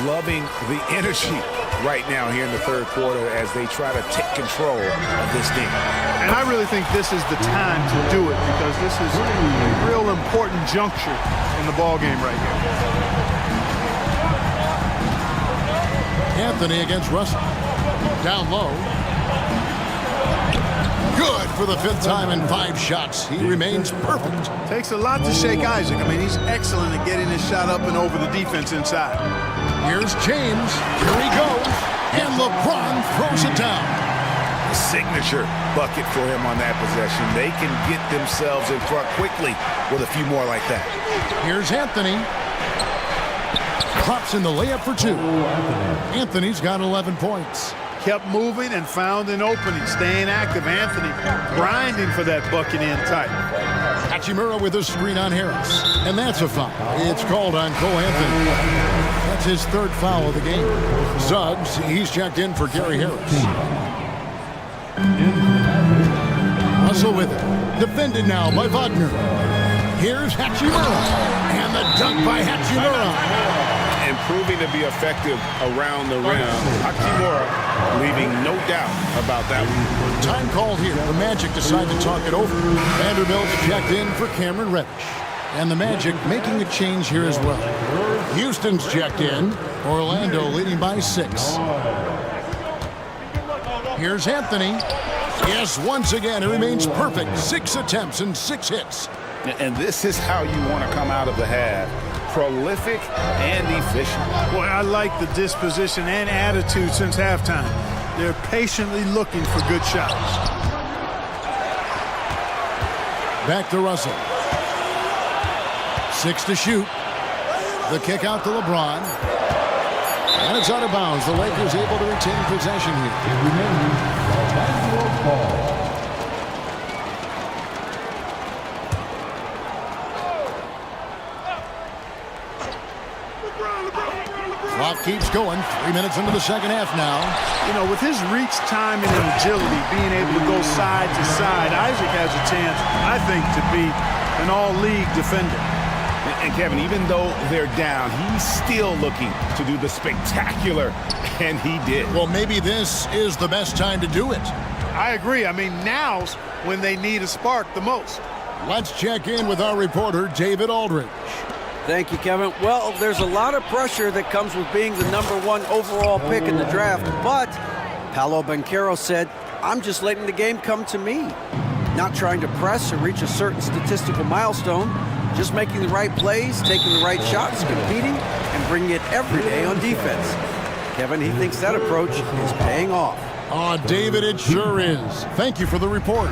Loving the energy right now here in the third quarter as they try to take control of this game. And I really think this is the time to do it because this is a real important juncture in the ball game right here. Anthony against Russell. Down low. Good for the 5th time in 5 shots. He remains perfect. Takes a lot to shake Isaac. I mean, he's excellent at getting his shot up and over the defense inside. Here's James. Here he goes. And LeBron throws it down. A signature bucket for him on that possession. They can get themselves in front quickly with a few more like that. Here's Anthony. Drops in the layup for 2. Anthony's got 11 points. Kept moving and found an opening. Staying active. Anthony grinding for that bucket in tight. Hachimura with a screen on Harris. And that's a foul. It's called on Cole Anthony. That's his 3rd foul of the game. Suggs, he's checked in for Gary Harris. Russell with it. Defended now by Wagner. Here's Hachimura. And the dunk by Hachimura. And proving to be effective around the rim. Hachimura leaving no doubt about that one. Time called here. The Magic decide to talk it over. Vanderbilt's checked in for Cameron Reddish. And the Magic making a change here as well. Houston's checked in. Orlando leading by 6. Here's Anthony. Yes, once again, it remains perfect. 6 attempts and 6 hits. And this is how you want to come out of the half. Prolific and efficient. Boy, I like the disposition and attitude since halftime. They're patiently looking for good shots. Back to Russell. 6 to shoot. The kick out to LeBron. And it's out of bounds. The Lakers able to retain possession here. It remains a basketball ball. Clock keeps going. 3 minutes into the second half now. You know, with his reach, timing, and agility, being able to go side to side, Isaac has a chance, I think, to be an all-league defender. And Kevin, even though they're down, he's still looking to do the spectacular, and he did. Well, maybe this is the best time to do it. I agree. I mean, now's when they need a spark the most. Let's check in with our reporter, David Aldridge. Thank you, Kevin. Well, there's a lot of pressure that comes with being the #1 overall pick in the draft, but Paolo Banchero said, I'm just letting the game come to me. Not trying to press or reach a certain statistical milestone, just making the right plays, taking the right shots, competing, and bringing it every day on defense. Kevin, he thinks that approach is paying off. Oh, David, it sure is. Thank you for the report.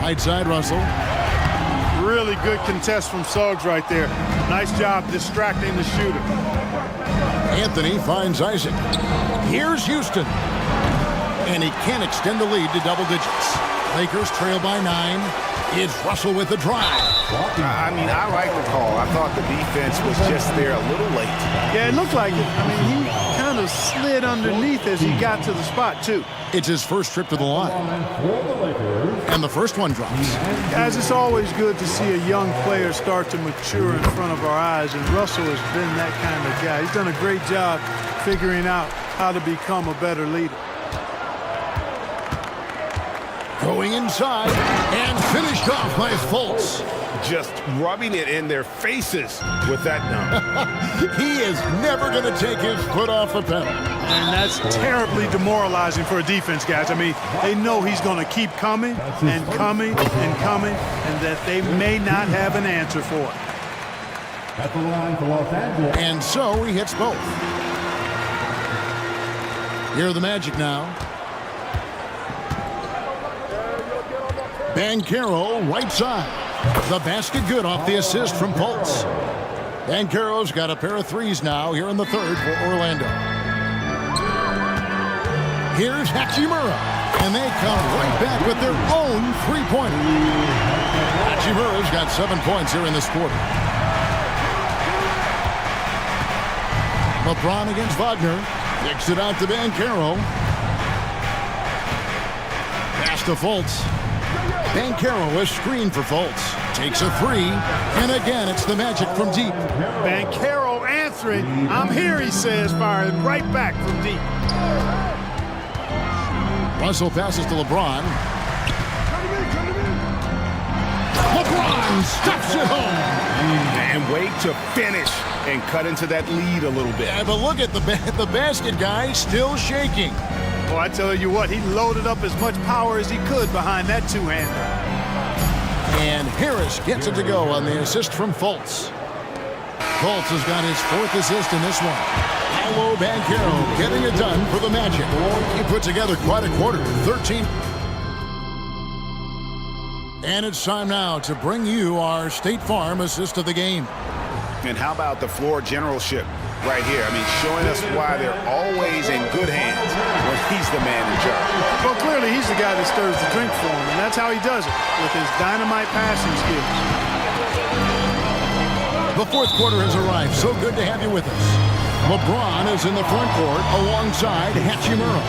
Right side, Russell. Really good contest from Suggs right there. Nice job distracting the shooter. Anthony finds Isaac. Here's Houston. And he can't extend the lead to double digits. Lakers trail by 9. It's Russell with the drive. I mean, I like the call. I thought the defense was just there a little late. Yeah, it looked like it. I mean, he kind of slid underneath as he got to the spot, too. It's his first trip to the line. And the first one drops. Guys, it's always good to see a young player start to mature in front of our eyes, and Russell has been that kind of guy. He's done a great job figuring out how to become a better leader. Going inside and finished off by Fultz. Just rubbing it in their faces with that dunk. He is never going to take his foot off the pedal. And that's terribly demoralizing for a defense, guys. I mean, they know he's going to keep coming and coming and coming, and that they may not have an answer for it. At the line for Los Angeles. And so he hits both. Here are the Magic now. Banchero, right side. The basket good off the assist from Fultz. Banchero's got a pair of threes now here in the third for Orlando. Here's Hachimura. And they come right back with their own three-pointer. Hachimura's got 7 points here in this quarter. LeBron against Wagner. Kicks it out to Banchero. Pass to Fultz. Banchero is screened for Fultz. Takes a three. And again, it's the Magic from deep. Banchero answering. I'm here, he says, firing right back from deep. Russell passes to LeBron. LeBron stuffs it home. And wait to finish and cut into that lead a little bit. Yeah, but look at the basket guy still shaking. Well, I tell you what, he loaded up as much power as he could behind that two-hander. And Harris gets it to go on the assist from Fultz. Fultz has got his fourth assist in this one. Paolo Banchero getting it done for the Magic. He put together quite a quarter, 13. And it's time now to bring you our State Farm assist of the game. And how about the floor generalship right here? I mean, showing us why they're always in good hands when he's the man in charge. Well, clearly he's the guy that stirs the drink for him, and that's how he does it, with his dynamite passing skills. The fourth quarter has arrived. So good to have you with us. LeBron is in the front court alongside Hachimura.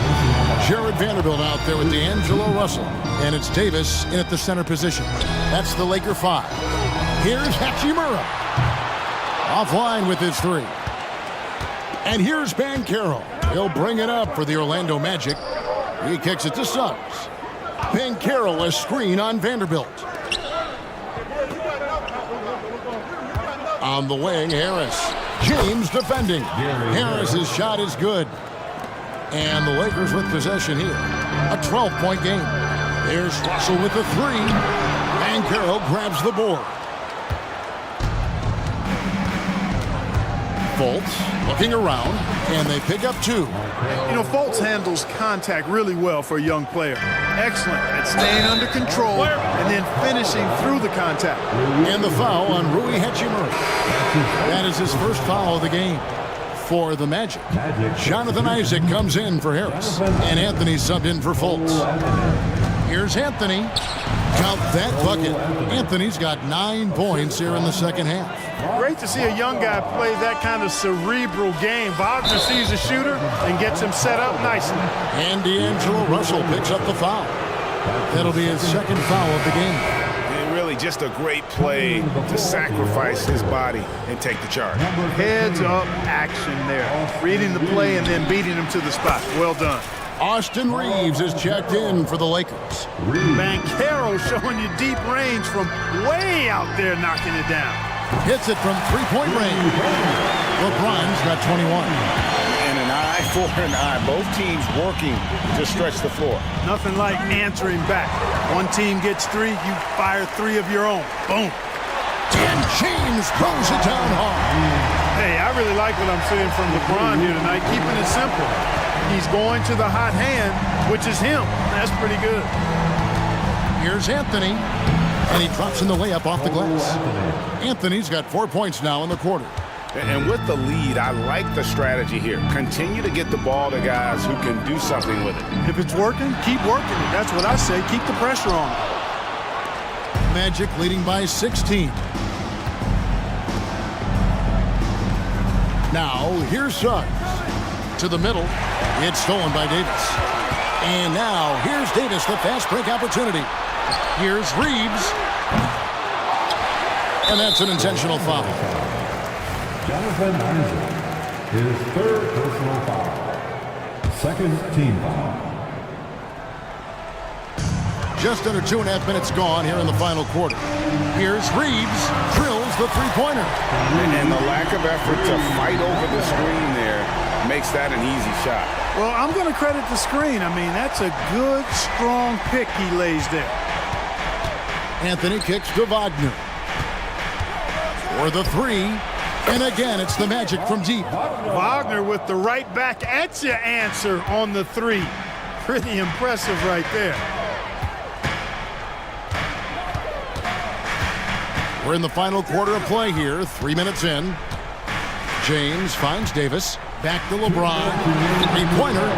Jared Vanderbilt out there with D'Angelo Russell. And it's Davis in at the center position. That's the Laker 5. Here's Hachimura. Offline with his three. And here's Banchero. He'll bring it up for the Orlando Magic. He kicks it to Suggs. Banchero a screen on Vanderbilt. On the wing, Harris. James defending. Harris's shot is good. And the Lakers with possession here. A 12-point game. There's Russell with the three. Banchero grabs the board. Fultz looking around, and they pick up two. You know, Fultz handles contact really well for a young player. Excellent at staying under control and then finishing through the contact. And the foul on Rui Hachimura. That is his first foul of the game for the Magic. Jonathan Isaac comes in for Harris, and Anthony subbed in for Fultz. Here's Anthony. Count that bucket. Anthony's got 9 points here in the second half. Great to see a young guy play that kind of cerebral game. Wagner sees a shooter and gets him set up nicely. And D'Angelo Russell picks up the foul. That'll be his second foul of the game. And really just a great play to sacrifice his body and take the charge. Heads up action there. Reading the play and then beating him to the spot. Well done. Austin Reeves is checked in for the Lakers. Banchero showing you deep range from way out there, knocking it down. Hits it from three-point range. LeBron's got 21. And an eye for an eye. Both teams working to stretch the floor. Nothing like answering back. One team gets three, you fire three of your own. Boom. And James throws it down hard. Hey, I really like what I'm seeing from LeBron here tonight, keeping it simple. He's going to the hot hand, which is him. That's pretty good. Here's Anthony. And he drops in the layup off the glass. Anthony's got 4 points now in the quarter. And with the lead, I like the strategy here. Continue to get the ball to guys who can do something with it. If it's working, keep working it. That's what I say. Keep the pressure on. Magic leading by 16. Now, here's Suggs. To the middle. It's stolen by Davis. And now, here's Davis, the fast break opportunity. Here's Reeves. And that's an intentional foul. Jonathan Isaac, his third personal foul. Second team foul. Just under 2.5 minutes gone here in the final quarter. Here's Reeves, drills the three-pointer. And the lack of effort to fight over the screen there makes that an easy shot. Well, I'm going to credit the screen. I mean, that's a good, strong pick he lays there. Anthony kicks to Wagner. For the three. And again, it's the Magic from deep. Wagner with the right back at you answer on the three. Pretty impressive right there. We're in the final quarter of play here, 3 minutes in. James finds Davis. Back to LeBron. Three-pointer.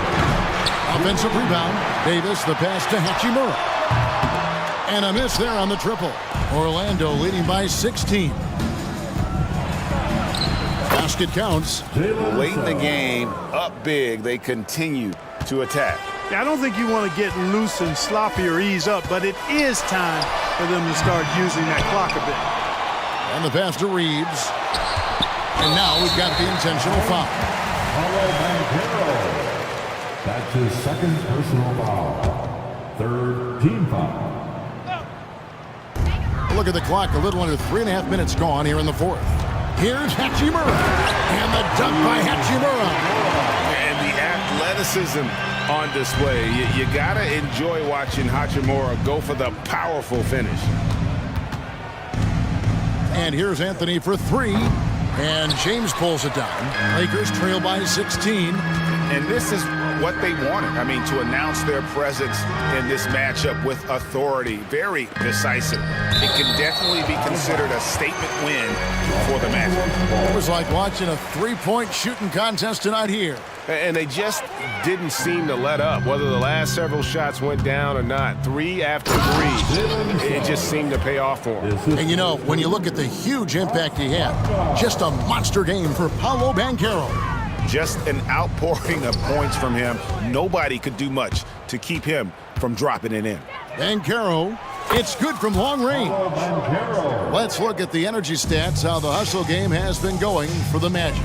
Offensive rebound. Davis, the pass to Hachimura. And a miss there on the triple. Orlando leading by 16. Basket counts. Late in the game, up big, they continue to attack. Yeah, I don't think you want to get loose and sloppy or ease up, but it is time for them to start using that clock a bit. And the pass to Reeves. And now we've got the intentional foul. That's his second personal foul. Third team foul. Look at the clock, a little under 3.5 minutes gone here in the fourth. Here's Hachimura. And the dunk by Hachimura. And the athleticism on display. You got to enjoy watching Hachimura go for the powerful finish. And here's Anthony for three. And James pulls it down. Lakers trail by 16. And this is what they wanted. I mean, to announce their presence in this matchup with authority. Very decisive. It can definitely be considered a statement win for the match. It was like watching a three-point shooting contest tonight here. And they just didn't seem to let up, whether the last several shots went down or not. 3 after 3, it just seemed to pay off for him. And you know, when you look at the huge impact he had, just a monster game for Paolo Banchero. Just an outpouring of points from him. Nobody could do much to keep him from dropping it in. Banchero, it's good from long range. Let's look at the energy stats, how the hustle game has been going for the Magic.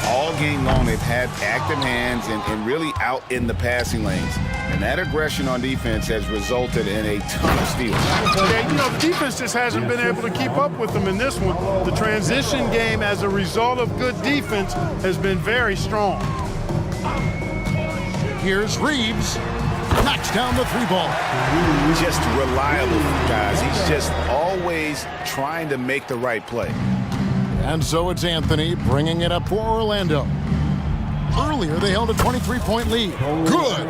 All game long, they've had active hands and really out in the passing lanes. And that aggression on defense has resulted in a ton of steals. Yeah, you know, the defense just hasn't been able to keep up with them in this one. The transition game, as a result of good defense, has been very strong. Here's Reeves. Knocks down the three ball. Just reliable, guys. He's just always trying to make the right play. And so it's Anthony bringing it up for Orlando. Earlier, they held a 23-point lead. Good.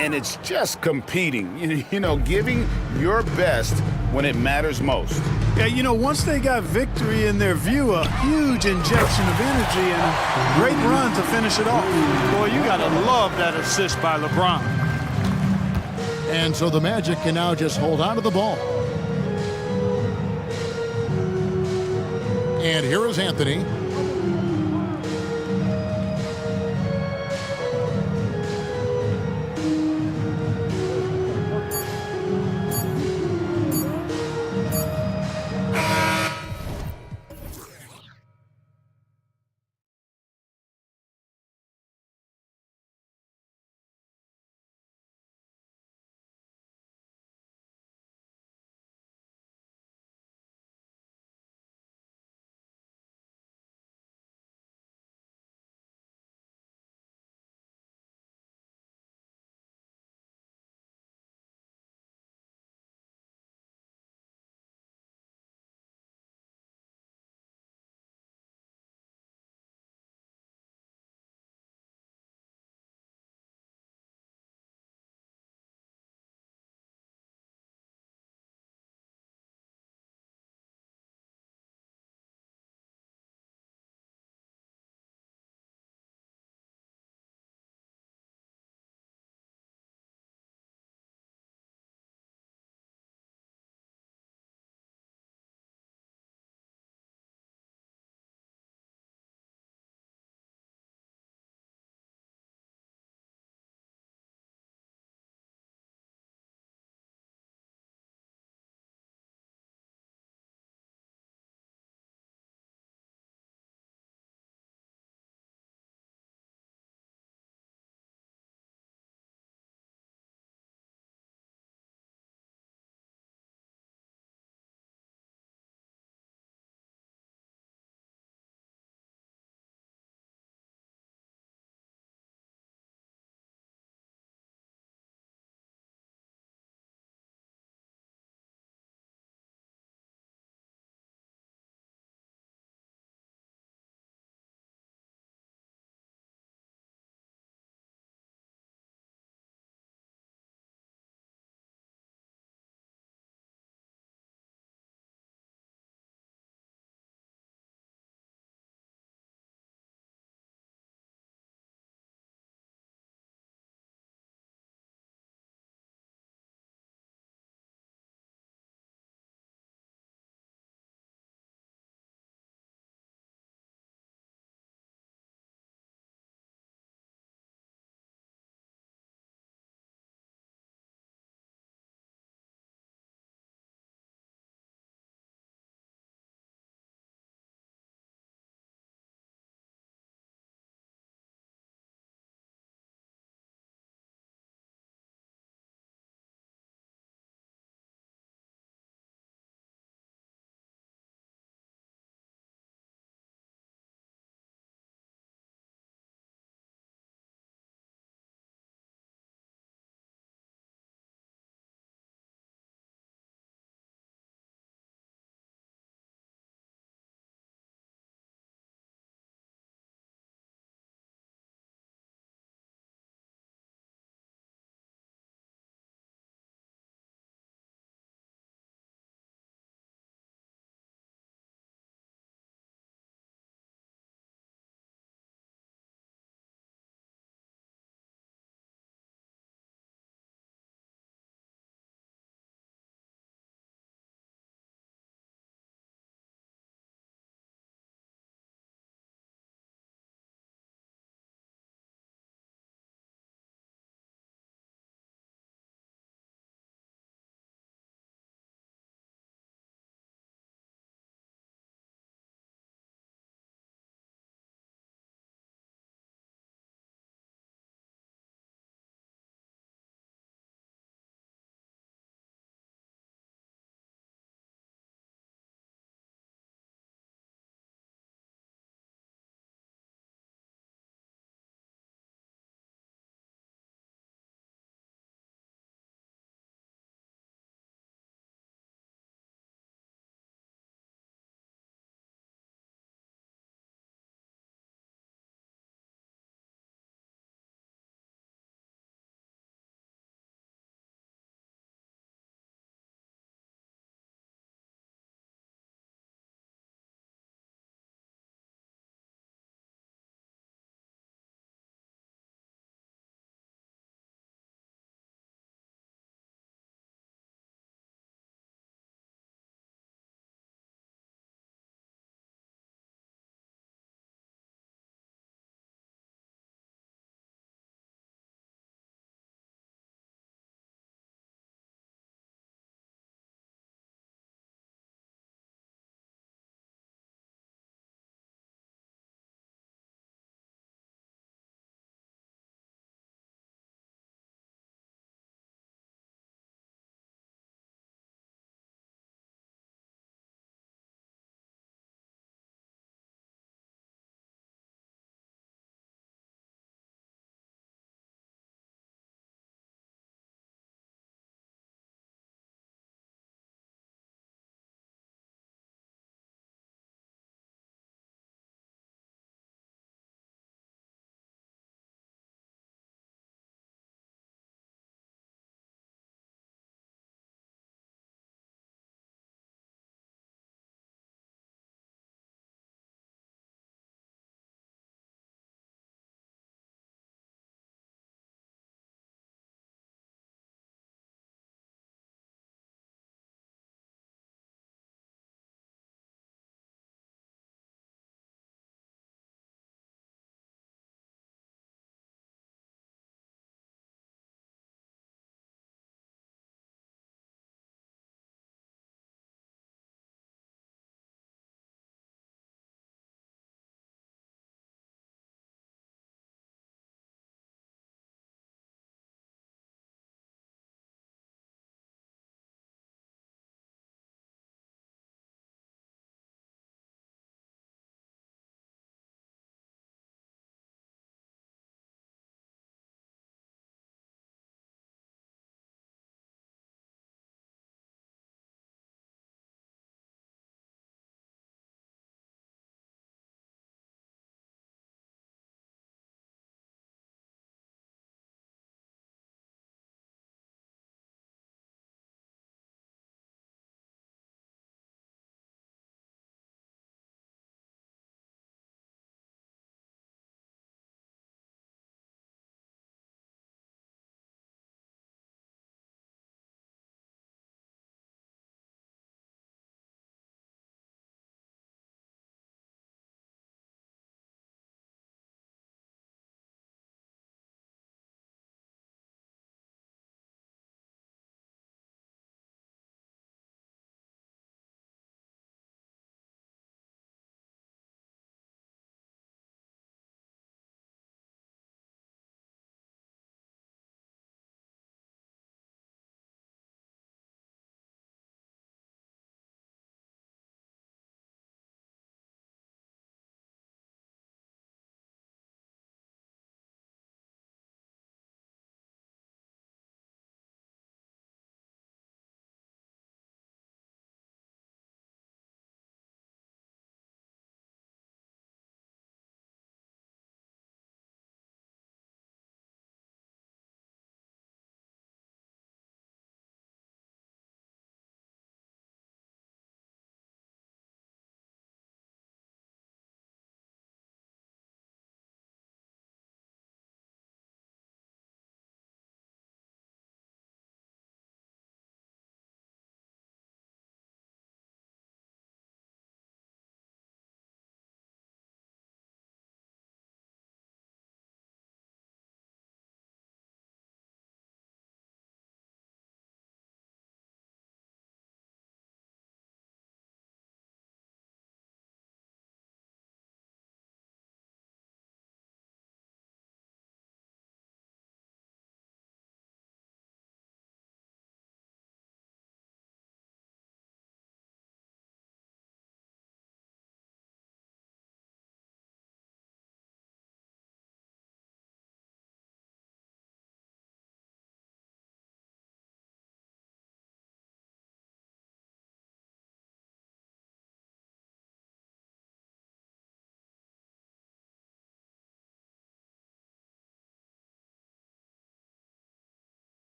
And it's just competing, you know, giving your best when it matters most. Yeah, you know, once they got victory in their view, a huge injection of energy and a great run to finish it off. Boy, you got to love that assist by LeBron. And so the Magic can now just hold on to the ball. And here is Anthony.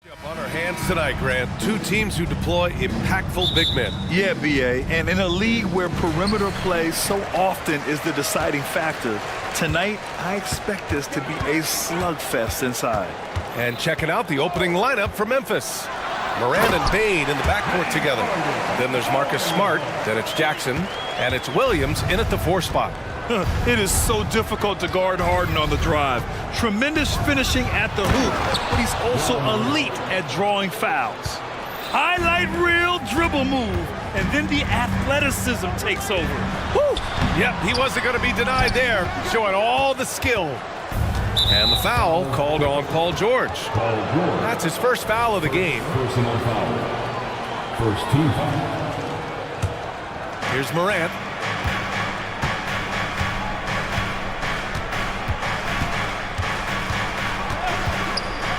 On our hands tonight, Grant. Two teams who deploy impactful big men. Yeah, BA, and in a league where perimeter play so often is the deciding factor, tonight I expect this to be a slugfest inside. And checking out the opening lineup for Memphis. Moran and Bain in the backcourt together. Then there's Marcus Smart, then it's Jackson, and it's Williams in at the 4 spot. It is so difficult to guard Harden on the drive. Tremendous finishing at the hoop, but he's also elite at drawing fouls. Highlight reel dribble move, and then the athleticism takes over. Woo! Yep, he wasn't going to be denied there, showing all the skill. And the foul called on Paul George. That's his first foul of the game. Personal foul. First team foul. Here's Morant.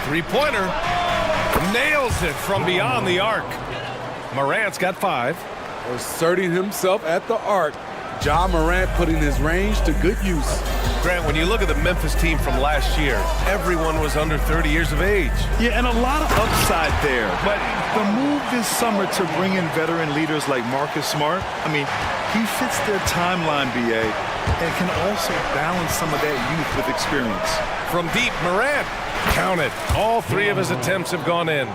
Three-pointer. Nails it from beyond the arc. Morant's got 5. Asserting himself at the arc. Ja Morant putting his range to good use. Grant, when you look at the Memphis team from last year, everyone was under 30 years of age. Yeah, and a lot of upside there. But the move this summer to bring in veteran leaders like Marcus Smart, I mean, he fits their timeline, BA, and can also balance some of that youth with experience. From deep, Morant. Count it. All 3 of his attempts have gone in.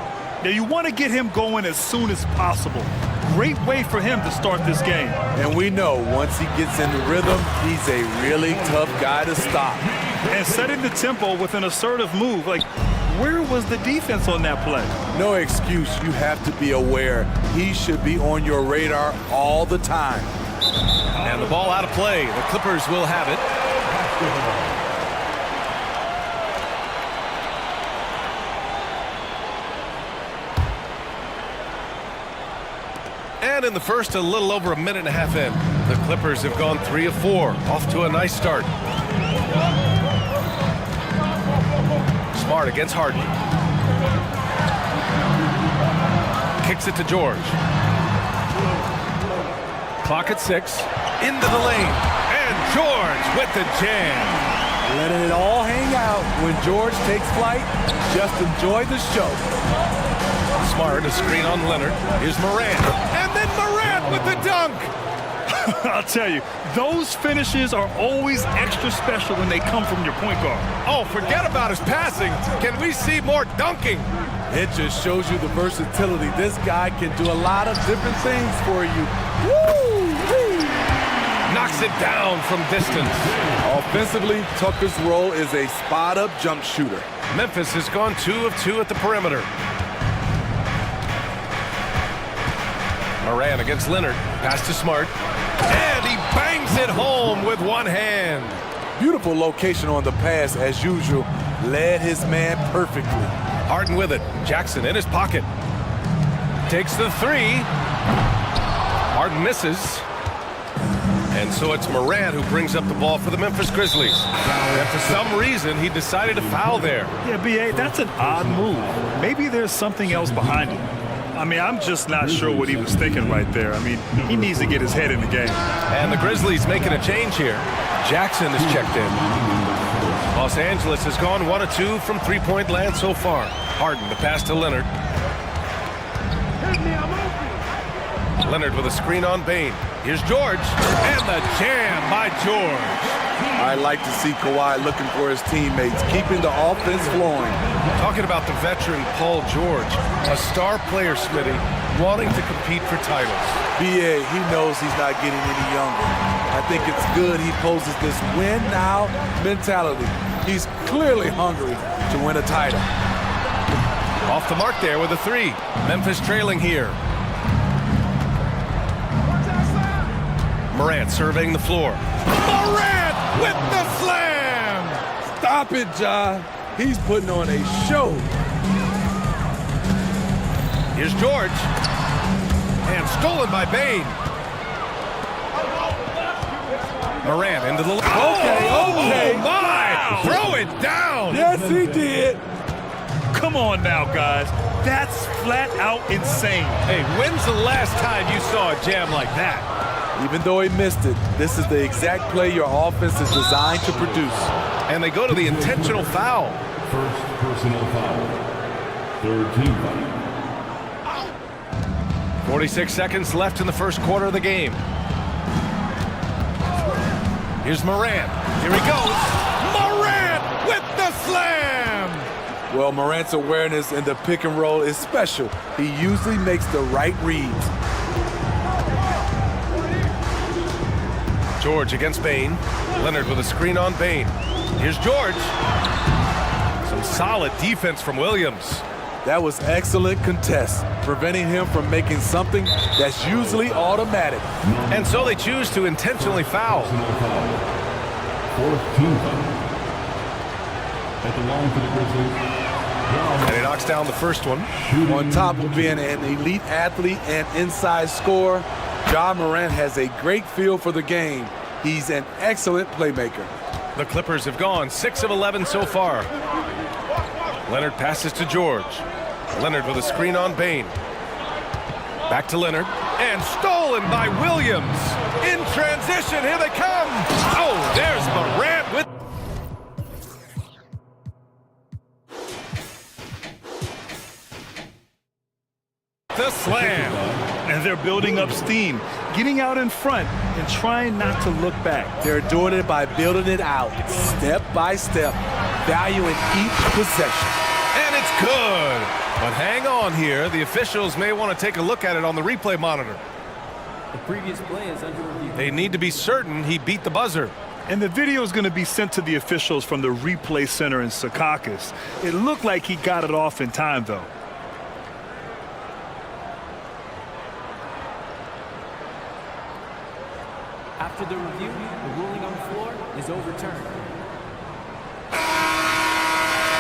Now, you want to get him going as soon as possible. Great way for him to start this game. And we know once he gets in the rhythm, he's a really tough guy to stop. And setting the tempo with an assertive move. Like, where was the defense on that play? No excuse. You have to be aware. He should be on your radar all the time. And the ball out of play. The Clippers will have it. And in the first, a little over a minute and a half in. The Clippers have gone 3 of 4. Off to a nice start. Smart against Harden. Kicks it to George. Clock at 6. Into the lane. And George with the jam. Letting it all hang out. When George takes flight, just enjoy the show. Smart, a screen on Leonard. Here's Morant. And then Morant with the dunk. I'll tell you, those finishes are always extra special when they come from your point guard. Oh, forget about his passing. Can we see more dunking? It just shows you the versatility. This guy can do a lot of different things for you. Woo! Knocks it down from distance. Offensively, Tucker's role is a spot-up jump shooter. Memphis has gone 2 of 2 at the perimeter. Moran against Leonard. Pass to Smart. And he bangs it home with one hand. Beautiful location on the pass, as usual. Led his man perfectly. Harden with it. Jackson in his pocket. Takes the 3. Harden misses. And so it's Moran who brings up the ball for the Memphis Grizzlies. And for some reason, he decided to foul there. Yeah, B.A., that's an odd move. Maybe there's something else behind it. I mean, I'm just not sure what he was thinking right there. I mean, he needs to get his head in the game. And the Grizzlies making a change here. Jackson is checked in. Los Angeles has gone 1 of 2 from three-point land so far. Harden, the pass to Leonard. Leonard with a screen on Bain. Here's George. And the jam by George. I like to see Kawhi looking for his teammates, keeping the offense flowing. Talking about the veteran Paul George, a star player, Smitty, wanting to compete for titles. B.A., he knows he's not getting any younger. I think it's good he poses this win-now mentality. He's clearly hungry to win a title. Off the mark there with a 3. Memphis trailing here. Morant surveying the floor. Morant with the slam! Stop it, Ja. He's putting on a show. Here's George. And stolen by Bain. Morant into the... Okay. Oh, my! Wow. Throw it down! Yes, he did. Come on now, guys. That's flat out insane. Hey, when's the last time you saw a jam like that? Even though he missed it, this is the exact play your offense is designed to produce. And they go to the intentional foul. First personal foul. Third team fight. 46 seconds left in the first quarter of the game. Here's Morant. Here he goes. Morant with the slam! Well, Morant's awareness in the pick and roll is special. He usually makes the right reads. George against Bain. Leonard with a screen on Bain. Here's George. Some solid defense from Williams. That was excellent contest, preventing him from making something that's usually automatic. And so they choose to intentionally foul. Fourth team foul. At the line for the Grizzlies. And he knocks down the first one. On top of being an elite athlete and inside scorer, Ja Morant has a great feel for the game. He's an excellent playmaker. The Clippers have gone 6 of 11 so far. Leonard passes to George. Leonard with a screen on Bain. Back to Leonard. And stolen by Williams. In transition, here they come. Oh, there's Morant with... the slam. And they're building up steam, getting out in front and trying not to look back. They're doing it by building it out, step by step, valuing each possession. And it's good. But hang on here. The officials may want to take a look at it on the replay monitor. The previous play is under review. They need to be certain he beat the buzzer. And the video is going to be sent to the officials from the replay center in Secaucus. It looked like he got it off in time, though. After the review, the ruling on the floor is overturned.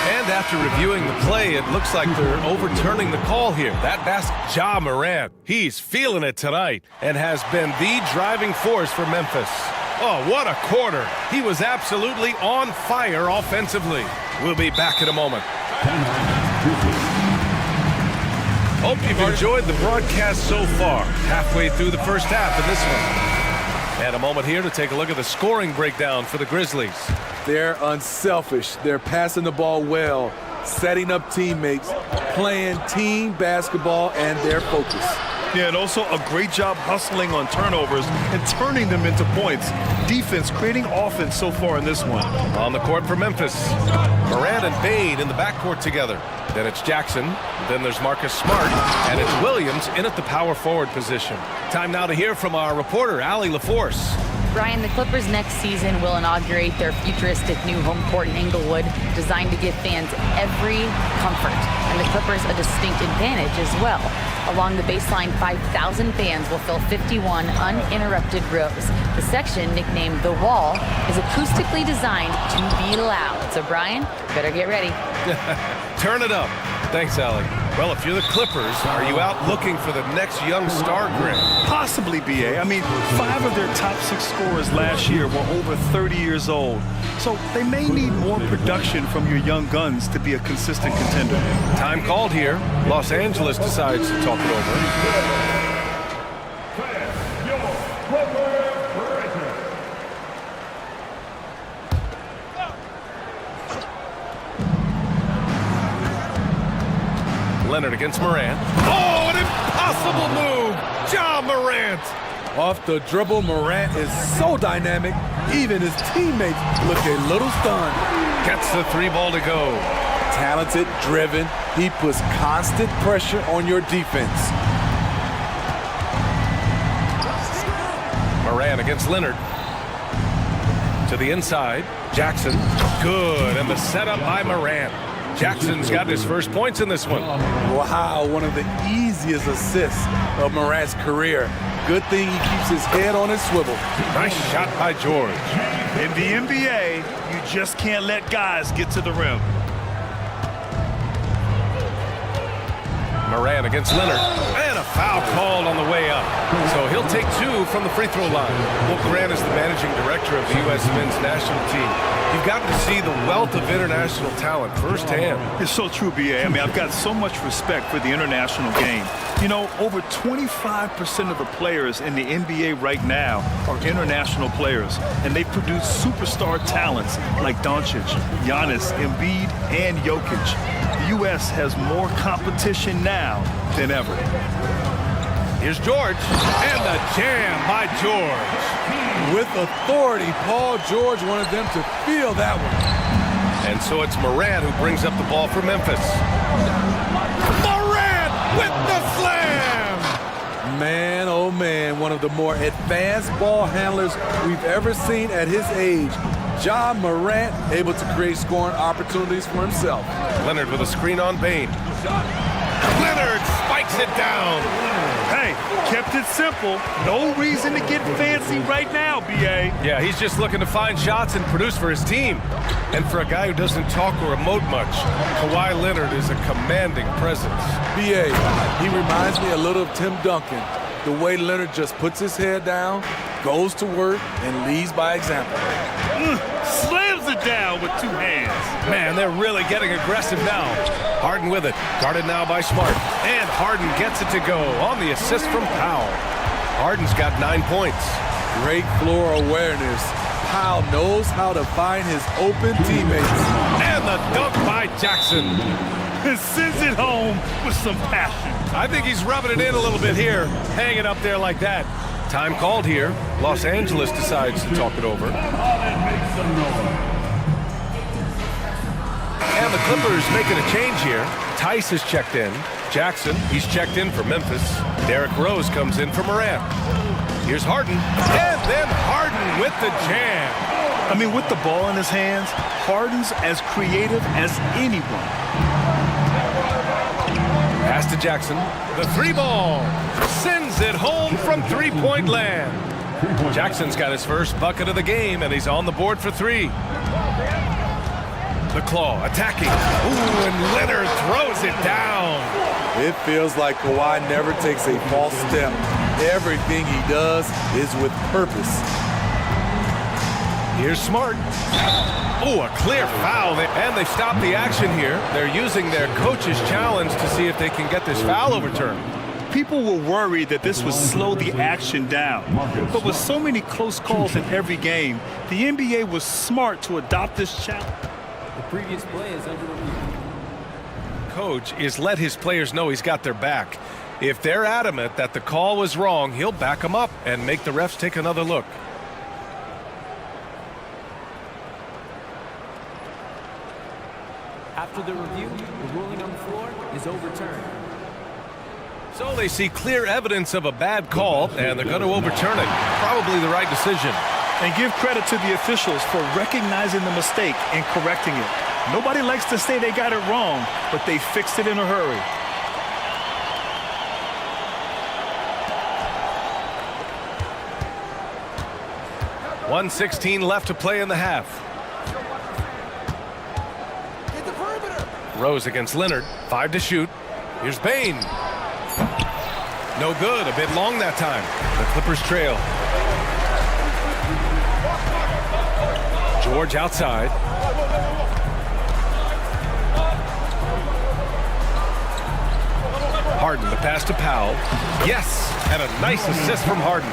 And after reviewing the play, it looks like they're overturning the call here. That basket, Ja Morant, he's feeling it tonight and has been the driving force for Memphis. Oh, what a quarter. He was absolutely on fire offensively. We'll be back in a moment. Hope you've enjoyed the broadcast so far. Halfway through the first half of this one. And a moment here to take a look at the scoring breakdown for the Grizzlies. They're unselfish. They're passing the ball well, setting up teammates, playing team basketball, and their focus. Yeah, and also a great job hustling on turnovers and turning them into points. Defense creating offense so far in this one. On the court for Memphis, Morant and Bain in the backcourt together. Then it's Jackson, then there's Marcus Smart, and it's Williams in at the power forward position. Time now to hear from our reporter, Allie LaForce. Brian, the Clippers next season will inaugurate their futuristic new home court in Inglewood, designed to give fans every comfort, and the Clippers a distinct advantage as well. Along the baseline, 5,000 fans will fill 51 uninterrupted rows. The section, nicknamed The Wall, is acoustically designed to be loud. So, Brian, better get ready. Turn it up. Thanks, Allie. Well, if you're the Clippers, are you out looking for the next young star grid? Possibly, BA. I mean, 5 of their top 6 scorers last year were over 30 years old. So they may need more production from your young guns to be a consistent contender. Time called here. Los Angeles decides to talk it over. Leonard against Morant. Oh, an impossible move! Ja Morant! Off the dribble, Morant is so dynamic, even his teammates look a little stunned. Gets the 3 ball to go. Talented, driven, he puts constant pressure on your defense. Morant against Leonard. To the inside, Jackson. Good, and the setup by Morant. Jackson's got his first points in this one. Wow, one of the easiest assists of Morant's career. Good thing he keeps his head on his swivel. Nice shot by George. In the NBA, you just can't let guys get to the rim. Morant against Leonard. And a a foul called on the way up. So he'll take 2 from the free throw line. Well, Grant is the managing director of the U.S. men's national team. You've gotten to see the wealth of international talent firsthand. It's so true, B.A. I mean, I've got so much respect for the international game. You know, over 25% of the players in the NBA right now are international players, and they produce superstar talents like Doncic, Giannis, Embiid, and Jokic. The U.S. has more competition now than ever. Here's George, and the jam by George. With authority, Paul George wanted them to feel that one. And so it's Morant who brings up the ball for Memphis. Morant with the slam! Man, oh man, one of the more advanced ball handlers we've ever seen at his age. Ja Morant able to create scoring opportunities for himself. Leonard with a screen on Bane. Leonard spikes it down. Hey, kept it simple. No reason to get fancy right now, B.A. Yeah, he's just looking to find shots and produce for his team. And for a guy who doesn't talk or emote much, Kawhi Leonard is a commanding presence. B.A., he reminds me a little of Tim Duncan. The way Leonard just puts his head down, goes to work, and leads by example. Slams it down with 2 hands. Man, they're really getting aggressive now. Harden with it. Guarded now by Smart. And Harden gets it to go on the assist from Powell. Harden's got 9 points. Great floor awareness. Powell knows how to find his open teammates. And the dunk by Jackson. And sends it home with some passion. I think he's rubbing it in a little bit here. Hang it up there like that. Time called here. Los Angeles decides to talk it over. And the Clippers making a change here. Tice is checked in. Jackson, he's checked in for Memphis. Derrick Rose comes in for Morant. Here's Harden. And then Harden with the jam. I mean, with the ball in his hands, Harden's as creative as anyone. Pass to Jackson. The 3-ball. Sends it home from three-point land. Jackson's got his first bucket of the game, and he's on the board for 3. The claw attacking. Ooh, and Leonard throws it down. It feels like Kawhi never takes a false step. Everything he does is with purpose. Here's Smart. Oh, a clear foul. And they stop the action here. They're using their coach's challenge to see if they can get this foul overturned. People were worried that this would slow the action down. But with so many close calls in every game, the NBA was smart to adopt this challenge. The previous play is under review. Coach is let his players know he's got their back. If they're adamant that the call was wrong, he'll back them up and make the refs take another look. After the review, the ruling on the floor is overturned. So they see clear evidence of a bad call, and they're going to overturn it. Probably the right decision. And give credit to the officials for recognizing the mistake and correcting it. Nobody likes to say they got it wrong, but they fixed it in a hurry. .116 left to play in the half. Rose against Leonard. 5 to shoot. Here's Bane. No good. A bit long that time. The Clippers trail. George outside. Harden, the pass to Powell. Yes, and a nice assist from Harden.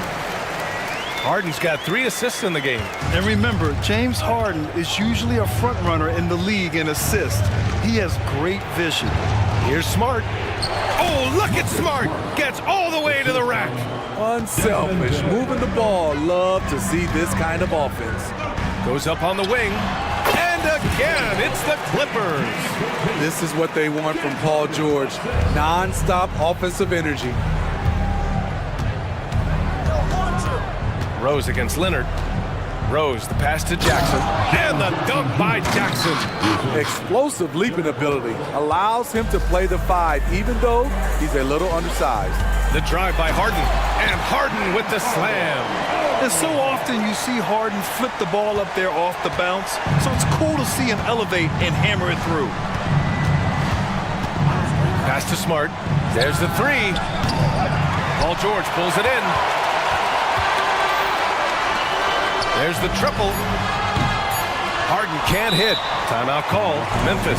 Harden's got 3 assists in the game. And remember, James Harden is usually a front runner in the league in assists. He has great vision. Here's Smart. Oh, look at Smart. Gets all the way to the rack. Unselfish, moving the ball. Love to see this kind of offense. Goes up on the wing. And again, it's the Clippers. This is what they want from Paul George. Non-stop offensive energy. Rose against Leonard. Rose, the pass to Jackson. And the dunk by Jackson. Explosive leaping ability allows him to play the 5, even though he's a little undersized. The drive by Harden. And Harden with the slam. And so often you see Harden flip the ball up there off the bounce. So it's cool to see him elevate and hammer it through. Pass to Smart. There's the 3. Paul George pulls it in. There's the triple. Harden can't hit. Timeout call, Memphis.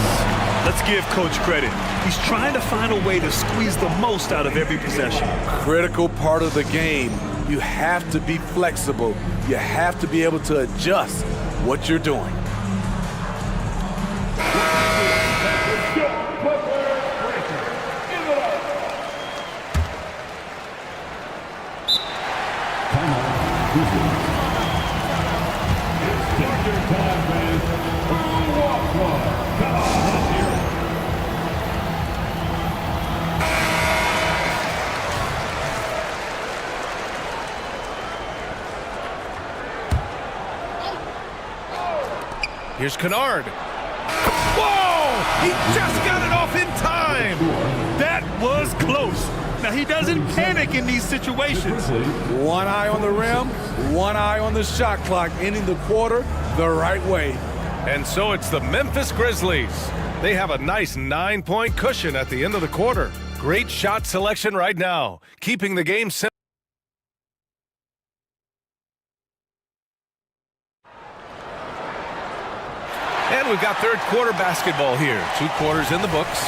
Let's give Coach credit. He's trying to find a way to squeeze the most out of every possession. Critical part of the game. You have to be flexible. You have to be able to adjust what you're doing. Here's Kennard. Whoa! He just got it off in time! That was close. Now, he doesn't panic in these situations. One eye on the rim, one eye on the shot clock, ending the quarter the right way. And so it's the Memphis Grizzlies. They have a nice 9-point cushion at the end of the quarter. Great shot selection right now, keeping the game simple. And we've got third quarter basketball here. 2 quarters in the books.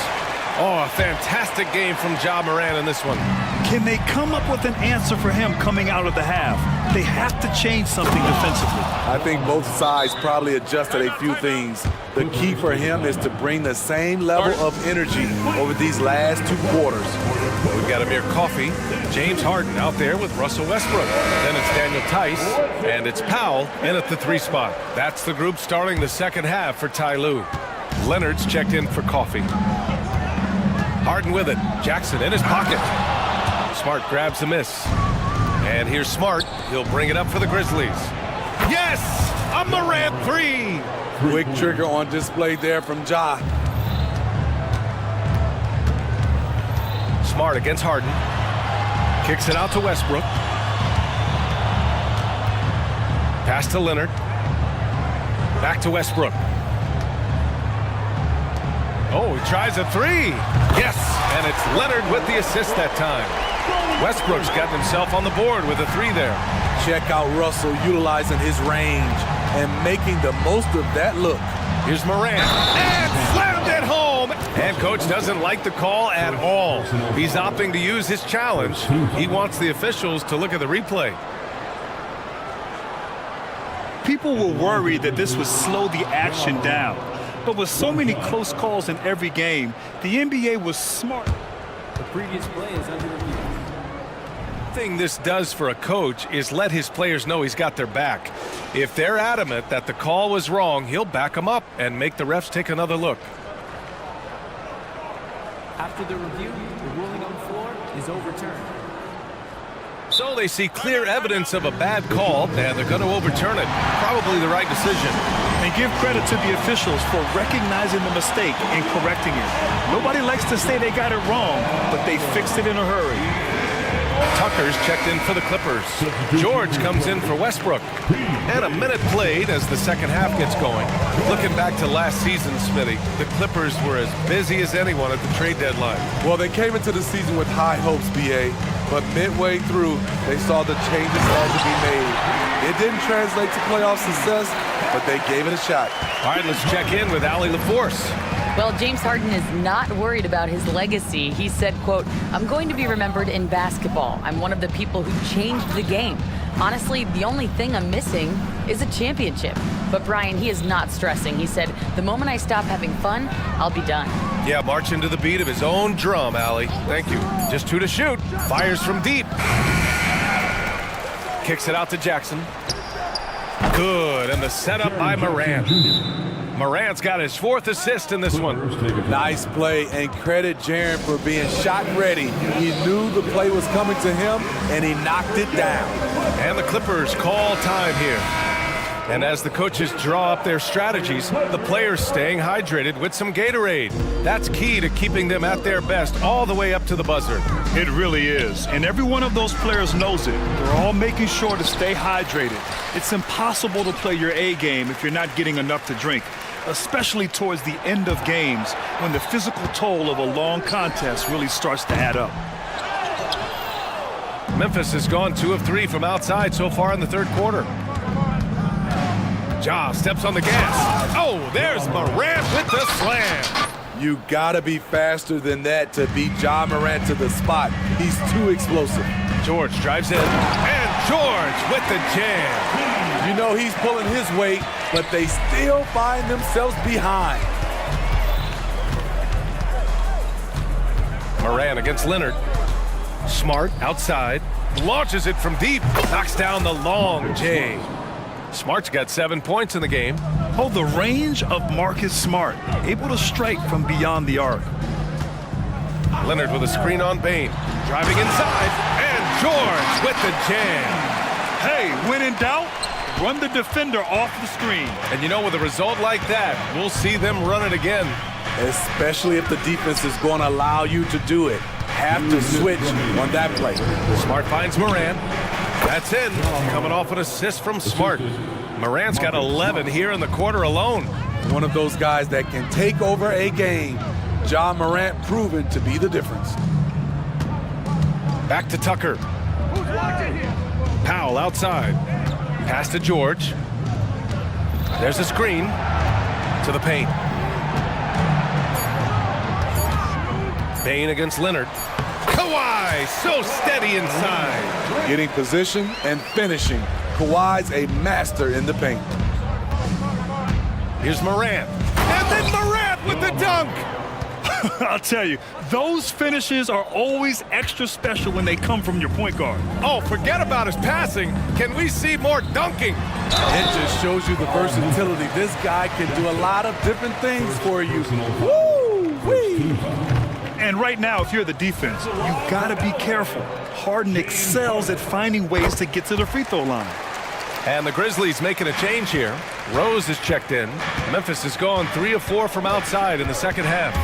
Oh, a fantastic game from Ja Morant in this one. Can they come up with an answer for him coming out of the half? They have to change something defensively. I think both sides probably adjusted a few things. The key for him is to bring the same level of energy over these last 2 quarters. We've got Amir Coffey, James Harden out there with Russell Westbrook. Then it's Daniel Tice, and it's Powell in at the 3 spot. That's the group starting the second half for Ty Lue. Leonard's checked in for Coffey. Harden with it. Jackson in his pocket. Smart grabs the miss. And here's Smart. He'll bring it up for the Grizzlies. Yes! A Morant 3! Quick trigger on display there from Ja. Smart against Harden. Kicks it out to Westbrook. Pass to Leonard. Back to Westbrook. Oh, he tries a 3. Yes, and it's Leonard with the assist that time. Westbrook's gotten himself on the board with a 3 there. Check out Russell utilizing his range and making the most of that look. Here's Morant, and slammed it home. And coach doesn't like the call at all. He's opting to use his challenge. He wants the officials to look at the replay. People were worried that this would slow the action down. But with so many close calls in every game, the NBA was smart. The previous play is under review. The thing this does for a coach is let his players know he's got their back. If they're adamant that the call was wrong, he'll back them up and make the refs take another look. After the review, the ruling on the floor is overturned. So they see clear evidence of a bad call, and they're going to overturn it. Probably the right decision. And give credit to the officials for recognizing the mistake and correcting it. Nobody likes to say they got it wrong, but they fixed it in a hurry. Tucker's checked in for the Clippers. George comes in for Westbrook. And a minute played as the second half gets going. Looking back to last season, Smitty, the Clippers were as busy as anyone at the trade deadline. Well, they came into the season with high hopes, BA, but midway through, they saw the changes had to be made. It didn't translate to playoff success, but they gave it a shot. All right, let's check in with Allie LaForce. Well, James Harden is not worried about his legacy. He said, quote, "I'm going to be remembered in basketball. I'm one of the people who changed the game. Honestly, the only thing I'm missing is a championship." But Brian, he is not stressing. He said, "The moment I stop having fun, I'll be done." Yeah, marching to the beat of his own drum, Allie. Thank you. Just 2 to shoot. Fires from deep. Kicks it out to Jackson. Good, and the setup by Morant. Morant's got his 4th assist in this one. Nice play, and credit Jaren for being shot ready. He knew the play was coming to him, and he knocked it down. And the Clippers call time here. And as the coaches draw up their strategies, the players staying hydrated with some Gatorade. That's key to keeping them at their best all the way up to the buzzer. It really is. And every one of those players knows it. They're all making sure to stay hydrated. It's impossible to play your A game if you're not getting enough to drink, especially towards the end of games when the physical toll of a long contest really starts to add up. Memphis has gone 2 of 3 from outside so far in the third quarter. Ja steps on the gas. Oh, there's Morant with the slam. You gotta be faster than that to beat Ja Morant to the spot. He's too explosive. George drives in, and George with the jam. You know he's pulling his weight, but they still find themselves behind. Morant against Leonard. Smart outside, launches it from deep, knocks down the long J. Smart's got 7 points in the game. Oh, the range of Marcus Smart, able to strike from beyond the arc. Leonard with a screen on Bain, driving inside, and George with the jam. Hey, when in doubt, run the defender off the screen. And you know, with a result like that, we'll see them run it again. Especially if the defense is going to allow you to do it. Have to switch on that play. Smart finds Morant. That's in, coming off an assist from Smart. Morant's got 11 here in the quarter alone. One of those guys that can take over a game. Ja Morant proven to be the difference. Back to Tucker. Powell outside. Pass to George. There's a screen to the paint. Bain against Leonard. Kawhi, so steady inside. Getting position and finishing. Kawhi's a master in the paint. Here's Morant. And then Morant with the dunk. I'll tell you, those finishes are always extra special when they come from your point guard. Oh, forget about his passing. Can we see more dunking? It just shows you the versatility. This guy can do a lot of different things for you. Woo-wee! And right now, if you're the defense, you gotta be careful. Harden excels at finding ways to get to the free throw line. And the Grizzlies making a change here. Rose is checked in. Memphis has gone 3 of 4 from outside in the second half.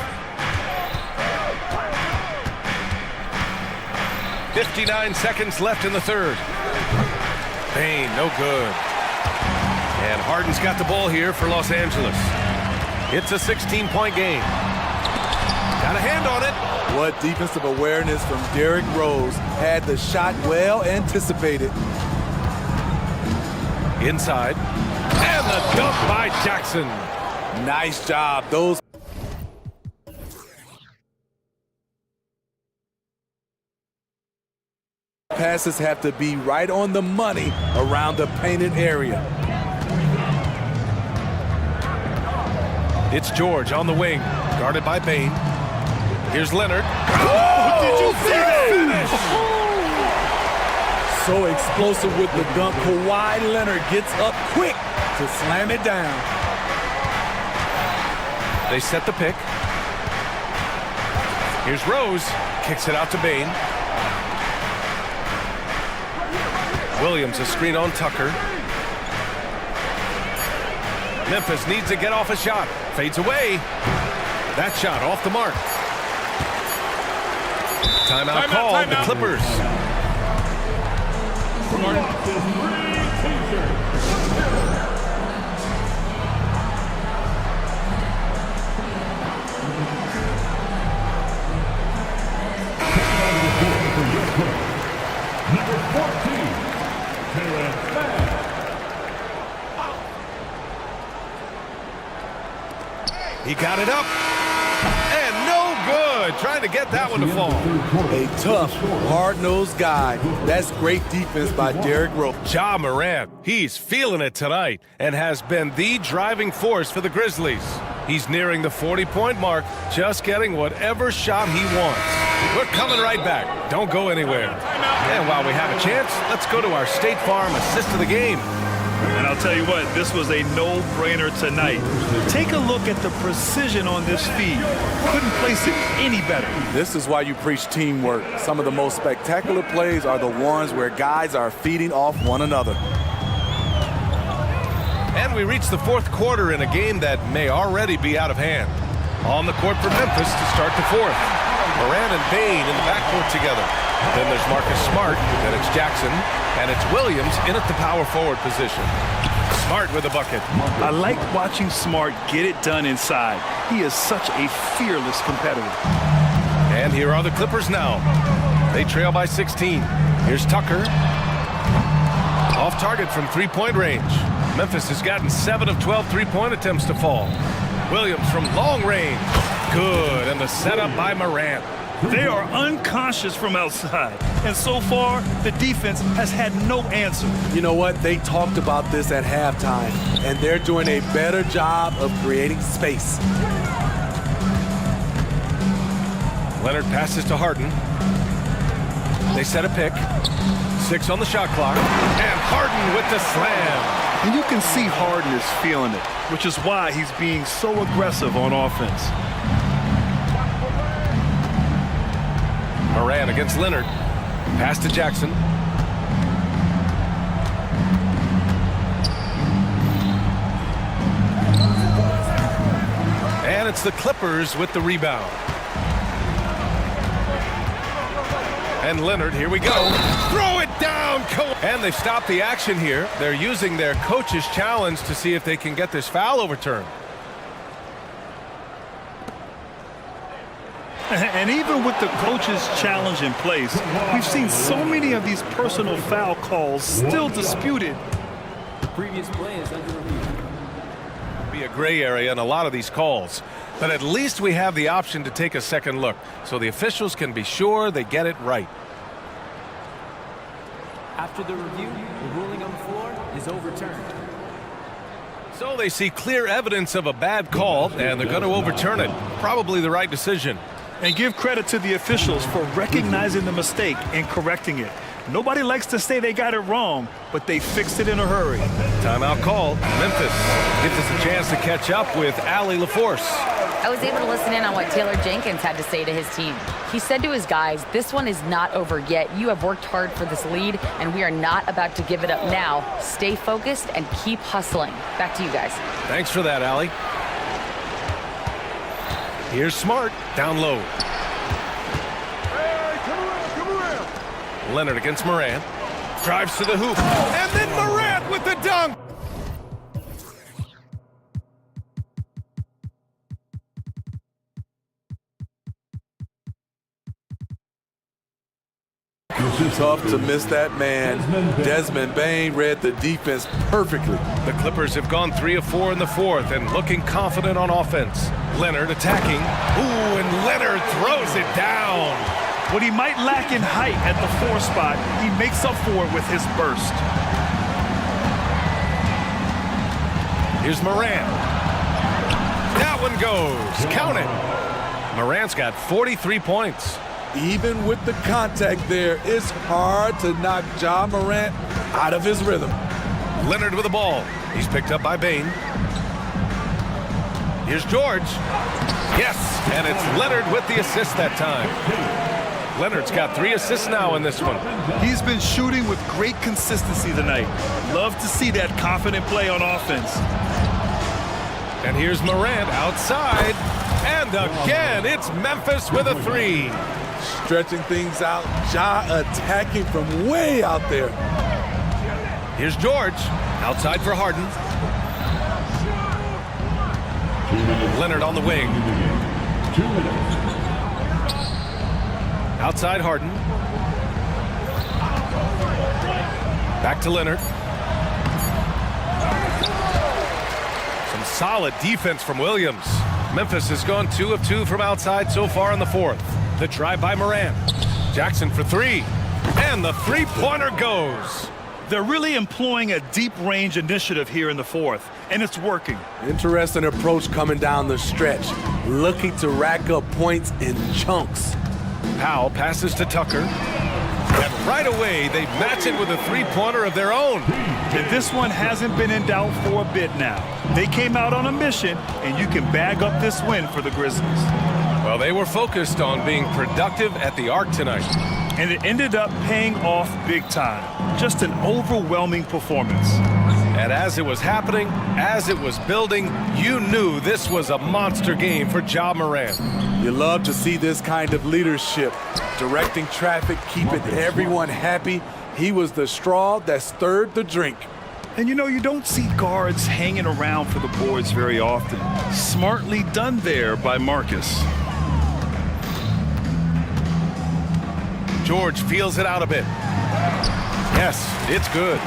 59 seconds left in the third. Bain, no good. And Harden's got the ball here for Los Angeles. It's a 16-point game. Got a hand on it. What defensive awareness from Derrick Rose. Had the shot well anticipated. Inside. And the dunk by Jackson. Nice job. Those passes have to be right on the money around the painted area. It's George on the wing, guarded by Bain. Here's Leonard. Oh, did you see that? So explosive with the dunk. Kawhi Leonard gets up quick to slam it down. They set the pick. Here's Rose, kicks it out to Bain. Williams, a screen on Tucker. Memphis needs to get off a shot. Fades away. That shot off the mark. Timeout called. The Clippers. Number 14, He got it up. And no good. Trying to get that one to fall. A tough, hard-nosed guy. That's great defense by Derrick Rose. Ja Morant, he's feeling it tonight and has been the driving force for the Grizzlies. He's nearing the 40-point mark, just getting whatever shot he wants. We're coming right back. Don't go anywhere. And while we have a chance, let's go to our State Farm assist of the game. And I'll tell you what, this was a no-brainer tonight. Take a look at the precision on this feed. Couldn't place it any better. This is why you preach teamwork. Some of the most spectacular plays are the ones where guys are feeding off one another. And we reach the fourth quarter in a game that may already be out of hand. On the court for Memphis to start the fourth. Morant and Bain in the backcourt together. Then there's Marcus Smart, then it's Jackson, and it's Williams in at the power forward position. Smart with a bucket. I like watching Smart get it done inside. He is such a fearless competitor. And here are the Clippers now. They trail by 16. Here's Tucker. Off target from three-point range. Memphis has gotten 7 of 12 three-point attempts to fall. Williams from long range. Good, and the setup by Morant. They are unconscious from outside, and so far, the defense has had no answer. You know what? They talked about this at halftime, and they're doing a better job of creating space. Leonard passes to Harden. They set a pick. 6 on the shot clock, and Harden with the slam. And you can see Harden is feeling it, which is why he's being so aggressive on offense. Morant against Leonard. Pass to Jackson. And it's the Clippers with the rebound. And Leonard, here we go. Throw it down. And they stop the action here. They're using their coach's challenge to see if they can get this foul overturned. And even with the coach's challenge in place, we've seen so many of these personal foul calls still disputed. Previous play is under review. Be a gray area in a lot of these calls, but at least we have the option to take a second look so the officials can be sure they get it right. After the review, the ruling on the floor is overturned. So they see clear evidence of a bad call, and they're going to overturn it. Probably the right decision. And give credit to the officials for recognizing the mistake and correcting it. Nobody likes to say they got it wrong, but they fixed it in a hurry. Timeout called. Memphis gives us a chance to catch up with Allie LaForce. I was able to listen in on what Taylor Jenkins had to say to his team. He said to his guys, this one is not over yet. You have worked hard for this lead, and we are not about to give it up now. Stay focused and keep hustling. Back to you guys. Thanks for that, Allie. Here's Smart, down low. Hey, come around. Leonard against Morant. Drives to the hoop. And then Morant with the dunk. Tough to miss that man. Desmond Bain read the defense perfectly. The Clippers have gone 3 of 4 in the fourth and looking confident on offense. Leonard attacking. Ooh, and Leonard throws it down. What he might lack in height at the 4 spot, he makes up for it with his burst. Here's Morant. That one goes. Count it. Morant's got 43 points. Even with the contact there, it's hard to knock Ja Morant out of his rhythm. Leonard with the ball. He's picked up by Bain. Here's George. Yes, and it's Leonard with the assist that time. Leonard's got 3 assists now in this one. He's been shooting with great consistency tonight. Love to see that confident play on offense. And here's Morant outside. And again, it's Memphis with a 3. Stretching things out, Ja attacking from way out there. Here's George, outside for Harden. Leonard on the wing. 2 minutes. Outside Harden. Back to Leonard. Some solid defense from Williams. Memphis has gone 2 of 2 from outside so far in the fourth. The drive by Morant. Jackson for 3. And the three-pointer goes. They're really employing a deep-range initiative here in the fourth, and it's working. Interesting approach coming down the stretch. Looking to rack up points in chunks. Powell passes to Tucker. And right away, they match it with a three-pointer of their own. And this one hasn't been in doubt for a bit now. They came out on a mission, and you can bag up this win for the Grizzlies. Well, they were focused on being productive at the arc tonight. And it ended up paying off big time. Just an overwhelming performance. And as it was happening, as it was building, you knew this was a monster game for Ja Morant. You love to see this kind of leadership. Directing traffic, keeping everyone happy. He was the straw that stirred the drink. And you know, you don't see guards hanging around for the boards very often. Smartly done there by Marcus. George feels it out a bit. Yes, it's good.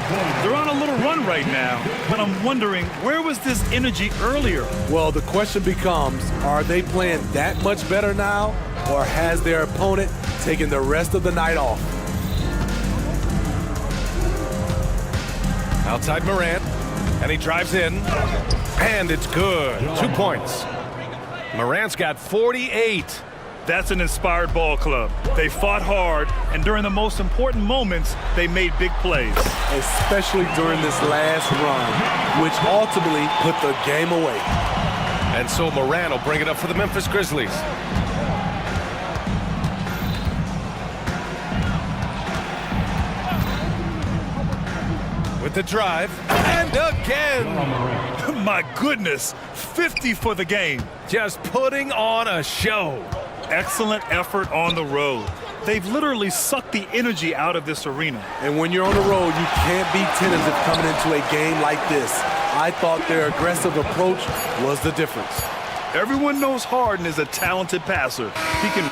They're on a little run right now, but I'm wondering, where was this energy earlier? Well, the question becomes, are they playing that much better now, or has their opponent taken the rest of the night off? Outside Morant, and he drives in, and it's good. 2 points. Morant's got 48. That's an inspired ball club. They fought hard, and during the most important moments, they made big plays. Especially during this last run, which ultimately put the game away. And so Morant will bring it up for the Memphis Grizzlies. With the drive, and again! My goodness, 50 for the game. Just putting on a show. Excellent effort on the road. They've literally sucked the energy out of this arena. And when you're on the road, you can't be tentative coming into a game like this. I thought their aggressive approach was the difference. Everyone knows Harden is a talented passer. He can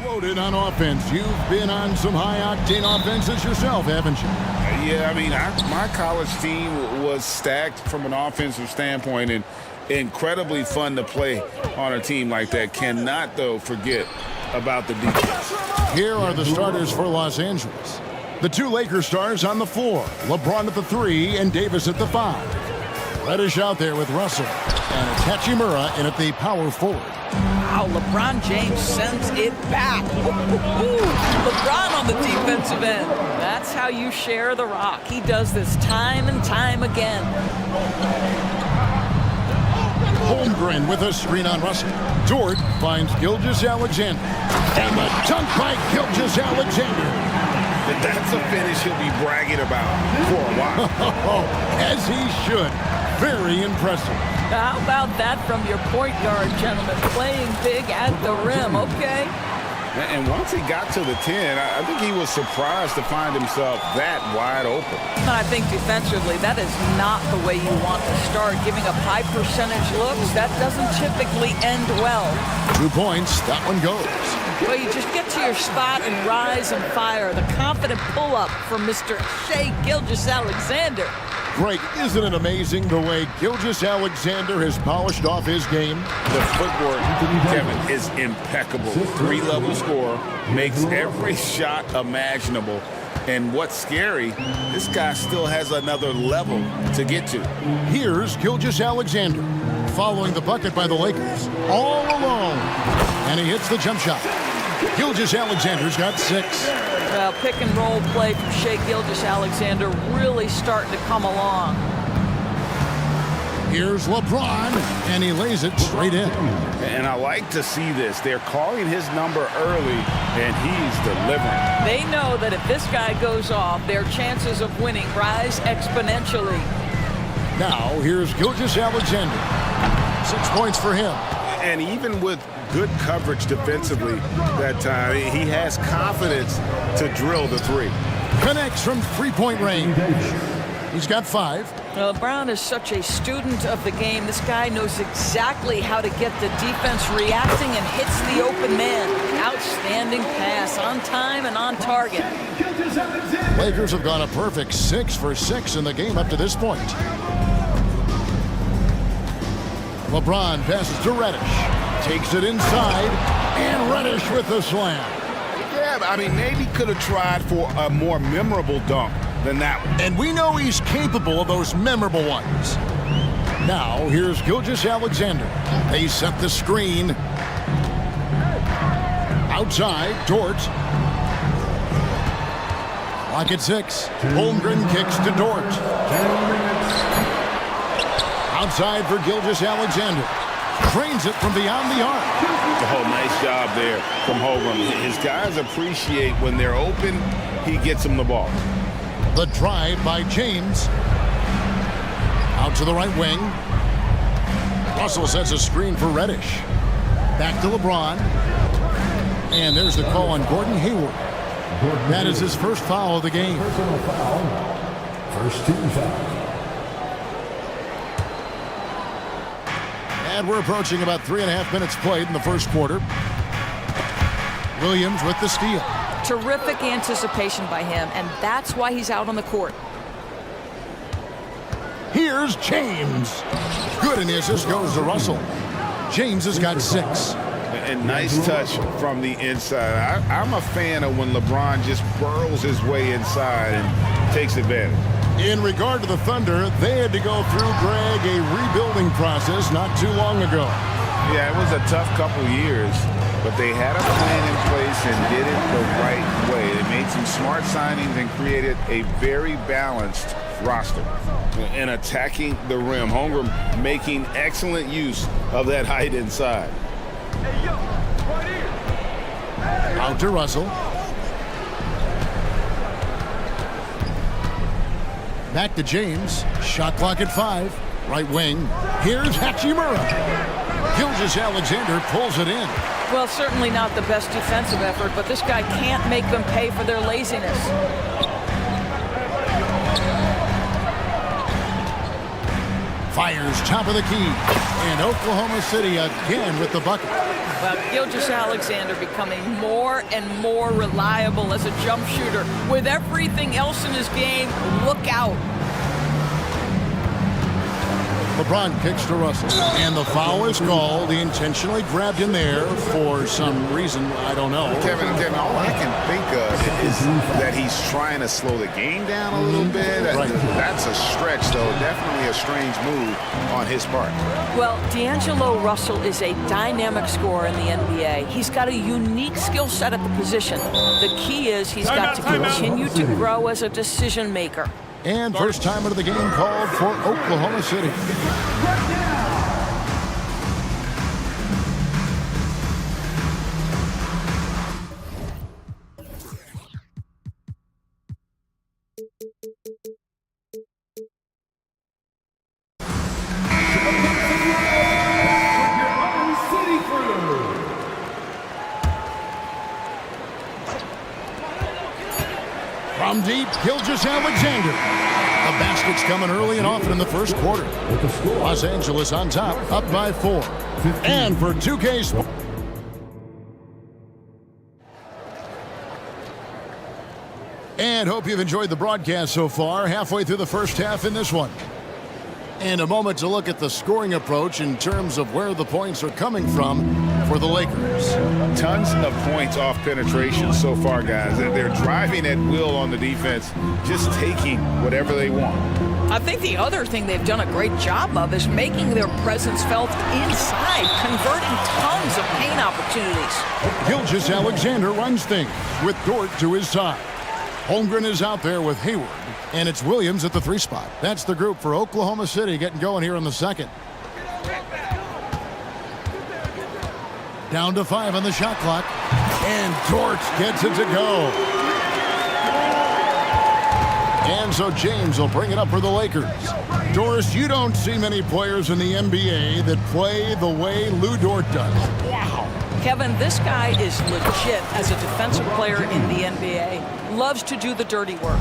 Loaded on offense. You've been on some high-octane offenses yourself, haven't you? Yeah, I mean, my college team was stacked from an offensive standpoint and incredibly fun to play on a team like that. Cannot, though, forget about the defense. Here are the starters for Los Angeles. The two Lakers stars on the floor. LeBron at the 3 and Davis at the 5. Reddish out there with Russell. And Hachimura in at the power forward. Wow, LeBron James sends it back. LeBron on the defensive end. That's how you share the rock. He does this time and time again. Holmgren with a screen on Russell. Dort finds Gilgeous-Alexander. And the dunk by Gilgeous-Alexander. That's a finish he'll be bragging about for a while. As he should. Very impressive. How about that from your point guard, gentlemen? Playing big at the rim, okay? And once he got to the 10, I think he was surprised to find himself that wide open. I think defensively, that is not the way you want to start. Giving up high percentage looks, that doesn't typically end well. 2 points, that one goes. Well, you just get to your spot and rise and fire. The confident pull-up from Mr. Shai Gilgeous-Alexander. Greg, isn't it amazing the way Gilgeous-Alexander has polished off his game? The footwork, Kevin, is impeccable. 3-level scorer, makes every shot imaginable. And what's scary, this guy still has another level to get to. Here's Gilgeous-Alexander, following the bucket by the Lakers, all alone. And he hits the jump shot. Gilgeous-Alexander's got 6. Well, pick and roll play from Shai Gilgeous-Alexander really starting to come along. Here's LeBron, and he lays it straight in. And I like to see this. They're calling his number early, and he's delivering. They know that if this guy goes off, their chances of winning rise exponentially. Now, here's Gilgeous-Alexander. 6 points for him. And even with good coverage defensively that time, he has confidence to drill the 3. Connects from 3-point range. He's got 5. Well, Brown is such a student of the game. This guy knows exactly how to get the defense reacting and hits the open man. Outstanding pass, on time and on target. Lakers have gone a perfect 6 for 6 in the game up to this point. LeBron passes to Reddish. Takes it inside, and Reddish with the slam. Yeah, I mean, maybe could have tried for a more memorable dunk than that one. And we know he's capable of those memorable ones. Now, here's Gilgeous-Alexander. They set the screen. Outside, Dort. Lock at 6. Holmgren kicks to Dort. Outside for Gilgeous-Alexander. Trains it from beyond the arc. Oh, nice job there from Holmgren. His guys appreciate when they're open, he gets them the ball. The drive by James. Out to the right wing. Russell sets a screen for Reddish. Back to LeBron. And there's the call on Gordon Hayward. That is his first foul of the game. Personal foul. First team foul. And we're approaching about 3.5 minutes played in the first quarter. Williams with the steal. Terrific anticipation by him, and that's why he's out on the court. Here's James. Good, and the assist goes to Russell. James has got 6. And nice touch from the inside. I'm a fan of when LeBron just burrows his way inside and takes advantage. In regard to the Thunder, they had to go through, Greg, a rebuilding process not too long ago. Yeah, it was a tough couple years, but they had a plan in place and did it the right way. They made some smart signings and created a very balanced roster. And attacking the rim, Holmgren making excellent use of that height inside. Out to Russell. Back to James. Shot clock at 5. Right wing. Here's Hachimura. Gilgeous-Alexander pulls it in. Well, certainly not the best defensive effort, but this guy can't make them pay for their laziness. Fires top of the key. And Oklahoma City again with the bucket. Well, Gilgeous-Alexander becoming more and more reliable as a jump shooter. With everything else in his game, look out. LeBron kicks to Russell. And the foul is called. He intentionally grabbed him there for some reason. I don't know. Kevin, all I can think of is that he's trying to slow the game down a little bit. That's a stretch, though. Definitely a strange move on his part. Well, D'Angelo Russell is a dynamic scorer in the NBA. He's got a unique skill set at the position. The key is he's got to continue to grow as a decision maker. And first time out of the game called for Oklahoma City. From deep, Gilgeous-Alexander. The basket's coming early and often in the first quarter. Los Angeles on top, up by 4. And for 2K Sports. And hope you've enjoyed the broadcast so far. Halfway through the first half in this one. And a moment to look at the scoring approach in terms of where the points are coming from for the Lakers. Tons of points off penetration so far, guys. They're driving at will on the defense, just taking whatever they want. I think the other thing they've done a great job of is making their presence felt inside, converting tons of paint opportunities. Gilgeous-Alexander runs things with Dort to his side. Holmgren is out there with Hayward, and it's Williams at the 3 spot. That's the group for Oklahoma City getting going here in the second. Down to 5 on the shot clock, and Dort gets it to go. And so James will bring it up for the Lakers. Doris, you don't see many players in the NBA that play the way Lou Dort does. Wow. Kevin, this guy is legit as a defensive player in the NBA. Loves to do the dirty work.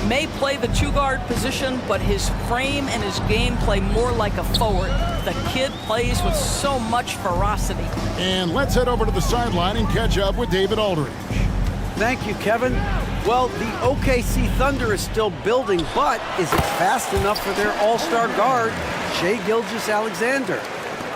May play the 2-guard position, but his frame and his game play more like a forward. The kid plays with so much ferocity. And let's head over to the sideline and catch up with David Aldridge. Thank you, Kevin. Well, the OKC Thunder is still building, but is it fast enough for their all-star guard, Shai Gilgeous-Alexander?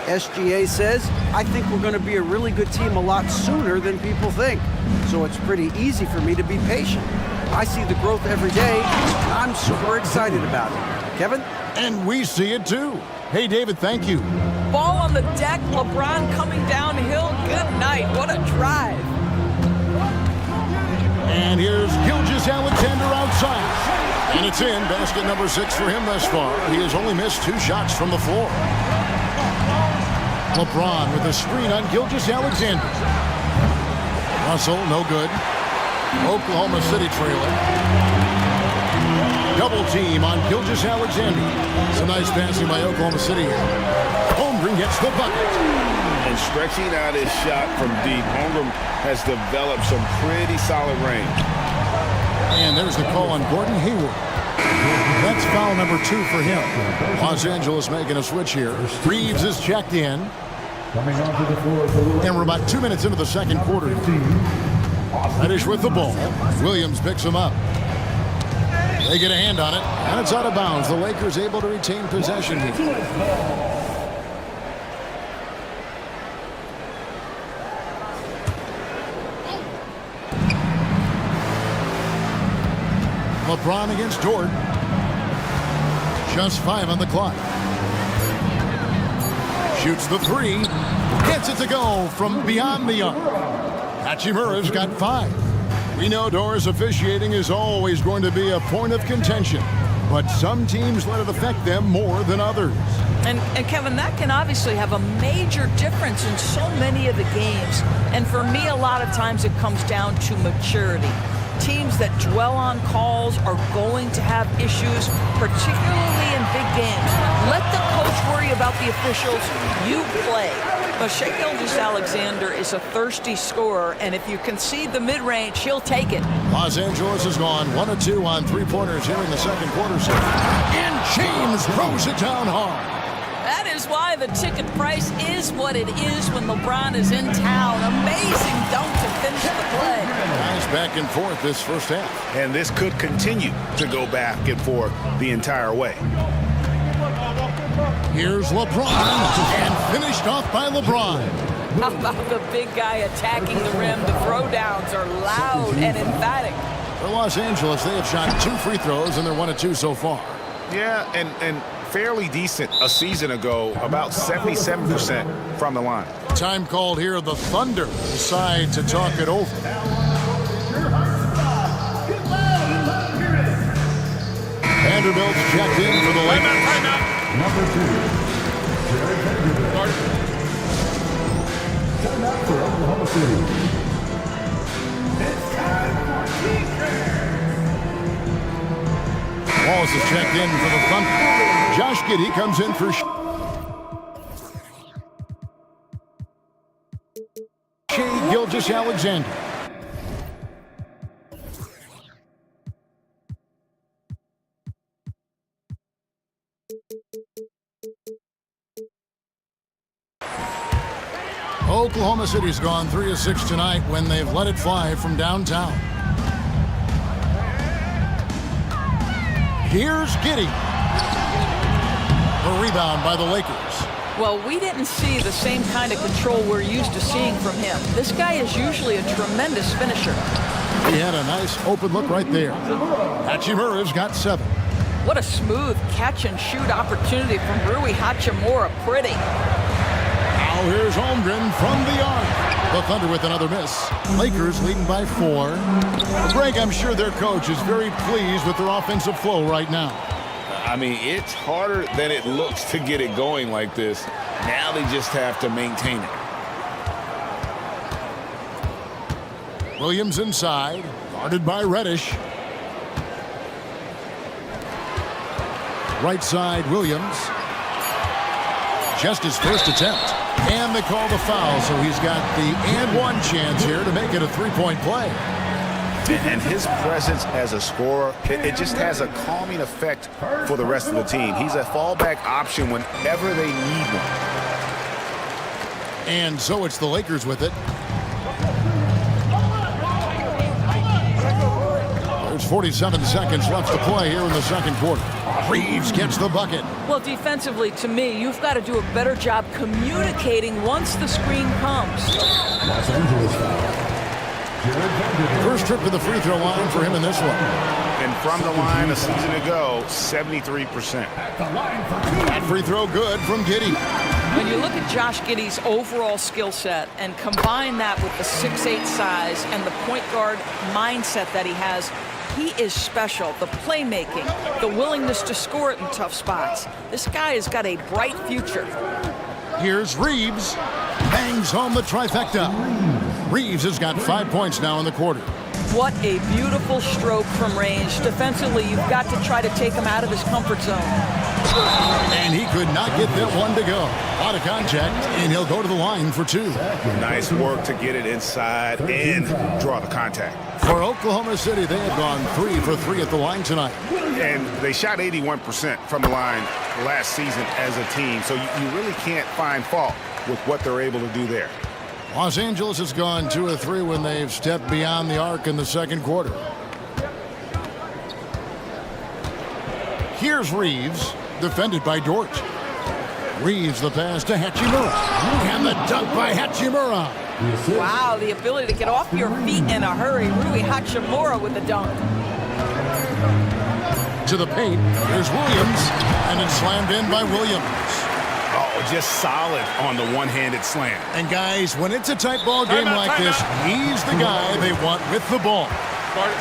SGA says, I think we're going to be a really good team a lot sooner than people think. So it's pretty easy for me to be patient. I see the growth every day, and I'm super excited about it. Kevin? And we see it too. Hey, David, thank you. Ball on the deck, LeBron coming downhill. Good night. What a drive. And here's Gilgeous-Alexander outside. And it's in. Basket number 6 for him thus far. He has only missed 2 shots from the floor. LeBron with a screen on Gilgeous-Alexander. Russell, no good. Oklahoma City trailing. Double team on Gilgeous-Alexander. Some nice passing by Oklahoma City here. Holmgren gets the bucket. And stretching out his shot from deep, Holmgren has developed some pretty solid range. And there's the call on Gordon Hayward. That's foul number 2 for him. Los Angeles making a switch here. Reeves is checked in. And we're about 2 minutes into the second quarter. Reddish with the ball. Williams picks him up. They get a hand on it, and it's out of bounds. The Lakers able to retain possession here. LeBron against Dort. Just 5 on the clock. Shoots the 3. Gets it to go from beyond the arc. Hachimura's got 5. We know Doris officiating is always going to be a point of contention, but some teams let it affect them more than others. And Kevin, that can obviously have a major difference in so many of the games. And for me, a lot of times it comes down to maturity. Teams that dwell on calls are going to have issues, particularly in big games. Let the coach worry about the officials. You play. But Shai Gilgeous-Alexander is a thirsty scorer, and if you concede the mid-range, he'll take it. Los Angeles has gone 1 of 2 on 3-pointers here in the second quarter. And James throws it down hard. That is why the ticket price is what it is when LeBron is in town. Amazing dunk to finish the play. Guys back and forth this first half. And this could continue to go back and forth the entire way. Here's LeBron, and finished off by LeBron. How about the big guy attacking the rim? The throwdowns are loud and emphatic. For Los Angeles, they have shot 2 free throws, and they're 1 of 2 so far. Yeah, and fairly decent a season ago, about 77% from the line. Time called here. The Thunder decide to talk it over. Vanderbilt's checked in for the Lakers. Number 2, Jared Vanderbilt. Time out for Oklahoma City. It's time for defense. Wallace is checked in for the Thunder. Josh Giddey comes in for Shea Gilgeous-Alexander. Oklahoma City's gone 3 of 6 tonight when they've let it fly from downtown. Here's Giddey. A rebound by the Lakers. Well, we didn't see the same kind of control we're used to seeing from him. This guy is usually a tremendous finisher. He had a nice open look right there. Hachimura's got 7. What a smooth catch-and-shoot opportunity from Rui Hachimura. Pretty. Now here's Holmgren from the arc. The Thunder with another miss. Lakers leading by 4. Greg, I'm sure their coach is very pleased with their offensive flow right now. I mean, it's harder than it looks to get it going like this. Now they just have to maintain it. Williams inside, guarded by Reddish. Right side, Williams. Just his first attempt. And they call the foul, so he's got the and-one chance here to make it a 3-point play. And his presence as a scorer, it just has a calming effect for the rest of the team. He's a fallback option whenever they need one. And so it's the Lakers with it. There's 47 seconds left to play here in the second quarter. Reeves gets the bucket. Well, defensively, to me, you've got to do a better job communicating once the screen comes. Los Angeles foul. First trip to the free throw line for him in this one. And from the line a season ago, 73%. That free throw good from Giddey. When you look at Josh Giddey's overall skill set and combine that with the 6'8" size and the point guard mindset that he has, he is special. The playmaking, the willingness to score it in tough spots. This guy has got a bright future. Here's Reeves. Bangs home the trifecta. Reeves has got 5 points now in the quarter. What a beautiful stroke from range. Defensively, you've got to try to take him out of his comfort zone. And he could not get that one to go. Out of contact, and he'll go to the line for 2. Nice work to get it inside and draw the contact. For Oklahoma City, they have gone 3 for 3 at the line tonight. And they shot 81% from the line last season as a team, so you really can't find fault with what they're able to do there. Los Angeles has gone 2 of 3 when they've stepped beyond the arc in the second quarter. Here's Reeves, defended by Dort. Reeves the pass to Hachimura. And the dunk by Hachimura. Wow, the ability to get off your feet in a hurry. Rui Hachimura with the dunk. To the paint, there's Williams, and it's slammed in by Williams. Oh, just solid on the one-handed slam. And guys, when it's a tight ball game like this, he's the guy they want with the ball.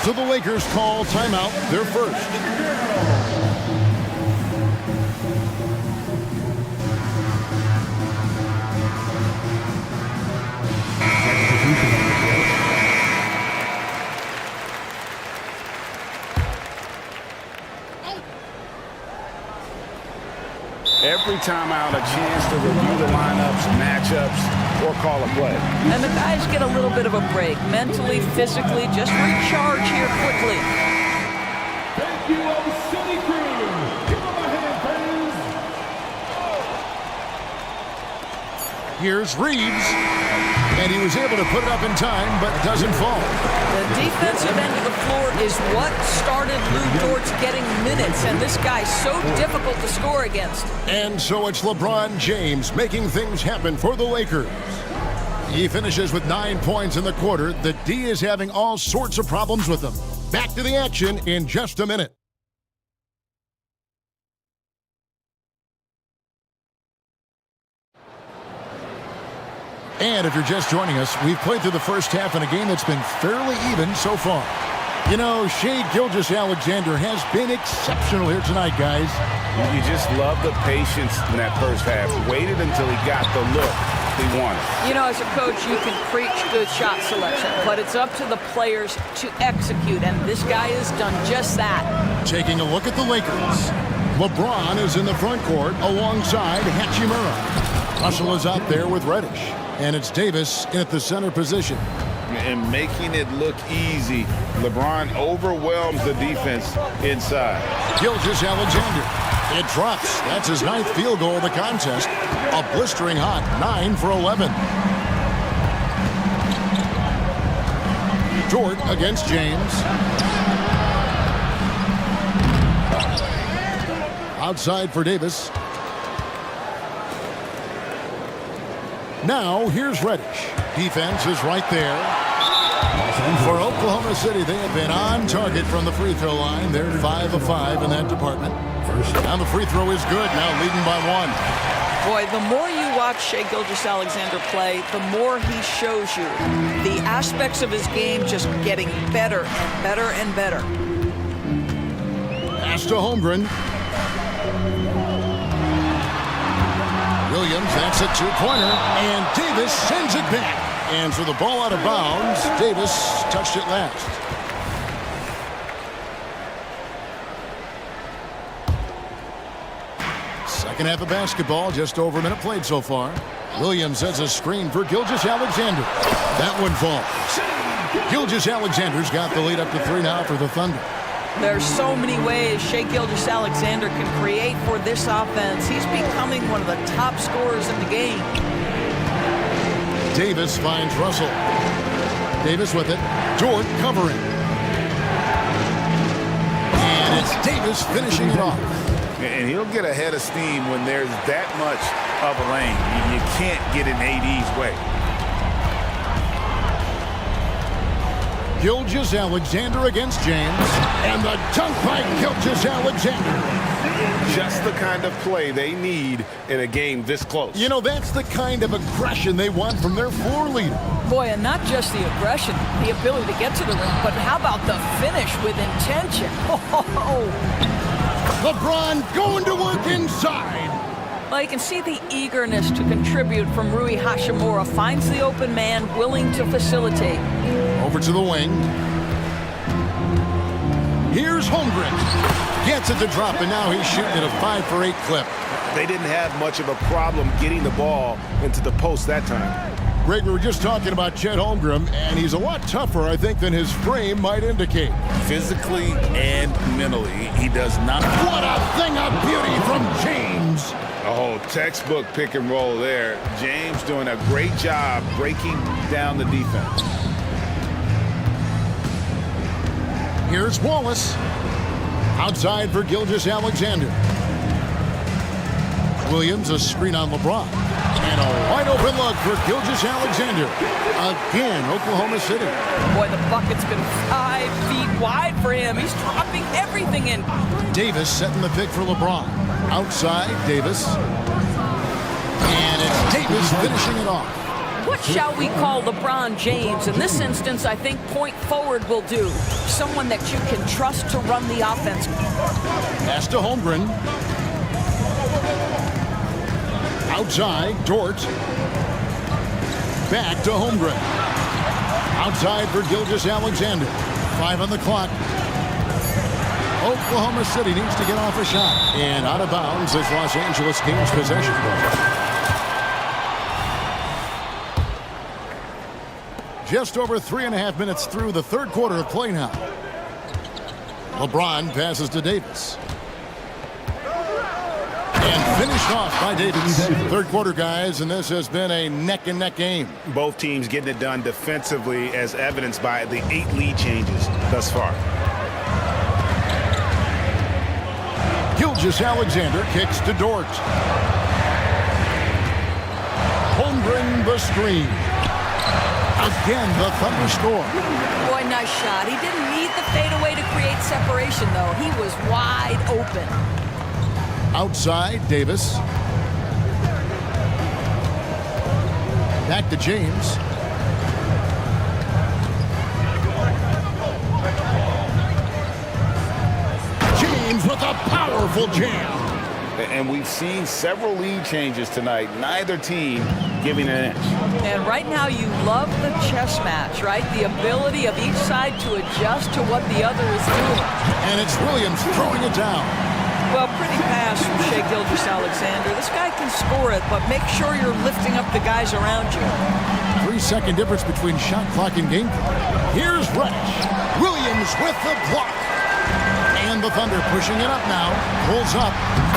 So the Lakers call timeout, their first. Every timeout, a chance to review the lineups, matchups, or call a play. And the guys get a little bit of a break, mentally, physically, just recharge here quickly. Thank you, City Crew. Give them a hand, Here's Reeves. And he was able to put it up in time, but doesn't fall. The defensive end of the floor is what started Lou Dort's getting minutes, and this guy's so difficult to score against. And so it's LeBron James making things happen for the Lakers. He finishes with 9 points in the quarter. The D is having all sorts of problems with him. Back to the action in just a minute. And if you're just joining us, we've played through the first half in a game that's been fairly even so far. You know, Shai Gilgeous-Alexander has been exceptional here tonight, guys. You just love the patience in that first half. Waited until he got the look he wanted. You know, as a coach, you can preach good shot selection, but it's up to the players to execute, and this guy has done just that. Taking a look at the Lakers. LeBron is in the front court alongside Hachimura. Russell is out there with Reddish. And it's Davis at the center position. And making it look easy, LeBron overwhelms the defense inside. Gilgeous-Alexander. It drops. That's his 9th field goal of the contest. A blistering hot 9 for 11. Dort against James. Outside for Davis. Now, here's Reddish. Defense is right there. For Oklahoma City, they have been on target from the free throw line. They're 5 of 5 in that department. And the free throw is good, now leading by 1. Boy, the more you watch Shai Gilgeous-Alexander play, the more he shows you the aspects of his game just getting better and better and better. Pass to Holmgren. Williams, that's a two-pointer, and Davis sends it back. And so the ball out of bounds. Davis touched it last. Second half of basketball, just over a minute played so far. Williams has a screen for Gilgeous-Alexander. That one falls. Gilgeous-Alexander's got the lead up to 3 now for the Thunder. There's so many ways Shai Gilgeous-Alexander can create for this offense. He's becoming one of the top scorers in the game. Davis finds Russell. Davis with it. Dort covering. And it's Davis finishing it off. And he'll get a head of steam when there's that much of a lane. You can't get in AD's way. Gilgeous-Alexander against James. And the dunk by Gilgeous-Alexander. Just the kind of play they need in a game this close. You know, that's the kind of aggression they want from their floor leader. Boy, and not just the aggression, the ability to get to the rim, but how about the finish with intention? LeBron going to work inside. Well, you can see the eagerness to contribute from Rui Hachimura. Finds the open man, willing to facilitate. Over to the wing. Here's Holmgren. Gets it to drop, and now he's shooting at a 5 for 8 clip. They didn't have much of a problem getting the ball into the post that time. Greg, we were just talking about Chet Holmgren, and he's a lot tougher, I think, than his frame might indicate. Physically and mentally, he does not. What a thing of beauty from James. Oh, textbook pick and roll there. James doing a great job breaking down the defense. Here's Wallace. Outside for Gilgeous-Alexander. Williams, a screen on LeBron. And a wide open look for Gilgeous-Alexander. Again, Oklahoma City. Boy, the bucket's been 5 feet wide for him. He's dropping everything in. Davis setting the pick for LeBron. Outside, Davis. And it's Davis finishing it off. What shall we call LeBron James? In this instance, I think point forward will do. Someone that you can trust to run the offense. Pass to Holmgren. Outside, Dort. Back to Holmgren. Outside for Gilgeous-Alexander. 5 on the clock. Oklahoma City needs to get off a shot. And out of bounds as Los Angeles gains possession. Just over 3.5 minutes through the third quarter of play now. LeBron passes to Davis. And finished off by Davis. Third quarter, guys, and this has been a neck-and-neck game. Both teams getting it done defensively, as evidenced by the 8 lead changes thus far. Gilgeous-Alexander kicks to Dort. Holmgren the screen. Again, the Thunder score. Boy, nice shot. He didn't need the fadeaway to create separation, though. He was wide open. Outside, Davis. Back to James. James with a powerful jam. And we've seen several lead changes tonight. Neither team giving an inch. And right now you love the chess match, right? The ability of each side to adjust to what the other is doing. And it's Williams throwing it down. Well, pretty pass from Shai Gilgeous-Alexander. This guy can score it, but make sure you're lifting up the guys around you. 3-second difference between shot clock and game clock. Here's Reddish. Williams with the block. And the Thunder pushing it up now. Pulls up.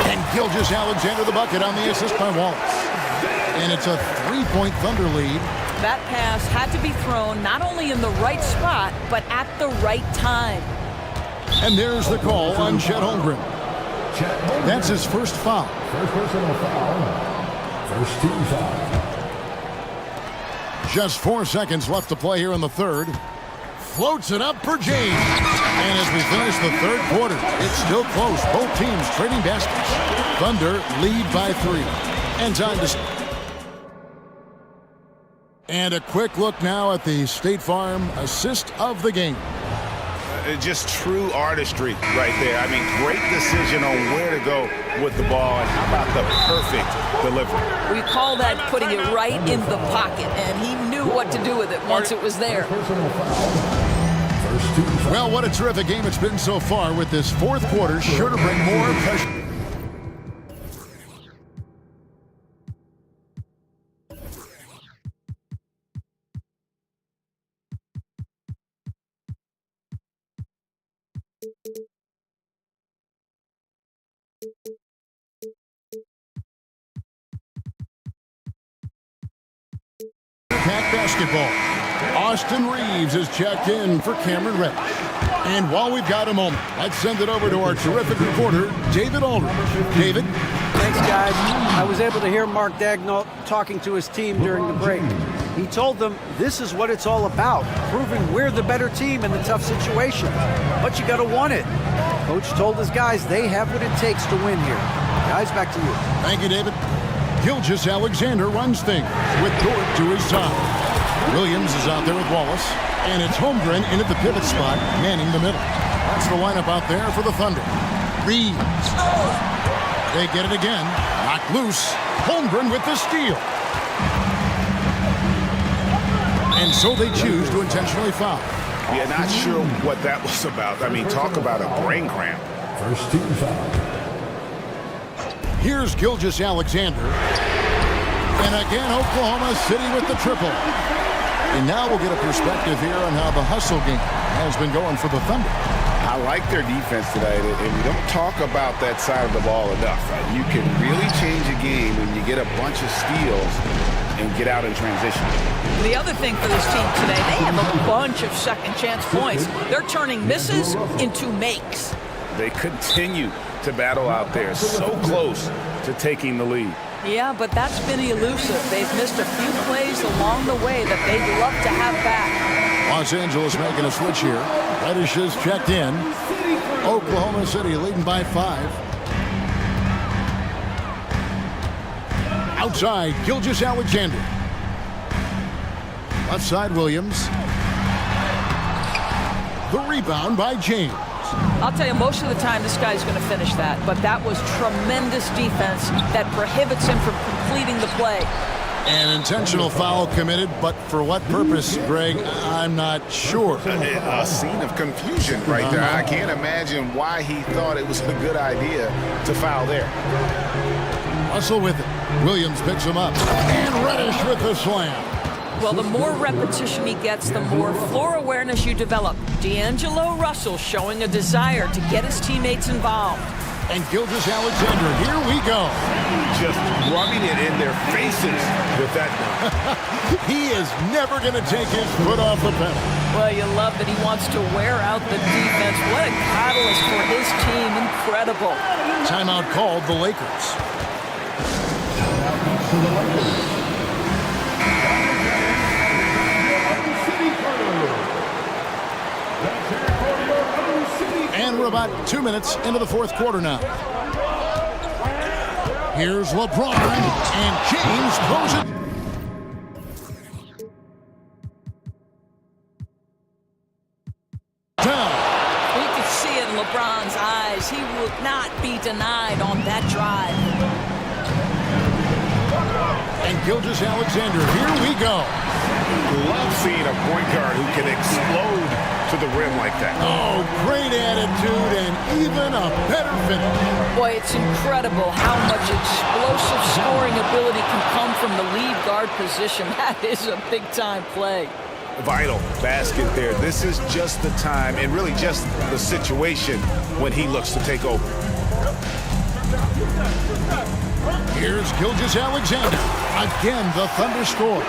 And Gilgeous-Alexander the bucket on the assist by Wallace. And it's a 3-point Thunder lead. That pass had to be thrown not only in the right spot, but at the right time. And there's the call on Chet Holmgren. That's his first foul. First personal foul. First team foul. Just 4 seconds left to play here in the third. Floats it up for James. And as we finish the third quarter, it's still close. Both teams trading baskets. Thunder lead by 3. And time to... And a quick look now at the State Farm assist of the game. Just true artistry right there. I mean, great decision on where to go with the ball, and how about the perfect delivery? We call that putting it right in the pocket, and he knew what to do with it once it was there. Well, what a terrific game it's been so far, with this fourth quarter sure to bring more pressure. Cat basketball. Austin Reeves is checked in for Cameron Reddish. And while we've got a moment, let's send it over to our terrific reporter, David Aldridge. David? Thanks, guys. I was able to hear Mark Daigneault talking to his team during the break. He told them this is what it's all about, proving we're the better team in the tough situation. But you got to want it. Coach told his guys they have what it takes to win here. Guys, back to you. Thank you, David. Gilgeous-Alexander runs things with Dort to his side. Williams is out there with Wallace, and it's Holmgren in at the pivot spot, manning the middle. That's the lineup out there for the Thunder. Reeves. They get it again. Knocked loose. Holmgren with the steal. And so they choose to intentionally foul. Yeah, not sure what that was about. I mean, talk about a brain cramp. First team foul. Here's Gilgeous-Alexander. And again, Oklahoma City with the triple. And now we'll get a perspective here on how the hustle game has been going for the Thunder. I like their defense today, and we don't talk about that side of the ball enough. You can really change a game when you get a bunch of steals and get out in transition. The other thing for this team today, they have a bunch of second chance points. They're turning misses into makes. They continue to battle out there, so close to taking the lead. Yeah, but that's been elusive. They've missed a few plays along the way that they'd love to have back. Los Angeles making a switch here. Reddish is checked in. Oklahoma City leading by 5. Outside, Gilgeous-Alexander. Left side, Williams. The rebound by James. I'll tell you, most of the time this guy's going to finish that, but that was tremendous defense that prohibits him from completing the play. An intentional foul committed, but for what purpose, Greg, I'm not sure. A scene of confusion right there. I can't imagine why he thought it was a good idea to foul there. Russell with it. Williams picks him up. And Reddish with the slam. Well, the more repetition he gets, the more floor awareness you develop. D'Angelo Russell showing a desire to get his teammates involved. And Gilgeous Alexander, here we go. Just rubbing it in their faces with that. He is never going to take his foot off the pedal. Well, you love that he wants to wear out the defense. What a catalyst for his team. Incredible. Timeout called the Lakers. And we're about 2 minutes into the fourth quarter now. Here's LeBron, and James throws it. Down. You can see it in LeBron's eyes. He will not be denied on that drive. And Gilgeous Alexander, here we go. Love seeing a point guard who can explode to the rim like that. Oh, great attitude and even a better finish. Boy, it's incredible how much explosive scoring ability can come from the lead guard position. That is a big-time play. Vital basket there. This is just the time and really just the situation when he looks to take over. Here's Gilgeous Alexander. Again, the Thunder score.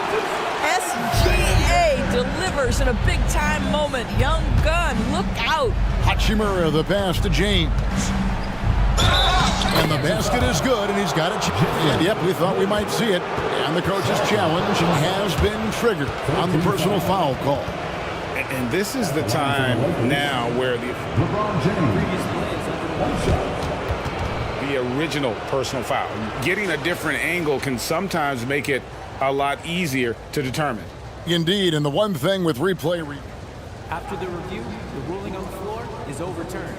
SGA delivers in a big-time moment. Young gun, look out. Hachimura, the pass to James. And the basket is good, and he's got it. And yep, we thought we might see it. And the coach's challenge has been triggered on the personal foul call. And this is the time now where the original personal foul. Getting a different angle can sometimes make it a lot easier to determine. Indeed, and the one thing with replay... After the review, the ruling on the floor is overturned.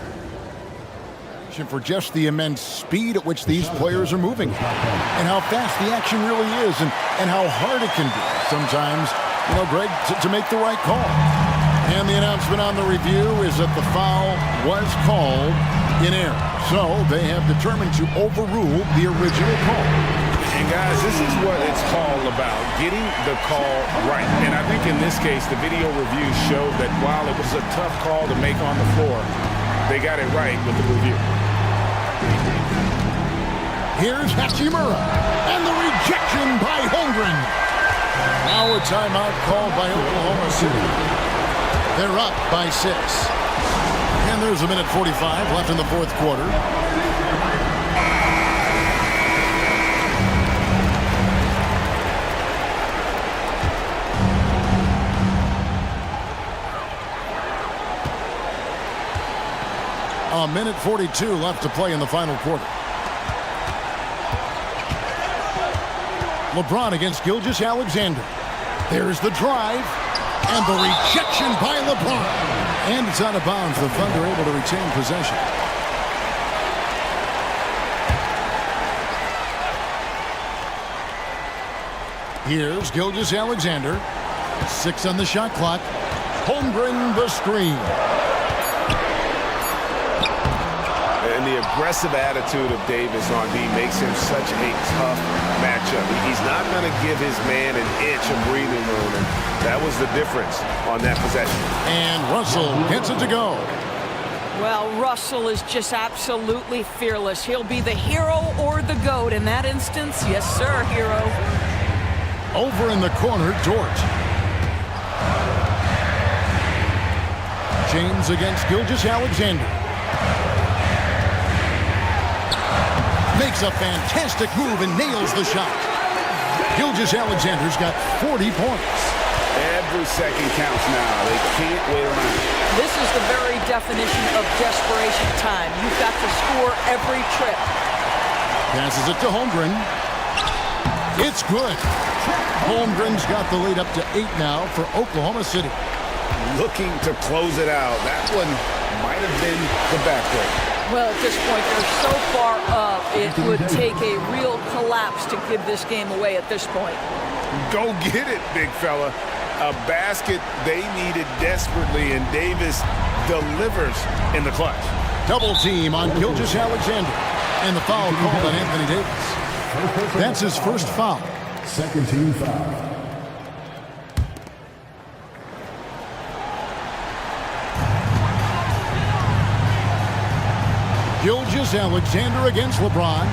...for just the immense speed at which these players are moving and how fast the action really is and how hard it can be sometimes, you know, Greg, to make the right call. And the announcement on the review is that the foul was called in error. So they have determined to overrule the original call. And guys, this is what it's all about, getting the call right. And I think in this case, the video review showed that while it was a tough call to make on the floor, they got it right with the review. Here's Hachimura, and the rejection by Holmgren. Now a timeout called by Oklahoma City. They're up by 6. And there's a minute 45 left in the fourth quarter. A minute 42 left to play in the final quarter. LeBron against Gilgeous Alexander. There's the drive, and the rejection by LeBron. And it's out of bounds. The Thunder able to retain possession. Here's Gilgeous Alexander. 6 on the shot clock. Holmgren the screen. And the aggressive attitude of Davis on D makes him such a tough matchup. He's not going to give his man an inch of breathing room, and that was the difference on that possession. And Russell gets it to go. Well, Russell is just absolutely fearless. He'll be the hero or the GOAT in that instance. Yes, sir, hero. Over in the corner, Dort. James against Gilgeous Alexander. Makes a fantastic move and nails the shot. Gilgeous Alexander's got 40 points. Every second counts now. They can't wait around. This is the very definition of desperation time. You've got to score every trip. Passes it to Holmgren. It's good. Holmgren's got the lead up to 8 now for Oklahoma City. Looking to close it out. That one might have been the backbreak. Well, at this point, they're so far up, it would take a real collapse to give this game away at this point. Go get it, big fella. A basket they needed desperately, and Davis delivers in the clutch. Double team on Gilgeous Alexander. And the foul called on Anthony Davis. That's his first foul. Second team foul. Gilgeous Gilgeous-Alexander against LeBron.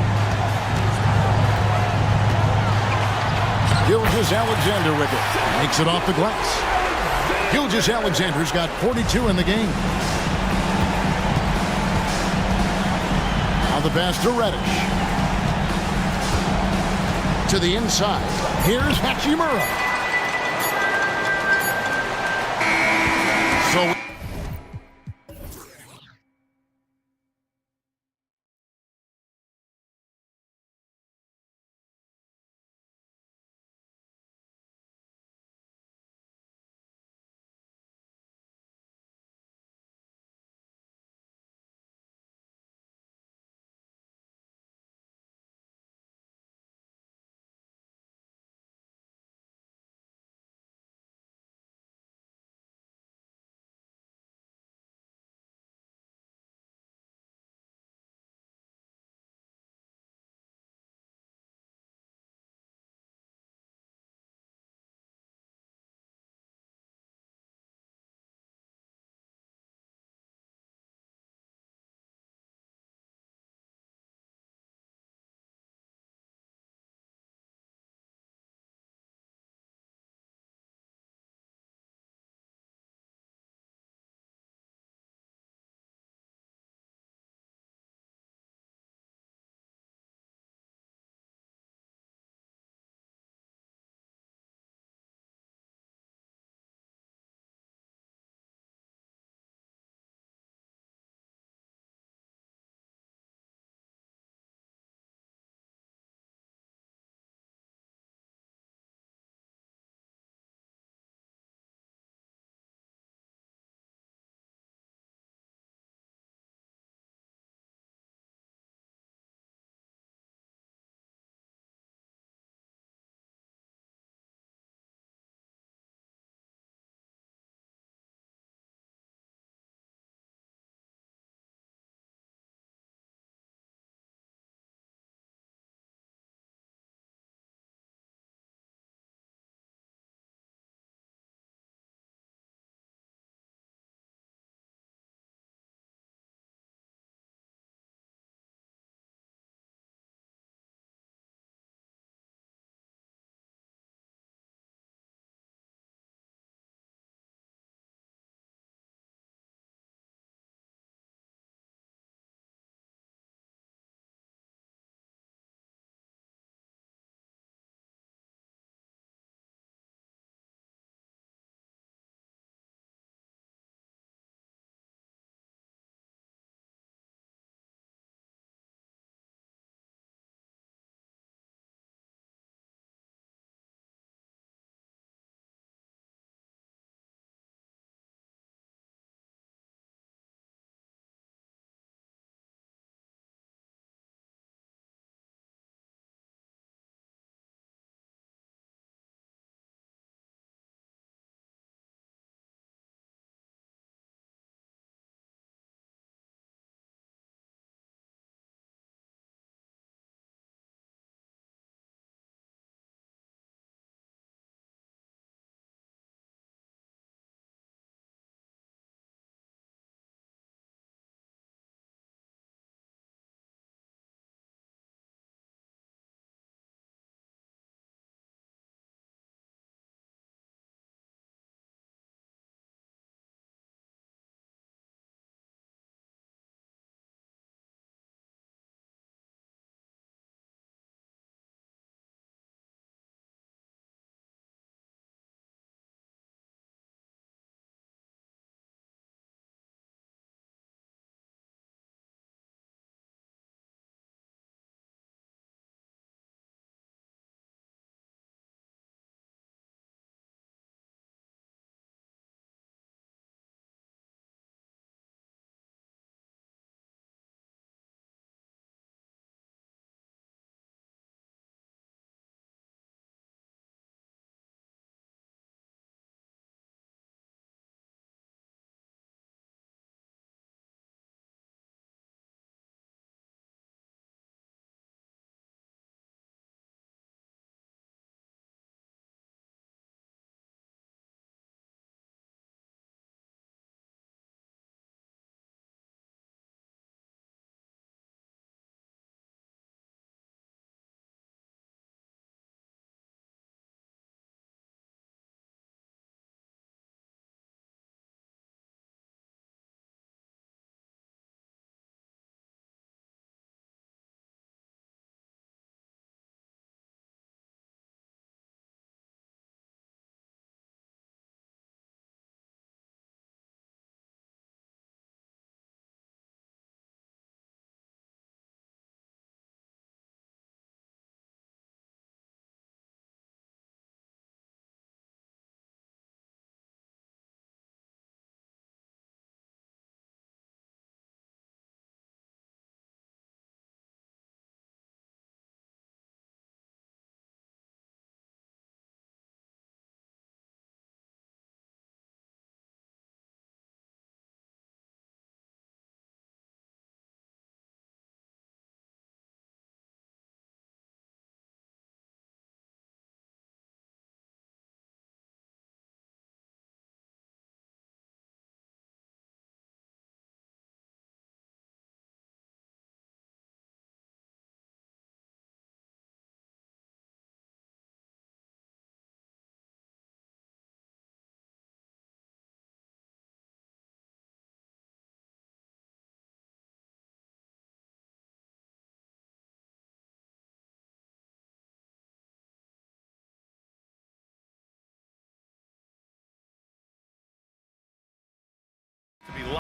Gilgeous-Alexander with it. Makes it off the glass. Gilgeous-Alexander's got 42 in the game. Now the pass to Reddish. To the inside. Here's Hachimura. So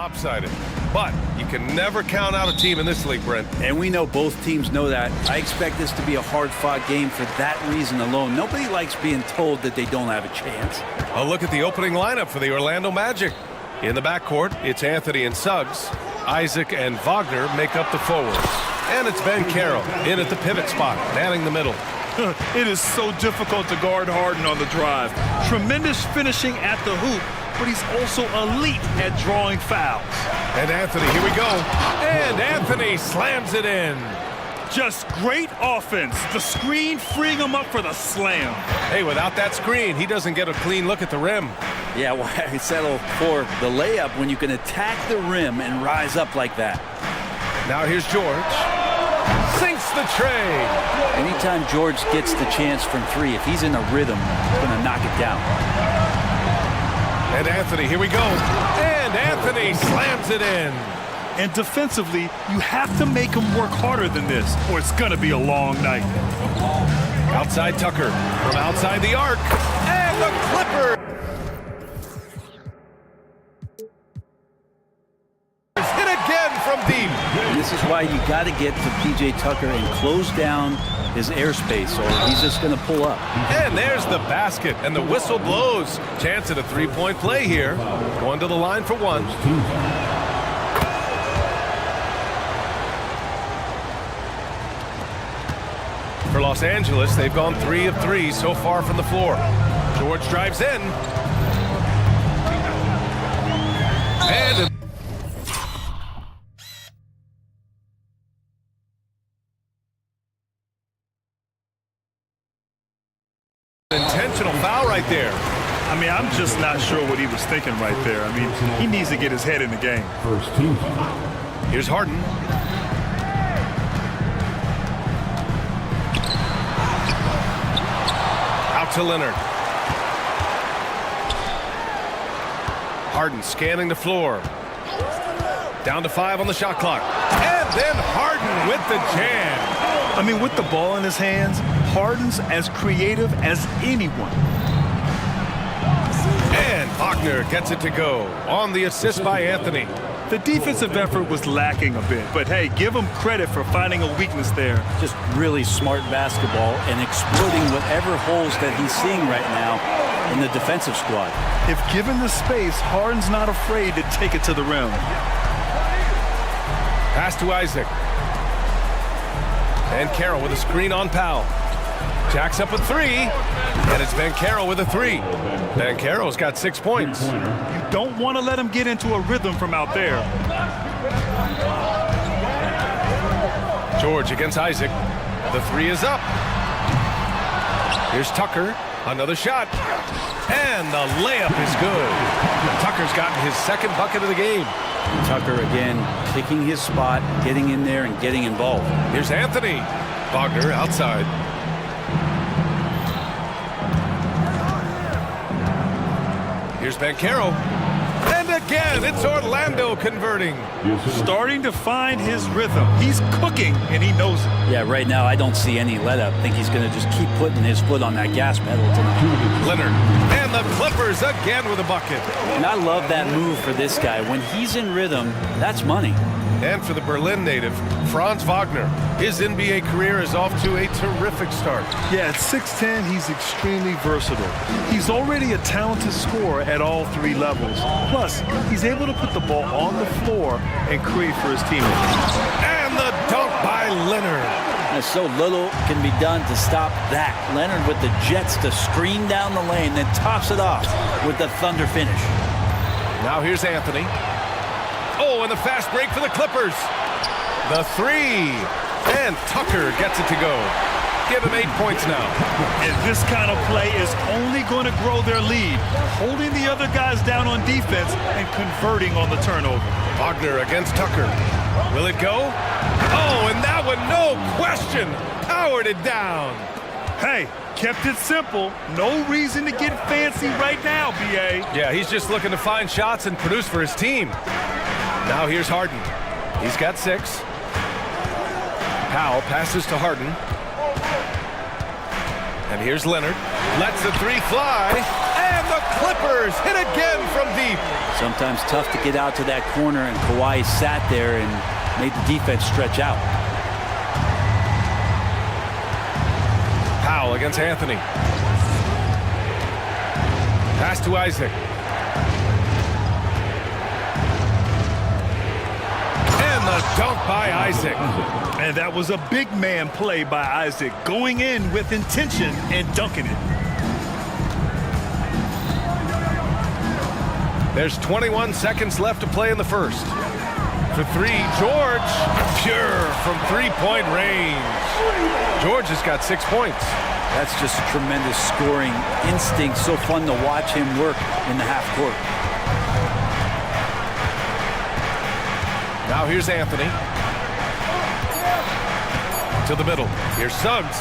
lopsided. But you can never count out a team in this league, Brent. And we know both teams know that. I expect this to be a hard-fought game for that reason alone. Nobody likes being told that they don't have a chance. A look at the opening lineup for the Orlando Magic. In the backcourt, it's Anthony and Suggs. Isaac and Wagner make up the forwards. And it's Ben Carroll in at the pivot spot, manning the middle. It is so difficult to guard Harden on the drive. Tremendous finishing at the hoop, but he's also elite at drawing fouls. And Anthony, here we go. And Anthony slams it in. Just great offense. The screen freeing him up for the slam. Hey, without that screen, he doesn't get a clean look at the rim. Yeah, why settle for the layup when you can attack the rim and rise up like that? Now here's George. Sinks the tray. Anytime George gets the chance from three, if he's in a rhythm, he's going to knock it down. And Anthony, here we go. And Anthony slams it in. And defensively, you have to make him work harder than this, or it's going to be a long night. Outside Tucker from outside the arc. And the Clippers hit again from deep. And this is why you got to get to P.J. Tucker and close down his airspace, or he's just going to pull up. And there's the basket, and the whistle blows. Chance at a three-point play here. Going to the line for one. For Los Angeles, they've gone 3 of 3 so far from the floor. George drives in. And intentional foul right there. I mean, I'm just not sure what he was thinking right there. I mean, he needs to get his head in the game. First team foul. Here's Harden. Out to Leonard. Harden scanning the floor. Down to 5 on the shot clock. And then Harden with the jam. I mean, with the ball in his hands, Harden's as creative as anyone. And Wagner gets it to go on the assist by Anthony. The defensive effort was lacking a bit, but hey, give him credit for finding a weakness there. Just really smart basketball and exploiting whatever holes that he's seeing right now in the defensive squad. If given the space, Harden's not afraid to take it to the rim. Pass to Isaac. And Carroll with a screen on Powell. Jacks up a 3, and it's Ben Carroll with a 3. Ben Carroll's got 6 points. You don't want to let him get into a rhythm from out there. George against Isaac. The 3 is up. Here's Tucker. Another shot. And the layup is good. Tucker's gotten his second bucket of the game. Tucker again picking his spot, getting in there and getting involved. Here's Anthony. Wagner outside. Here's Ben Carroll. And again, it's Orlando converting. Starting to find his rhythm. He's cooking, and he knows it. Yeah, right now I don't see any let up. I think he's going to just keep putting his foot on that gas pedal tonight. Leonard. And the Clippers again with a bucket. And I love that move for this guy. When he's in rhythm, that's money. And for the Berlin native, Franz Wagner. His NBA career is off to a terrific start. Yeah, at 6'10", he's extremely versatile. He's already a talented scorer at all 3 levels. Plus, he's able to put the ball on the floor and create for his teammates. And the dunk by Leonard. There's so little can be done to stop that. Leonard with the jets to screen down the lane, then tops it off with the Thunder finish. Now here's Anthony. Oh, and the fast break for the Clippers. The 3. And Tucker gets it to go. Give him 8 points now. And this kind of play is only going to grow their lead. Holding the other guys down on defense and converting on the turnover. Wagner against Tucker. Will it go? Oh, and that one, no question, powered it down. Hey, kept it simple. No reason to get fancy right now, B.A. Yeah, he's just looking to find shots and produce for his team. Now here's Harden. He's got 6. Powell passes to Harden. And here's Leonard. Lets the 3 fly. And the Clippers hit again from deep. Sometimes tough to get out to that corner, and Kawhi sat there and made the defense stretch out. Powell against Anthony. Pass to Isaac. And the dunk by Isaac. And that was a big man play by Isaac, going in with intention and dunking it. There's 21 seconds left to play in the first. For three, George, pure from three-point range. George has got 6 points. That's just tremendous scoring instinct. So fun to watch him work in the half court. Now here's Anthony. To the middle. Here's Suggs.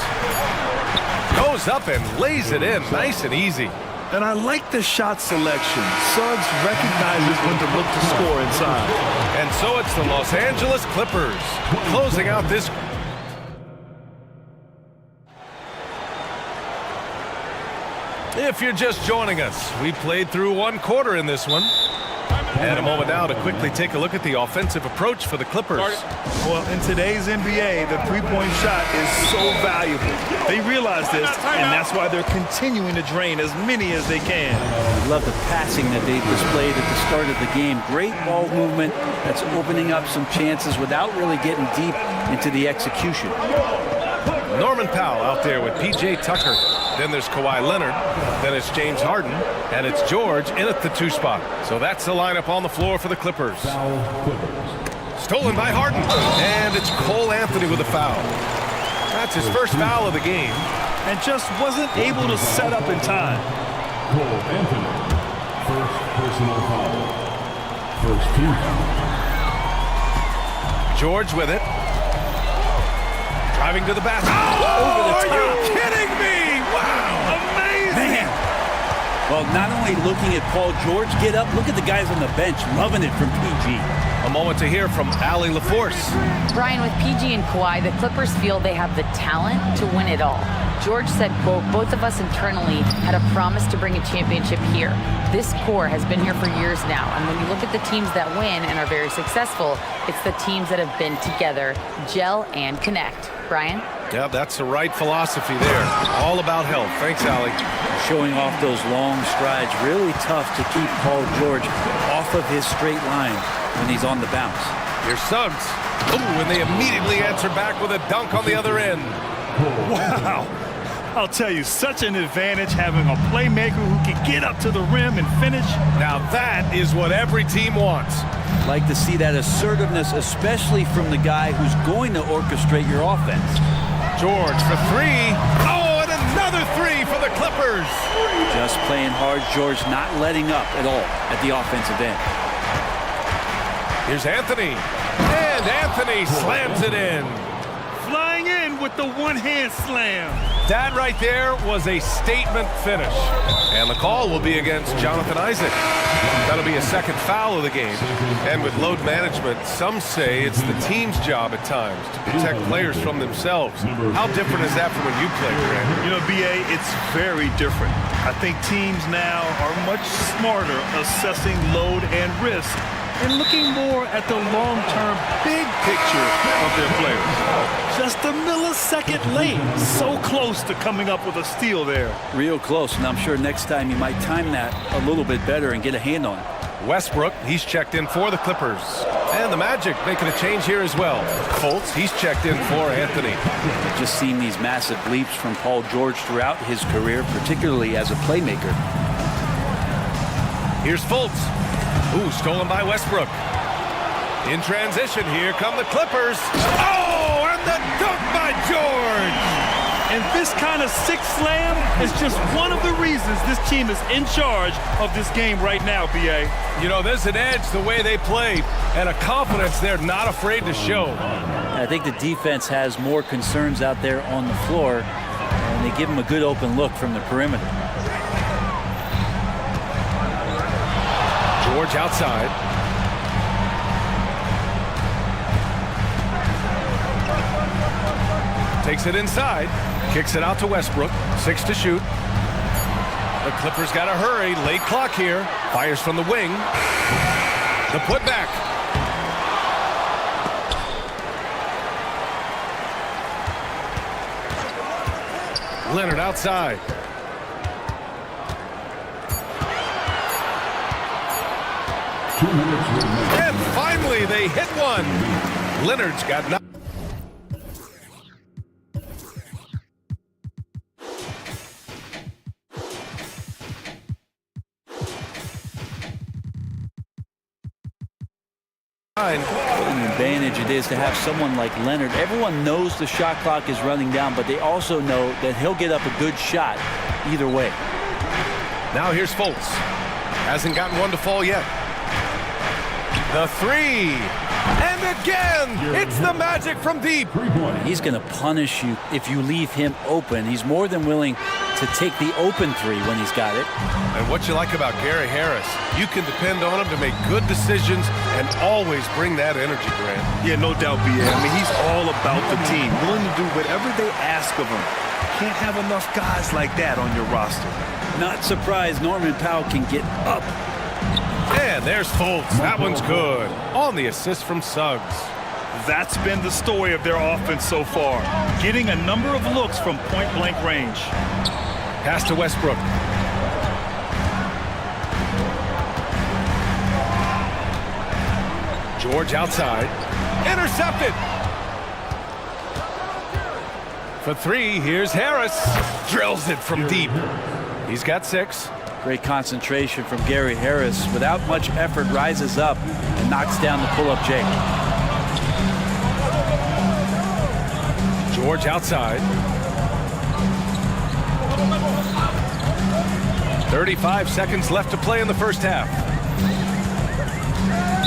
Goes up and lays it in. Nice and easy. And I like the shot selection. Suggs recognizes when to look to score inside. And so it's the Los Angeles Clippers closing out this. If you're just joining us, we played through one quarter in this one. And a moment now to quickly take a look at the offensive approach for the Clippers. Well, in today's NBA, the three-point shot is so valuable. They realize this, and that's why they're continuing to drain as many as they can. I love the passing that they displayed at the start of the game. Great ball movement that's opening up some chances without really getting deep into the execution. Norman Powell out there with P.J. Tucker. Then there's Kawhi Leonard. Then it's James Harden. And it's George in at the 2 spot. So that's the lineup on the floor for the Clippers. Stolen by Harden. And it's Cole Anthony with a foul. That's his first foul of the game. And just wasn't able to set up in time. Cole Anthony, first personal foul. First team foul. George with it. Driving to the basket. Oh, over the top. Are you kidding me? Wow, amazing. Man. Well, not only looking at Paul George get up, look at the guys on the bench loving it from PG. A moment to hear from Allie LaForce. Brian, with PG and Kawhi, the Clippers feel they have the talent to win it all. George said, quote, both of us internally had a promise to bring a championship here. This core has been here for years now, and when you look at the teams that win and are very successful, it's the teams that have been together, gel and connect. Brian? Yeah, that's the right philosophy there. All about health. Thanks, Allie. Showing off those long strides. Really tough to keep Paul George off of his straight line when he's on the bounce. Here's Suggs. Ooh, and they immediately answer back with a dunk on the other end. Wow. I'll tell you, such an advantage having a playmaker who can get up to the rim and finish. Now that is what every team wants. Like to see that assertiveness, especially from the guy who's going to orchestrate your offense. George for three. Oh, and another three for the Clippers. Just playing hard, George not letting up at all at the offensive end. Here's Anthony. And Anthony slams it in. Flying in with the one-hand slam. That right there was a statement finish. And the call will be against Jonathan Isaac. That'll be a second foul of the game. And with load management, some say it's the team's job at times to protect players from themselves. How different is that from when you played, Grant? You know, B.A., it's very different. I think teams now are much smarter assessing load and risk and looking more at the long-term big picture of their players. Just a millisecond late. So close to coming up with a steal there. Real close, and I'm sure next time you might time that a little bit better and get a hand on it. Westbrook, he's checked in for the Clippers. And the Magic making a change here as well. Fultz, he's checked in for Anthony. I've just seen these massive leaps from Paul George throughout his career, particularly as a playmaker. Here's Fultz. Ooh, stolen by Westbrook. In transition, here come the Clippers. Oh, and the dunk by George. And this kind of six slam is just one of the reasons this team is in charge of this game right now, B.A. You know, there's an edge the way they play and a confidence they're not afraid to show. I think the defense has more concerns out there on the floor, and they give them a good open look from the perimeter. George outside. Takes it inside. Kicks it out to Westbrook. 6 to shoot. The Clippers got to hurry. Late clock here. Fires from the wing. The putback. Leonard outside. And finally, they hit one. Leonard's got nothing. What an advantage it is to have someone like Leonard. Everyone knows the shot clock is running down, but they also know that he'll get up a good shot either way. Now here's Fultz. Hasn't gotten one to fall yet. The three. And again, it's the magic from deep. He's going to punish you if you leave him open. He's more than willing to take the open three when he's got it. And what you like about Gary Harris, you can depend on him to make good decisions and always bring that energy, Grant. Yeah, no doubt, B.A. I mean, he's all about the team, willing to do whatever they ask of him. Can't have enough guys like that on your roster. Not surprised Norman Powell can get up. And there's Fultz. That one's good. On the assist from Suggs. That's been the story of their offense so far. Getting a number of looks from point-blank range. Pass to Westbrook. George outside. Intercepted. For three, here's Harris. Drills it from deep. He's got 6. Great concentration from Gary Harris. Without much effort, rises up and knocks down the pull-up J. George outside. 35 seconds left to play in the first half.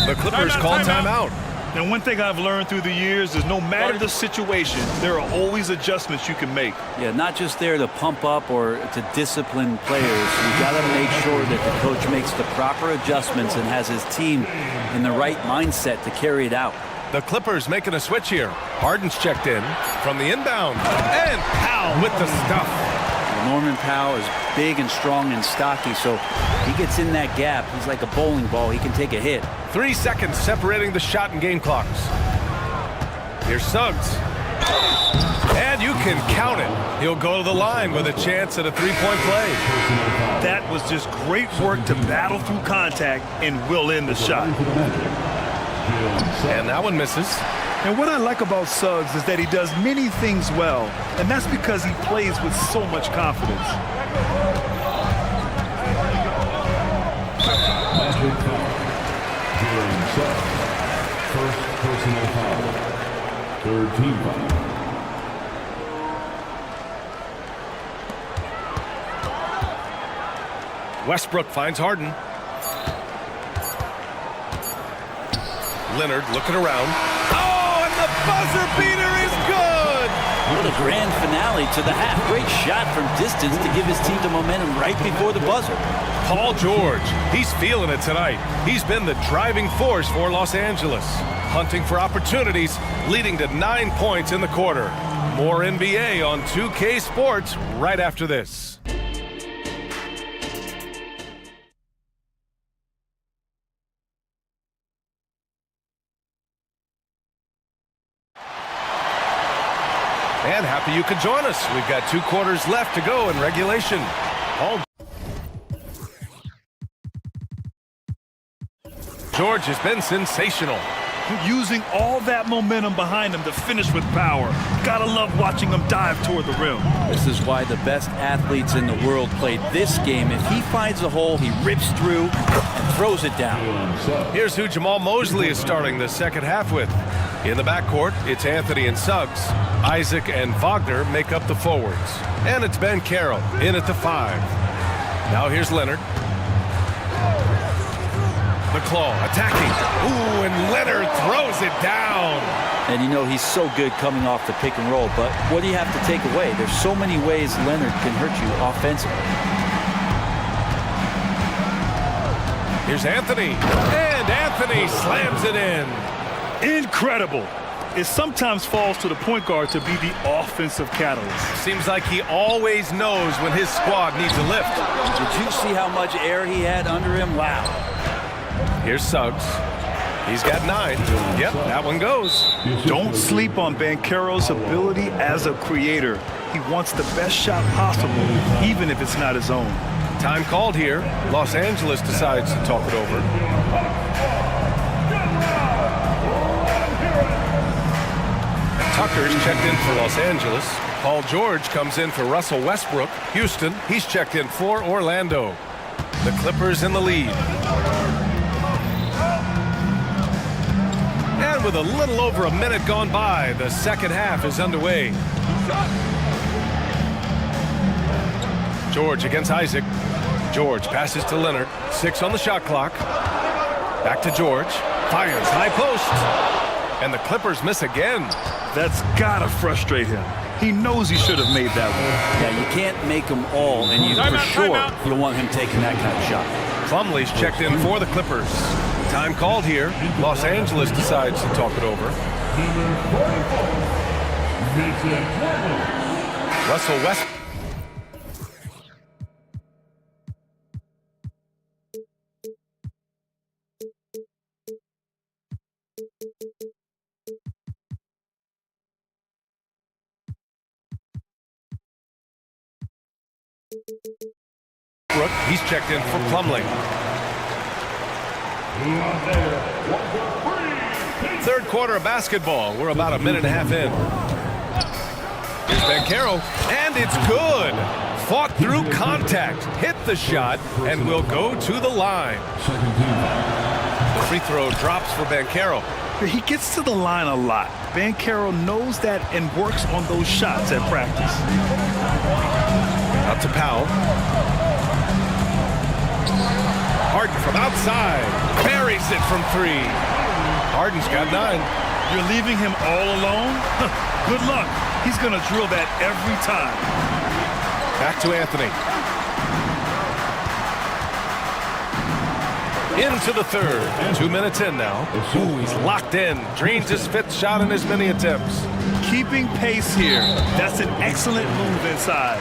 The Clippers call timeout. And one thing I've learned through the years is no matter the situation, there are always adjustments you can make. Yeah, not just there to pump up or to discipline players. You got to make sure that the coach makes the proper adjustments and has his team in the right mindset to carry it out. The Clippers making a switch here. Harden's checked in from the inbound. And Powell with the stuff. Norman Powell is big and strong and stocky, so he gets in that gap. He's like a bowling ball. He can take a hit. 3 seconds separating the shot and game clocks. Here's Suggs. And you can count it. He'll go to the line with a chance at a three-point play. That was just great work to battle through contact and will in the shot. And that one misses. And what I like about Suggs is that he does many things well, and that's because he plays with so much confidence. Magic foul. Jalen Suggs. First personal foul. Third team foul. Westbrook finds Harden. Leonard looking around. Oh, and the buzzer beater is good! What a grand finale to the half. Great shot from distance to give his team the momentum right before the buzzer. Paul George, he's feeling it tonight. He's been the driving force for Los Angeles, hunting for opportunities, leading to 9 points in the quarter. More NBA on 2K Sports right after this. And happy you could join us. We've got 2 quarters left to go in regulation. Paul George has been sensational. Using all that momentum behind him to finish with power. Gotta love watching him dive toward the rim. This is why the best athletes in the world play this game. If he finds a hole, he rips through and throws it down. Here's who Jamal Mosley is starting the second half with. In the backcourt, it's Anthony and Suggs. Isaac and Wagner make up the forwards. And it's Ben Carroll in at the 5. Now here's Leonard. The claw attacking. Ooh, and Leonard throws it down. And you know he's so good coming off the pick and roll, but what do you have to take away? There's so many ways Leonard can hurt you offensively. Here's Anthony. And Anthony slams it in. Incredible. it sometimes falls to the point guard to be the offensive catalyst. Seems like he always knows when his squad needs a lift. Did you see how much air he had under him? Wow. Here's Suggs. He's got 9. Yep, that one goes. Don't sleep on Banchero's ability as a creator. He wants the best shot possible, even if it's not his own. Time called here. Los Angeles decides to talk it over. Tucker's checked in for Los Angeles. Paul George comes in for Russell Westbrook. Houston, he's checked in for Orlando. The Clippers in the lead. And with a little over a minute gone by, the second half is underway. George against Isaac. George passes to Leonard. 6 on the shot clock. Back to George. Fires high post. And the Clippers miss again. That's gotta frustrate him. He knows he should have made that one. Yeah, you can't make them all, and you for sure you don't want him taking that kind of shot. Plumlee's checked in for the Clippers. Time called here. Los Angeles decides to talk it over. Russell Westbrook. He's checked in for Plumlee. Third quarter of basketball. We're about a minute and a half in. Here's Banchero, and it's good. Fought through contact, hit the shot, and will go to the line. The free throw drops for Banchero. He gets to the line a lot. Banchero knows that and works on those shots at practice. Out to Powell. Harden from outside. Buries it from 3. Harden's got 9. You're leaving him all alone? Good luck. He's going to drill that every time. Back to Anthony. Into the third. 2 minutes in now. Ooh, he's locked in. Drains his 5th shot in as many attempts. Keeping pace here. That's an excellent move inside.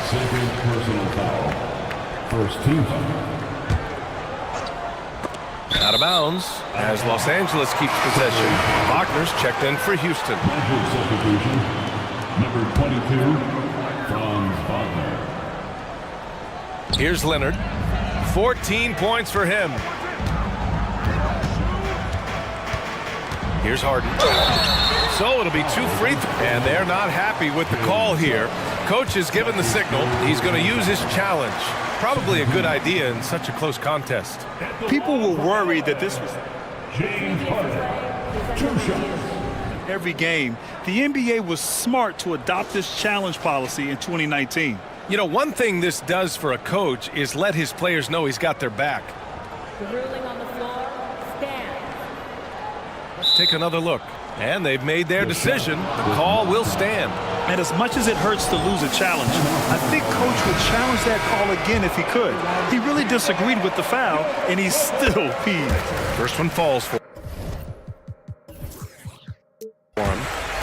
Second personal foul. First team foul. Out of bounds as Los Angeles keeps possession. Wagner's checked in for Houston. Substitution. Number 22, Franz Wagner. Here's Leonard. 14 points for him. Here's Harden. So it'll be 2 free throws. And they're not happy with the call here. Coach has given the signal. He's going to use his challenge. Probably a good idea in such a close contest. People were worried that this was James Harden. 2 shots. Every game. The NBA was smart to adopt this challenge policy in 2019. You know, one thing this does for a coach is let his players know he's got their back. The ruling on the floor stands. Let's take another look. And they've made their decision. The call will stand. And as much as it hurts to lose a challenge, I think Coach would challenge that call again if he could. He really disagreed with the foul, and he's still peeved. First one falls for him.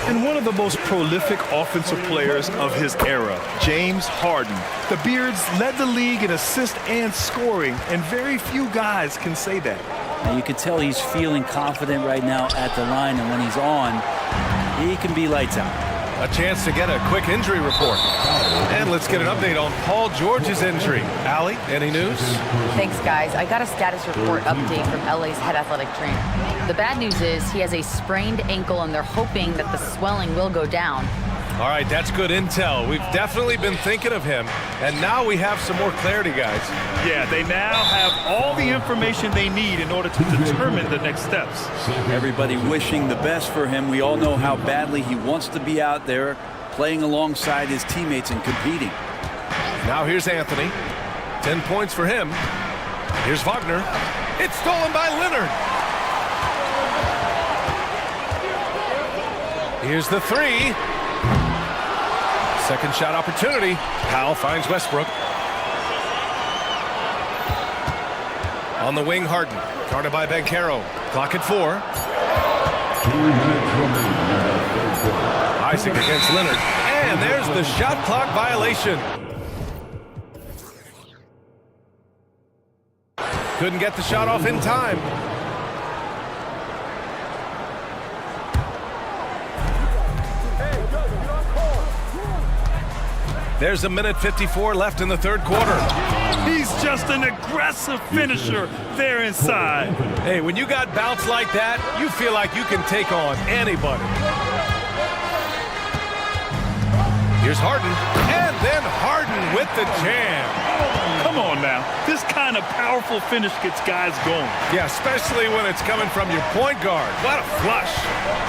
And one of the most prolific offensive players of his era, James Harden. The Beards led the league in assists and scoring, and very few guys can say that. And you can tell he's feeling confident right now at the line, and when he's on, he can be lights out. A chance to get a quick injury report. And let's get an update on Paul George's injury. Allie, any news? Thanks, guys. I got a status report update from LA's head athletic trainer. The bad news is he has a sprained ankle, and they're hoping that the swelling will go down. All right, that's good intel. We've definitely been thinking of him, and now we have some more clarity, guys. Yeah, they now have all the information they need in order to determine the next steps. Everybody wishing the best for him. We all know how badly he wants to be out there playing alongside his teammates and competing. Now here's Anthony. 10 points for him. Here's Wagner. It's stolen by Leonard. Here's the 3. Second shot opportunity. Powell finds Westbrook. On the wing, Harden. Guarded by Banchero. Clock at 4. 3 minutes remaining in the third quarter. Isaac against Leonard. And there's the shot clock violation. Couldn't get the shot off in time. There's a minute 54 left in the third quarter. He's just an aggressive finisher there inside. Hey, when you got bounce like that, you feel like you can take on anybody. Here's Harden, and then Harden with the jam. Come on now. This kind of powerful finish gets guys going. Yeah, especially when it's coming from your point guard. What a flush.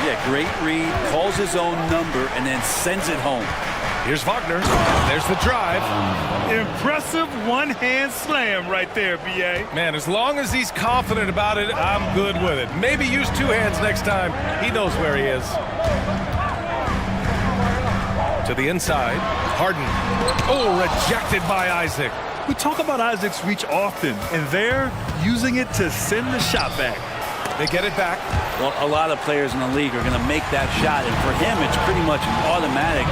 Yeah, great read, calls his own number, and then sends it home. Here's Wagner. There's the drive. Impressive one-hand slam right there, B.A. Man, as long as he's confident about it, I'm good with it. Maybe use two hands next time. He knows where he is. To the inside. Harden. Oh, rejected by Isaac. We talk about Isaac's reach often, and they're using it to send the shot back. They get it back. Well, a lot of players in the league are going to make that shot, and for him, it's pretty much automatic.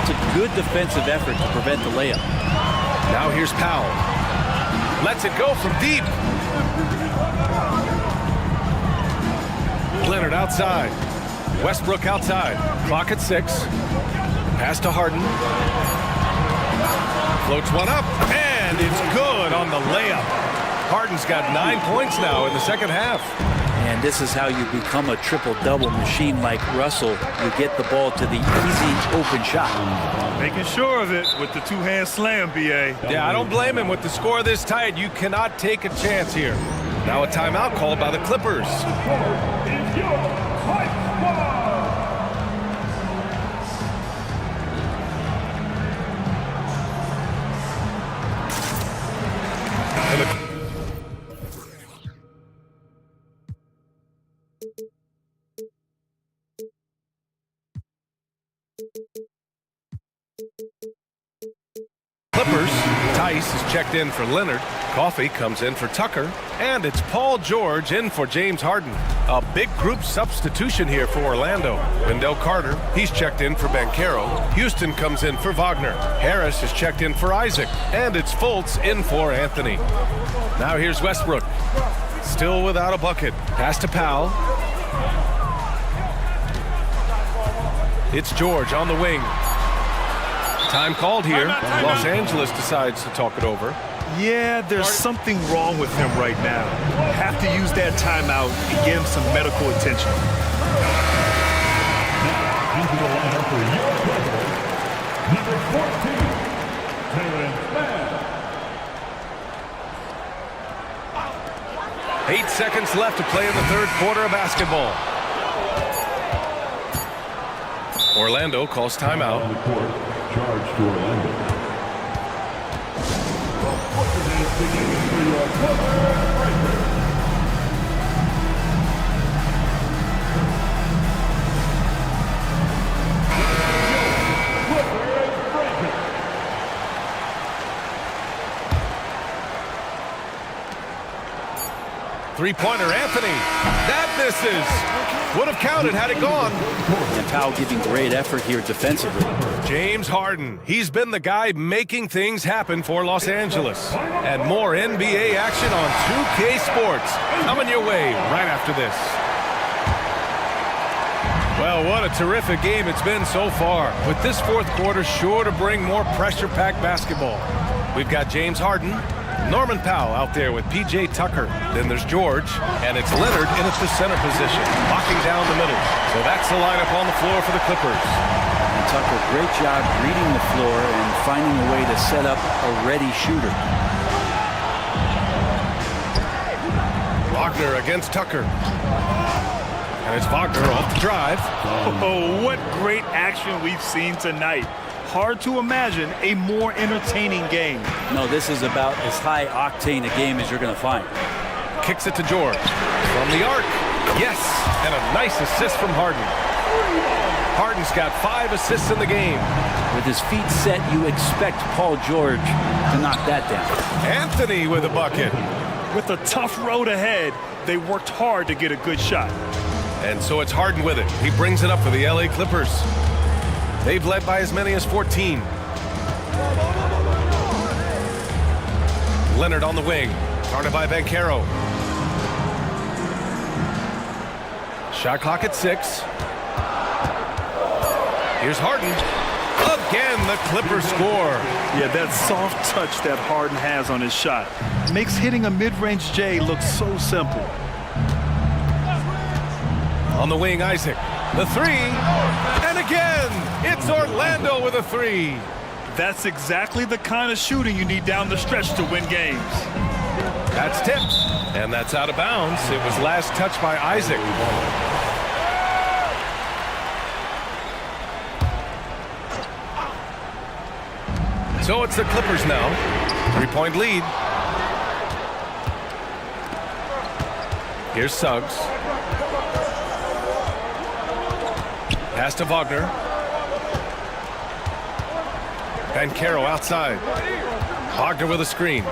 It's a good defensive effort to prevent the layup. Now here's Powell. Lets it go from deep. Leonard outside. Westbrook outside. Clock at 6. Pass to Harden. Floats one up, and it's good on the layup. Harden's got 9 points now in the second half. And this is how you become a triple-double machine like Russell. You get the ball to the easy open shot. Making sure of it with the two-hand slam, B.A. Yeah, I don't blame him. With the score this tight, you cannot take a chance here. Now a timeout called by the Clippers. Clippers. Tice is checked in for Leonard. Coffee comes in for Tucker. And it's Paul George in for James Harden. A big group substitution here for Orlando. Wendell Carter, he's checked in for Banchero. Houston comes in for Wagner. Harris is checked in for Isaac. And it's Fultz in for Anthony. Now here's Westbrook. Still without a bucket. Pass to Powell. It's George on the wing. Time called here. Los Angeles decides to talk it over. Yeah, there's something wrong with him right now. Have to use that timeout and get him some medical attention. Now, into the lineup for your number 14, Terrence Mann. 8 seconds left to play in the third quarter of basketball. Orlando calls timeout. On the court, charge to Orlando. Beginning for your Clippers. Three-pointer, Anthony. That misses. Would have counted had it gone. And Powell giving great effort here defensively. James Harden. He's been the guy making things happen for Los Angeles. And more NBA action on 2K Sports. Coming your way right after this. Well, what a terrific game it's been so far. With this fourth quarter sure to bring more pressure-packed basketball. We've got James Harden, Norman Powell out there with P.J. Tucker. Then there's George, and it's Leonard in at the center position, locking down the middle. So that's the lineup on the floor for the Clippers. And Tucker, great job reading the floor and finding a way to set up a ready shooter. Wagner against Tucker. And it's Wagner off the drive. Oh, what great action we've seen tonight. Hard to imagine a more entertaining game. No, this is about as high octane a game as you're going to find. Kicks it to George. From the arc. Yes, and a nice assist from Harden. Harden's got 5 assists in the game. With his feet set, you expect Paul George to knock that down. Anthony with a bucket. With a tough road ahead, they worked hard to get a good shot. And so it's Harden with it. He brings it up for the LA Clippers. They've led by as many as 14. Leonard on the wing, guarded by Banchero. Shot clock at 6. Here's Harden. Again, the Clippers score. Yeah, that soft touch that Harden has on his shot makes hitting a mid-range J look so simple. On the wing, Isaac. The 3. And again, it's Orlando with a 3. That's exactly the kind of shooting you need down the stretch to win games. That's tipped. And that's out of bounds. It was last touched by Isaac. So it's the Clippers now. 3-point lead. Here's Suggs. Pass to Wagner. Banchero outside. Wagner with a screen.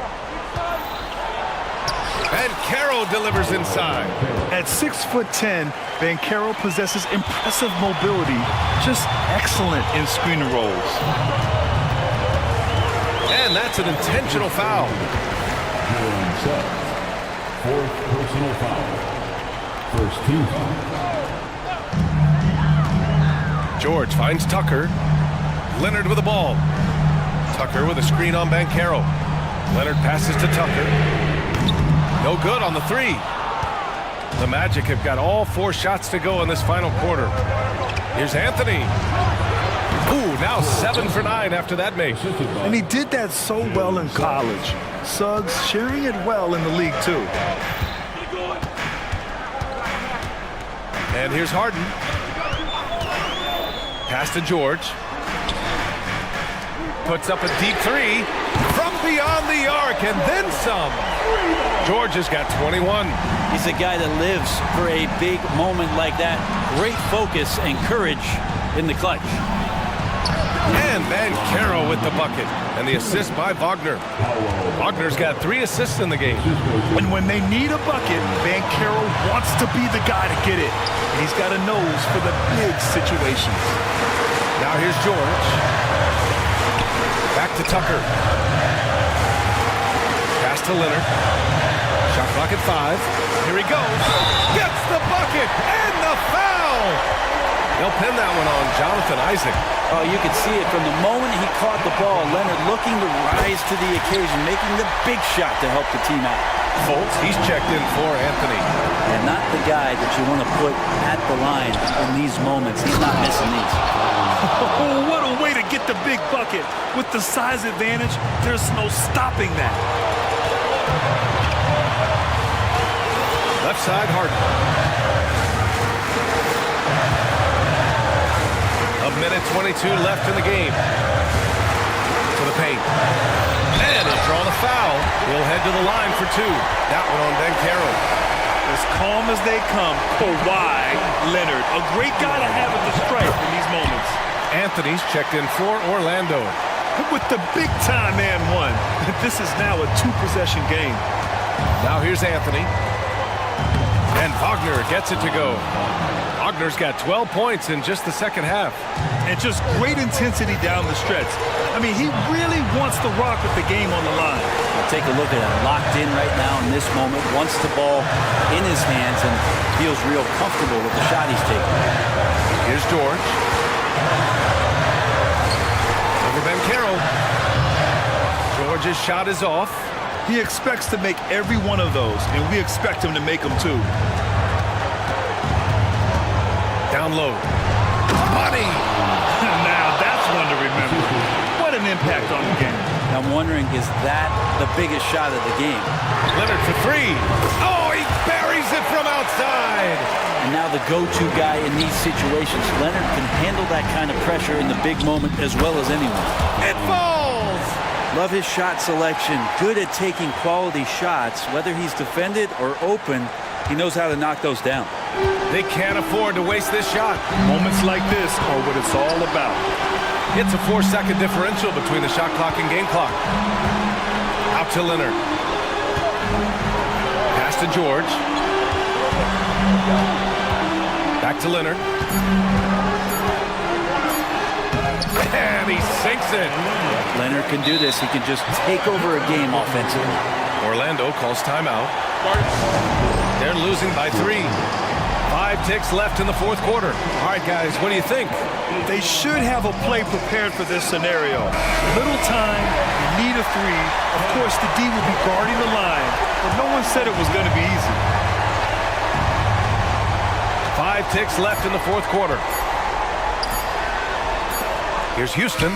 Banchero delivers inside. At 6'10", Banchero possesses impressive mobility, just excellent in screen and rolls. And that's an intentional foul. Fourth personal foul. First team foul. George finds Tucker. Leonard with the ball. Tucker with a screen on Banchero. Leonard passes to Tucker. No good on the 3. The Magic have got all 4 shots to go in this final quarter. Here's Anthony. Ooh, now 7 for 9 after that make. And he did that so well in college. Suggs sharing it well in the league, too. And here's Harden. Pass to George. Puts up a deep 3 from beyond the arc and then some. George has got 21. He's a guy that lives for a big moment like that. Great focus and courage in the clutch. And Banchero with the bucket. And the assist by Wagner. Wagner's got 3 assists in the game. And when they need a bucket, Banchero wants to be the guy to get it. And he's got a nose for the big situations. Now here's George. Back to Tucker. Pass to Leonard. Shot clock at 5. Here he goes. Gets the bucket and the foul. They'll pin that one on Jonathan Isaac. Oh, you could see it from the moment he caught the ball. Leonard looking to rise to the occasion, making the big shot to help the team out. Fultz, he's checked in for Anthony. And not the guy that you want to put at the line in these moments. He's not missing these. Oh, what a way to get the big bucket. With the size advantage, there's no stopping that. Left side, Harden. A minute 22 left in the game. To the paint. And he'll draw the foul. He'll head to the line for 2. That one on Banchero. As calm as they come, Kawhi Leonard. A great guy to have at the stripe in these moments. Anthony's checked in for Orlando. With the big-time and 1. This is now a 2-possession game. Now here's Anthony. And Wagner gets it to go. Wagner's got 12 points in just the second half. And just great intensity down the stretch. I mean, he really wants to rock with the game on the line. I'll take a look at it. Locked in right now in this moment. Wants the ball in his hands and feels real comfortable with the shot he's taking. Here's George. Over Banchero. George's shot is off. He expects to make every one of those, and we expect him to make them too. Down low. Money! Now that's one to remember. What an impact on the game. I'm wondering, is that the biggest shot of the game? Leonard for 3. Oh, he buries it from outside. And now the go-to guy in these situations. Leonard can handle that kind of pressure in the big moment as well as anyone. It falls! Love his shot selection. Good at taking quality shots. Whether he's defended or open, he knows how to knock those down. They can't afford to waste this shot. Moments like this are what it's all about. It's a 4-second differential between the shot clock and game clock. Out to Leonard. Pass to George. Back to Leonard. And he sinks it. Leonard can do this. He can just take over a game offensively. Orlando calls timeout. They're losing by 3. 5 ticks left in the fourth quarter. All right, guys, what do you think? They should have a play prepared for this scenario. Little time, you need a 3. Of course, the D will be guarding the line, but no one said it was going to be easy. 5 ticks left in the fourth quarter. Here's Houston.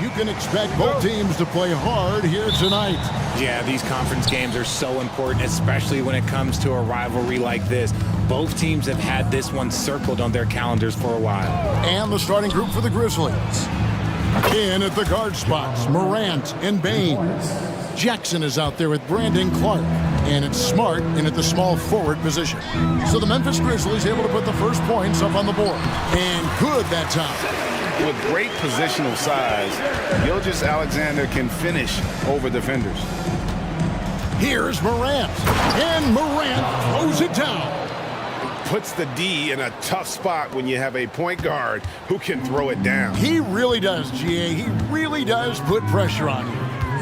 You can expect both teams to play hard here tonight. Yeah, these conference games are so important, especially when it comes to a rivalry like this. Both teams have had this one circled on their calendars for a while. And the starting group for the Grizzlies. In at the guard spots, Morant and Baines. Jackson is out there with Brandon Clark. And it's Smart in at the small forward position. So the Memphis Grizzlies able to put the first points up on the board. And good that time. With great positional size, Gilgeous-Alexander can finish over defenders. Here's Morant. And Morant throws it down. Puts the D in a tough spot when you have a point guard who can throw it down. He really does, GA. He really does put pressure on you.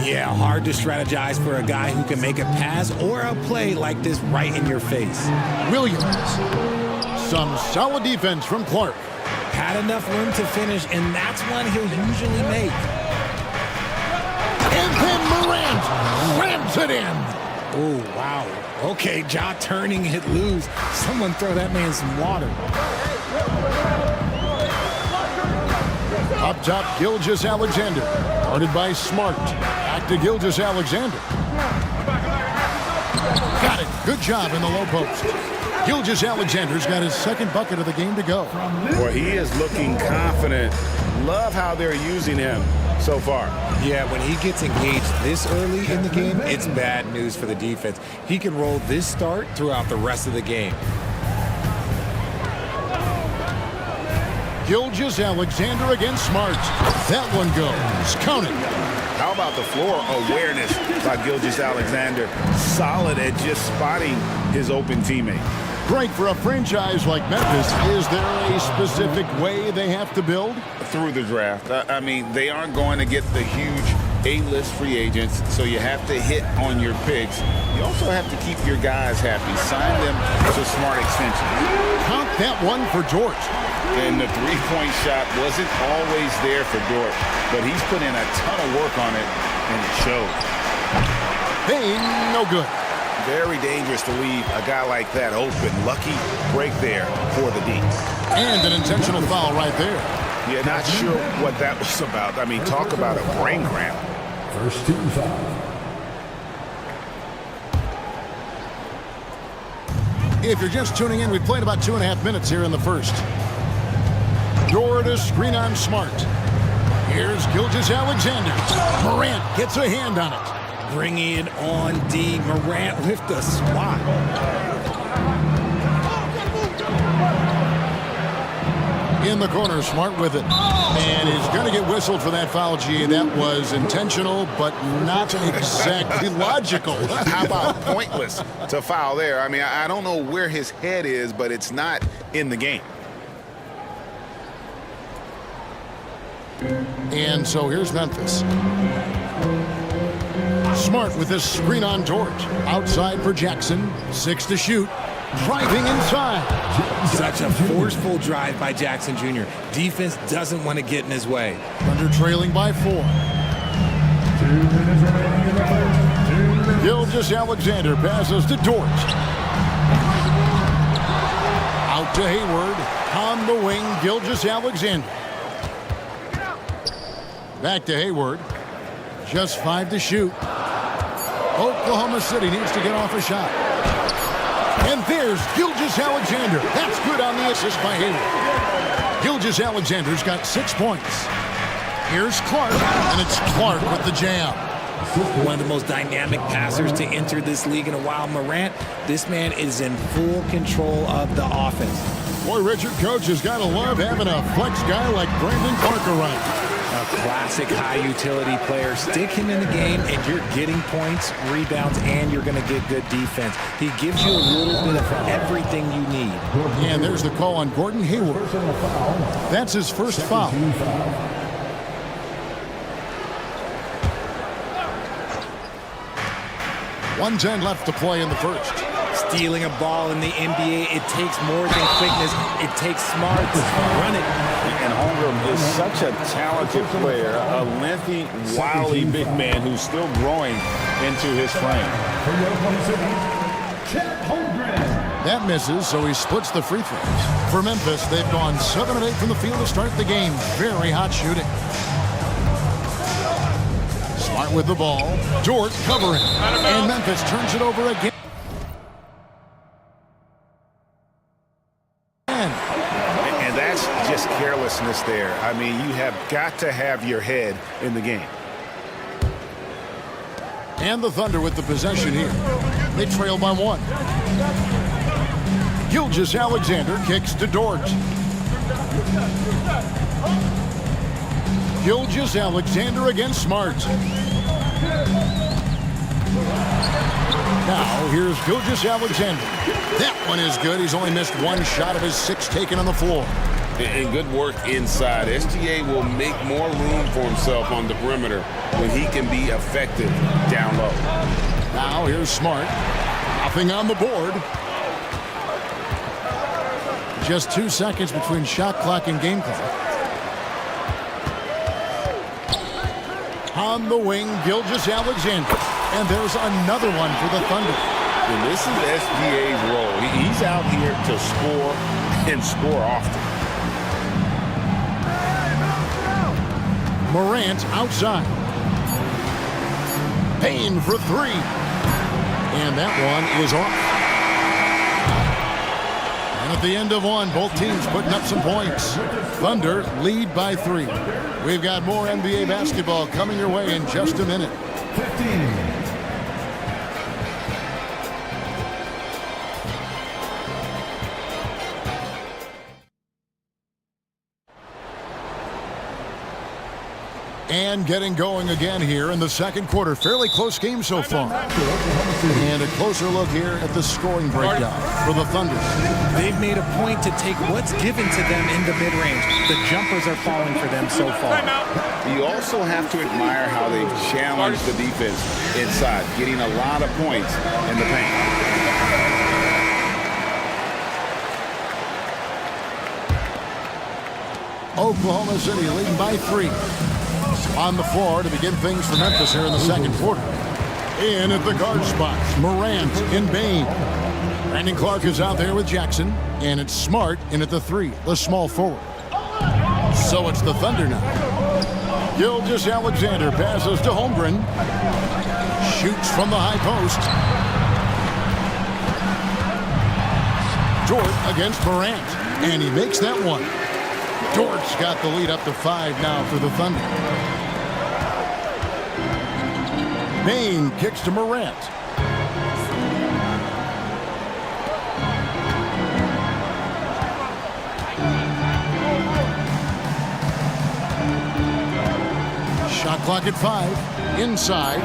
Yeah, hard to strategize for a guy who can make a pass or a play like this right in your face. Williams. Some solid defense from Clark. Had enough room to finish, and that's one he'll usually make. And then Morant slams it in. Oh, wow. Okay, jaw turning it loose. Someone throw that man some water. Up top, Gilgeous-Alexander. Guarded by Smart. Back to Gilgeous-Alexander. Got it. Good job in the low post. Gilgeous-Alexander's got his second bucket of the game to go. Boy, he is looking confident. Love how they're using him so far. Yeah, when he gets engaged this early in the game, it's bad news for the defense. He can roll this start throughout the rest of the game. Gilgeous-Alexander against Smart. That one goes. Count it. How about the floor awareness by Gilgeous-Alexander? Solid at just spotting his open teammate. Great for a franchise like Memphis. Is there a specific way they have to build? Through the draft. I mean, they aren't going to get the huge A-list free agents, so you have to hit on your picks. You also have to keep your guys happy. Sign them to smart extensions. Count that one for Dort. And the three-point shot wasn't always there for Dort, but he's put in a ton of work on it, and it shows. Hey, no good. Very dangerous to leave a guy like that open. Lucky break there for the D. And an intentional foul right there. Yeah, not sure what that was about. I mean, talk about a brain cramp. First team foul. If you're just tuning in, we played about 2.5 minutes here in the first. Dort to screen on Smart. Here's Gilgeous-Alexander. Morant gets a hand on it. Bringing it on D. Morant with the swat. In the corner, Smart with it. And he's going to get whistled for that foul, G. That was intentional, but not exactly logical. How about pointless to foul there? I mean, I don't know where his head is, but it's not in the game. And so here's Memphis. Smart with this screen on Dort. Outside for Jackson. 6 to shoot. Driving inside. Such a forceful drive by Jackson Jr. Defense doesn't want to get in his way. Thunder trailing by 4. 2 minutes remaining in the first. 2 minutes. Gilgeous-Alexander passes to Dort. Out to Hayward. On the wing, Gilgeous-Alexander. Back to Hayward. Just 5 to shoot. Oklahoma City needs to get off a shot. And there's Gilgeous-Alexander. That's good on the assist by Hayward. Gilgeous-Alexander's got 6 points. Here's Clark, and it's Clark with the jam. One of the most dynamic passers to enter this league in a while. Morant, this man is in full control of the offense. Boy, Richard, coach has got to love having a flex guy like Brandon Clark around. A classic high-utility player. Stick him in the game, and you're getting points, rebounds, and you're going to get good defense. He gives you a little bit of everything you need. And there's the call on Gordon Hayward. That's his first foul. 1:10 left to play in the first. Stealing a ball in the NBA, it takes more than quickness. It takes smarts. Run it. And Holmgren is such a talented player, a lengthy, wily big man who's still growing into his frame. That misses, so he splits the free throws. For Memphis, they've gone 7 of 8 from the field to start the game. Very hot shooting. Smart with the ball. Dort covering. And Memphis turns it over again. And that's just carelessness there. I mean, you have got to have your head in the game. And the Thunder with the possession here. They trail by 1. Gilgeous-Alexander kicks to Dort. Gilgeous-Alexander against Smart. Now, here's Gilgeous-Alexander. That one is good. He's only missed 1 shot of his 6 taken on the floor. And good work inside. SGA will make more room for himself on the perimeter when he can be effective down low. Now, here's Smart. Nothing on the board. Just 2 seconds between shot clock and game clock. On the wing, Gilgeous-Alexander. And there's another one for the Thunder. And this is SGA's role. He's out here to score and score often. Morant outside. Payne for 3. And that one is off. And at the end of 1, both teams putting up some points. Thunder lead by 3. We've got more NBA basketball coming your way in just a minute. 15. And getting going again here in the second quarter. Fairly close game so far. And a closer look here at the scoring breakdown for the Thunder. They've made a point to take what's given to them in the mid-range. The jumpers are falling for them so far. You also have to admire how they've challenged the defense inside, getting a lot of points in the paint. Oklahoma City leading by 3. On the floor to begin things for Memphis here in the second quarter. In at the guard spots, Morant and Bane. Brandon Clark is out there with Jackson, and it's Smart in at the 3, the small forward. So it's the Thunder now. Gilgeous-Alexander passes to Holmgren. Shoots from the high post. Dort against Morant, and he makes that one. Dort's got the lead up to 5 now for the Thunder. Bane kicks to Morant. Shot clock at 5. Inside.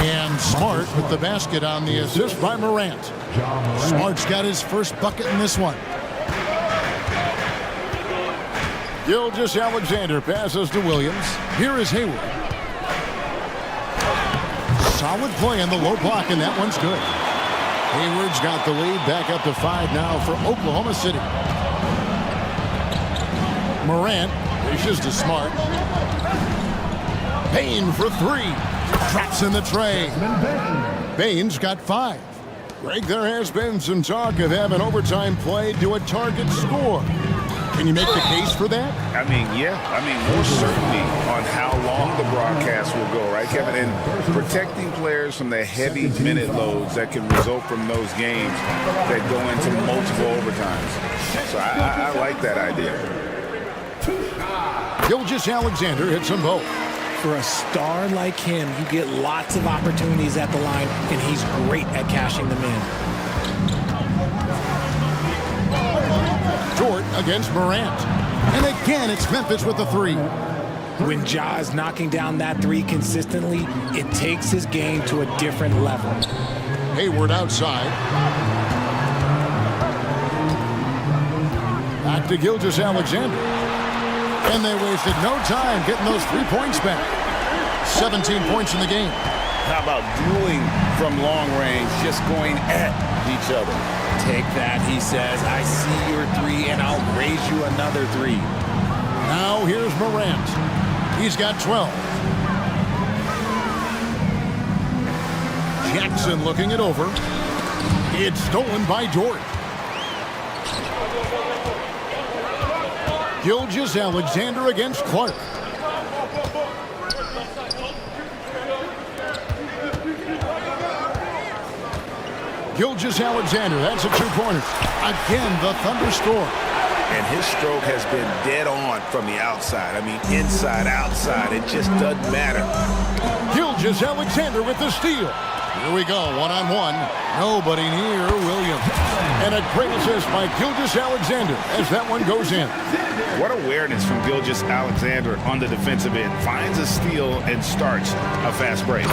And Smart with the basket on the assist by Morant. Smart's got his first bucket in this one. Gilgeous-Alexander passes to Williams. Here is Hayward. Solid play on the low block, and that one's good. Hayward's got the lead back up to 5 now for Oklahoma City. Morant dishes to Smart. Payne for 3. Drops in the tray. Bane's got 5. Greg, there has been some talk of having overtime play to a target score. Can you make the case for that? I mean, yeah. I mean, more certainty on how long the broadcast will go, right, Kevin? And protecting players from the heavy minute loads that can result from those games that go into multiple overtimes. So I like that idea. Gilgeous-Alexander hits them both. For a star like him, you get lots of opportunities at the line, and he's great at cashing them in. Dort against Morant. And again, it's Memphis with the 3. When Ja is knocking down that 3 consistently, it takes his game to a different level. Hayward outside. Back to Gilgeous-Alexander. And they wasted no time getting those 3 points back. 17 points in the game. How about dueling from long range, just going at each other? Take that, he says. I see your 3, and I'll raise you another 3. Now here's Morant. He's got 12. Jackson looking it over. It's stolen by Dort. Gilgeous-Alexander against Clark. Gilgeous-Alexander, that's a two-pointer. Again, the Thunder score. And his stroke has been dead on from the outside. I mean, inside, outside, it just doesn't matter. Gilgeous-Alexander with the steal. Here we go, one-on-one. Nobody near Williams. And a great assist by Gilgeous-Alexander as that one goes in. What awareness from Gilgeous-Alexander on the defensive end. Finds a steal and starts a fast break.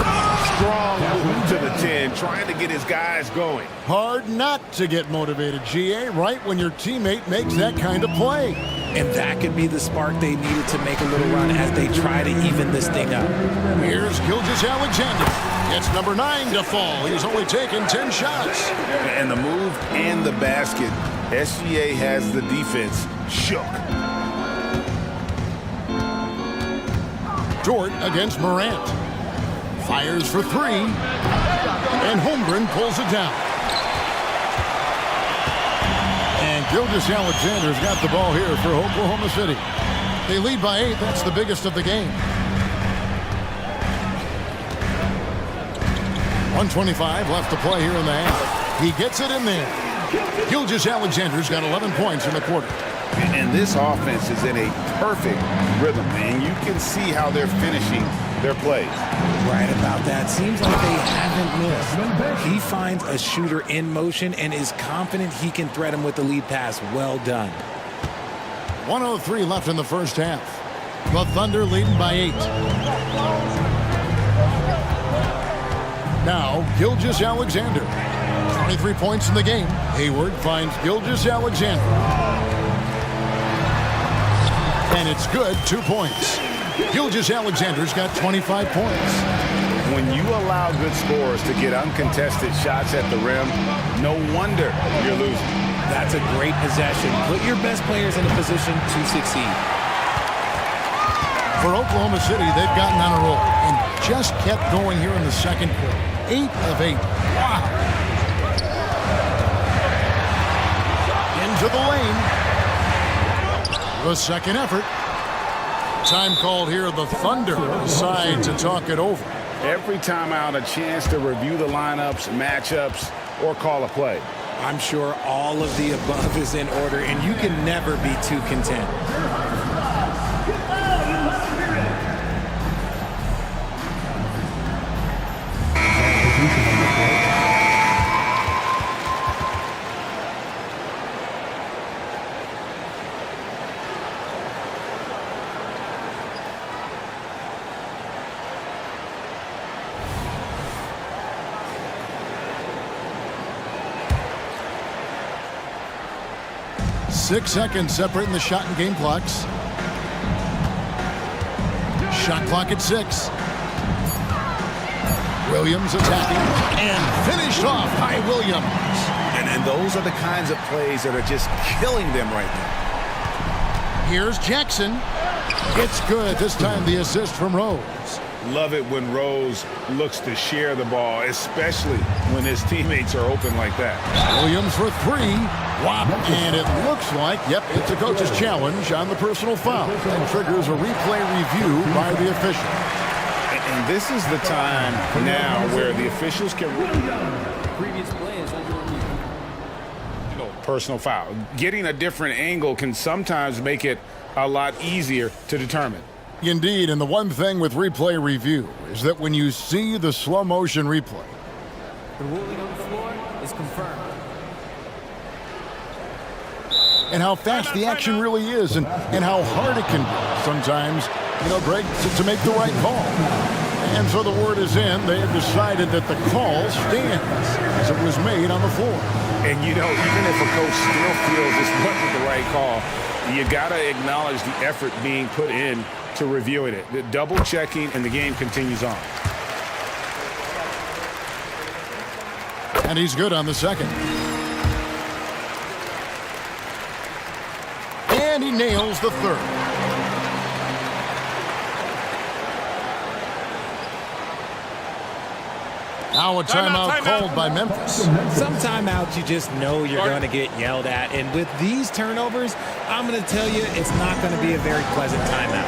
Strong move to the 10, trying to get his guys going. Hard not to get motivated, GA, right when your teammate makes that kind of play. And that could be the spark they needed to make a little run as they try to even this thing up. Here's Gilgeous-Alexander. Gets number 9 to fall. He's only taken 10 shots. And the move and the basket, SGA has the defense shook. Dort against Morant. Fires for 3. And Holmgren pulls it down. And Gilgeous-Alexander's got the ball here for Oklahoma City. They lead by 8. That's the biggest of the game. 1:25 left to play here in the half. He gets it in there. Gilgeous-Alexander's got 11 points in the quarter. And this offense is in a perfect rhythm, and you can see how they're finishing their plays. Right about that. Seems like they haven't missed. He finds a shooter in motion and is confident he can thread him with the lead pass. Well done. 1:03 left in the first half. The Thunder leading by 8. Now, Gilgeous-Alexander. 23 points in the game. Hayward finds Gilgeous-Alexander. And it's good, 2 points. Gilgeous-Alexander's got 25 points. When you allow good scorers to get uncontested shots at the rim, no wonder you're losing. That's a great possession. Put your best players in a position to succeed. For Oklahoma City, they've gotten on a roll and just kept going here in the second quarter. 8 of 8. Wow. Into the lane. The second effort. Time called here. The Thunder decide to talk it over. Every time out, a chance to review the lineups, matchups, or call a play. I'm sure all of the above is in order, and you can never be too content. Six seconds separating the shot and game clocks. Shot clock at 6. Williams attacking and finished off by Williams. And those are the kinds of plays that are just killing them right now. Here's Jackson. It's good. This time the assist from Rose. Love it when Rose looks to share the ball, especially when his teammates are open like that. Williams for 3. Whop. And it looks like, yep, it's a coach's challenge on the personal foul. And triggers a replay review by the official. And this is the time now where the officials can Previous play is under review. Personal foul. Getting a different angle can sometimes make it a lot easier to determine. Indeed, and the one thing with replay review is that when you see the slow motion replay, The ruling on the floor is confirmed. and how fast the action really is and how hard it can be sometimes, Greg, to make the right call. And so the word is in. They have decided that the call stands as it was made on the floor. And, even if a coach still feels this wasn't the right call, you got to acknowledge the effort being put in to reviewing it. The double checking, and the game continues on. And he's good on the second. And he nails the third. Now a timeout called by Memphis. Some timeouts you just know you're going to get yelled at. And with these turnovers, I'm going to tell you it's not going to be a very pleasant timeout.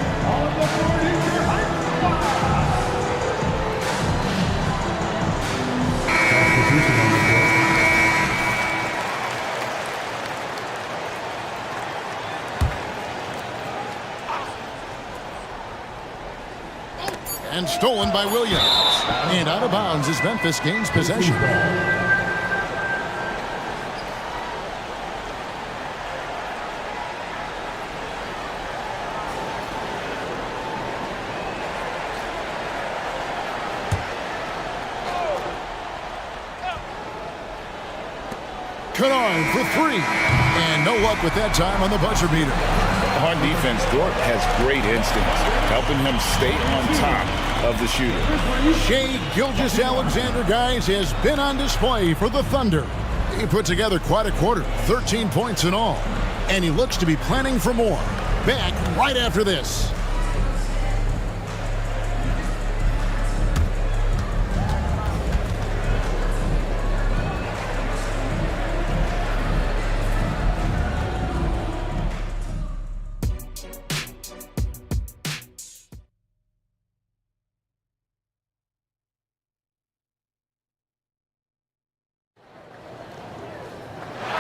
And stolen by Williams. And out of bounds as Memphis gains possession. Kennard for three. And no luck with that time on the buzzer beater. On defense, Dort has great instincts, helping him stay on top of the shooter. Shai Gilgeous-Alexander, guys, has been on display for the Thunder. He put together quite a quarter, 13 points in all. And he looks to be planning for more. Back right after this.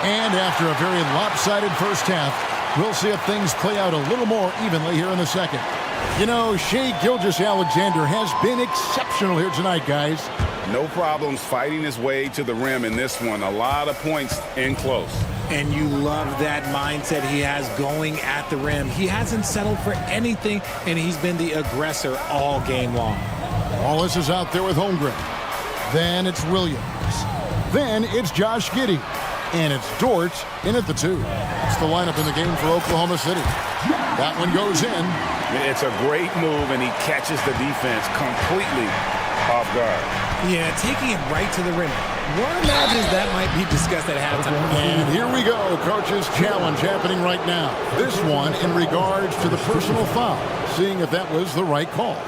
And after a very lopsided first half, we'll see if things play out a little more evenly here in the second. You know, Shai Gilgeous-Alexander has been exceptional here tonight, guys. No problems fighting his way to the rim in this one. A lot of points in close. And you love that mindset he has going at the rim. He hasn't settled for anything, and he's been the aggressor all game long. Wallace is out there with Holmgren. Then it's Williams. Then it's Josh Giddey. And it's Dort in at the two. It's the lineup in the game for Oklahoma City. That one goes in. It's a great move, and he catches the defense completely off guard. Yeah, taking it right to the rim. One imagines that might be discussed at halftime. And here we go, coach's challenge happening right now. This one in regards to the personal foul, seeing if that was the right call.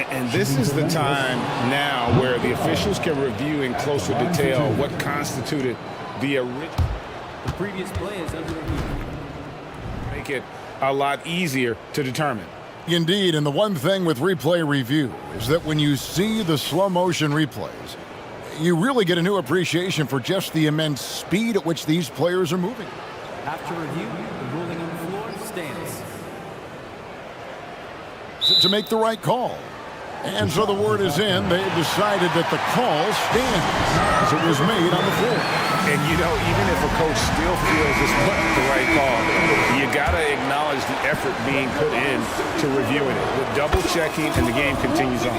And this is the time now where the officials can review in closer detail what constituted the original. The previous play is under review. Make it a lot easier to determine. Indeed, and the one thing with replay review is that when you see the slow motion replays, you really get a new appreciation for just the immense speed at which these players are moving. After review, the ruling on the floor stands. To make the right call. And so the word is in. They've decided that the call stands as it was made on the floor. And, you know, even if a coach still feels this wasn't the right call, you got to acknowledge the effort being put in to reviewing it. With double-checking, and the game continues on.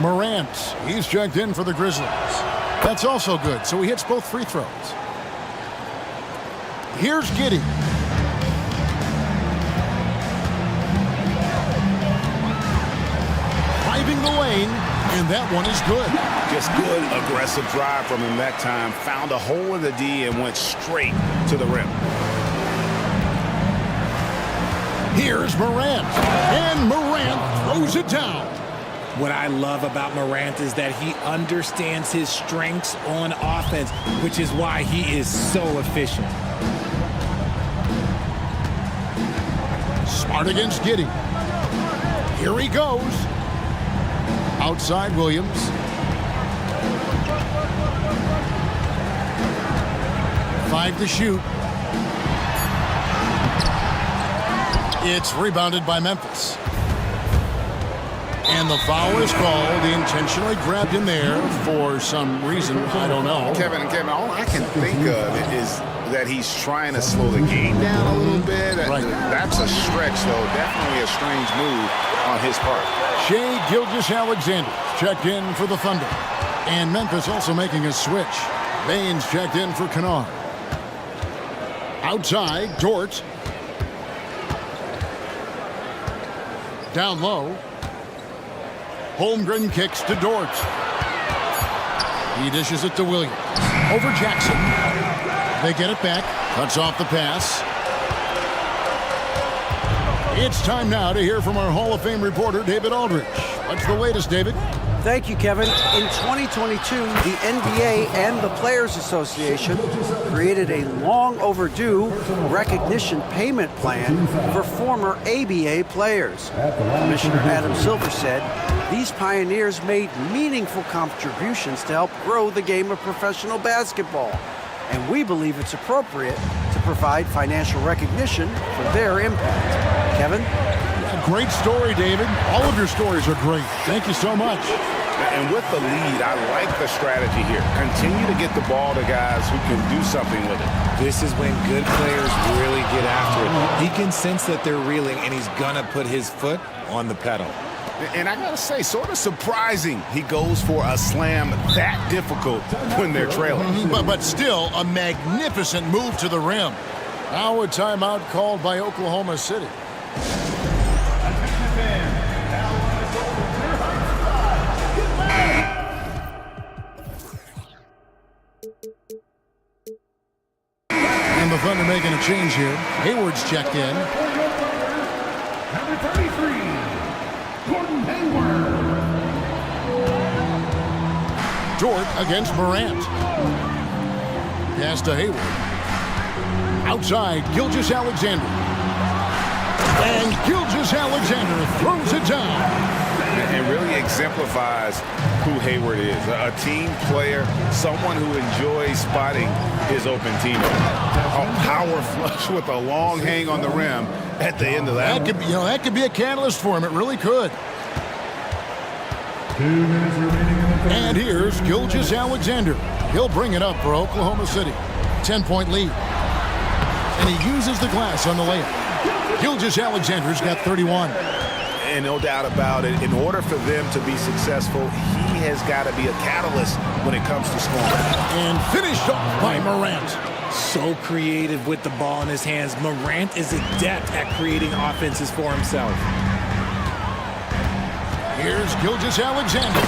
Morant, he's checked in for the Grizzlies. That's also good, so he hits both free throws. Here's Giddey. The lane, and that one is good. Just good aggressive drive from him that time. Found a hole in the D and went straight to the rim. Here's Morant, and Morant throws it down. What I love about Morant is that he understands his strengths on offense, which is why he is so efficient. Smart against Giddey. Here he goes. Outside Williams. Five to shoot. It's rebounded by Memphis. And the foul is called. He intentionally grabbed him there for some reason. I don't know. Kevin, all I can think of is that he's trying to slow the game down a little bit. Right. That's a stretch, though. Definitely a strange move on his part. Shai Gilgeous-Alexander checked in for the Thunder. And Memphis also making a switch. Baines checked in for Kennard. Outside, Dort. Down low. Holmgren kicks to Dort. He dishes it to Williams. Over Jackson. They get it back. Cuts off the pass. It's time now to hear from our Hall of Fame reporter, David Aldridge. What's the latest, David? Thank you, Kevin. In 2022, the NBA and the Players Association created a long overdue recognition payment plan for former ABA players. Commissioner Adam Silver said these pioneers made meaningful contributions to help grow the game of professional basketball. and we believe it's appropriate to provide financial recognition for their impact. Kevin? Great story, David. All of your stories are great. Thank you so much. And with the lead, I like the strategy here. Continue to get the ball to guys who can do something with it. This is when good players really get after it. He can sense that they're reeling, and he's going to put his foot on the pedal. And I gotta say, sort of surprising he goes for a slam that difficult when they're trailing. But still, a magnificent move to the rim. Now a timeout called by Oklahoma City. And the Thunder making a change here. Hayward's checked in. Number 33, Gordon Hayward. Dort against Morant. Pass to Hayward. Outside, Gilgeous-Alexander. And Gilgeous-Alexander throws it down. And really exemplifies who Hayward is. A team player, someone who enjoys spotting his open teammate. A power flush with a long hang on the rim at the end of that. That could be a catalyst for him. It really could. 2 minutes remaining in the third. And here's Gilgeous-Alexander. He'll bring it up for Oklahoma City. 10-point lead. And he uses the glass on the layup. Gilgeous-Alexander's got 31. And no doubt about it, in order for them to be successful, he has got to be a catalyst when it comes to scoring. And finished off by Morant. So creative with the ball in his hands. Morant is adept at creating offenses for himself. Here's Gilgeous-Alexander.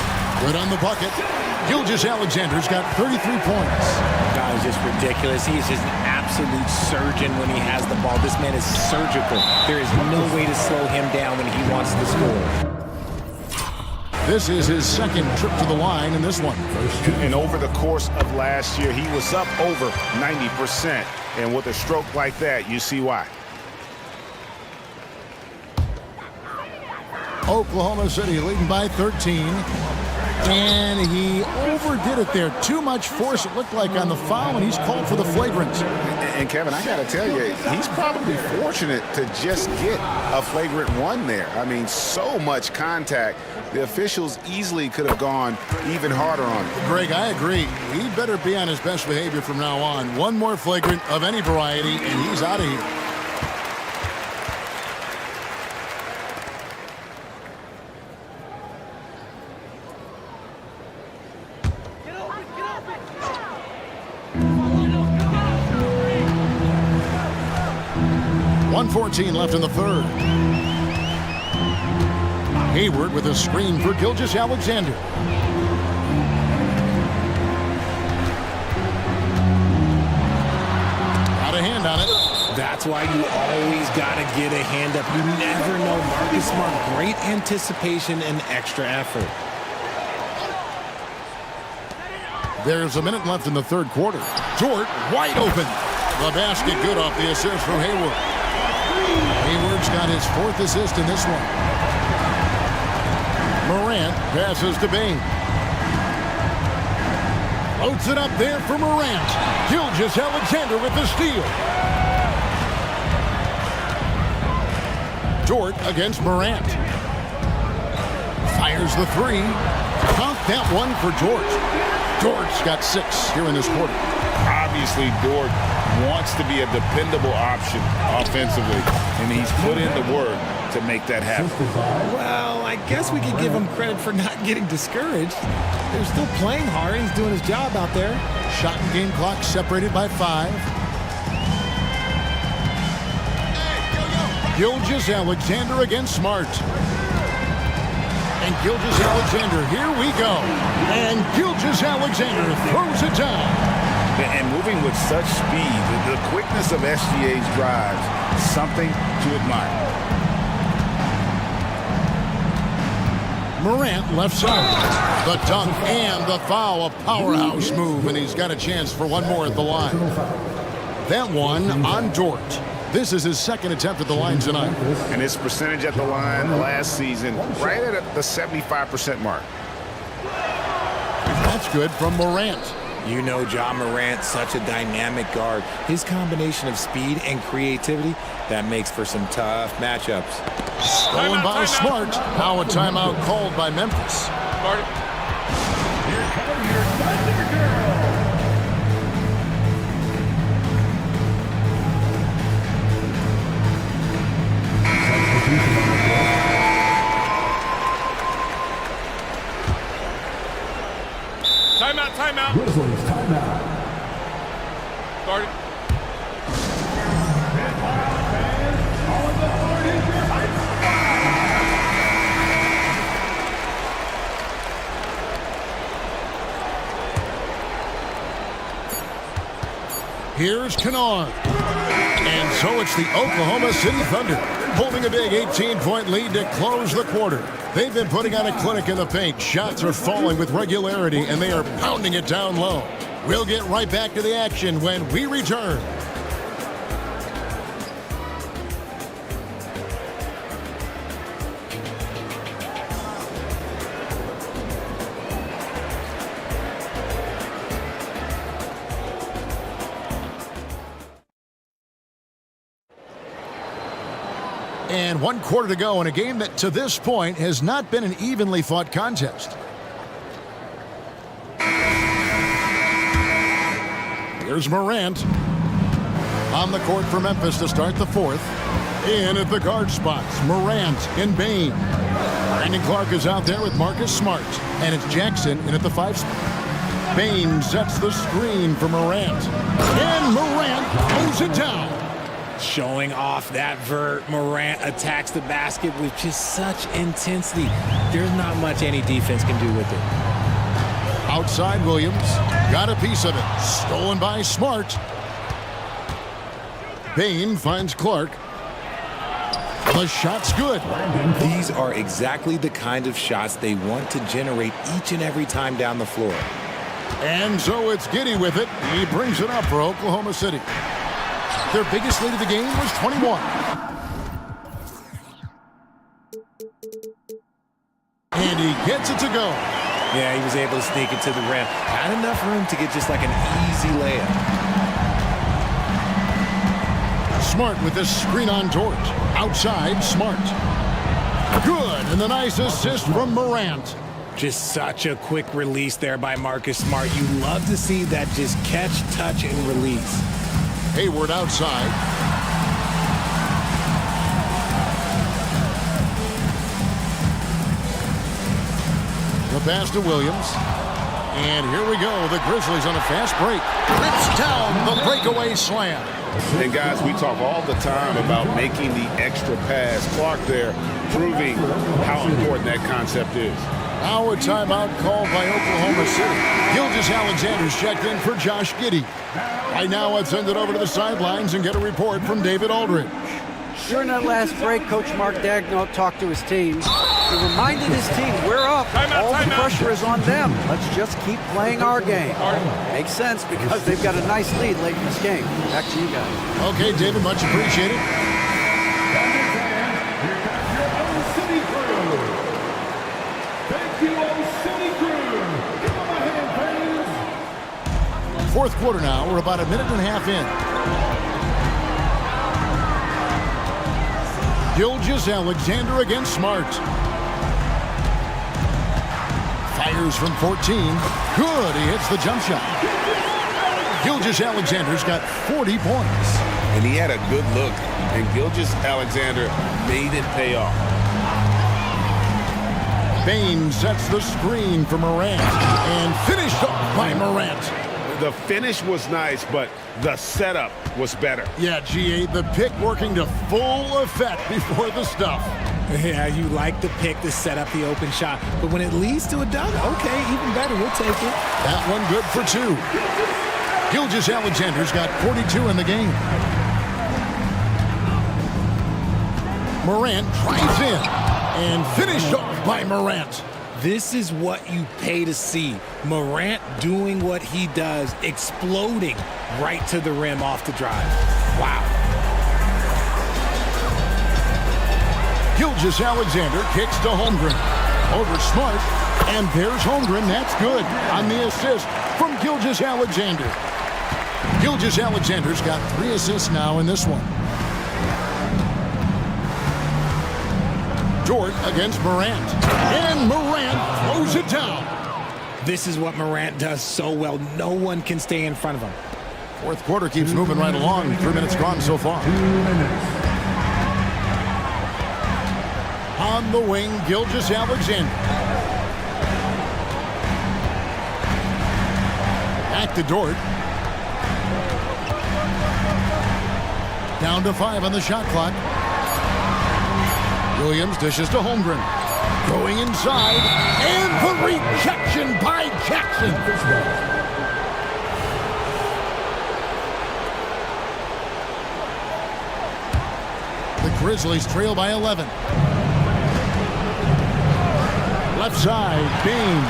Good on the bucket. Gilgeous-Alexander's got 33 points. Guy is just ridiculous. He's just an absolute surgeon when he has the ball. This man is surgical. There is no way to slow him down when he wants to score. This is his second trip to the line in this one. And over the course of last year, he was up over 90%. And with a stroke like that, you see why. Oklahoma City leading by 13. And he overdid it there. Too much force, it looked like, on the foul, and he's called for the flagrant. And Kevin, I got to tell you, he's probably fortunate to just get a flagrant one there. I mean, so much contact. The officials easily could have gone even harder on him. Greg, I agree. He better be on his best behavior from now on. One more flagrant of any variety, and he's out of here. .114 left in the third. Hayward with a screen for Gilgeous-Alexander. Got a hand on it. That's why you always got to get a hand up. You never know. Marcus Smart, great anticipation and extra effort. There's a minute left in the third quarter. Dort wide open. The basket good off the assist from Hayward. Hayward's got his fourth assist in this one. Morant passes to Bain. Loads it up there for Morant. Gilgeous-Alexander with the steal. Dort against Morant. Fires the three. Count that one for Dort. Dort's got 6 here in this quarter. Obviously, Dort wants to be a dependable option offensively, and he's put in the work to make that happen. Well, I guess we could give him credit for not getting discouraged. They're still playing hard. He's doing his job out there. Shot and game clock separated by 5. Gilgeous-Alexander against Smart. And Gilgeous-Alexander, here we go. And Gilgeous-Alexander throws it down. And moving with such speed, the quickness of SGA's drives, something to admire. Morant left side. The dunk and the foul, a powerhouse move, and he's got a chance for one more at the line. That one on Dort. This is his second attempt at the line tonight. And his percentage at the line last season, right at the 75% mark. That's good from Morant. You know Ja Morant's such a dynamic guard. His combination of speed and creativity, that makes for some tough matchups. Stolen by Smart. Now a timeout called by Memphis. Here come your Thunder Girls. Substitution on the floor. Timeout. Grizzlies, timeout. Started. On the board is your high Here's Kennard. And so it's the Oklahoma City Thunder holding a big 18-point lead to close the quarter. They've been putting on a clinic in the paint. Shots are falling with regularity, and they are pounding it down low. We'll get right back to the action when we return. And 1 quarter to go in a game that, to this point, has not been an evenly fought contest. Here's Morant on the court for Memphis to start the fourth. In at the guard spots, Morant and Bain. Brandon Clark is out there with Marcus Smart. And it's Jackson in at the 5 spot. Bain sets the screen for Morant. And Morant mows it down. Showing off that vert. Morant attacks the basket with just such intensity. There's not much any defense can do with it. Outside Williams. Got a piece of it. Stolen by Smart. Bain finds Clark. The shot's good. These are exactly the kind of shots they want to generate each and every time down the floor. And so it's Giddey with it. He brings it up for Oklahoma City. Their biggest lead of the game was 21. And he gets it to go. Yeah, he was able to sneak it to the rim. Had enough room to get just like an easy layup. Smart with this screen on George. Outside, Smart. Good, and the nice assist from Morant. Just such a quick release there by Marcus Smart. You love to see that just catch, touch, and release. Hayward outside. The pass to Williams. And here we go. The Grizzlies on a fast break. Rips down the breakaway slam. And guys, we talk all the time about making the extra pass. Clark there proving how important that concept is. Now a timeout called by Oklahoma City. Gilgeous-Alexander's checked in for Josh Giddey. Right now, let's send it over to the sidelines and get a report from David Aldridge. During that last break, Coach Mark Daigneault talked to his team. He reminded his team, we're up. All the pressure is on them. Let's just keep playing our game. Makes sense because they've got a nice lead late in this game. Back to you guys. Okay, David, much appreciated. Fourth quarter now. We're about a minute and a half in. Gilgeous-Alexander against Smart. Fires from 14. Good. He hits the jump shot. Gilgeous-Alexander's got 40 points. And he had a good look. And Gilgeous-Alexander made it pay off. Bain sets the screen for Morant. And finished off by Morant. The finish was nice, but the setup was better. Yeah, G8, the pick working to full effect before the stuff. Yeah, you like the pick to set up the open shot. But when it leads to a dunk, okay, even better, we'll take it. That one good for 2. Gilgeous-Alexander's got 42 in the game. Morant drives in and finished off by Morant. This is what you pay to see. Morant doing what he does, exploding right to the rim off the drive. Wow. Gilgeous-Alexander kicks to Holmgren. Over Smart. And there's Holmgren. That's good on the assist from Gilgeous-Alexander. Gilgeous-Alexander's got 3 assists now in this one. Dort against Morant. And Morant throws it down. This is what Morant does so well. No one can stay in front of him. Fourth quarter keeps moving right along. 3 minutes gone so far. 2 minutes. On the wing, Gilgeous-Alexander. Back to Dort. Down to 5 on the shot clock. Williams dishes to Holmgren. Going inside. And the rejection by Jackson. The Grizzlies trail by 11. Left side, Bean.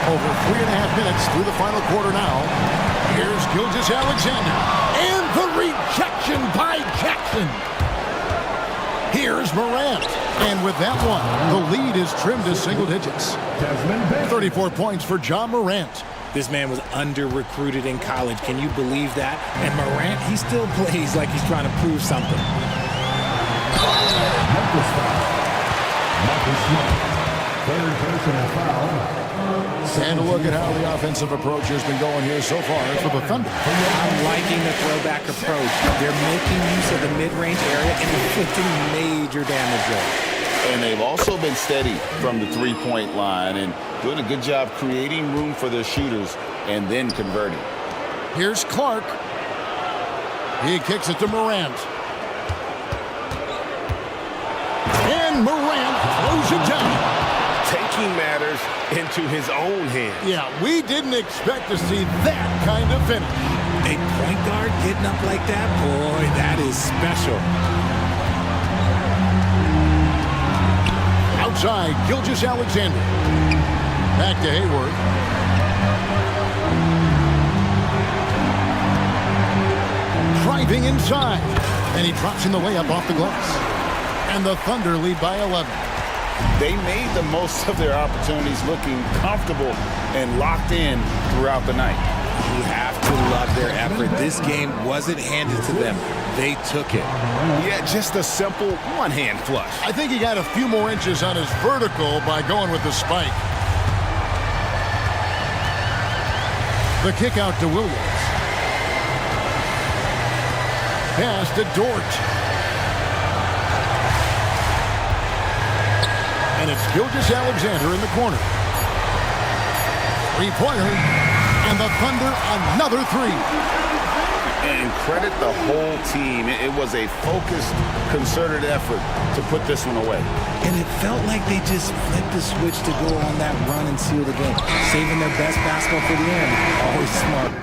Over 3.5 minutes through the final quarter now. Here's Gilgeous-Alexander. And the rejection by Jackson. Here's Morant. And with that one, the lead is trimmed to single digits. 34 points for Ja Morant. This man was under-recruited in college. Can you believe that? And Morant, he still plays like he's trying to prove something. Third personal foul. And a look at how the offensive approach has been going here so far for the Thunder. I'm liking the throwback approach. They're making use of the mid-range area and inflicting major damage there. And they've also been steady from the three-point line and doing a good job creating room for their shooters and then converting. Here's Clark. He kicks it to Morant. And Morant throws it down. Taking matters into his own hands. Yeah, we didn't expect to see that kind of finish. A point guard getting up like that, boy, that is special. Outside, Gilgeous-Alexander. Back to Hayward. Driving inside. And he drops in the layup off the glass. And the Thunder lead by 11. They made the most of their opportunities, looking comfortable and locked in throughout the night. You have to love their effort. This game wasn't handed to them. They took it. Yeah, just a simple one-hand flush. I think he got a few more inches on his vertical by going with the spike. The kick out to Williams. Pass to Dort. And it's Gilgeous-Alexander in the corner. Three-pointer. And the Thunder another three. And credit the whole team. It was a focused, concerted effort to put this one away. And it felt like they just flipped the switch to go on that run and seal the game. Saving their best basketball for the end. Always smart.